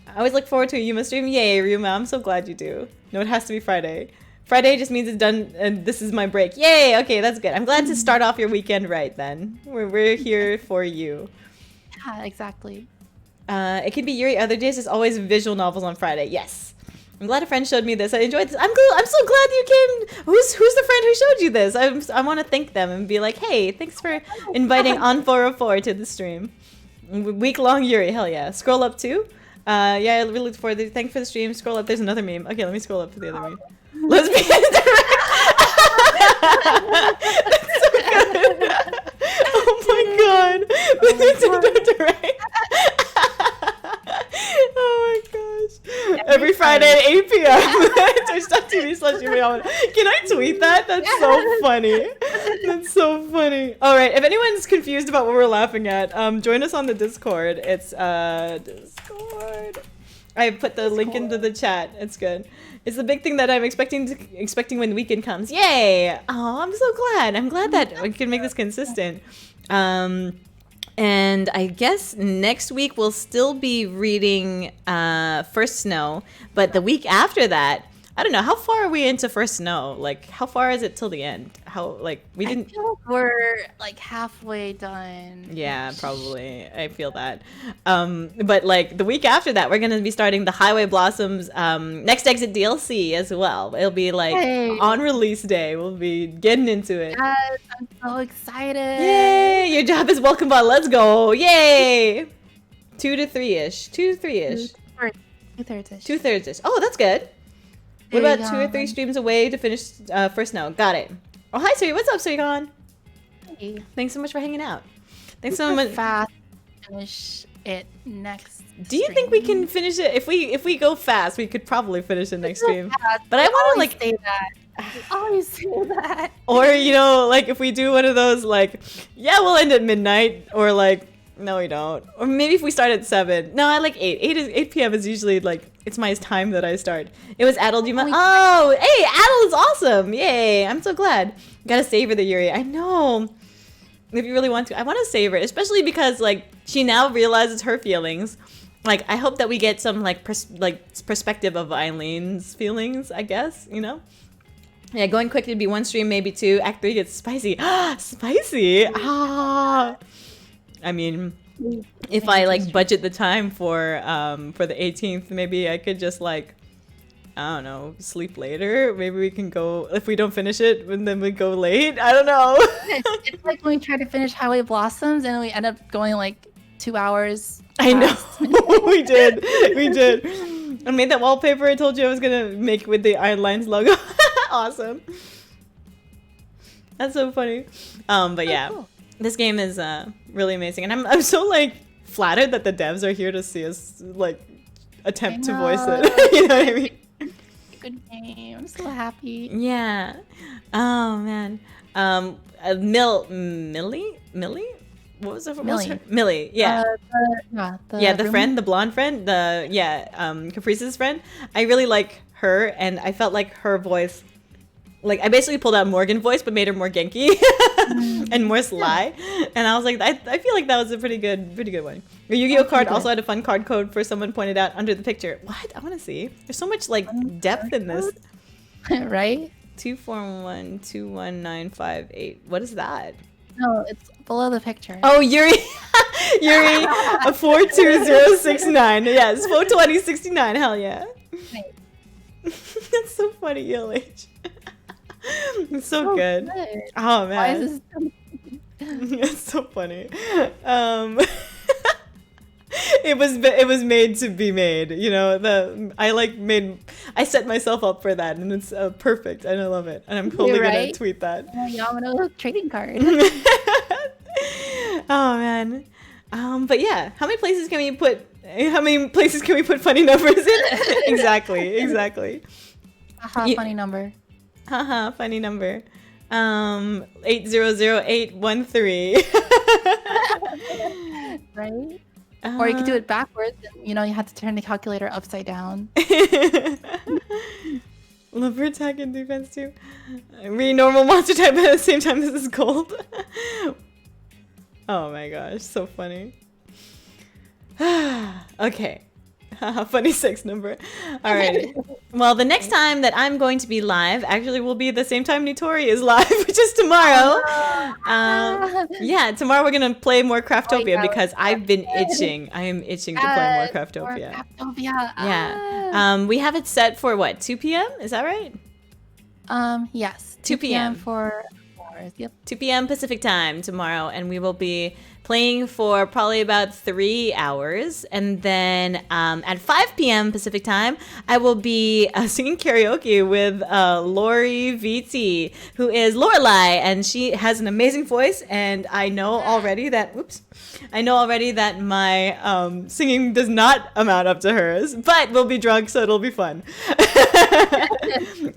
I always look forward to a Yuma stream. Yay, Ryuma. I'm so glad you do. No, it has to be Friday. Friday just means it's done and this is my break. Yay! Okay, that's good. I'm glad to start off your weekend right then. We're here for you. Yeah, exactly. It can be Yuri other days. There's always visual novels on Friday. Yes. I'm glad a friend showed me this. I enjoyed this. I'm so glad you came. Who's the friend who showed you this? I want to thank them and be like, hey, thanks for inviting on 404 to the stream. Week-long Yuri, hell yeah. Scroll up too. Yeah, I really look forward to it. Thanks for the stream. Scroll up. There's another meme. Okay, let me scroll up to the other meme. Lesbian direct. That's so good. Oh my god. The Nintendo direct. Oh my gosh. Every Friday at 8 p.m. Twitch.tv/Yuma. Can I tweet that? That's so funny. That's so funny. Alright, if anyone's confused about what we're laughing at, join us on the Discord. It's Discord. I put the link into the chat. It's good. It's the big thing that I'm expecting when the weekend comes. Yay! Oh, I'm so glad. I'm glad that we can make this consistent. And I guess next week we'll still be reading First Snow, but the week after that, I don't know, how far are we into First Snow? Like, how far is it till the end? I feel like we're like halfway done. Yeah, probably. I feel that. But like the week after that, we're gonna be starting the Highway Blossoms Next Exit DLC as well. It'll be like on release day. We'll be getting into it. Yes, I'm so excited. Yay! Your job is welcome bot. Let's go! Yay! 2 to 3-ish. 2 to 3-ish. 2/3ish. 2/3ish. Oh, that's good. What about 2 or 3 streams away to finish First Snow? Got it. Oh, hi, Suri. What's up, Surigon? Hey. Thanks so much for hanging out. Thanks so much. Fast finish it next. Do you think we can finish it? If we go fast, we could probably finish it next stream. But I want to like say that. Always say that. Or like if we do one of those like, yeah, we'll end at midnight, or like, no, we don't. Or maybe if we start at 7. No, I like 8. 8 p.m. is usually like, it's my time that I start. It was Adel Duma. Oh, hey, Adel is awesome. Yay. I'm so glad. Gotta savor the Yuri. I know. If you really want to. I want to savor it, especially because like she now realizes her feelings. Like, I hope that we get some like perspective of Eileen's feelings, I guess, you know? Yeah, going quick, it'd be 1 stream, maybe 2. Act 3 gets spicy. Spicy? Ah. I mean, if I like budget the time for the 18th, maybe I could just like, I don't know, sleep later. Maybe we can go, if we don't finish it, and then we go late. I don't know. It's like when we try to finish Highway Blossoms and we end up going like 2 hours. I know. We did. I made that wallpaper I told you I was gonna make with the Iron Lines logo. Awesome. That's so funny. But yeah. Cool. This game is really amazing, and I'm so like flattered that the devs are here to see us like attempt to voice it. You know what I mean? Good game. I'm so happy. Yeah. Oh man. Millie? What was it? Millie. Yeah. The friend, the blonde friend, Caprice's friend. I really like her, and I felt like her voice like I basically pulled out Morgan voice but made her more Genki and more sly. And I was like, I feel like that was a pretty good one. Your Yu-Gi-Oh card also had a fun card code for someone pointed out under the picture. What? I want to see. There's so much like depth in this. Right? 2412198. What is that? No, it's below the picture. Oh, Yuri 42069. Yes, 42069. Hell yeah. Right. That's so funny, ELH. It's so good. Oh man. Why is this It's so funny. It was made to be made, you know. I set myself up for that, and it's perfect, and I love it. And I'm totally gonna tweet that. Yamano trading card. Oh man. But yeah, how many places can we put funny numbers in? Exactly. Funny number. Haha, funny number. 8000813. Right? Or you could do it backwards. And, you have to turn the calculator upside down. Love for attack and defense too. Read normal monster type at the same time as this gold. Oh my gosh, so funny. Okay. Funny 6 number. Alrighty. Well, the next time that I'm going to be live actually will be the same time Nitori is live, which is tomorrow. Yeah, tomorrow we're gonna play more Craftopia because I've been itching. I am itching to play more Craftopia. Yeah. We have it set for what? 2 p.m. Is that right? Yes. 2 p.m. for hours. Yep. 2 p.m. Pacific time tomorrow, and we will be playing for probably about 3 hours, and then at 5 p.m. Pacific time, I will be singing karaoke with Lori VT, who is Lorelai, and she has an amazing voice. And I know already that my singing does not amount up to hers, but we'll be drunk, so it'll be fun.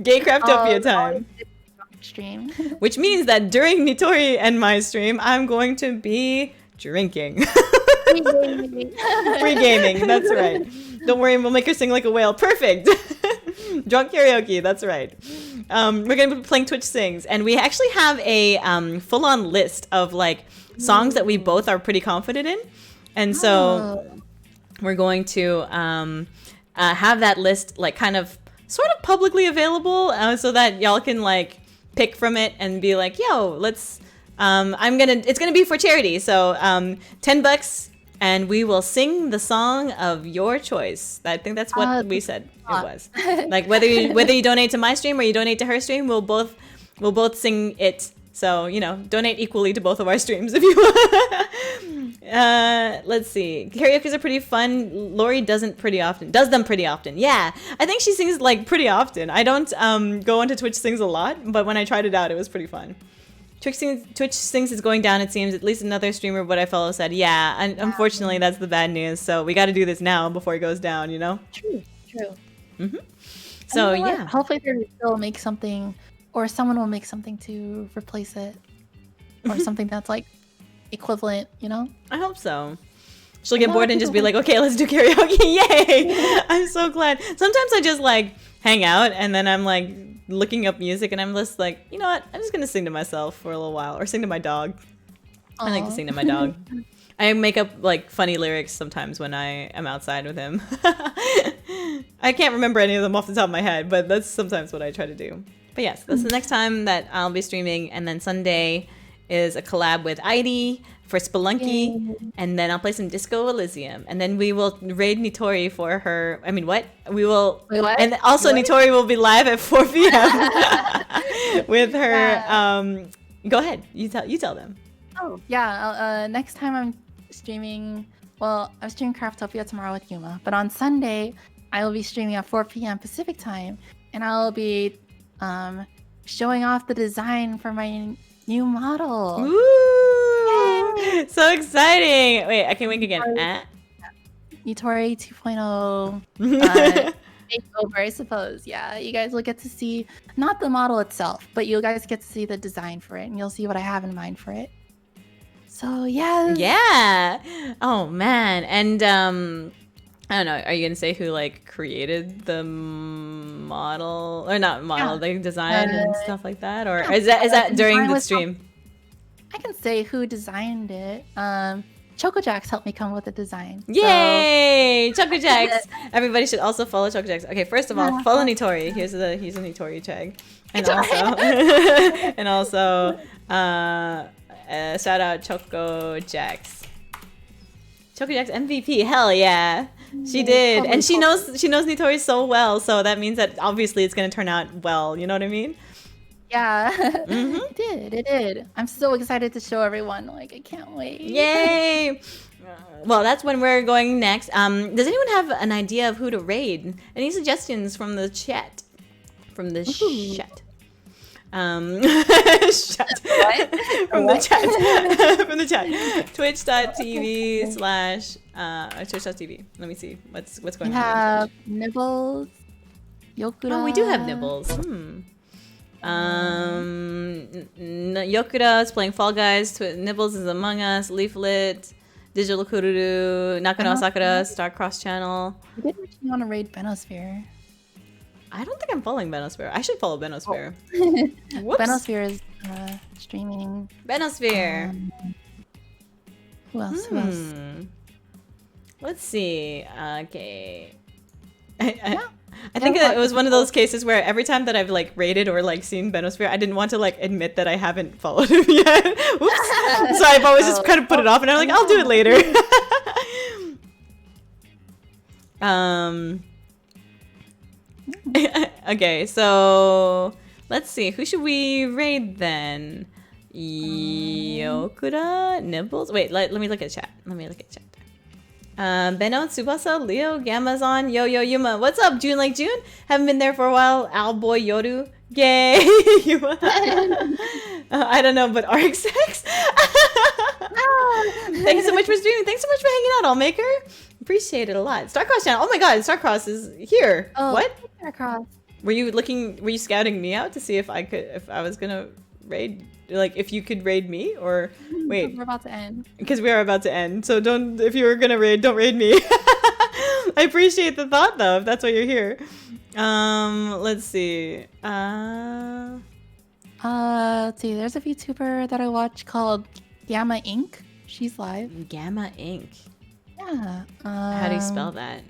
Gay Craftopia time. Stream. Which means that during Nitori and my stream, I'm going to be drinking. Free gaming, that's right. Don't worry, we'll make her sing like a whale. Perfect. Drunk karaoke, that's right. We're going to be playing Twitch Sings, and we actually have a full-on list of like songs that we both are pretty confident in. And so we're going to have that list like kind of sort of publicly available so that y'all can like pick from it and be like, yo, let's it's gonna be for charity, so $10 and we will sing the song of your choice. I think that's what we said it was. Like whether you donate to my stream or you donate to her stream, we'll both sing it. So donate equally to both of our streams if you want. Let's see. Karaoke's are pretty fun. Lori does them pretty often. Yeah, I think she sings like pretty often. I don't go onto Twitch Sings a lot, but when I tried it out, it was pretty fun. Twitch Sings is going down, it seems. At least another streamer, what I follow, said, yeah, and unfortunately that's the bad news. So we got to do this now before it goes down, True. Mm-hmm. So yeah. Hopefully they'll make something, or someone will make something to replace it, or something that's like equivalent, I hope so. She'll get bored and just be like, okay, let's do karaoke. Yay! I'm so glad. Sometimes I just like hang out and then I'm like looking up music and I'm just like, you know what? I'm just gonna sing to myself for a little while or sing to my dog. I like to sing to my dog. I make up like funny lyrics sometimes when I am outside with him. I can't remember any of them off the top of my head, but that's sometimes what I try to do. But yes, that's the next time that I'll be streaming, and then Sunday is a collab with Heidi for Spelunky, and then I'll play some Disco Elysium, and then we will raid Nitori for her. I mean, what? We will, wait, what? And also what? Nitori will be live at 4 p.m. with her. Go ahead, you tell them. Oh yeah, next time I'm streaming. Well, I'm streaming Craftopia tomorrow with Yuma, but on Sunday I will be streaming at 4 p.m. Pacific time, and I'll be showing off the design for my new model. Ooh! Yay! So exciting! Wait, I can wink again. Nitori 2.0 makeover, I suppose. Yeah, you guys will get to see not the model itself, but you guys get to see the design for it, and you'll see what I have in mind for it. So yeah. Yeah. Oh man, and I don't know. Are you gonna say who like created the model or not model, like design and stuff like that, or is that during the stream? I can say who designed it. Choco Jacks helped me come up with the design. Yay! So. Choco Jacks! Everybody should also follow Choco Jacks. Okay, first of all, follow Nitori. He's a Nitori tag. And also, shout out Choco Jacks. Choco Jacks MVP, hell yeah! She did, and she knows Nitori so well, so that means that obviously it's gonna turn out well. You know what I mean? Yeah, it did. I'm so excited to show everyone. Like, I can't wait. Yay! Well, that's when we're going next. Does anyone have an idea of who to raid? Any suggestions from the chat? From the chat. Chat. What? From the chat. From the chat. Twitch.tv/twitch.tv. Let me see what's going on. We have Nibbles, Yokura. Oh, we do have Nibbles. Yokura is playing Fall Guys. Nibbles is Among Us. Leaflet, Digital Kururu, Nakano Sakura, Star Cross Channel. We did actually want to raid Benosphere. I don't think I'm following Benosphere. I should follow Benosphere. Whoops. Benosphere is streaming. Benosphere. Who else? Who else? Let's see. Okay. I think that it was one of those cases where every time that I've like rated or like seen Benosphere, I didn't want to like admit that I haven't followed him yet. Oops. So I've always just kind of put it off, and I'm like, I'll do it later. Okay, so let's see. Who should we raid then? Yokura, Nibbles. Wait, let me look at chat. Beno, Tsubasa, Leo, Gamazon, Yo Yuma. What's up, June Like June? Haven't been there for a while. Owlboy Yoru. Yay! Yuma. I don't know, but RxX. Thank you so much for streaming. Thanks so much for hanging out, Allmaker. Appreciate it a lot. Starcross channel. Oh my god, Starcross is here. Oh, what? Starcross. Were you scouting me out to see if I was gonna raid? Like, if you could raid me, or wait, we're about to end. Because we are about to end, so don't. If you were gonna raid, don't raid me. I appreciate the thought, though. If that's why you're here. Let's see. Let's see. There's a VTuber that I watch called Gamma Inc. She's live. Gamma Inc. Yeah. How do you spell that?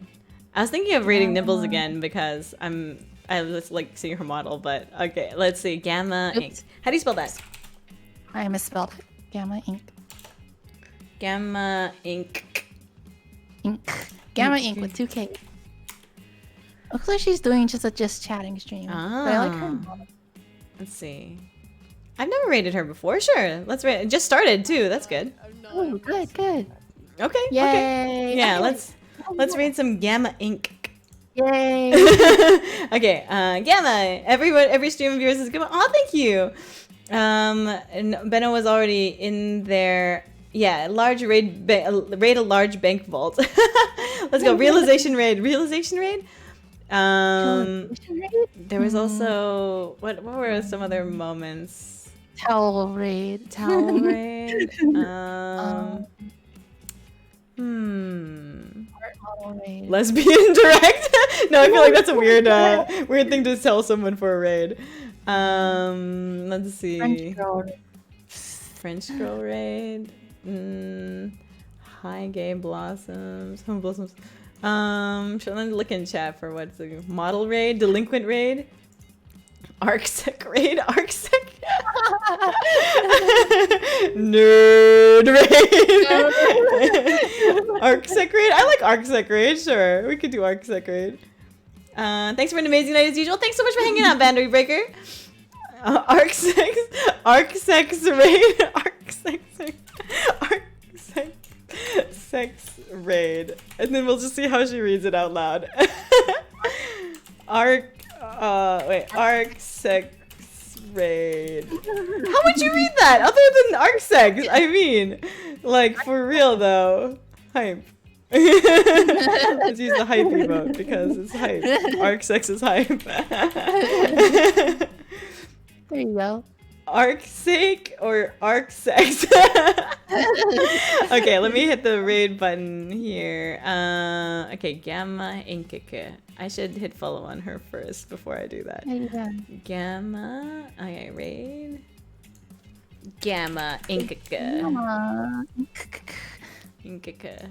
I was thinking of raiding Nibbles again because I was like seeing her model, but okay. Let's see. Gamma Inc. How do you spell that? I misspelled it. Gamma Inc. Gamma Inc. Gamma Inc. with 2 K. Looks like she's doing just a chatting stream. But I like her model. Let's see. I've never rated her before. Sure, let's rate. It just started too. That's good. Oh, good. Okay. Yay. Okay. Yeah. Let's read some Gamma Inc. Yay. Okay. Gamma. Every stream of yours is good. Oh, thank you. And Benno was already in there. Yeah, raid a large bank vault. Let's go. Realization raid. There was also what were some other moments? Towel raid. Lesbian direct. No, I feel like that's a weird thing to tell someone for a raid. Let's see. French girl raid. High gay blossoms. Home blossoms. Should I look in chat for what's the model raid, delinquent raid, ArcSec raid, nerd raid, ArcSec raid. I like ArcSec raid. Sure, we could do ArcSec raid. Thanks for an amazing night as usual. Thanks so much for hanging out, Boundary Breaker. ArcSec raid, sex raid, and then we'll just see how she reads it out loud. Arc sex raid. How would you read that other than arc sex? I mean, like, for real though. Hype. Let's use the hype emote because it's hype. Arc sex is hype. There you go. Arc-sake or arc-sex? Okay, let me hit the raid button here. Okay, Gamma Inkika. I should hit follow on her first before I do that. Yeah. Gamma. Okay, raid. Gamma Inkika. Inkika.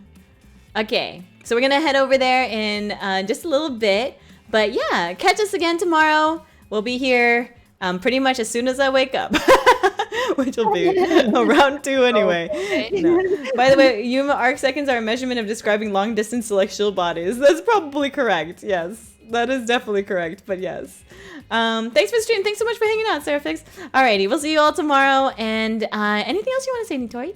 Okay, so we're gonna head over there in just a little bit. But yeah, catch us again tomorrow. We'll be here pretty much as soon as I wake up. Which will be around 2 anyway. Okay. No. By the way, Yuma arc seconds are a measurement of describing long distance celestial bodies. That's probably correct. Yes, that is definitely correct. But yes. Thanks for the stream. Thanks so much for hanging out, Seraphix. Alrighty, we'll see you all tomorrow. And anything else you want to say, Nitori?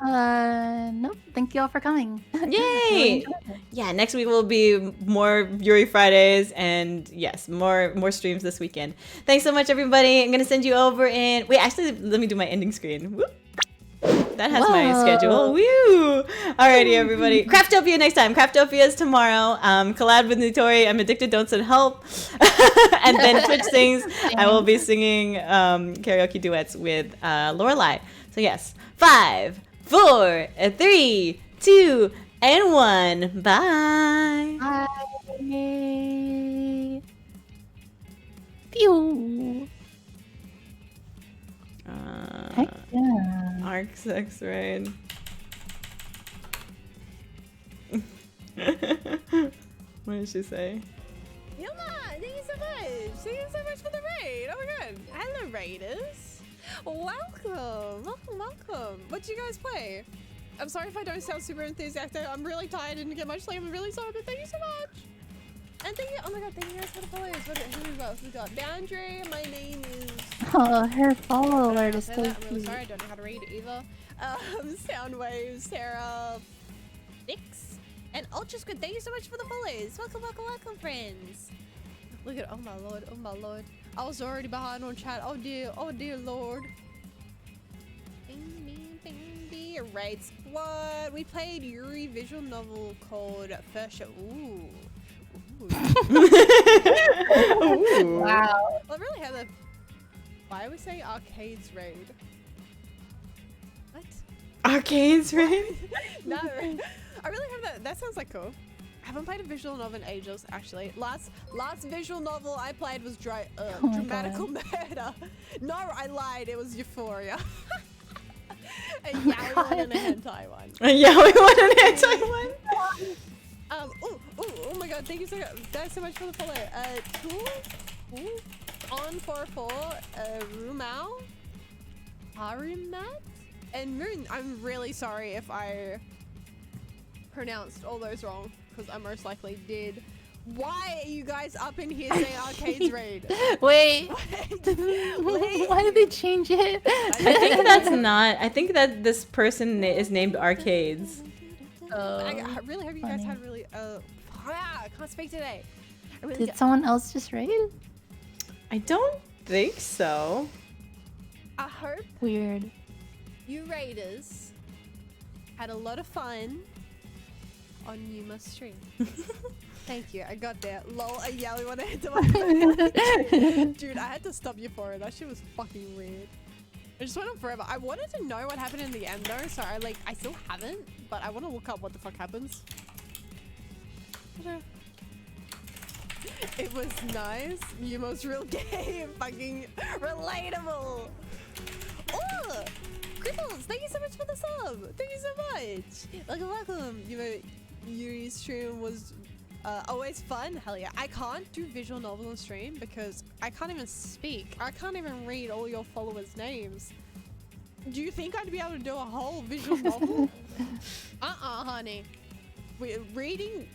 Nope. Thank you all for coming. Yay! Yeah, next week will be more Yuri Fridays and yes, more streams this weekend. Thanks so much, everybody. I'm gonna send you over in. Wait, actually, let me do my ending screen. Whoop. That has my schedule. Woo! Alrighty, everybody. Craftopia next time. Craftopia is tomorrow. Collab with Nitori. I'm addicted. Don't send help. And then Twitch sings. I will be singing karaoke duets with Lorelai. So yes, 5, 4, 3, 2, and 1. Bye. Bye. Pew. Heck yeah. Arc sex raid. What did she say? Yuma, thank you so much. Thank you so much for the raid. Oh my god. Hello, raiders. Welcome. What do you guys play? I'm sorry if I don't sound super enthusiastic. I'm really tired. I didn't get much sleep. I'm really sorry, but thank you so much. And thank you. Oh my god, thank you guys for the follows. Who we got? Boundary. My name is. Oh, her follow alert is so I'm really cute. sorry. I don't know how to read either. Soundwave, Sarah, Nix, and Ultra Squid. Thank you so much for the follows. Welcome, friends. Look at, oh my lord. I was already behind on chat. Oh dear lord. Raid squad. We played Yuri visual novel called First Show. Ooh. Wow. I really have a. Why are we saying arcades raid? What? Arcades raid? No, I really have that. That sounds like cool. I haven't played a visual novel in ages, actually. Last visual novel I played was Dramatical Murder. No, I lied. It was Euphoria. A yaoi one and a hentai one. A yaoi one and a hentai one? Oh my god, thank you so much for the follow. On 44, Rumau, Harumat, and Moon. I'm really sorry if I pronounced all those wrong, because I most likely did. Why are you guys up in here saying arcades raid? Wait. Wait. Why did they change it? I think that's not. I think that this person is named Arcades. I really hope you guys had really. I can't speak today. Did someone else just raid? I don't think so. I hope Weird. you raiders had a lot of fun on Yuma's stream. Thank you, I got there. Lol, a yaoi when I hit my Dude, I had to stop Euphoria. That shit was fucking weird. It just went on forever. I wanted to know what happened in the end though, so I still haven't, but I want to look up what the fuck happens. It was nice. Yumo's real game. Fucking relatable. Oh, Cripples, thank you so much for the sub. Thank you so much. Welcome. Yuri's stream was always fun. Hell yeah. I can't do visual novels on stream because I can't even speak. I can't even read all your followers' names. Do you think I'd be able to do a whole visual novel? Honey. Reading?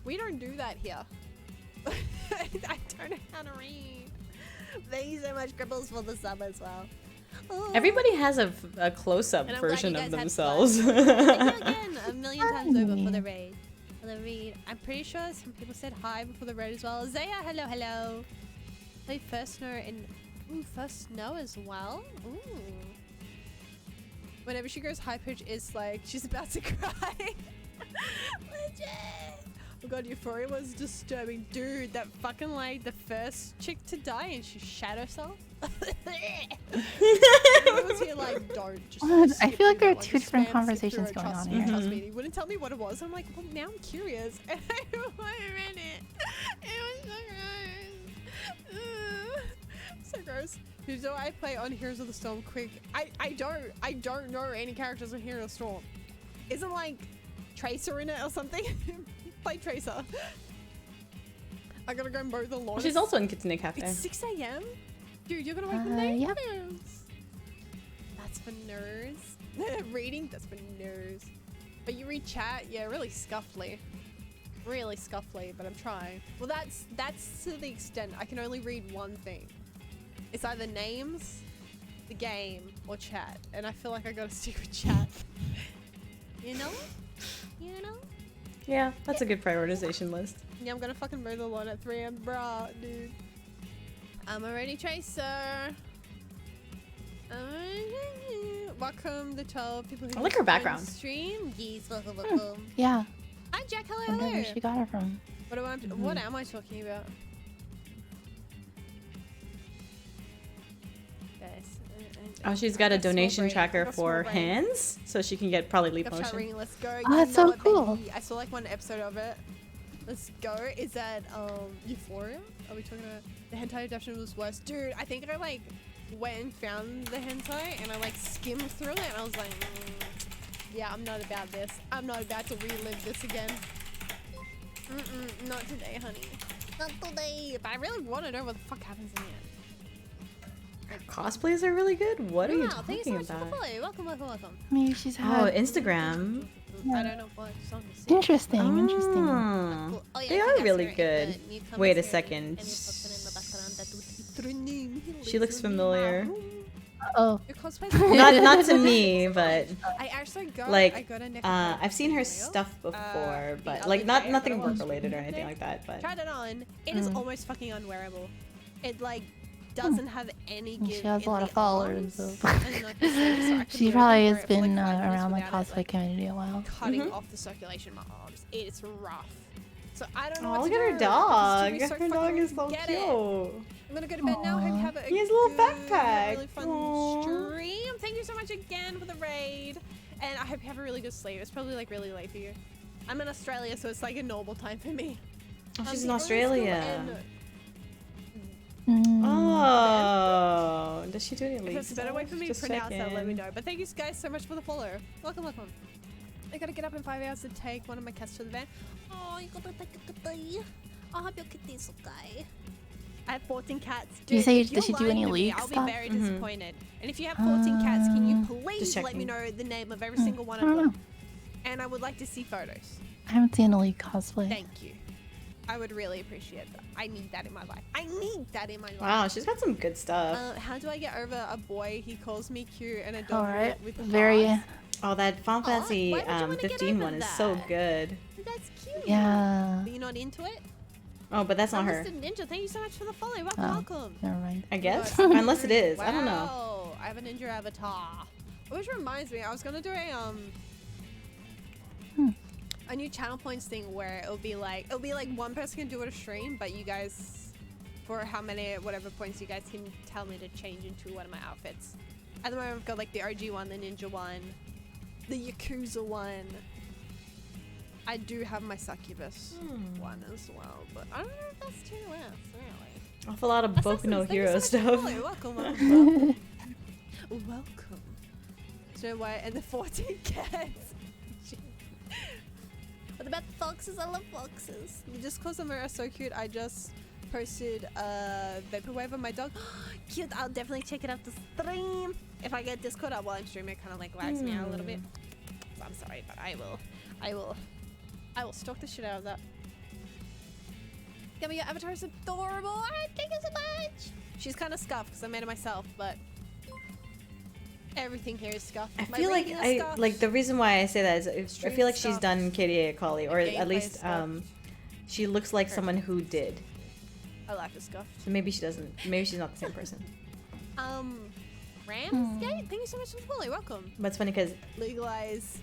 We don't do that here. I don't know how to read. Thank you so much, Cripples, for the sub as well. Oh. Everybody has a close-up version of themselves. Thank you again a million times over for the raid. I'm pretty sure some people said hi before the raid as well. Zaya, hello. Played First Snow and First Snow as well. Ooh. Whenever she goes high pitch, it's like she's about to cry. Legit. Oh god, Euphoria was disturbing. Dude, that fucking the first chick to die and she shat herself. He was here like, don't just What? I skip feel like through there that, are two different spam skip conversations through it, going trust on me, here. Trust me. He wouldn't tell me what it was. I'm like, well, now I'm curious. And I read it. It was so gross. So gross. Who do I play on Heroes of the Storm quick? I don't know any characters on Heroes of the Storm. Isn't like Tracer in it or something? Play Tracer. I gotta go mow the lawn. She's also in Kitsune Cafe. It's 6 a.m. Dude, you're gonna wake me Yep. That's for nerds. Reading, that's for nerds. But you read chat, yeah, really scuffly. Really scuffly, but I'm trying. Well, that's to the extent I can only read one thing. It's either names, the game, or chat. And I feel like I gotta stick with chat. You know? You know? Yeah, that's a good prioritization list. Yeah, I'm gonna fucking mow the lawn at 3 a.m. Bruh, dude. I'm already Tracer. Welcome the 12 people who I like her background. stream. Yes, welcome. Yeah. Hi Jack, I hello, wonder hello. where she got her from. What am I talking about? Guys. Oh, she's got a Got small donation brain. tracker Got small for brain. hands, so she can get probably leap Chat motion. ring, let's go. Oh, that's You so know it, cool. baby. I saw like one episode of it. Let's go. Is that Euphoria? Are we talking about the hentai adaptation was worse? Dude, I think I like went and found the hentai and I like skimmed through it and I was like, yeah, I'm not about this. I'm not about to relive this again. Not today, honey. Not today. But I really want to know what the fuck happens in the end. Cosplays are really good. What are you Wow, thank you talking so much for the about? follow. Welcome, welcome, welcome. Maybe she's Oh, had. Instagram. I don't know what song to sing. Interesting. Interesting. Oh, Cool. Oh, yeah, they I are think I really saw it. good. The newcomers Wait a here, second. and it's posted in the background that would- She looks familiar. Oh. Your cosplay's Not to me, but I actually got like I got a neck I've seen her stuff before, the but other like day, I nothing got work one. related or anything like that. But tried it on. It is almost fucking unwearable. It like Hmm. doesn't have any give. She has a in lot of the followers, arms, though. and, like, the sleeves, so I could She wear probably them has for, like, been 5 minutes around the without it, cosplay like, community a while. cutting off the circulation in my arms. It's rough. So I don't know oh, what look to at do. her dog. This is Her dog is so get cute. it. I'm gonna go to bed now. Hope you have a He has a little good, backpack. really fun Aw. stream. Thank you so much again for the raid, and I hope you have a really good sleep. It's probably like really late for you. I'm in Australia, so it's like a normal time for me. Oh, she's the in only school Australia. and- Oh, does she do any If league it's a better way for me to Just pronounce that, let me checking. know. But thank you guys so much for the follow. Welcome, welcome. I gotta get up in 5 hours to take one of my cats to the vet. Oh, you gotta take a kitty. I'll have your kitties, okay? I have 14 cats. Did you Dude, say- if did you're she do lying any to me, league I'll stuff? be very disappointed. And if you have 14 cats, can you please let me checking. know the name of every Hmm, single one I of don't them? know. And I would like to see photos. I haven't seen a league cosplay. Thank you. I would really appreciate that. I need that in my life. I need that in my life. Wow, she's got some good stuff. How do I get over a boy? He calls me cute and a dog All right. with Very. claws? Oh, that Final Fantasy why would you wanna get 15 over one is so that? good. That's cute. Yeah. But you're not into it? Oh, but that's not her. Mr. Ninja, thank you so much for the follow. Welcome, Oh. welcome. Never mind. I guess, Good. unless it is. I don't know. Wow, I have a ninja avatar. Which reminds me, I was gonna do a new channel points thing where it'll be like one person can do it a stream, but you guys, for how many whatever points you guys can tell me to change into one of my outfits. At the moment, I've got like the OG one, the ninja one, the Yakuza one. I do have my succubus one as well, but I don't know if that's too less, really. Awful lot of Boku no Assassins, thank you Hero so much for stuff. following. Welcome, welcome, welcome. Welcome. Snow White and the 14 cats. What about the foxes? I love foxes. Just cause them are so cute, I just posted a vaporwave of my dog. Cute, I'll definitely check it out the stream. If I get Discord out while I'm streaming, it kind of like lags me out a little bit. So I'm sorry, but I will stalk the shit out of that. Gummy, your avatar is adorable. Alright, thank you so much. She's kind of scuffed because I made it myself, but everything here is scuffed. I My feel like reading is I scuffed. like the reason why I say that is I Stream feel like she's stuff. done KDA Akali, or Gameplay at least stuff. she looks like someone who did. I like the scuffed. So maybe she doesn't. Maybe she's not the same person. Ramsgate, thank you so much for the follow. Welcome. But it's funny because Legalize